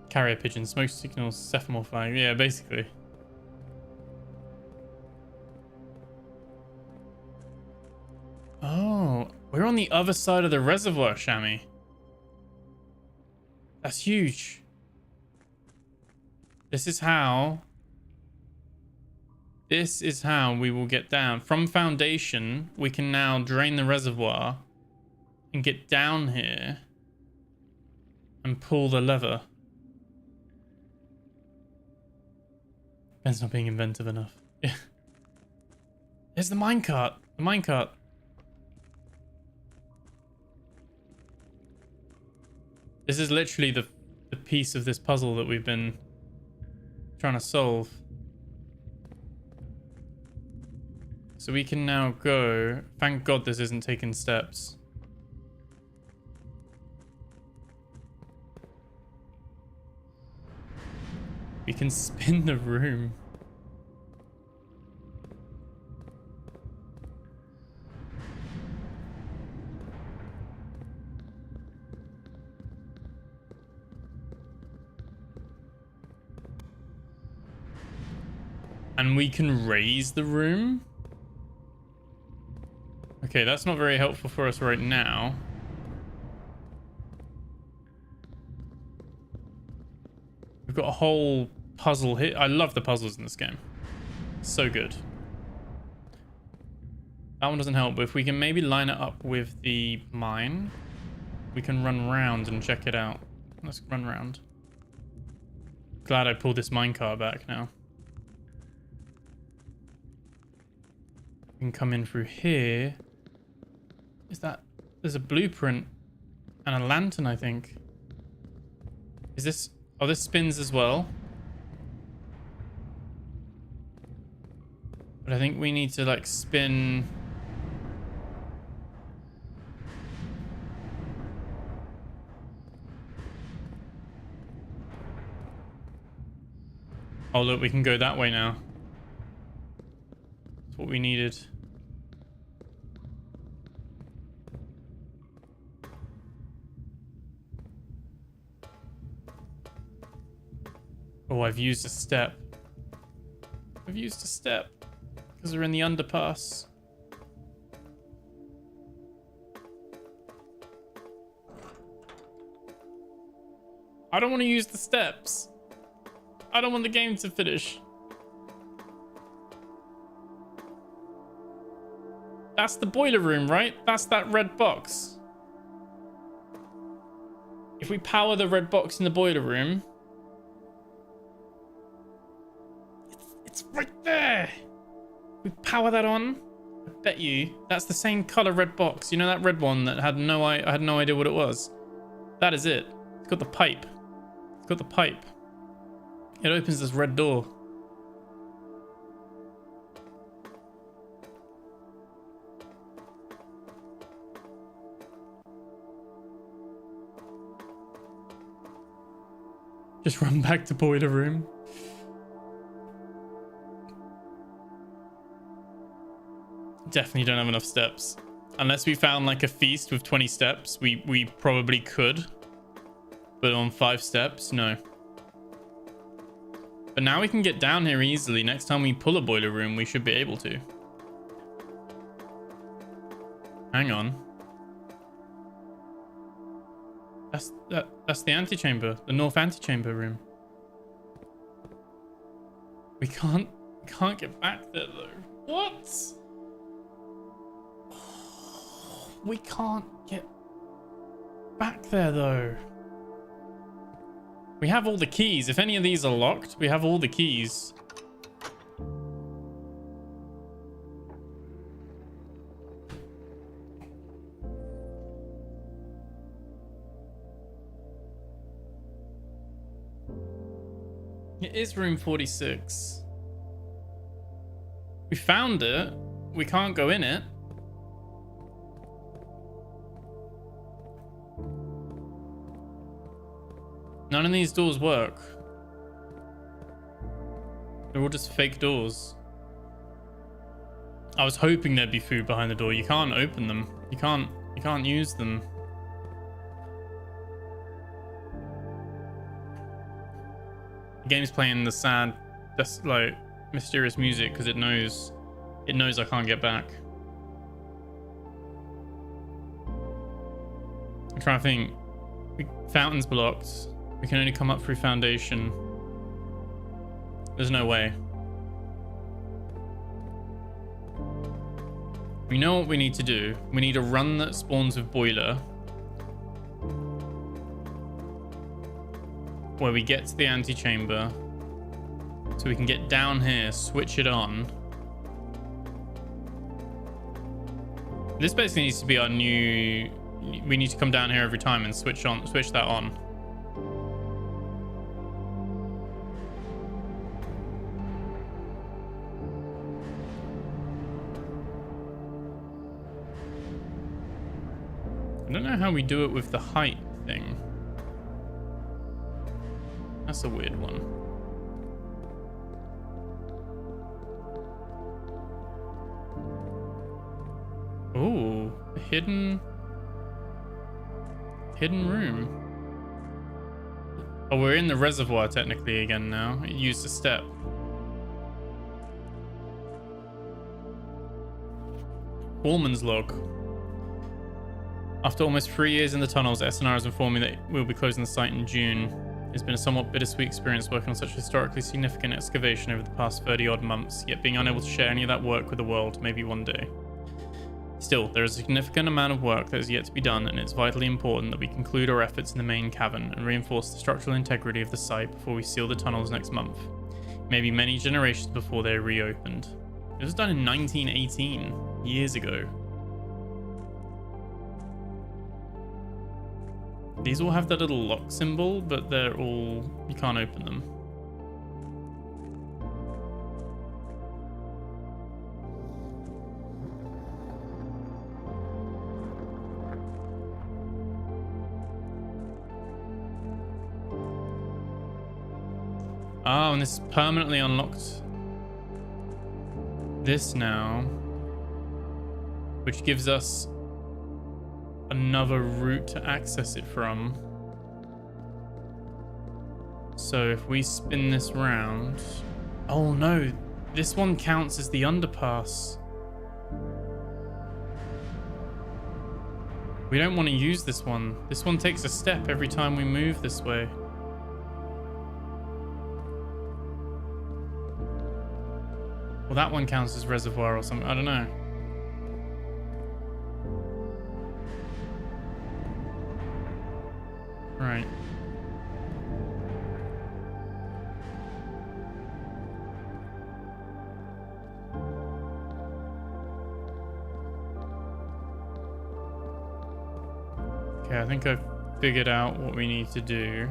Carrier pigeon, smoke signals, Cephomore flag. Yeah, basically. Oh, we're on the other side of the reservoir, Shami. That's huge. This is how we will get down. From foundation, we can now drain the reservoir and get down here and pull the lever. Ben's not being inventive enough. Yeah. There's the minecart. The minecart. This is literally the piece of this puzzle that we've been trying to solve. So we can now go. Thank God this isn't taking steps. We can spin the room. And we can raise the room. Okay, that's not very helpful for us right now. We've got a whole puzzle here. I love the puzzles in this game. So good. That one doesn't help, but if we can maybe line it up with the mine, we can run round and check it out. Let's run round. Glad I pulled this minecart back now. We can come in through here. Is that... There's a blueprint and a lantern, I think. Is this... Oh, this spins as well. But I think we need to, like, spin... Oh, look, we can go that way now. That's what we needed. Oh, I've used a step. I've used a step. Because we're in the underpass. I don't want to use the steps. I don't want the game to finish. That's the boiler room, right? That's that red box. If we power the red box in the boiler room... It's right there. We power that on. I bet you that's the same color red box. You know that red one that had I had no idea what it was. That is it. It's got the pipe. It's got the pipe. It opens this red door. Just run back to boiler room. Definitely don't have enough steps. Unless we found like a feast with 20 steps, we probably could. But on 5 steps, no. But now we can get down here easily. Next time we pull a boiler room, we should be able to. Hang on. That's the antechamber, the north antechamber room. We can't get back there though. What? We can't get back there though. We have all the keys. If any of these are locked, we have all the keys. It is room 46. We found it. We can't go in it. None of these doors work. They're all just fake doors. I was hoping there'd be food behind the door. You can't open them. You can't use them. The game's playing the sad, just like mysterious music because it knows I can't get back. I'm trying to think. Fountain's blocked. We can only come up through foundation. There's no way. We know what we need to do. We need a run that spawns with boiler. Where we get to the antechamber. So we can get down here, switch it on. This basically needs to be our new we need to come down here every time and switch that on. I don't know how we do it with the height thing. That's a weird one. Ooh, a hidden room. Oh, we're in the reservoir technically again now. It used a step. Foreman's log. After almost 3 years in the tunnels, SNR has informed me that we'll be closing the site in June. It's been a somewhat bittersweet experience working on such a historically significant excavation over the past 30-odd months, yet being unable to share any of that work with the world, maybe one day. Still, there is a significant amount of work that is yet to be done, and it's vitally important that we conclude our efforts in the main cavern and reinforce the structural integrity of the site before we seal the tunnels next month. Maybe many generations before they're reopened. It was done in 1918, years ago. These all have that little lock symbol, but they're all... you can't open them. Oh, and this is permanently unlocked. This now, which gives us another route to access it from. So if we spin this round... oh no, this one counts as the underpass. We don't want to use this one. This one takes a step every time we move this way. Well, that one counts as reservoir or something. I don't know. Right. Okay, I think I've figured out what we need to do.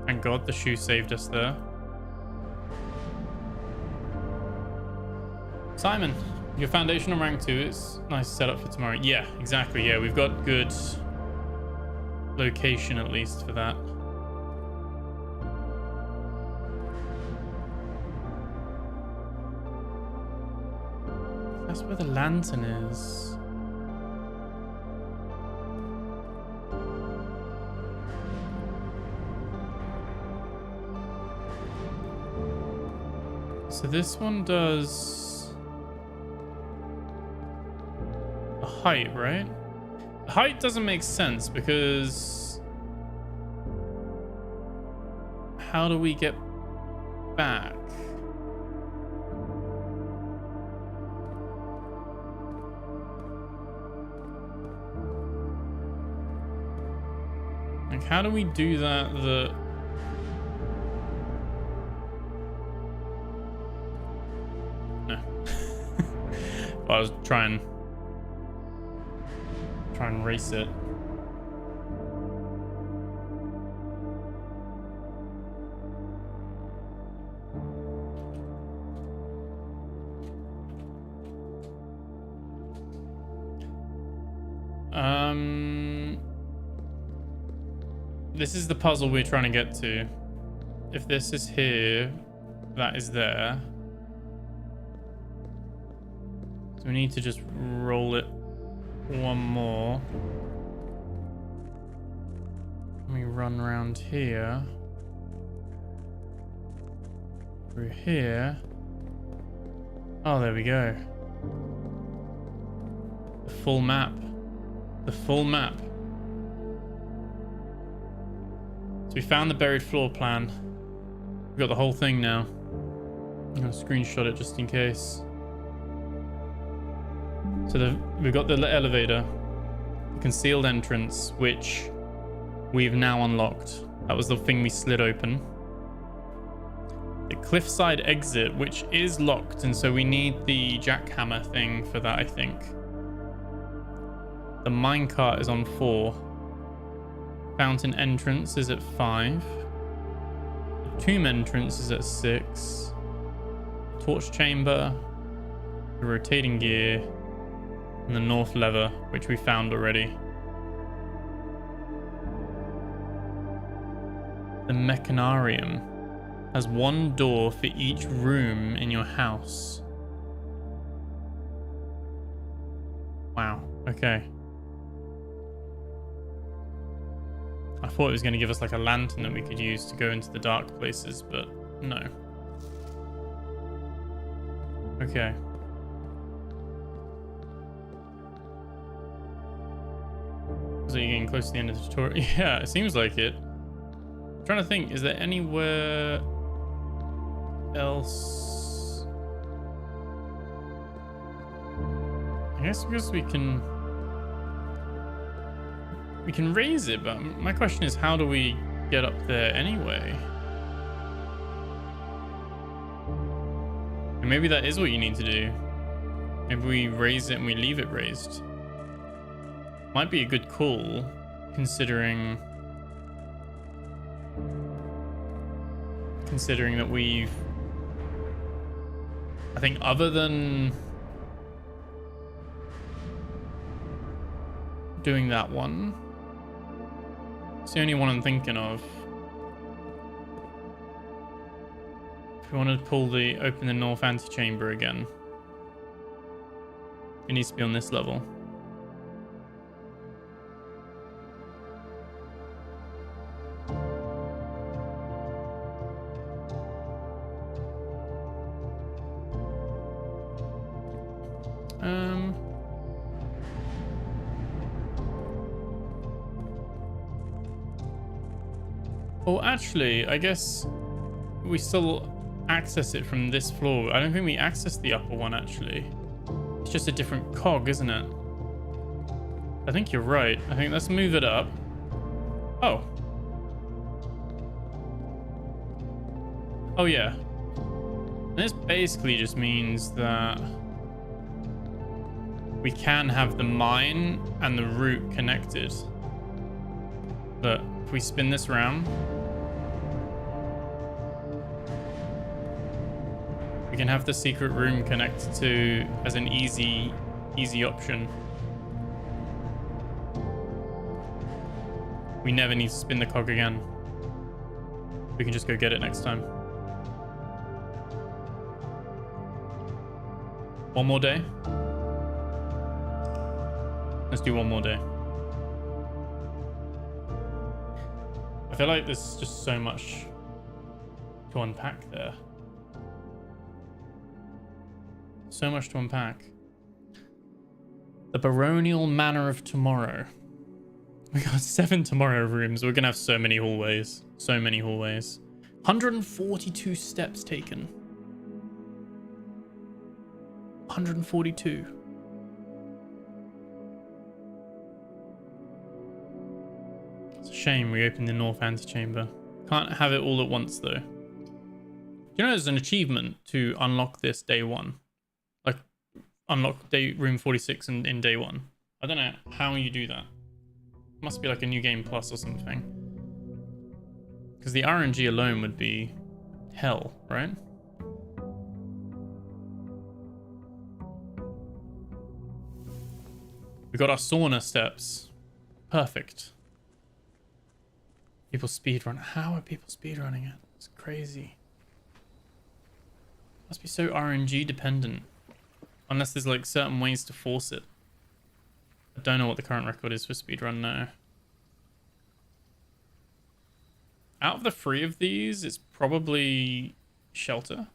Thank God the shoe saved us there. Simon, your foundation on rank 2 is nice setup for tomorrow. Yeah, exactly. Yeah, we've got good location at least for that. That's where the lantern is. So this one does a height, right? Height doesn't make sense because how do we get back? Like, how do we do that? I was trying and race it. This is the puzzle we're trying to get to. If this is here, that is there. So we need to just roll it one more. We run around here. Through here. Oh, there we go. The full map. The full map. So we found the buried floor plan. We've got the whole thing now. I'm gonna screenshot it just in case. So we've got the elevator, the concealed entrance, which we've now unlocked. That was the thing we slid open. The cliffside exit, which is locked, and so we need the jackhammer thing for that, I think. The minecart is on 4. Fountain entrance is at 5. The tomb entrance is at 6. Torch chamber, the rotating gear, and the north lever, which we found already. The mechanarium has 1 door for each room in your house. Wow, okay. I thought it was going to give us like a lantern that we could use to go into the dark places, but no. Okay. So you're getting close to the end of the tutorial? Yeah, it seems like it. I'm trying to think, is there anywhere else? I guess because we can raise it, but my question is, how do we get up there anyway? And maybe that is what you need to do. Maybe we raise it and we leave it raised. Might be a good call, considering that we've, I think, other than doing that one, it's the only one I'm thinking of. If we want to open the north antechamber again, it needs to be on this level. Oh, actually, I guess we still access it from this floor. I don't think we access the upper one, actually. It's just a different cog, isn't it? I think you're right. I think let's move it up. Oh. Oh, yeah. And this basically just means that we can have the mine and the route connected. But if we spin this around, we can have the secret room connected to as an easy option. We never need to spin the cog again. We can just go get it next time. One more day. Let's do one more day. I feel like there's just so much to unpack there. So much to unpack. The baronial manor of tomorrow. We got 7 tomorrow rooms. We're gonna have so many hallways. So many hallways. 142 steps taken. 142. It's a shame we opened the north antechamber. Can't have it all at once though. You know, there's an achievement to unlock this day 1. Like, unlock room 46 in day 1. I don't know how you do that. Must be like a new game plus or something. Because the RNG alone would be hell, right? We got our sauna steps. Perfect. People speedrun. How are people speedrunning it? It's crazy. Must be so RNG dependent. Unless there's like certain ways to force it. I don't know what the current record is for speedrun now. Out of the 3 of these, it's probably Shelter.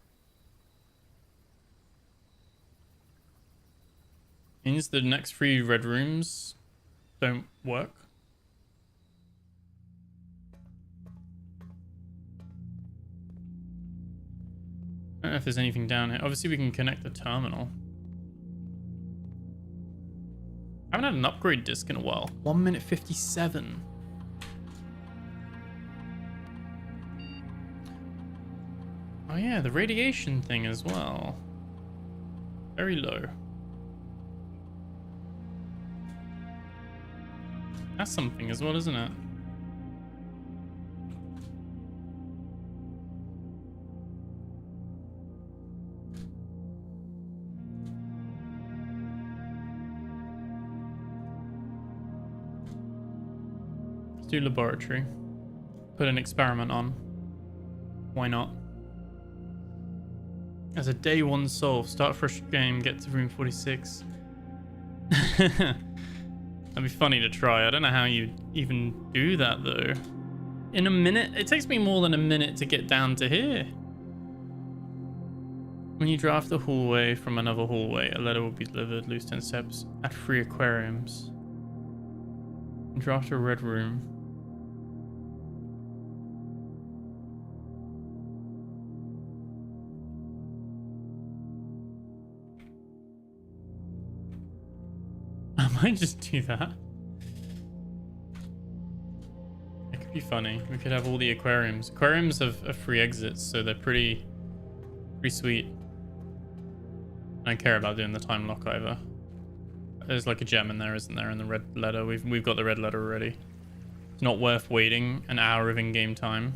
Means the next 3 red rooms don't work. I don't know if there's anything down here. Obviously, we can connect the terminal. I haven't had an upgrade disc in a while. 1 minute 57. Oh yeah, the radiation thing as well. Very low. That's something as well, isn't it? Let's do laboratory. Put an experiment on. Why not? As a day one solve, start a fresh game, get to room 46. That'd be funny to try. I don't know how you even do that though. In a minute? It takes me more than a minute to get down to here. When you draft a hallway from another hallway, a letter will be delivered. Lose 10 steps. Add 3 aquariums. Draft a red room. I might just do that. It could be funny. We could have all the aquariums. Aquariums have free exits, so they're pretty sweet. I don't care about doing the time lock either. There's like a gem in there, isn't there? In the red letter. We've got the red letter already. It's not worth waiting an hour of in-game time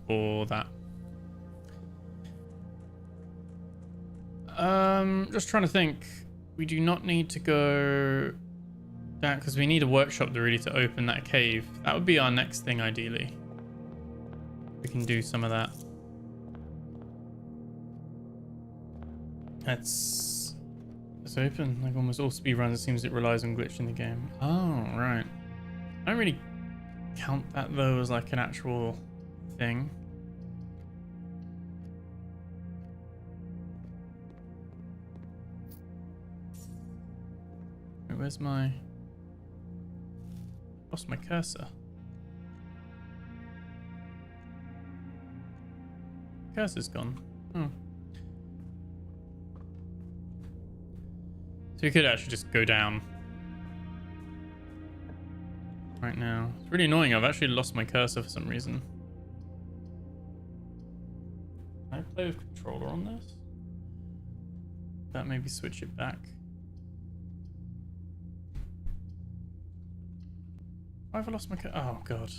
for that. Just trying to think. We do not need to go down because we need a workshop to really to open that cave. That would be our next thing, ideally. We can do some of that. Let's open. Like almost all speedruns, it seems it relies on glitch in the game. Oh, right. I don't really count that though as like an actual thing. Where's my... Lost my cursor. Cursor's gone. Oh. So we could actually just go down right now. It's really annoying. I've actually lost my cursor for some reason. Can I play with controller on this? That maybe switch it back. Why have I lost my cursor? Oh god.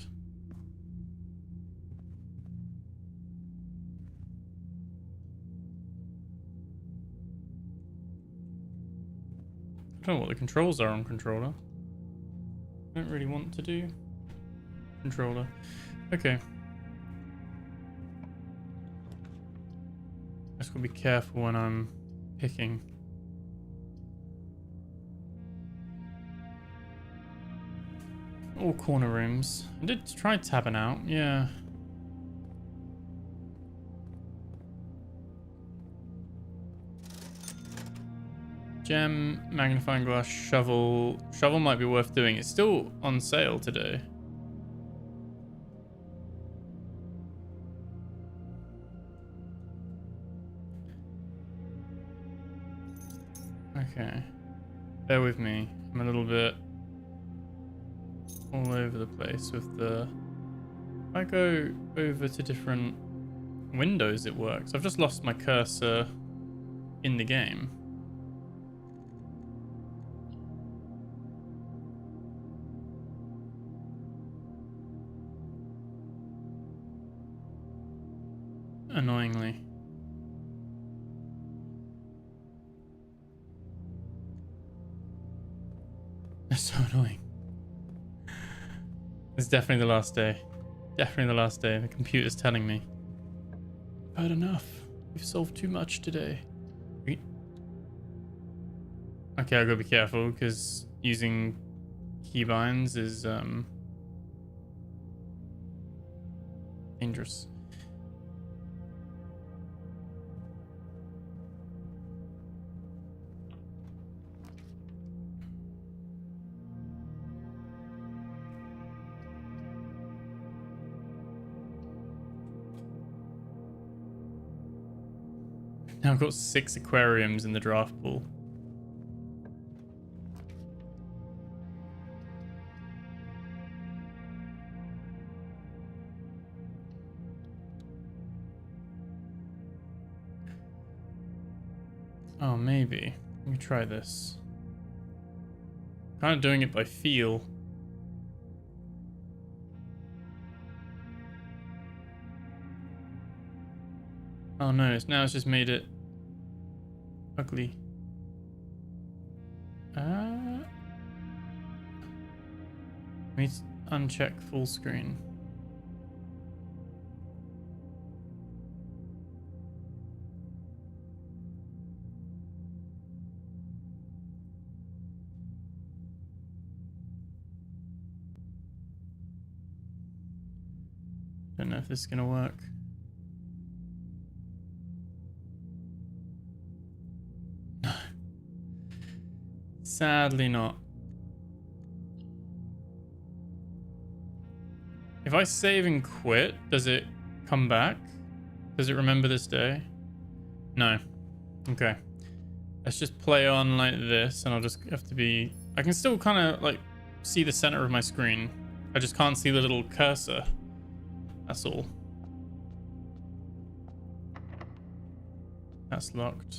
I don't know what the controls are on controller. I don't really want to do controller. Okay. I just gotta be careful when I'm picking. All corner rooms. I did try tabbing out, yeah. Gem, magnifying glass, shovel. Shovel might be worth doing. It's still on sale today. Okay. Bear with me. I'm a little bit all over the place with the... If I go over to different windows, it works. I've just lost my cursor in the game. Annoyingly. That's so annoying. It's definitely the last day. Definitely the last day. The computer's telling me. I've had enough. We've solved too much today. Okay, I've got to be careful because using keybinds is dangerous. Now I've got 6 aquariums in the draft pool. Oh, maybe. Let me try this. Kind of doing it by feel. Oh no, it's just made it ugly. Let me uncheck full screen. Don't know if this is gonna work. Sadly not. If I save and quit, does it come back? Does it remember this day? No. Okay. Let's just play on like this, and I'll just have to be... I can still kind of like see the center of my screen. I just can't see the little cursor. That's all. That's locked.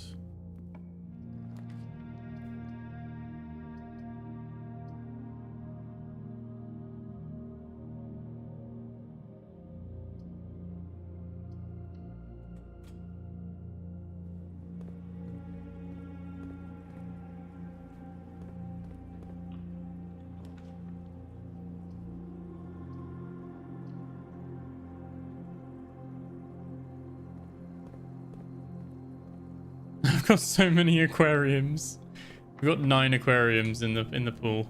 I've got so many aquariums. We've got 9 aquariums in the pool.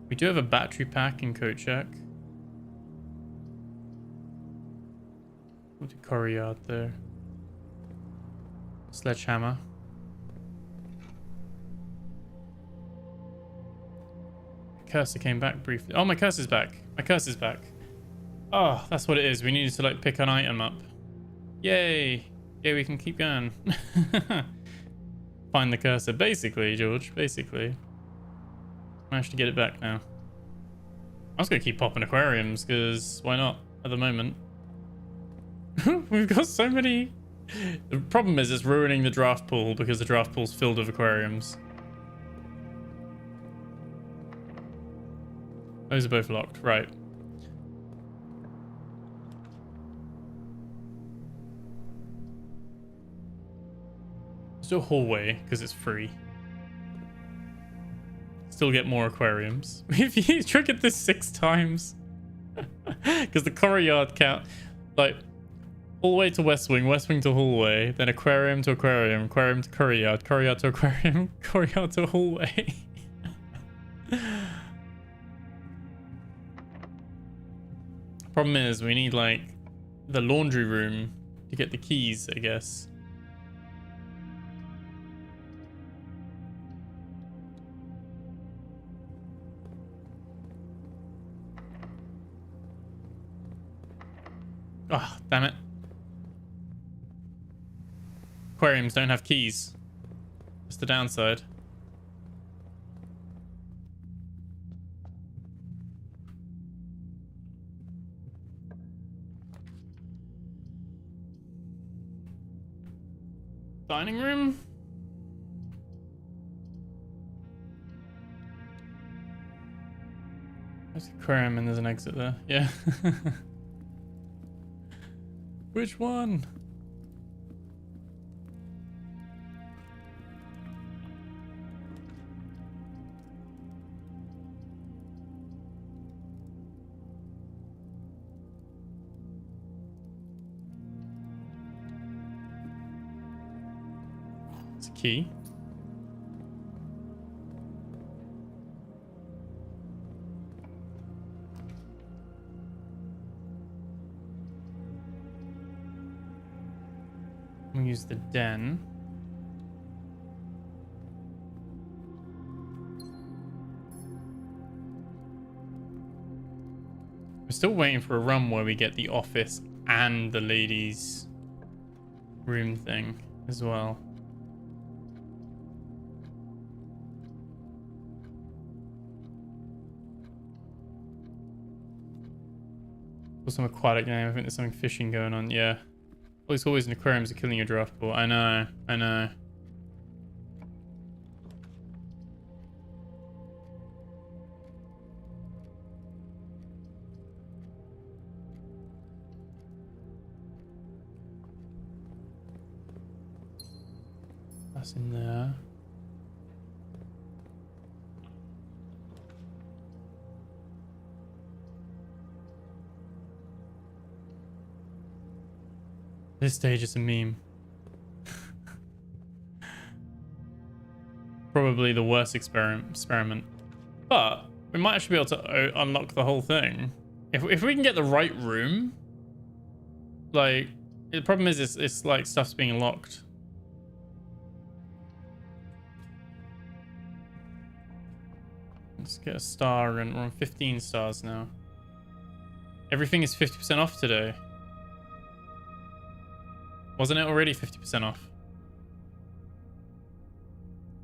We do have a battery pack in coat check. What a Corsair there. Sledgehammer. Cursor came back briefly. Oh, my cursor's back. My cursor's back. Oh, that's what it is. We needed to like pick an item up. Yay. Yeah, we can keep going. Find the cursor. Basically, George. Basically. Managed to get it back now. I was going to keep popping aquariums because why not at the moment? We've got so many. The problem is it's ruining the draft pool because the draft pool's filled with aquariums. Those are both locked. Right. Do a hallway because it's free. Still get more aquariums. We've triggered this 6 times because the courtyard count, like hallway to west wing to hallway, then aquarium to aquarium, aquarium to courtyard to aquarium, courtyard to hallway. Problem is we need like the laundry room to get the keys, I guess. Oh, damn it. Aquariums don't have keys. That's the downside. Dining room? There's an aquarium and there's an exit there. Yeah. Which one? It's a key. We'll use the den. We're still waiting for a run where we get the office and the ladies' room thing as well. Or some aquatic name. I think there's something fishing going on. Yeah. All these hallways and aquariums are killing your draft ball. I know. I know. That's in there. This stage is a meme. Probably the worst experiment. But we might actually be able to unlock the whole thing. If we can get the right room. Like, the problem is it's like stuff's being locked. Let's get a star, and we're on 15 stars now. Everything is 50% off today. Wasn't it already 50% off?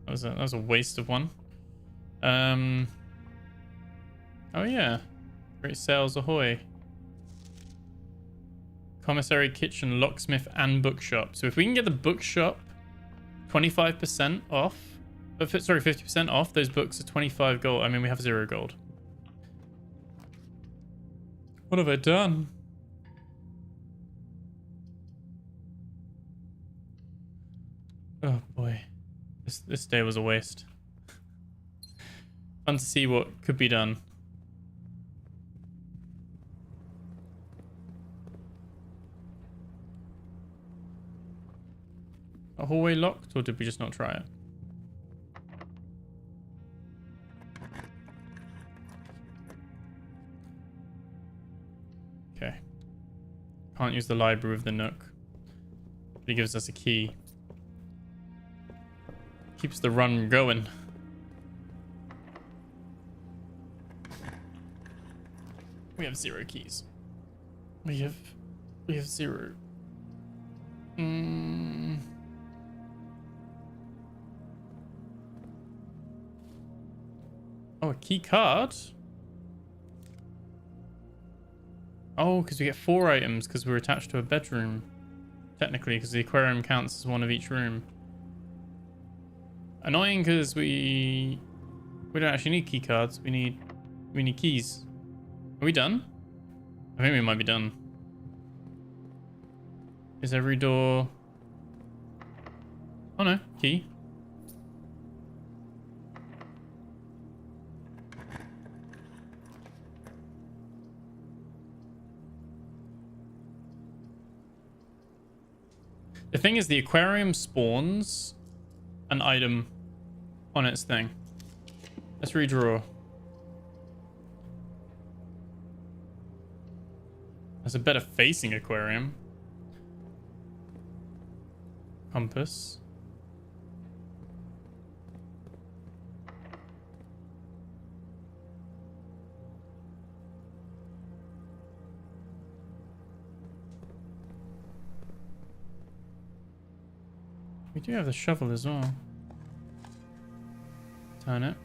That was a waste of one. Oh yeah. Great sales ahoy. Commissary, kitchen, locksmith, and bookshop. So if we can get the bookshop 25% off. Sorry, 50% off. Those books are 25 gold. I mean, we have 0 gold. What have I done? Oh boy. This day was a waste. Fun to see what could be done. A hallway locked, or did we just not try it? Okay. Can't use the library with the Nook. But he gives us a key. Keeps the run going. We have 0 keys. We have 0. Oh, a key card? Oh, because we get 4 items because we're attached to a bedroom. Technically, because the aquarium counts as one of each room. Annoying because we don't actually need key cards. We need keys. Are we done? I think we might be done. Is every door... Oh no, key. The thing is, the aquarium spawns an item on its thing. Let's redraw. That's a better facing aquarium. Compass. We do have the shovel as well. Turnip.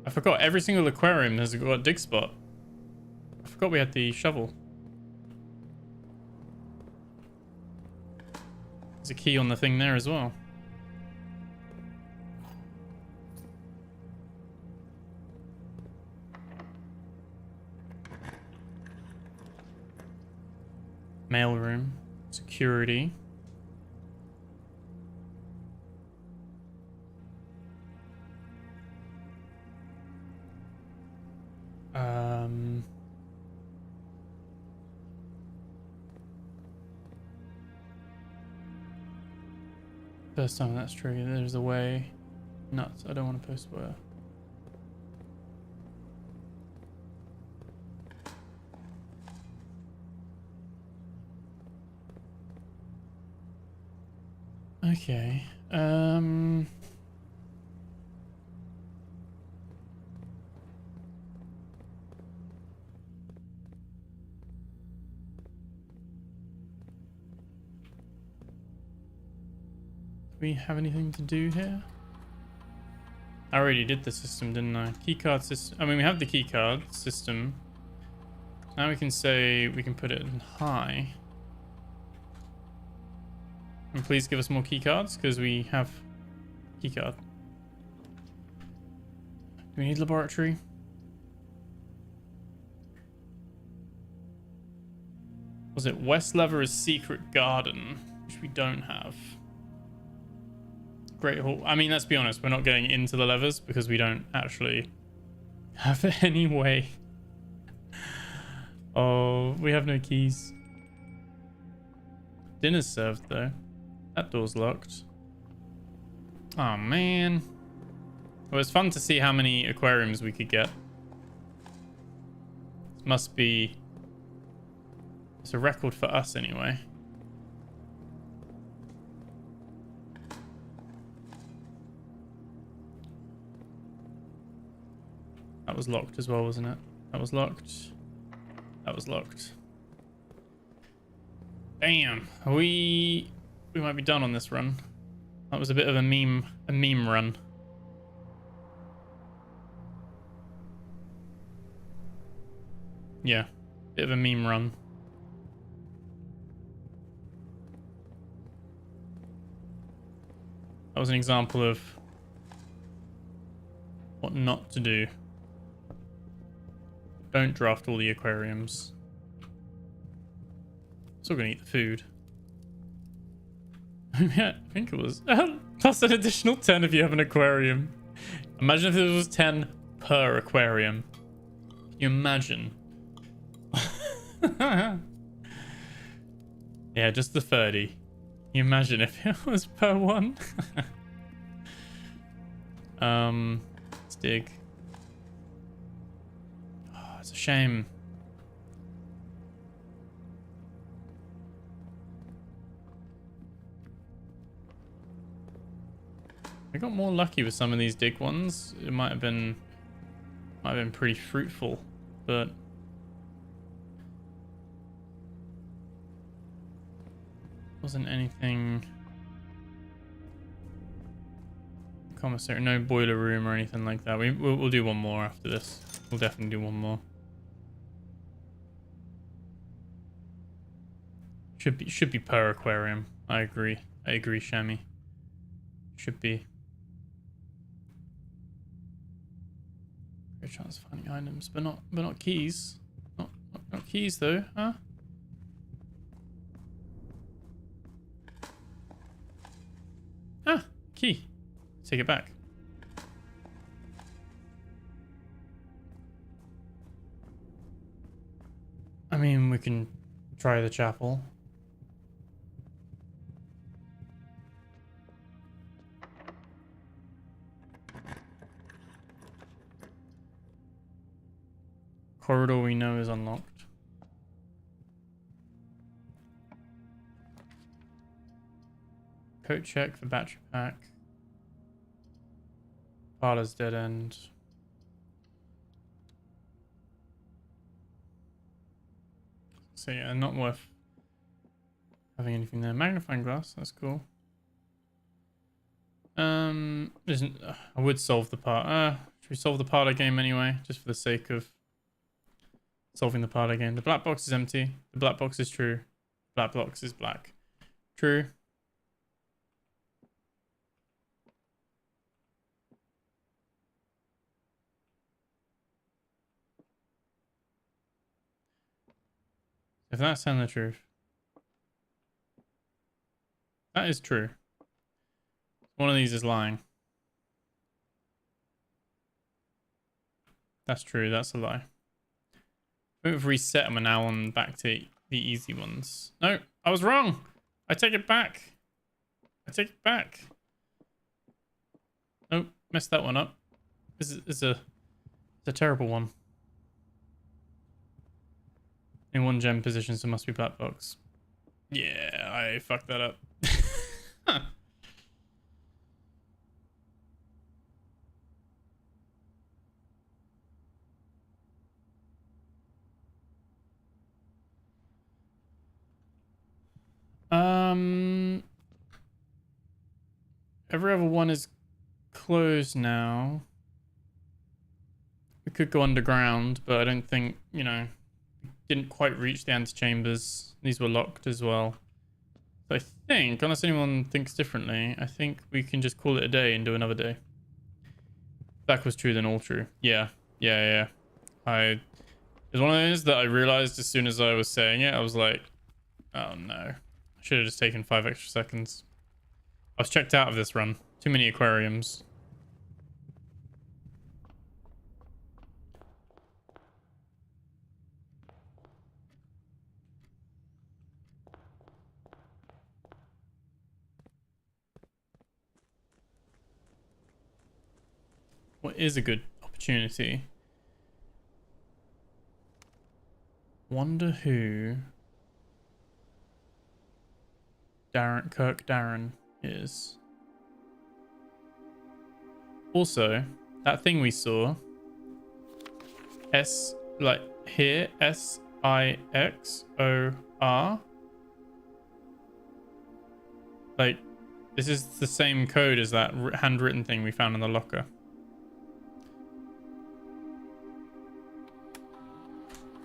I forgot every single aquarium has got a dig spot. I forgot we had the shovel. There's a key on the thing there as well. Mailroom. Security. First time that's true. There's a way. Nuts. I don't want to post where. Okay. Do we have anything to do here? I already did the system, didn't I? Keycard system. I mean, we have the keycard system. Now we can say we can put it in high. And please give us more keycards because we have keycard. Do we need laboratory? Was it West Lever's secret garden, which we don't have? Great Hall. I mean, let's be honest, we're not getting into the levers because we don't actually have it anyway. Oh, we have no keys. Dinner's served though. That door's locked. Oh man. Well, it's fun to see how many aquariums we could get. This must be... It's a record for us anyway. That was locked as well, wasn't it? That was locked. That was locked. Damn. We might be done on this run. That was a bit of a meme run. Yeah, bit of a meme run. That was an example of what not to do. Don't draft all the aquariums. Still gonna eat the food. Yeah, I think it was. Plus an additional 10 if you have an aquarium. Imagine if it was 10 per aquarium. Can you imagine? Yeah, just the 30. Can you imagine if it was per one? Let's dig. Oh, it's a shame. We got more lucky with some of these dig ones. It might have been pretty fruitful, but wasn't anything. Commissary, no boiler room or anything like that. We'll do one more after this. We'll definitely do one more. Should be per aquarium. I agree, Shammy. Should be. Great chance of finding items, but not keys. Not keys though, huh? Ah, key. Take it back. I mean, we can try the chapel. Corridor we know is unlocked. Code check for battery pack. Parlor's dead end. So yeah, not worth having anything there. Magnifying glass, that's cool. Isn't I would solve the part. Should we solve the parlor game anyway, just for the sake of solving the parlor game? The black box is empty. The black box is true. Black box is black. True. If that's telling the truth. That is true. One of these is lying. That's true, that's a lie. We've reset and we're now on back to the easy ones. No, I was wrong. I take it back. I take it back. Nope, messed that one up. This is a terrible one. In one gem position, so must be black box. Yeah, I fucked that up. Huh. Every other one is closed now. We could go underground, but I don't think, you know, didn't quite reach the antechambers. These were locked as well. So I think, unless anyone thinks differently, I think we can just call it a day and do another day. If that was true, then all true. Yeah. It's one of those that I realized as soon as I was saying it. I was like, oh no. I should have just taken 5 extra seconds. I was checked out of this run. Too many aquariums. What is a good opportunity? Wonder who Kirk Darren is. Also, that thing we saw, like here, SIXOR. Like, this is the same code as that handwritten thing we found in the locker.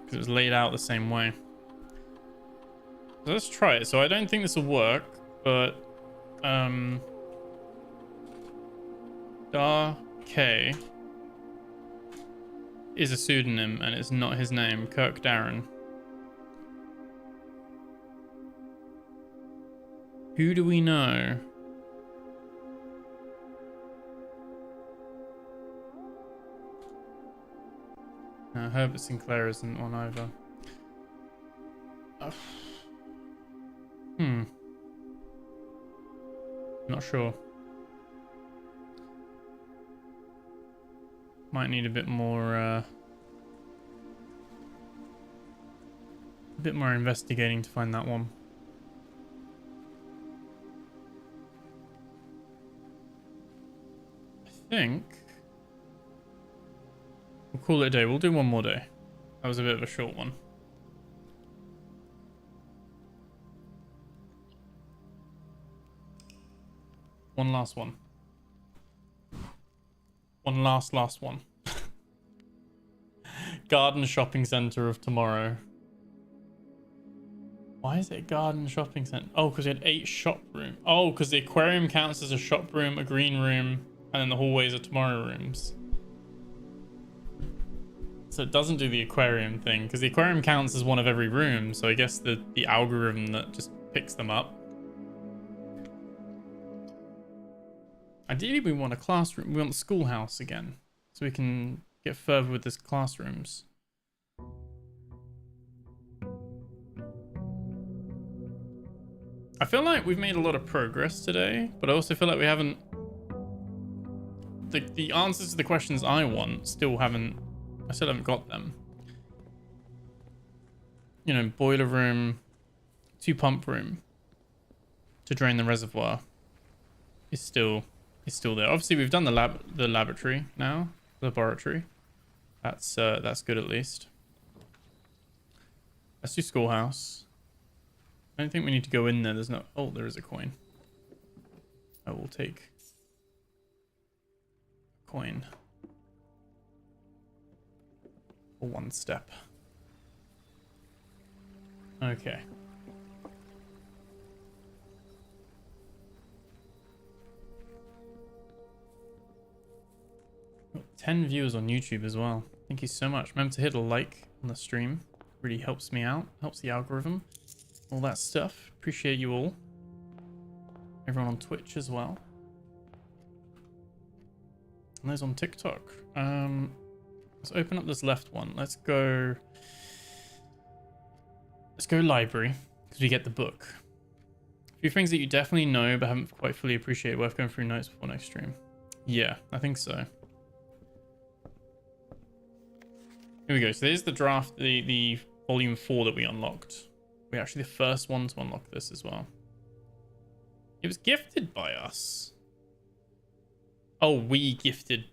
Because it was laid out the same way. So let's try it. So I don't think this will work, but Dar K is a pseudonym and it's not his name, Kirk Darren. Who do we know? No, Herbert Sinclair isn't on either. Not sure. Might need a bit more investigating to find that one. I think we'll call it a day. We'll do one more day. That was a bit of a short one. One last one. One last one. Garden shopping center of tomorrow. Why is it a garden shopping center? Oh, because it had 8 shop rooms. Oh, because the aquarium counts as a shop room, a green room, and then the hallways are tomorrow rooms. So it doesn't do the aquarium thing, because the aquarium counts as one of every room. So I guess the algorithm that just picks them up. Ideally, we want a classroom. We want the schoolhouse again, so we can get further with this classrooms. I feel like we've made a lot of progress today, but I also feel like we haven't... The answers to the questions I want I still haven't got them. You know, boiler room, 2 pump room to drain the reservoir is still there. Obviously, we've done the laboratory now. Laboratory. That's good at least. Let's do schoolhouse. I don't think we need to go in there. There's no... Oh, there is a coin. I will take a coin for 1 step. Okay. 10 viewers on YouTube as well. Thank you so much. Remember to hit a like on the stream. Really helps me out. Helps the algorithm. All that stuff. Appreciate you all. Everyone on Twitch as well. And those on TikTok. Let's open up this left one. Let's go library, because we get the book. A few things that you definitely know but haven't quite fully appreciated. Worth going through notes before next stream. Yeah, I think so. Here we go. So there's the draft, the volume 4 that we unlocked. We're actually the first one to unlock this as well. It was gifted by us. Oh, we gifted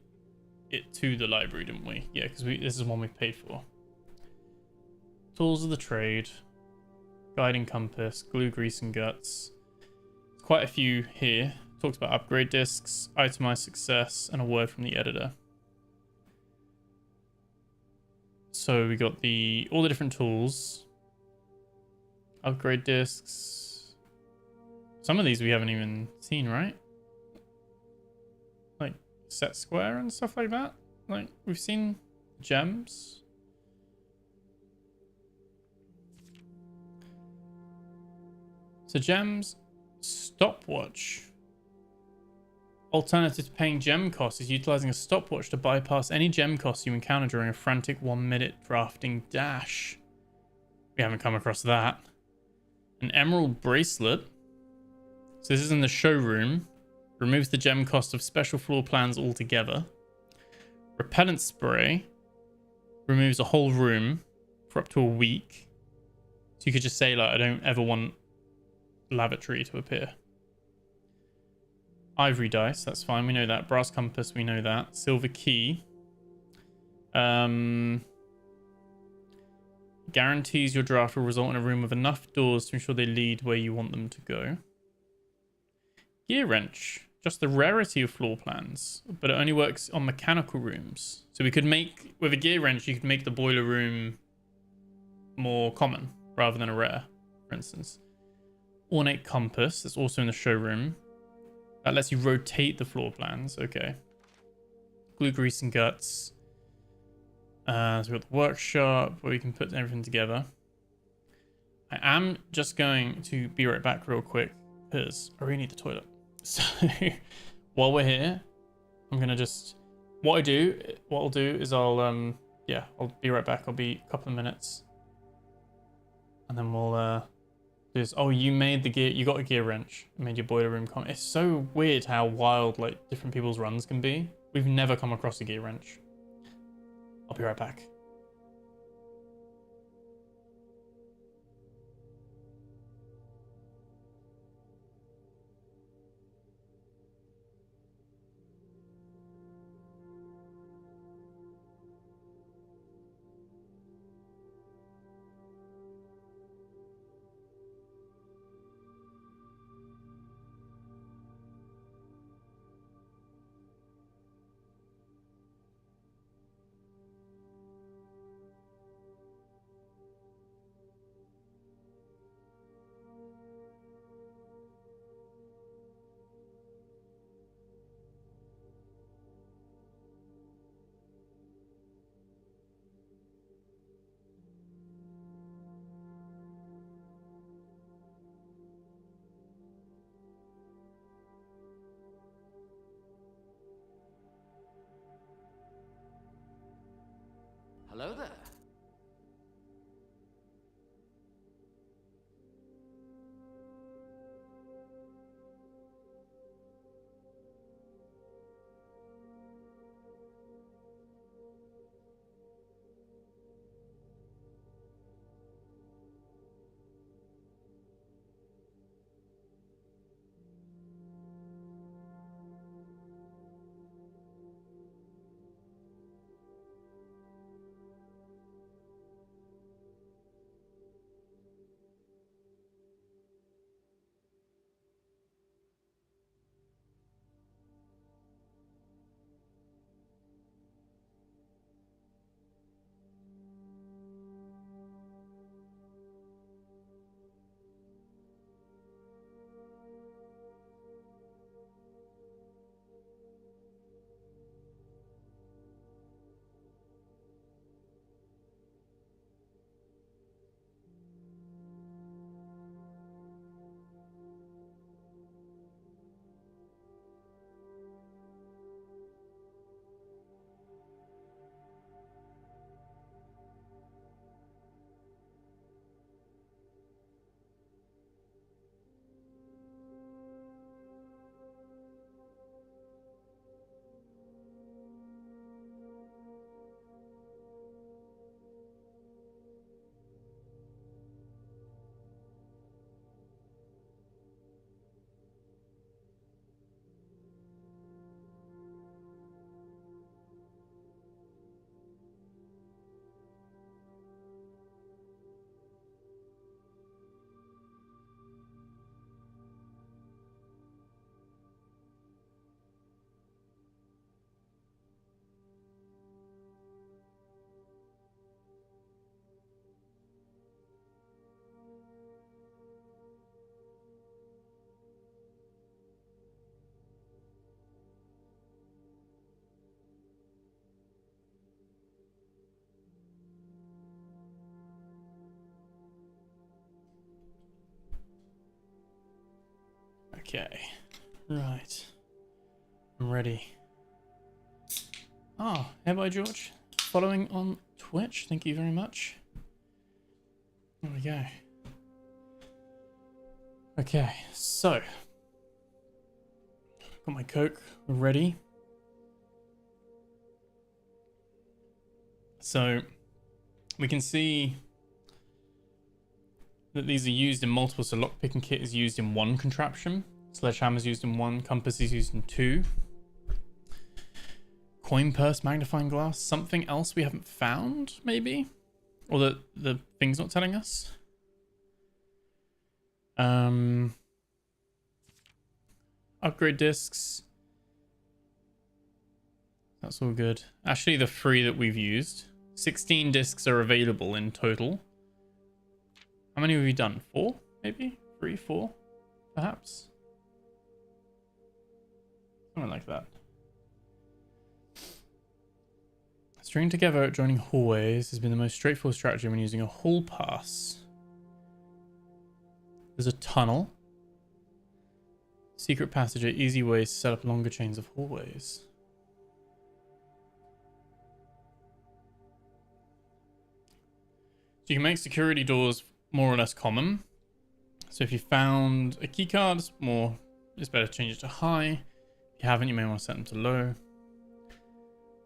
it to the library, didn't we? Yeah, because this is one we paid for. Tools of the trade. Guiding compass. Glue, grease, and guts. Quite a few here talks about upgrade discs, itemized success, and a word from the editor. So we got all the different tools. Upgrade discs. Some of these we haven't even seen, right? Like set square and stuff like that. Like we've seen gems. So gems, stopwatch. Alternative to paying gem costs is utilizing a stopwatch to bypass any gem costs you encounter during a frantic 1-minute drafting dash. We haven't come across that. An emerald bracelet. So this is in the showroom. Removes the gem cost of special floor plans altogether. Repellent spray. Removes a whole room for up to a week. So you could just say, like, I don't ever want lavatory to appear. Ivory dice, that's fine, we know that. Brass compass, we know that. Silver key. Guarantees your draft will result in a room with enough doors to ensure they lead where you want them to go. Gear wrench. Just the rarity of floor plans, but it only works on mechanical rooms. So we could make, with a gear wrench, you could make the boiler room more common rather than a rare, for instance. Ornate compass, that's also in the showroom. That lets you rotate the floor plans. Okay. Glue, grease, and guts. So we've got the workshop where we can put everything together. I am just going to be right back real quick because I really need the toilet. So while we're here, I'm gonna just what I'll do is I'll be right back. I'll be a couple of minutes, and then we'll oh, you made the gear. You got a gear wrench. You made your boiler room. It's so weird how wild like different people's runs can be. We've never come across a gear wrench. I'll be right back. Okay. Right. I'm ready. Ah, hey, by George. Following on Twitch. Thank you very much. There we go. Okay, so. Got my Coke ready. So, we can see that these are used in multiple. So, lockpicking kit is used in one contraption. Sledgehammer is used in one. Compass is used in two. Coin purse, magnifying glass. Something else we haven't found, maybe? Or that the thing's not telling us? Upgrade discs. That's all good. Actually, the 3 that we've used. 16 discs are available in total. How many have we done? 4, maybe? 3, 4, perhaps? Something like that. Stringing together adjoining hallways has been the most straightforward strategy when using a hall pass. There's a tunnel. Secret passage are easy ways to set up longer chains of hallways. So you can make security doors more or less common. So if you found a keycard, it's better to change it to high. If you haven't, you may want to set them to low.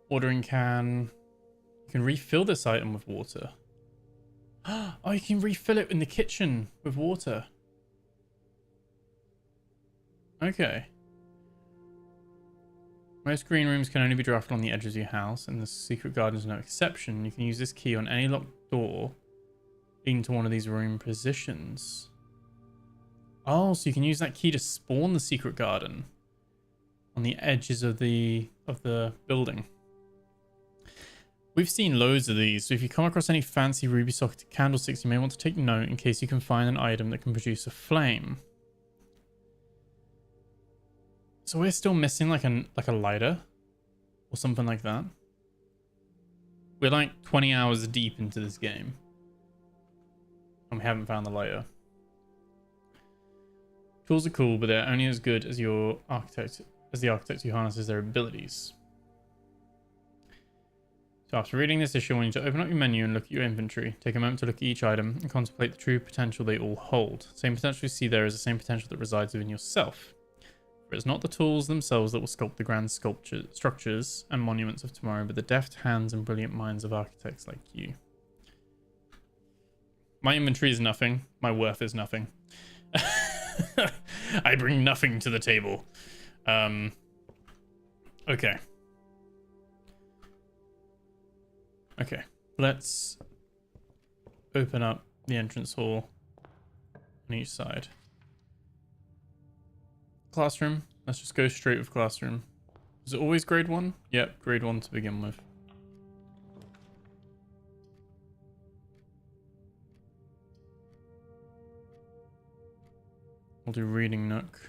Watering can. You can refill this item with water. Oh, you can refill it in the kitchen with water. Okay. Most green rooms can only be drafted on the edges of your house, and the secret garden is no exception. You can use this key on any locked door leading to one of these room positions. Oh, so you can use that key to spawn the secret garden on the edges of the building. We've seen loads of these, so if you come across any fancy ruby socketed candlesticks, you may want to take note in case you can find an item that can produce a flame. So we're still missing like a lighter or something like that. We're like 20 hours deep into this game and we haven't found the lighter. Tools are cool, but they're only as good as the architect who harnesses their abilities. So after reading this issue, I want you to open up your menu and look at your inventory. Take a moment to look at each item and contemplate the true potential they all hold. The same potential you see there is the same potential that resides within yourself. For it's not the tools themselves that will sculpt the grand structures and monuments of tomorrow, but the deft hands and brilliant minds of architects like you. My inventory is nothing. My worth is nothing. I bring nothing to the table. Okay. Okay, let's open up the entrance hall on each side. Classroom. Let's just go straight with classroom. Is it always grade 1? Yep, grade 1 to begin with. We'll do reading nook.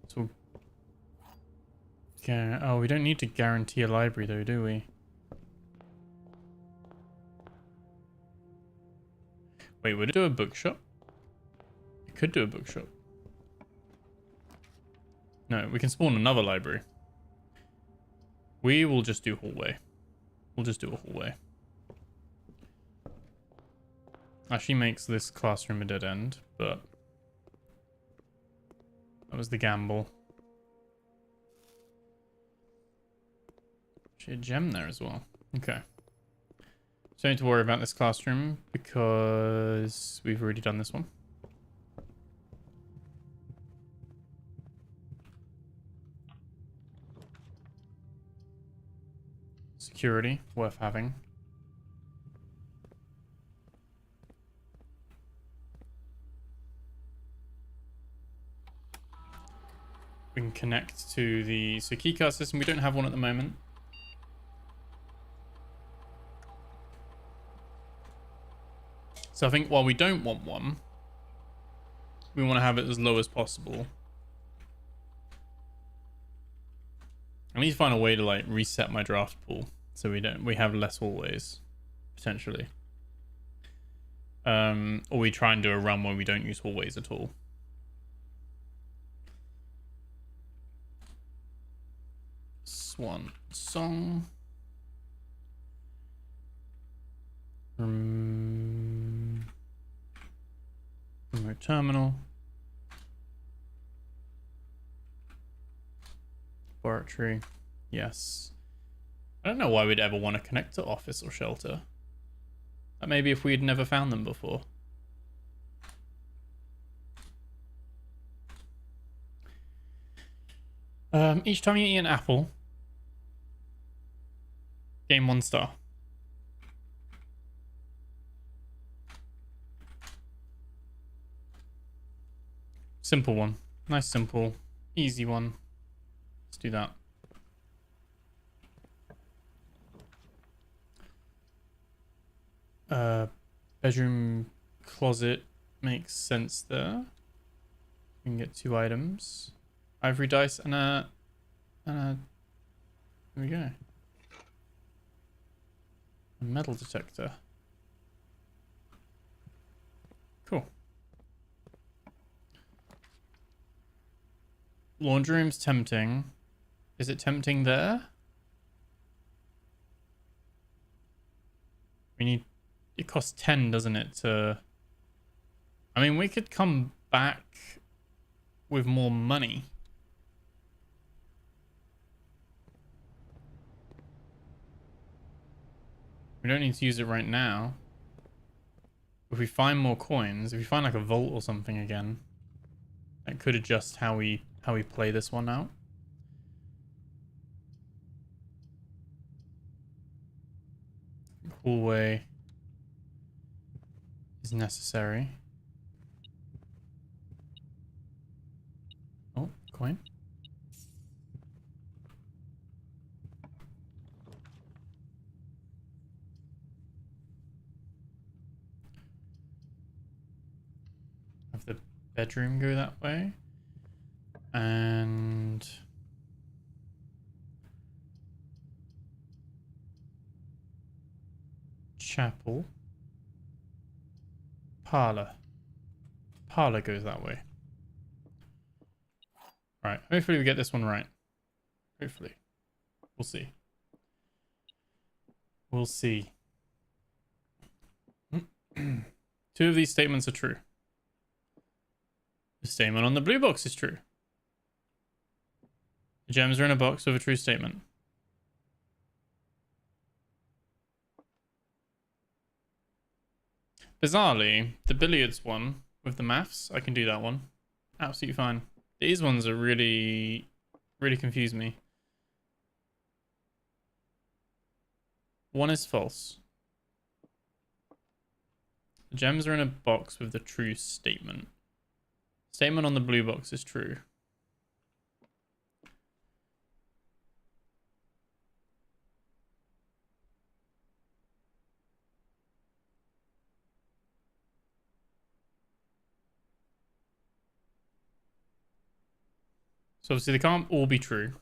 So, okay. Oh, we don't need to guarantee a library though, do we? Wait, would it do a bookshop? It could do a bookshop. No, we can spawn another library. We will just do hallway. We'll just do a hallway. Actually makes this classroom a dead end, but that was the gamble. Actually a gem there as well. Okay. So don't need to worry about this classroom because we've already done this one. Security, worth having. We can connect to the keycard system. We don't have one at the moment. So I think while we don't want one, we want to have it as low as possible. I need to find a way to like reset my draft pool so we have less hallways potentially. Or we try and do a run where we don't use hallways at all. Swan song. Remote terminal. Laboratory. Yes. I don't know why we'd ever want to connect to office or shelter. Maybe if we'd never found them before. Each time you eat an apple, gain 1 star. Simple one. Nice, simple, easy one. Let's do that. Bedroom closet makes sense there. We can get 2 items. Ivory dice and a there we go. A metal detector. Cool. Laundry room's tempting. Is it tempting there? We need... It costs 10, doesn't it, to... I mean, we could come back with more money. We don't need to use it right now. If we find more coins, if we find like a vault or something again, that could adjust how we play this one out. Hallway is necessary. Oh, coin. Have the bedroom go that way. And chapel. Parlor. Parlor goes that way. Alright, hopefully we get this one right. Hopefully. We'll see. We'll see. 2 of these statements are true. The statement on the blue box is true. The gems are in a box with a true statement. Bizarrely, the billiards one with the maths, I can do that one. Absolutely fine. These ones are really confuse me. One is false. The gems are in a box with the true statement. Statement on the blue box is true. So obviously they can't all be true.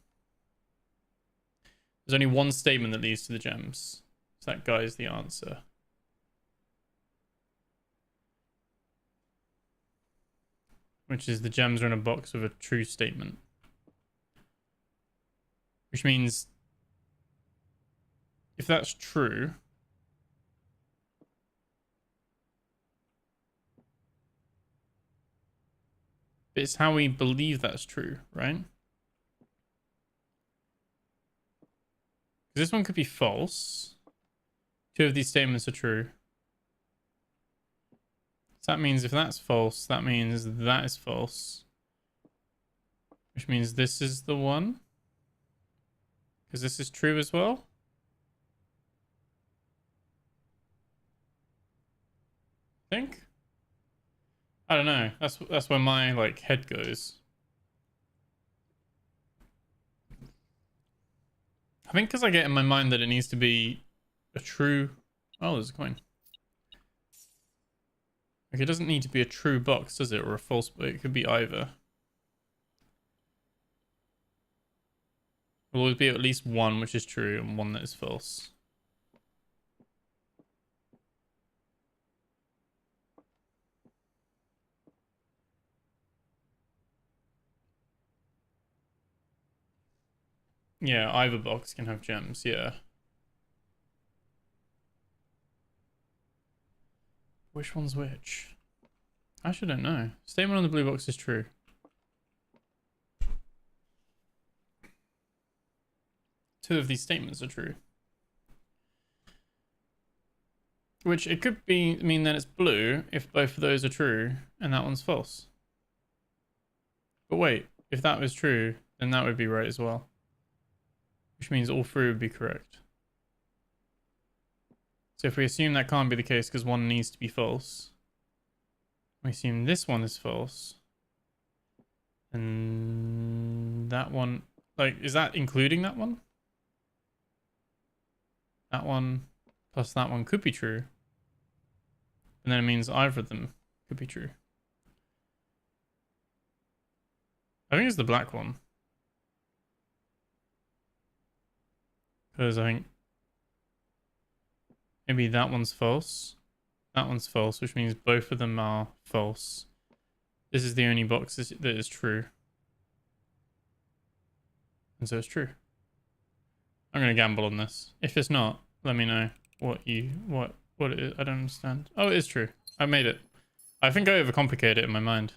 There's only one statement that leads to the gems. So that guy is the answer. Which is the gems are in a box with a true statement. Which means if that's true, it's how we believe that's true, right? This one could be false. 2 of these statements are true. So that means if that's false, that means that is false. Which means this is the one. Because this is true as well. I think. I don't know. That's where my like head goes. I think because I get in my mind that it needs to be a true... Oh, there's a coin. Like, it doesn't need to be a true box, does it? Or a false... It could be either. There'll always be at least one which is true and one that is false. Yeah, either box can have gems, yeah. Which one's which? I actually don't know. Statement on the blue box is true. Two of these statements are true. Which it could mean that it's blue if both of those are true and that one's false. But wait, if that was true, then that would be right as well. Which means all three would be correct. So if we assume that can't be the case because one needs to be false, we assume this one is false. And that one, like, is that including that one? That one plus that one could be true. And then it means either of them could be true. I think it's the black one. Because I think maybe that one's false. That one's false, which means both of them are false. This is the only box that is true. And so it's true. I'm going to gamble on this. If it's not, let me know what it is. I don't understand. Oh, it is true. I made it. I think I overcomplicated it in my mind.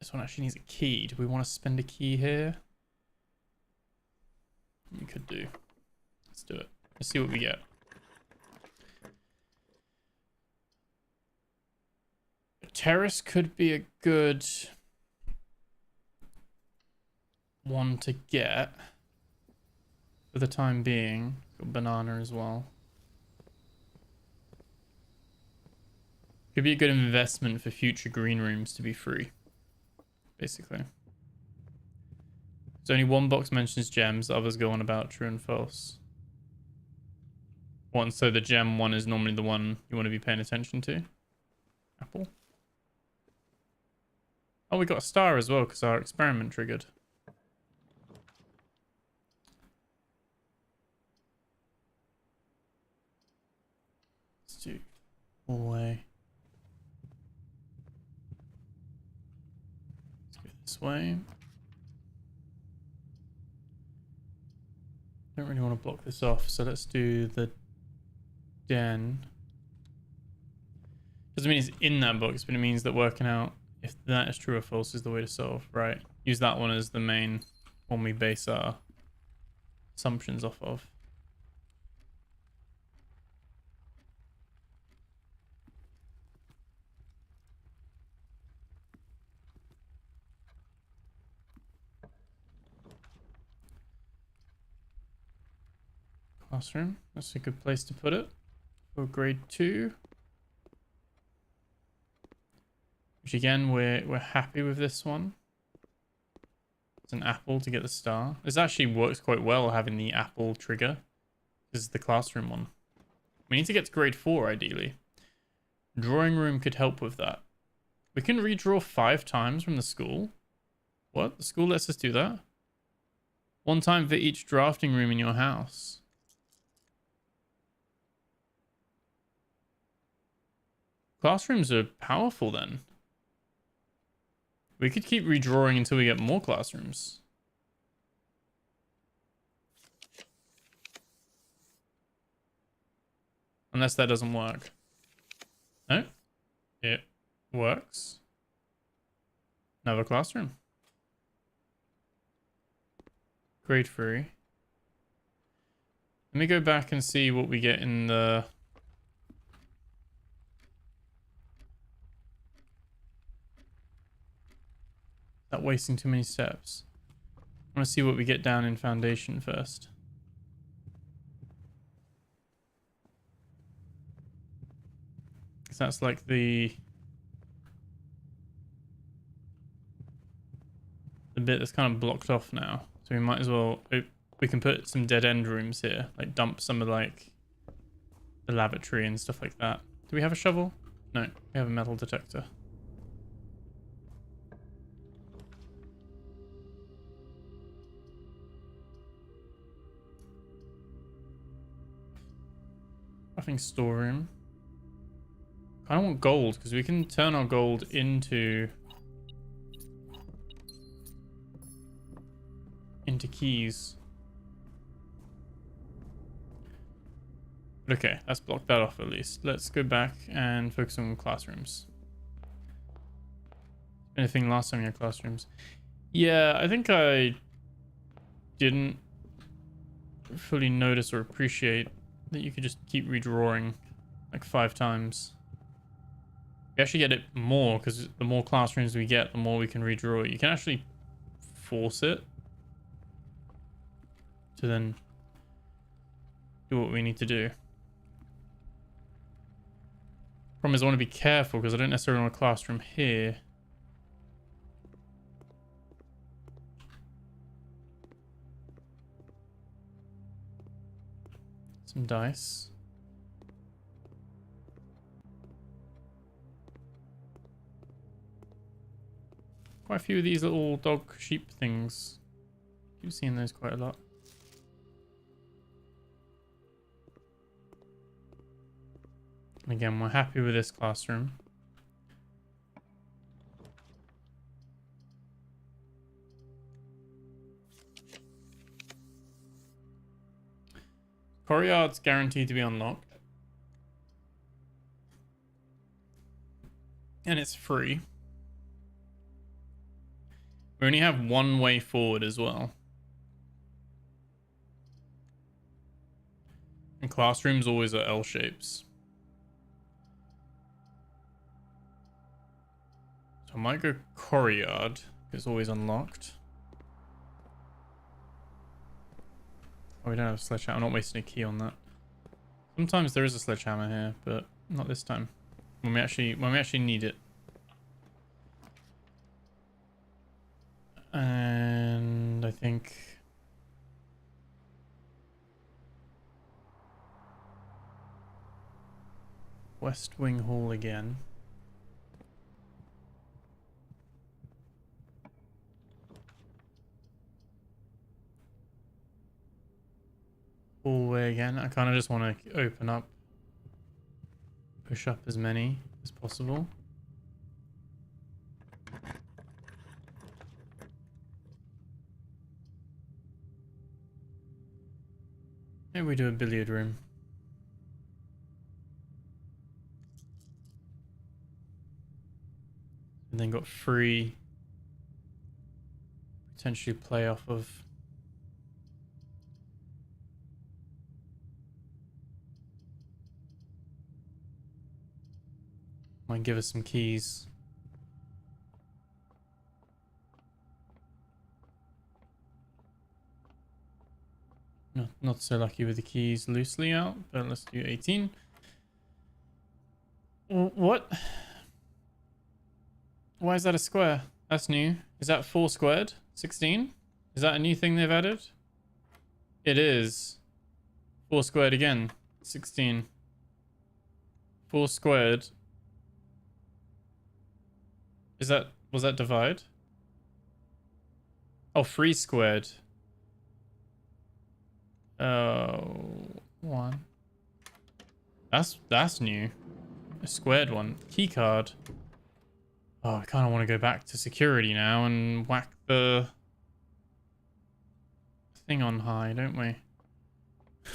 This one actually needs a key. Do we want to spend a key here? We could do. Let's do it. Let's see what we get. A terrace could be a good one to get for the time being. Got banana as well. Could be a good investment for future green rooms to be free, basically. So only one box mentions gems, the others go on about true and false. One, so the gem one is normally the one you want to be paying attention to. Apple. Oh, we got a star as well because our experiment triggered. Let's do all the way. Let's go this way. Don't really want to block this off, so let's do the den. Doesn't mean it's in that box, but it means that working out if that is true or false is the way to solve, right? Use that one as the main one we base our assumptions off of. Classroom, that's a good place to put it for grade 2. Which again, we're happy with this one. It's an apple to get the star. This actually works quite well having the apple trigger. This is the classroom one. We need to get to grade 4 ideally. Drawing room could help with that. We can redraw 5 times from the school. What? The school lets us do that? 1 time for each drafting room in your house. Classrooms are powerful then. We could keep redrawing until we get more classrooms. Unless that doesn't work. No, it works. Another classroom. Grade 3. Let me go back and see what we get in the... Not wasting too many steps. I want to see what we get down in foundation first. Because that's like the bit that's kind of blocked off now. So we might as well, we can put some dead end rooms here, like dump some of like the lavatory and stuff like that. Do we have a shovel? No, we have a metal detector. I think storeroom. I don't want gold because we can turn our gold into keys. Okay, let's block that off at least. Let's go back and focus on classrooms. Anything last time you had classrooms? Yeah, I think I didn't fully notice or appreciate that you could just keep redrawing like 5 times. We actually get it more because the more classrooms we get, the more we can redraw it. You can actually force it to then do what we need to do. Problem is I want to be careful because I don't necessarily want a classroom here. Some dice. Quite a few of these little dog sheep things. Keep seeing those quite a lot. And again, we're happy with this classroom. Courtyard's guaranteed to be unlocked. And it's free. We only have one way forward as well. And classrooms always are L shapes. So I might go Courtyard, because it's always unlocked. Oh, we don't have a sledgehammer. I'm not wasting a key on that. Sometimes there is a sledgehammer here, but not this time. When we actually need it. And I think West Wing Hall again. Hallway again. I kind of just want to open up, push up as many as possible. Maybe we do a billiard room. And then got free potentially play off of might give us some keys. No, not so lucky with the keys loosely out, but let's do 18. What? Why is that a square? That's new. Is that 4 squared? 16? Is that a new thing they've added? It is. 4 squared again. 16. 4 squared. Was that divide? Oh, 3 squared. Oh, 1. That's new. A squared one. Key card. Oh, I kind of want to go back to security now and whack the thing on high, don't we? Do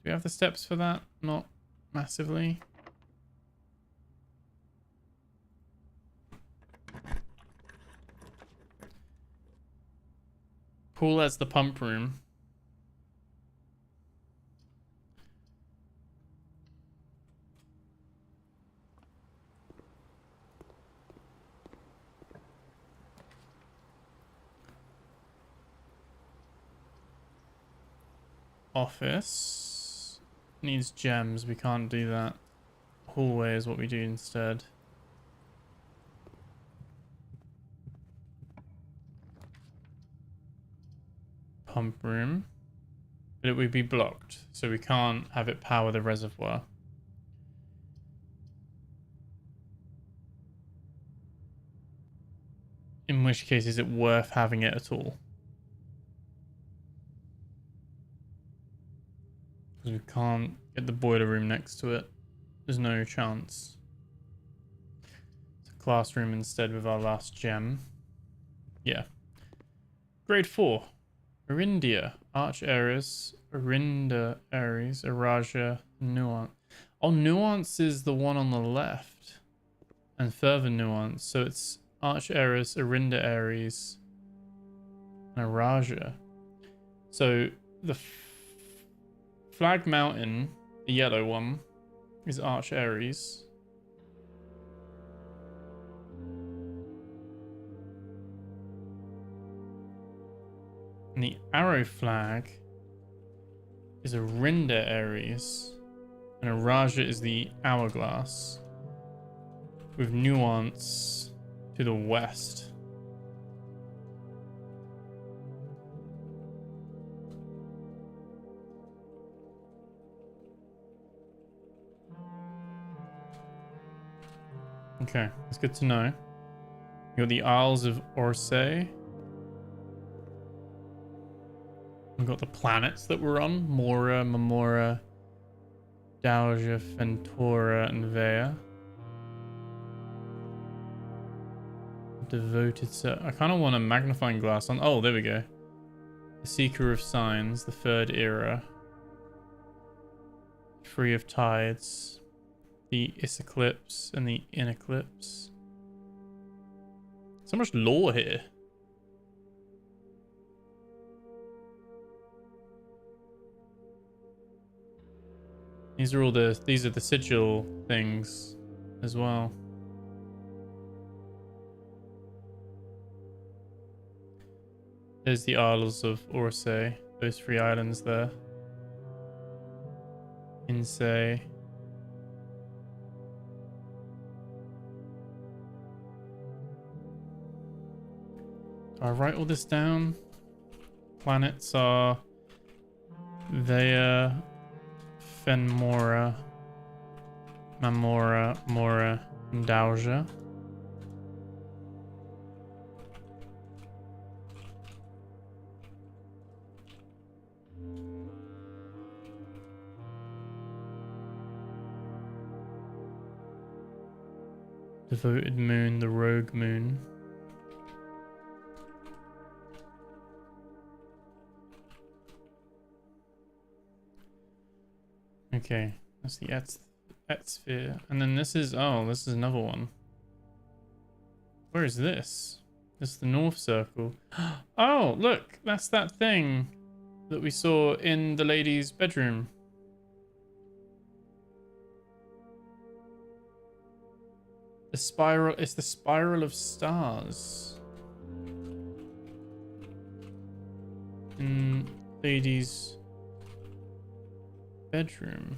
we have the steps for that? Not massively. Pool as the pump room. Office needs gems. We can't do that. Hallway is what we do instead. Pump room. But it would be blocked, so we can't have it power the reservoir. In which case, is it worth having it at all? Because we can't get the boiler room next to it. There's no chance. It's a classroom instead with our last gem. Yeah. Grade 4. Arindia. Arch Ares. Arinda Ares. Araja. Nuance. Oh, Nuance is the one on the left. And further Nuance. So it's Arch Ares, Arinda Ares, and Araja. So the Flag Mountain, the yellow one, is Arch Ares. And the arrow flag is Arinda Ares. And Araja is the hourglass. With Nuance to the west. Okay, that's good to know. You got the Isles of Orsay. We've got the planets that we're on. Mora, Mamora, Dauja, Fentora, and Vea. Devoted set. I kind of want a magnifying glass on. Oh, there we go. The Seeker of Signs, the Third Era. Free of Tides. The Iseclipse and the Ineclipse. So much lore here. These are the sigil things as well. There's the Isles of Orsay, those 3 islands there. Insay. Do I write all this down? Planets are Vea, Fenmora, Mamora, Mora, and Dauja. Devoted Moon, the Rogue Moon. Okay, that's the Etsphere. And then this is, oh, this is another one. Where is this? This is the North Circle. Oh, look, that's that thing that we saw in the lady's bedroom. The spiral, it's the spiral of stars. In lady's bedroom.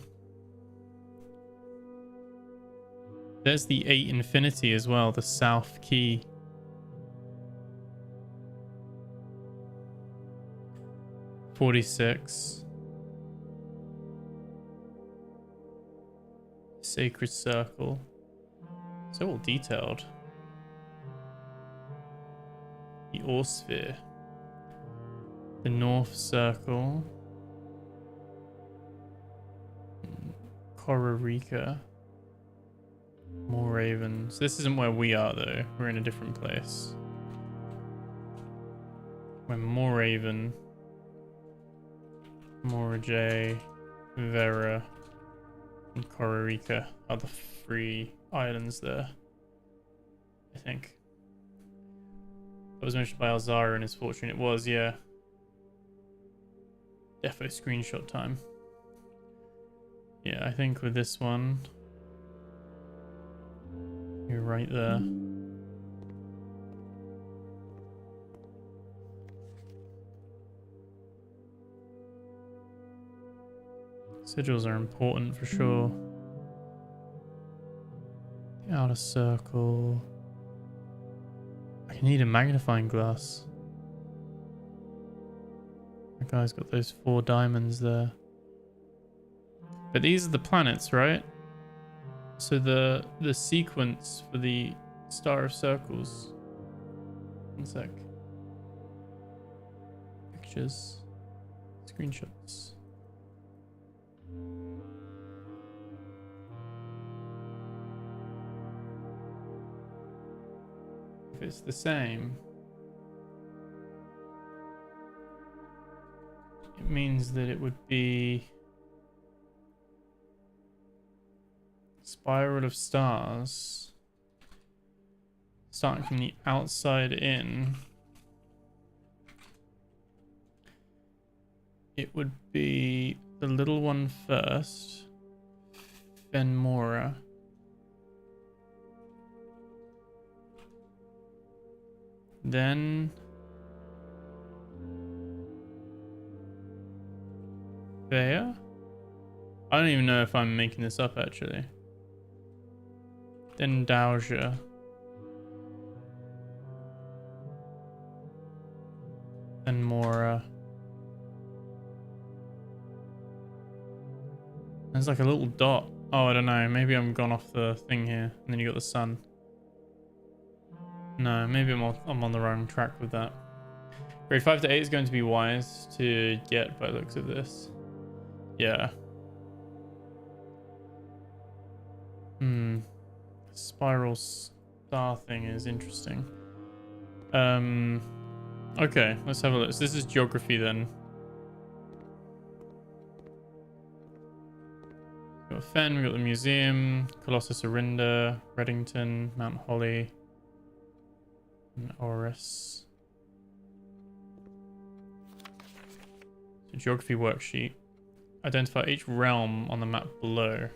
There's the 8 infinity as well, the south key. (46) Sacred Circle. So all detailed. The Orsphere. The North Circle. Corarica. More ravens. This isn't where we are though. We're in a different place. We're more raven. Mora J, Vera, and Corarica are the 3 islands there. I think. That was mentioned by Alzara in his fortune. It was, yeah. Defo screenshot time. Yeah, I think with this one, you're right there. Sigils are important for sure. The outer circle. I need a magnifying glass. The guy's got those 4 diamonds there. But these are the planets, right? So the sequence for the Star of Circles. One sec. Pictures. Screenshots. If it's the same, it means that it would be spiral of stars starting from the outside in. It would be the little one first, Fenmora. Then Vea? I don't even know if I'm making this up actually. Then Dowager. Then Mora. There's like a little dot. Oh, I don't know. Maybe I'm gone off the thing here. And then you got the sun. No, maybe I'm on the wrong track with that. Grade 5 to 8 is going to be wise to get by the looks of this. Yeah. Spiral star thing is interesting. Okay, let's have a look. So this is geography then. We've got Fen, we've got the museum, Colossus Arinda, Reddington, Mount Holly, and Oris. So geography worksheet. Identify each realm on the map below.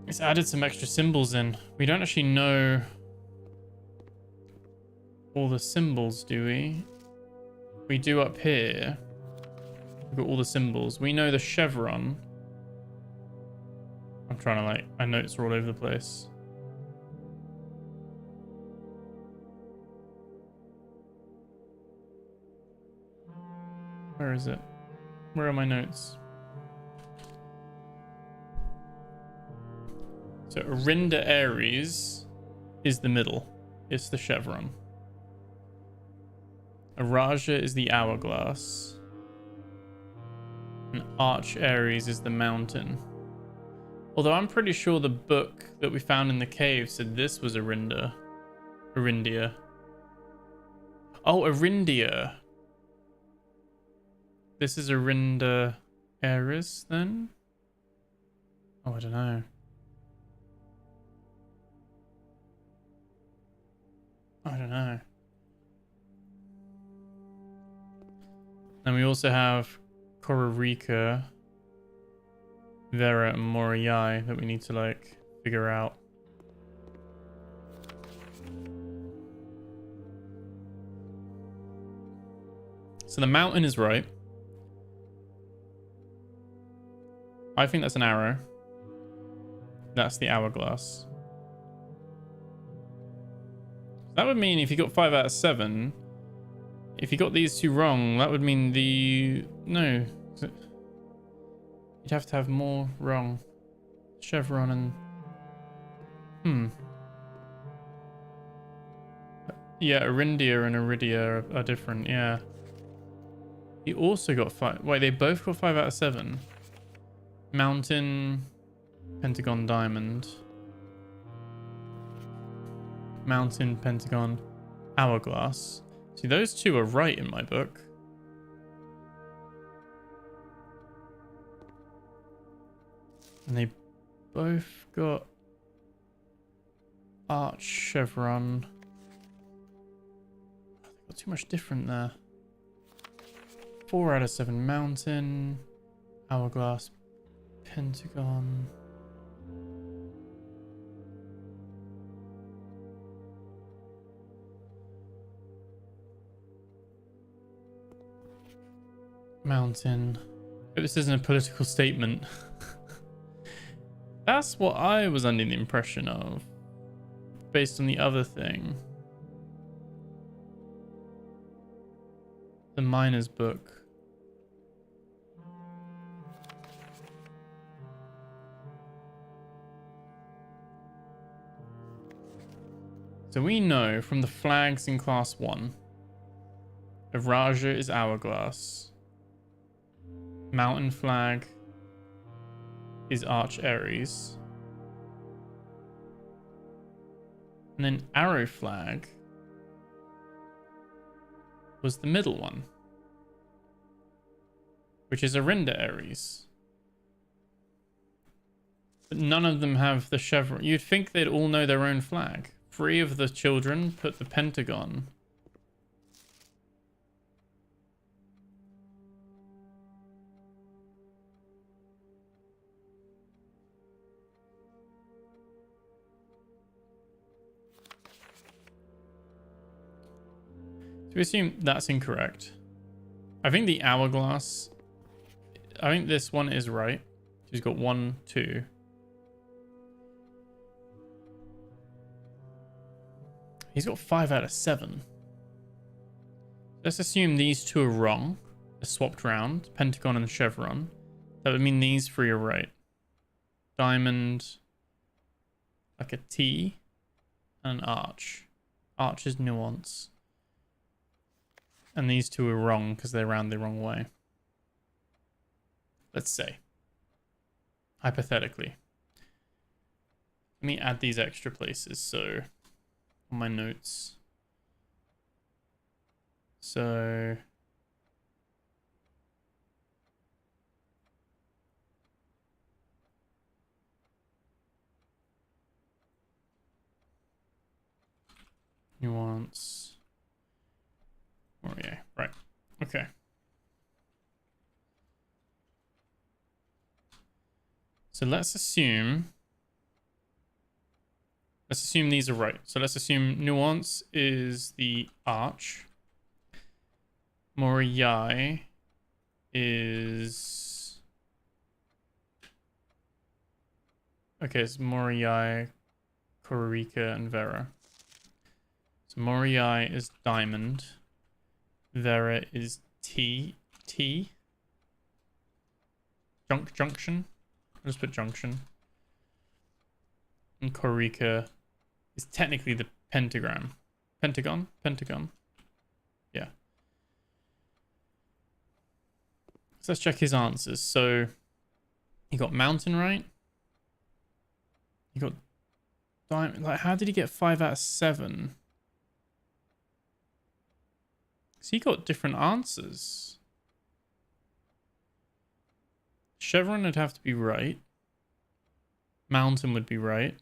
It's added some extra symbols in. We don't actually know all the symbols, do we? We do up here. We've got all the symbols. We know the chevron. I'm trying to like, my notes are all over the place. Where is it? Where are my notes? So Arinda Ares is the middle. It's the chevron. Araja is the hourglass. And Arch Ares is the mountain. Although I'm pretty sure the book that we found in the cave said this was Arinda. Arindia. Oh, Arindia. This is Arinda Ares then? Oh, I don't know. I don't know. And we also have Kororika, Vera, and Moriai that we need to like figure out. So the mountain is right. I think that's an arrow. That's the hourglass. That would mean if you got 5 out of 7, if you got these two wrong, that would mean the... No. You'd have to have more wrong. Chevron and... Yeah, Arindia and Iridia are different, yeah. He also got 5... Wait, they both got 5 out of 7. Mountain, Pentagon, Diamond. Mountain, Pentagon, Hourglass. See, those two are right in my book. And they both got Arch, Chevron. They got too much different there. 4 out of 7 Mountain, Hourglass, Pentagon. Mountain. But this isn't a political statement. That's what I was under the impression of, based on the other thing. The miner's book. So we know from the flags in class 1 Raja is hourglass. Mountain flag is Arch Ares. And then arrow flag was the middle one, which is Arinda Ares. But none of them have the chevron. You'd think they'd all know their own flag. 3 of the children put the pentagon. So we assume that's incorrect. I think the hourglass, I think this one is right. She's got 1, 2. He's got 5 out of 7. Let's assume these 2 are wrong. They're swapped round. Pentagon and chevron. That would mean these 3 are right. Diamond, like a T, and an arch. Arch is nuance. And these 2 are wrong because they're round the wrong way. Let's say. Hypothetically. Let me add these extra places. So, on my notes. So, nuance. Oh yeah, right. Okay. So let's assume these are right. So let's assume nuance is the arch. Moriai is... Okay, it's Moriai, Kororika, and Vera. So Moriai is diamond. Vera is T. Junction. I'll just put junction. And Korika is technically the pentagram. Pentagon? Yeah. So let's check his answers. So he got mountain right. He got diamond. Like, how did he get 5 out of 7? So he got different answers. Chevron would have to be right. Mountain would be right.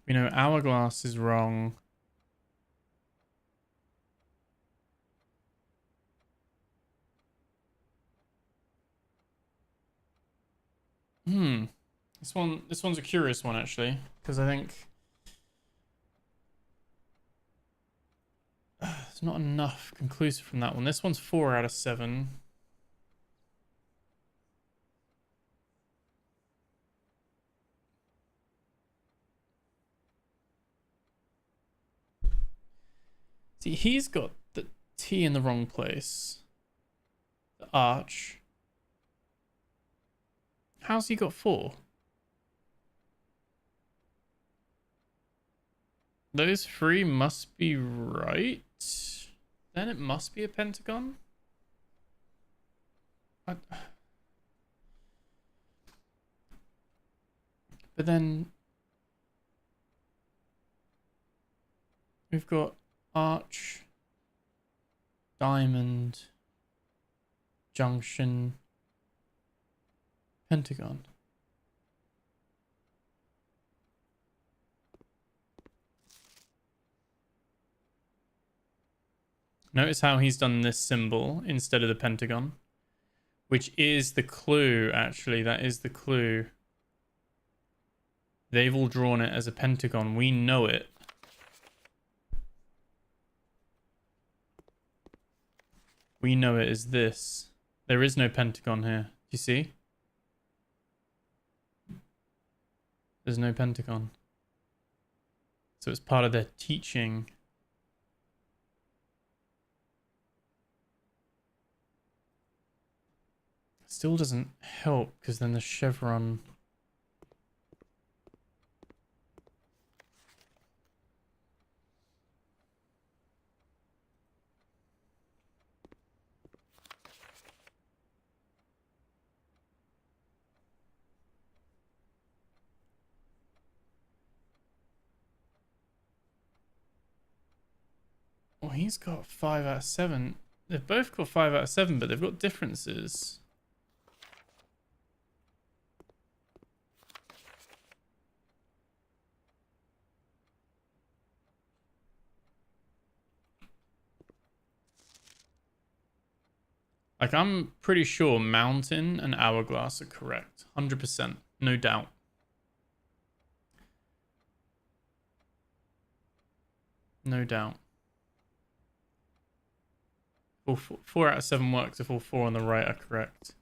We know hourglass is wrong. This one's a curious one actually, because I think there's not enough conclusive from that one. This one's 4 out of 7. See, he's got the T in the wrong place. The arch. How's he got 4? Those 3 must be right. Then it must be a pentagon. But then we've got arch, diamond, junction, pentagon. Notice how he's done this symbol instead of the pentagon, which is the clue, actually. That is the clue. They've all drawn it as a pentagon. We know it. We know it as this. There is no pentagon here. Do you see? There's no pentagon. So it's part of their teaching. Still doesn't help because then the chevron. Well, he's got 5 out of 7. They've both got 5 out of 7, but they've got differences. Like, I'm pretty sure Mountain and Hourglass are correct. 100%. No doubt. No doubt. All 4 out of 7 works if all 4 on the right are correct.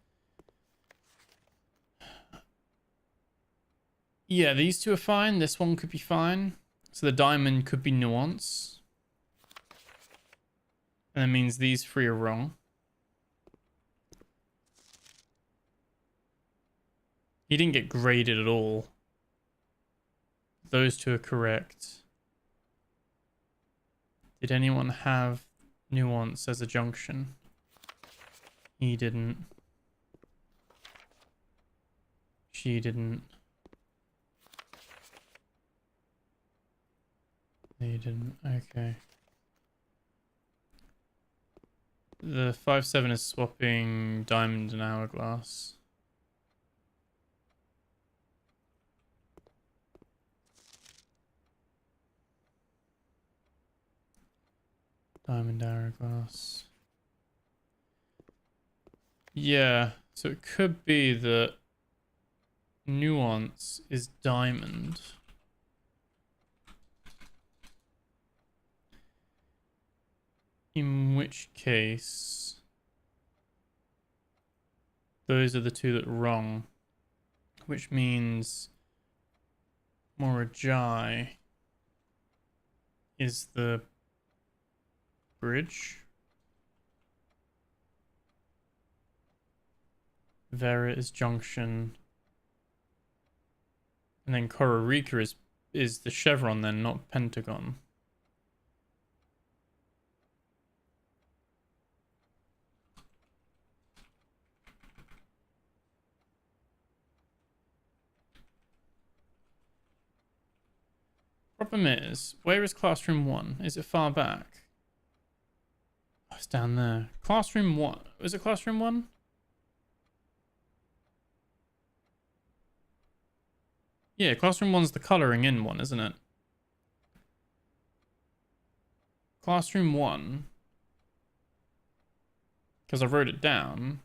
Yeah, these two are fine. This one could be fine. So the diamond could be nuance. And that means these 3 are wrong. He didn't get graded at all. Those 2 are correct. Did anyone have nuance as a junction? He didn't. She didn't. They didn't. Okay. The 5-7 is swapping diamond and hourglass. Diamond hourglass. Yeah, so it could be that nuance is diamond. In which case, those are the 2 that are wrong. Which means Morajai is the bridge. Vera is junction. And then Kororika is the chevron then, not pentagon. Problem is, where is classroom 1? Is it far back? Oh, it's down there. Classroom 1. Is it classroom 1? Yeah, classroom 1's the colouring in one, isn't it? Classroom 1, because I wrote it down,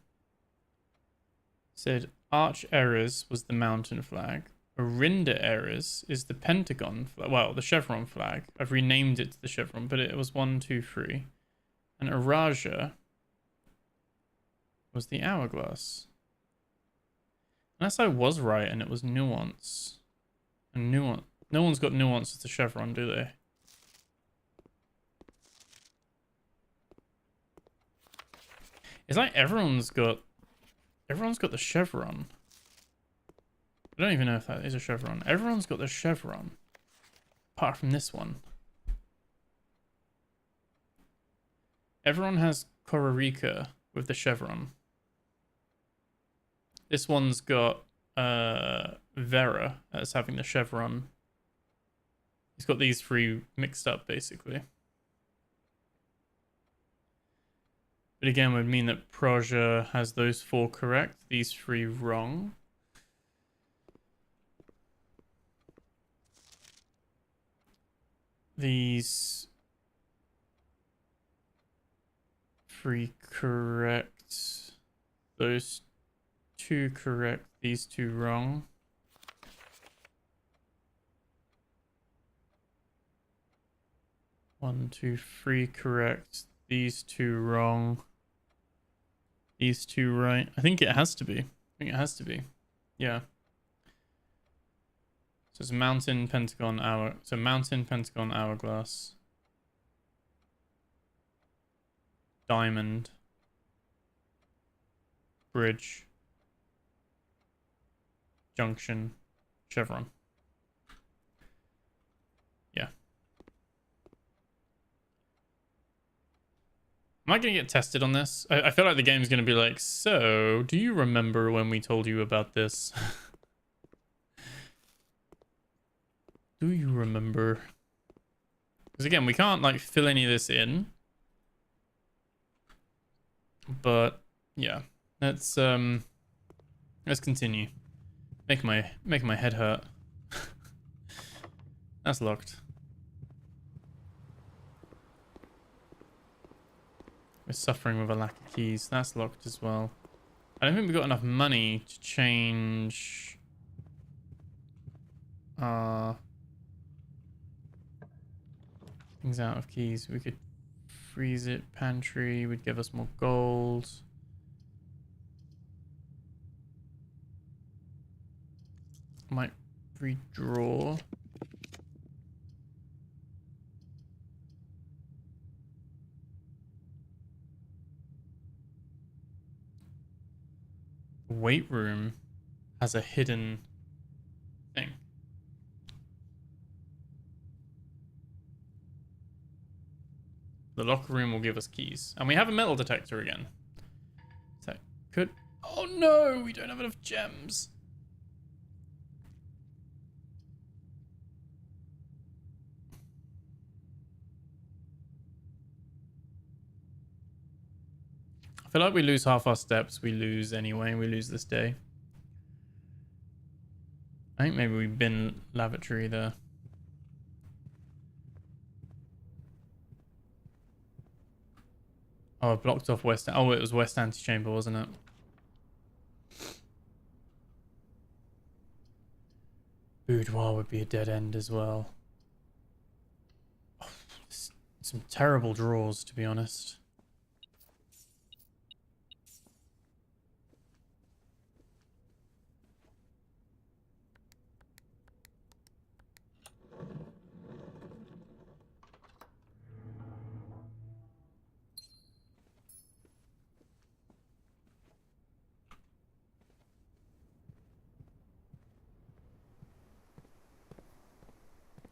said Arch Errors was the mountain flag. Orinda Errors is the pentagon flag. Well, the chevron flag. I've renamed it to the chevron, but it was 1, 2, 3. And Araja was the hourglass. Unless I was right and it was nuance. And nuance. No one's got nuance as the chevron, do they? It's like everyone's got the chevron. I don't even know if that is a chevron. Everyone's got the chevron. Apart from this one. Everyone has Kororika with the chevron. This one's got Vera as having the chevron. He's got these 3 mixed up basically. But again, would mean that Proja has those 4 correct, these 3 wrong. These 3 correct, those 2 correct, these 2 wrong. One, 2, 3 correct, these 2 wrong. These 2 right. I think it has to be. Yeah. So it's mountain, pentagon, mountain, pentagon, hourglass. Diamond. Bridge. Junction. Chevron. Yeah. Am I going to get tested on this? I feel like the game's going to be like, so, do you remember when we told you about this? Do you remember? Because again, we can't like fill any of this in. But yeah, let's continue. Making my head hurt. That's locked. We're suffering with a lack of keys. That's locked as well. I don't think we've got enough money to change things out of keys. We could freeze it. Pantry would give us more gold. Might redraw. The weight room has a hidden thing. The locker room will give us keys. And we have a metal detector again. So could... Oh no, we don't have enough gems. I feel like we lose half our steps. We lose anyway. We lose this day. I think maybe we've been lavatory there. Oh, I blocked off west. Oh, it was west antechamber, wasn't it? Boudoir would be a dead end as well. Oh, some terrible draws, to be honest.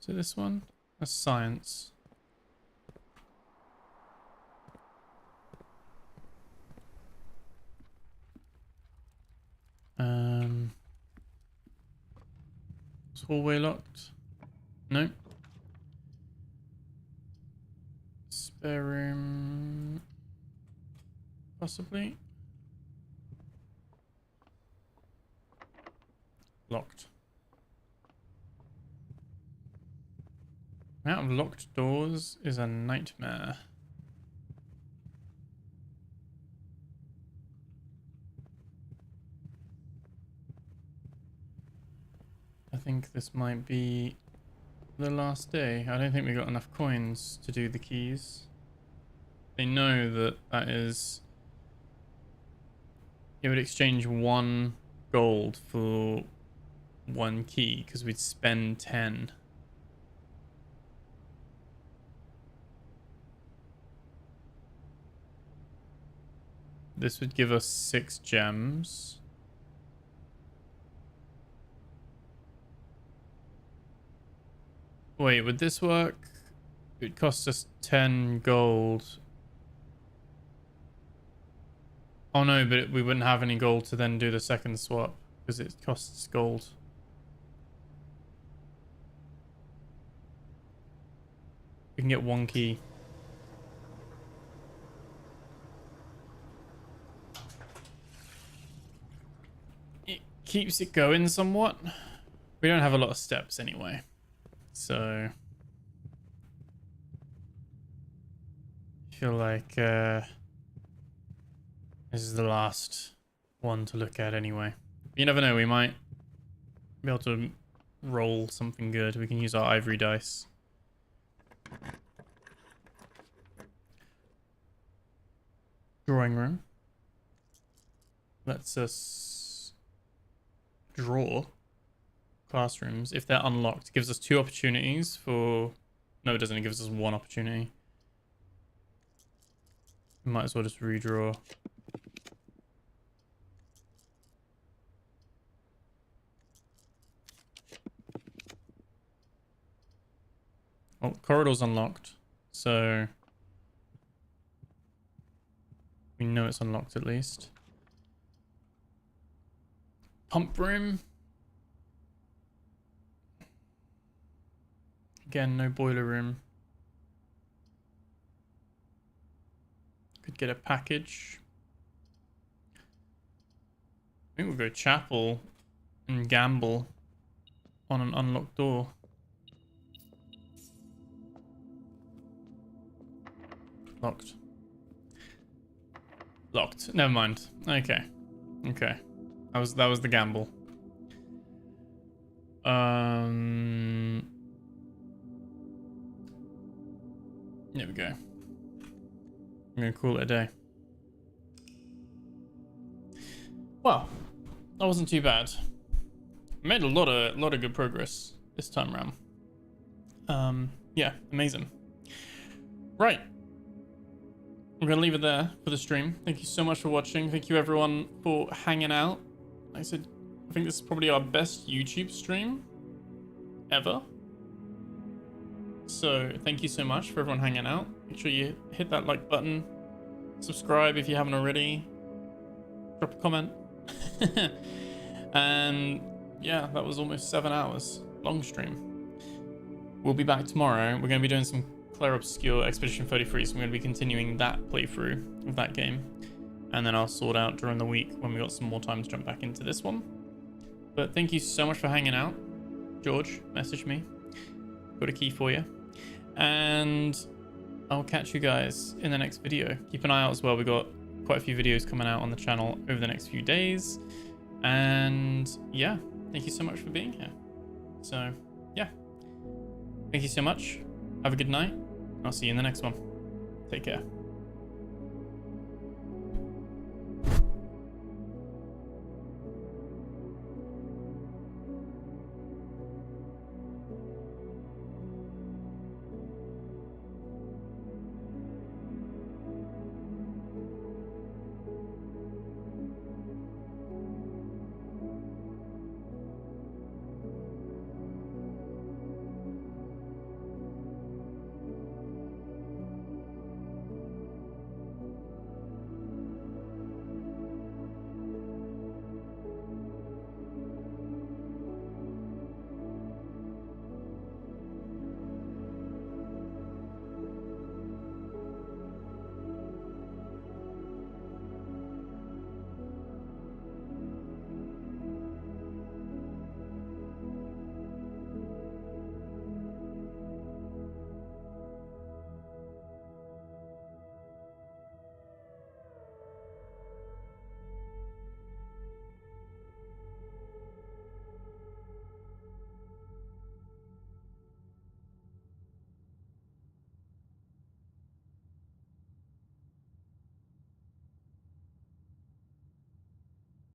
So this one? That's science. Is hallway locked? No. Spare room. Possibly. Locked. The amount of locked doors is a nightmare. I think this might be the last day. I don't think we got enough coins to do the keys. They know that that is... It would exchange 1 gold for 1 key because we'd spend 10. This would give us 6 gems. Wait, would this work? It costs us 10 gold. Oh no, but we wouldn't have any gold to then do the second swap because it costs gold. We can get 1 key. It keeps it going somewhat. We don't have a lot of steps anyway. So I feel like this is the last one to look at anyway. You never know, we might be able to roll something good. We can use our ivory dice. Drawing room. Lets us draw classrooms. If they're unlocked, it gives us 2 opportunities for... No, it doesn't. It gives us 1 opportunity. We might as well just redraw. Oh, corridor's unlocked. So we know it's unlocked at least. Pump room. Again, no boiler room. get a package. I think we'll go chapel and gamble on an unlocked door. Locked. Locked. Never mind. Okay. Okay. That was the gamble. There we go. I'm gonna call it a day. Well, that wasn't too bad. Made a lot of good progress this time around. Yeah, amazing. Right. I'm gonna leave it there for the stream. Thank you so much for watching. Thank you everyone for hanging out. Like I said, I think this is probably our best YouTube stream ever. So thank you so much for everyone hanging out. Make sure you hit that like button, subscribe if you haven't already, drop a comment. And yeah, that was almost 7 hours long stream. We'll be back tomorrow. We're going to be doing some Clair Obscure Expedition 33, so we're going to be continuing that playthrough of that game, and then I'll sort out during the week when we got some more time to jump back into this one. But thank you so much for hanging out. George, message me, got a key for you, and I'll catch you guys in the next video. Keep an eye out as well. We got quite a few videos coming out on the channel over the next few days, and yeah, thank you so much for being here. So yeah, thank you so much. Have a good night. I'll see you in the next one. Take care.